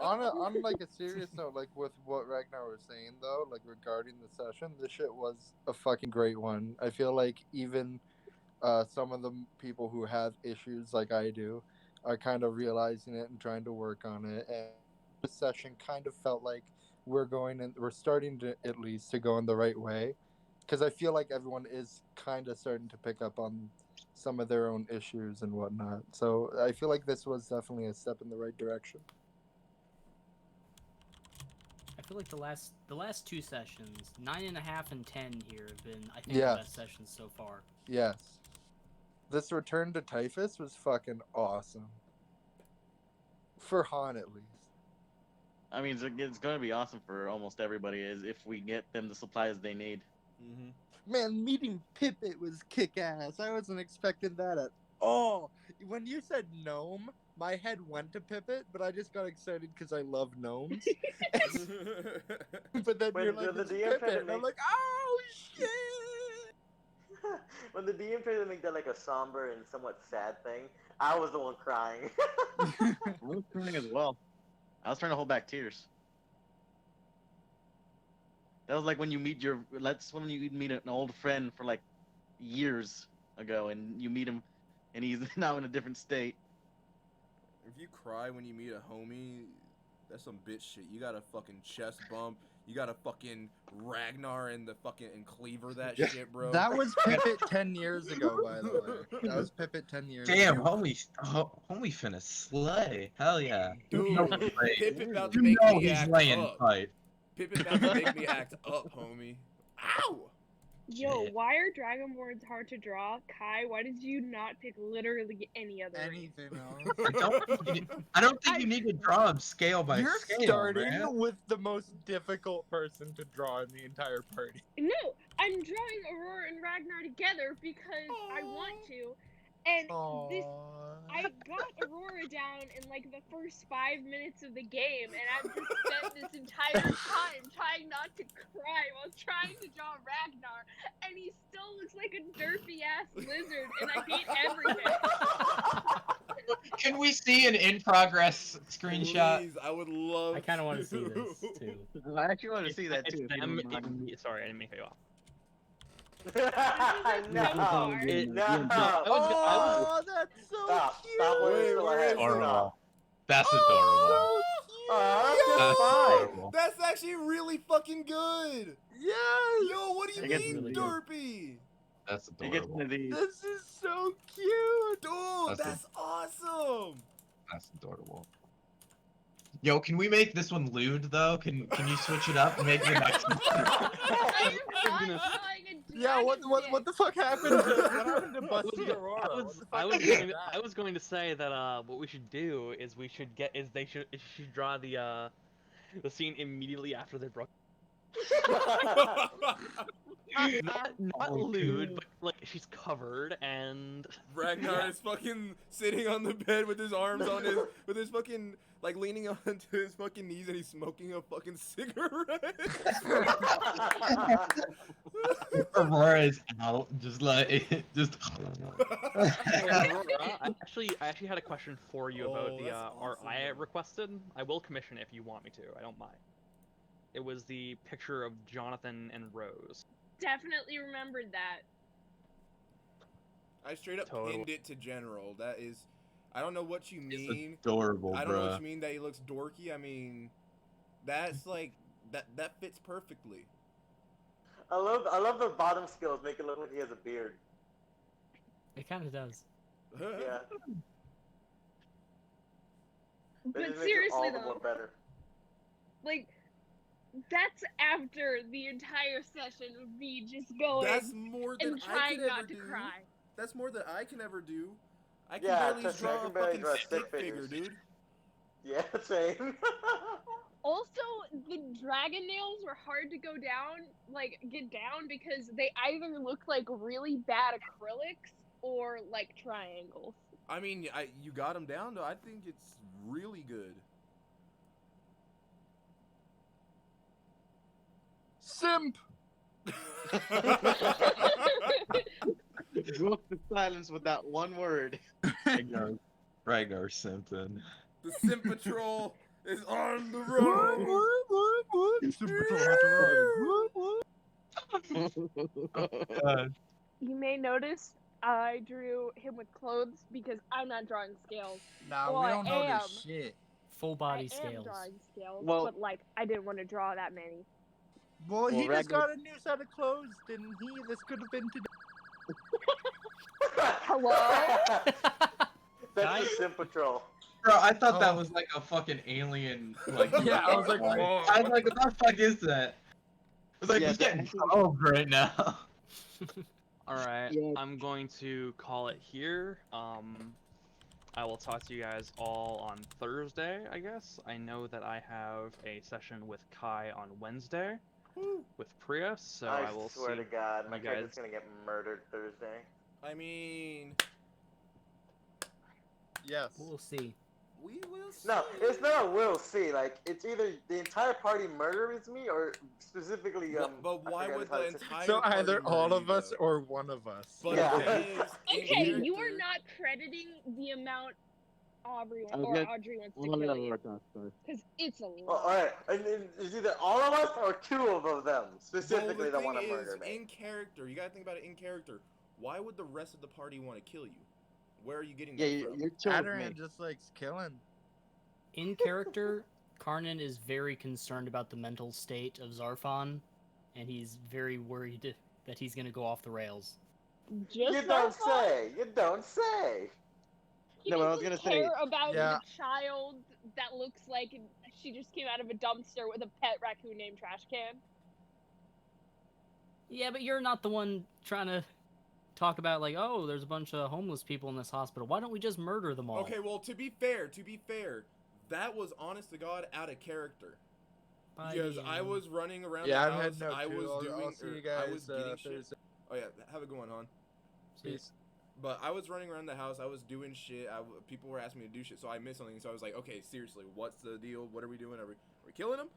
on like a serious note, like with what Ragnar was saying though, like regarding the session, this shit was a fucking great one. I feel like even some of the people who have issues like I do are kind of realizing it and trying to work on it. And this session kind of felt like we're starting to at least to go in the right way, because I feel like everyone is kind of starting to pick up on some of their own issues and whatnot. So I feel like this was definitely a step in the right direction. I feel like the last 2 sessions, 9.5 and 10 here, have been, I think, Yes. the best sessions so far. Yes. This return to Typhus was fucking awesome. For Han, at least. I mean, it's going to be awesome for almost everybody is if we get them the supplies they need. Man, meeting Pippet was kick-ass. I wasn't expecting that at all. When you said gnome, my head went to Pippet, but I just got excited because I love gnomes. But then When you're like, the it's DM tried to Pippet, and I'm make- like, oh, shit! When the DM tried to make that like a somber and somewhat sad thing, I was the one crying. I was crying as well. I was trying to hold back tears. That was like when you meet that's when you meet an old friend for like years ago, and you meet him, and he's now in a different state. If you cry when you meet a homie, that's some bitch shit. You got a fucking chest bump. You got a fucking Ragnar and cleaver that shit, bro. That was Pippet 10 years ago, by the way. That was Pippet 10 years Damn, ago. homie finna slay. Hell yeah. Dude, You know he's laying- Pippin about to you make know me he's act laying up. tight. Pippin about to make me act up, homie. Ow! Yo, Yeah. why are Dragonborns hard to draw? Kai, why did you not pick literally any other race? Anything else? I don't think you need to draw them scale by You're scale, starting man. with the most difficult person to draw in the entire party. No, I'm drawing Aurora and Ragnar together because I want to. And this, I got Aurora down in like the first 5 minutes of the game, and I've just spent this entire time trying not to cry while trying to draw Ragnar, and he still looks like a derpy ass lizard, and I hate everything. Can we see an in progress screenshot? Please, I would love I kind of want to see to. this too. I actually want to see that too. if you don't mind. Sorry, I didn't make you off. No, It- no. Oh, that's so Stop, cute! stop when Wait, it's still where ahead. is it? Adorable. That's adorable. Oh, That's that's fine. adorable. That's actually really fucking good. Yes! Yo, what do you I guess mean, really good. derpy? That's It gets adorable. into these. This is so cute! Dude, That's that's awesome. That's adorable. Yo, can we make this one lewd though? Can you switch it up and make the next one? I am not drawing a Yeah, what dragon the fuck happened? What happened to Busty Aurora? I was going to say that what we should do is we should draw the scene immediately after they broke. Not lewd, but like she's covered and Ragnar is fucking sitting on the bed with his arms on with his fucking, like, leaning onto his fucking knees, and he's smoking a fucking cigarette. Aurora is out, just like, just. Aurora, I actually had a question for you about Oh, the that's art awesome, I bro. requested. I will commission it if you want me to. I don't mind. It was the picture of Jonathan and Rose. Definitely remembered that. I straight up Total. pinned it to general. That is, I don't know what you mean. Adorable, I don't know what bruh. you mean that he looks dorky. I mean, that's like that fits perfectly. I love the bottom skills make it look like he has a beard. It kind of does. Yeah. That But just makes it seriously all the more though, better. like, that's after the entire session of me just going That's more than and I trying could ever not to do. cry. That's more than I can ever do. I can Yeah, barely trust me, I draw can a barely fucking draw stick stick figure, figures. dude. Yeah, same. Also, the dragon nails were hard to get down because they either look like really bad acrylics or like triangles. I mean, you got him down though. I think it's really good. Simp! Broke the silence with that one word. Ragnar Simpson. The Simp Patrol is on the road. You may notice I drew him with clothes because I'm not drawing scales. Nah, Well, we don't know I this shit. Full body I am scales. drawing scales, Well- but like I didn't want to draw that many. Well, he just Ragnar- got a new set of clothes, didn't he? This could have been today. Hello? That's the Sim Patrol. Bro, I thought that Oh. was like a fucking alien. Like, Yeah, I was like, I whoa. was like, what the fuck is that? I was like, Yeah, he's getting I think- probed right now. All right, Yeah. I'm going to call it here. I will talk to you guys all on Thursday, I guess. I know that I have a session with Kai on Wednesday with Priya, so I will swear see to God, my you character's guys. gonna get murdered Thursday. I mean, Yes. We'll see. we will see. No, it's not a will see. Like, it's either the entire party murders me or specifically, But I why forgot would how the to say- entire So party either all murder of you, us though? or one of us. But Yeah. the thing is, in Okay, you are character- not crediting the amount Audrey I was or gonna- Audrey wants I'm to gonna kill let you. Laura talk first. Because it's a Oh, lot. alright, and then it's either all of us or two of them Well, specifically the that thing want to is, murder me. in character, you gotta think about it in character. Why would the rest of the party want to kill you? Where are you getting Yeah, that from? you're chill with Adaran me. just likes killing. In character, Karnan is very concerned about the mental state of Zarfon, and he's very worried that he's gonna go off the rails. Just You don't say. You don't say. He No, but I was doesn't gonna say- care about Yeah. the child that looks like she just came out of a dumpster with a pet raccoon named Trash Can. Yeah, but you're not the one trying to talk about like, oh, there's a bunch of homeless people in this hospital. Why don't we just murder them all? Okay, well, to be fair, that was honest to God out of character. Because I Buddy. was running around Yeah, the I've house, had no I clue. was doing, I'll see you I guys was getting shit. Thursday. Oh yeah, have a good one, hon. Peace. But I was running around the house, I was doing shit, people were asking me to do shit, so I missed something, so I was like, okay, seriously, what's the deal, what are we doing, are we killing him?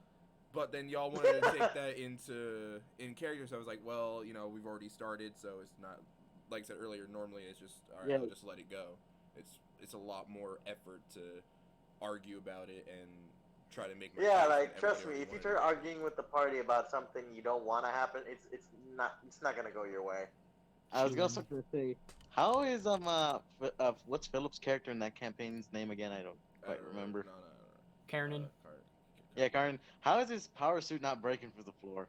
But then y'all wanted to take that in character, so I was like, well, you know, we've already started, so it's not, like I said earlier, normally it's just, alright, Yeah. I'll just let it go. It's a lot more effort to argue about it and try to make my Yeah, case when like trust me, everybody if you already start wanted to. arguing with the party about something you don't want to happen, it's not gonna go your way. I was also gonna say, how is what's Philip's character in that campaign's name again? I don't quite remember. No. Karnan. Yeah, Karen. How is his power suit not breaking through the floor?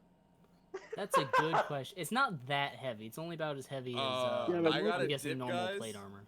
That's a good question. It's not that heavy. It's only about as heavy as Yeah, but I'm I got a guessing tip, normal guys. plate armor.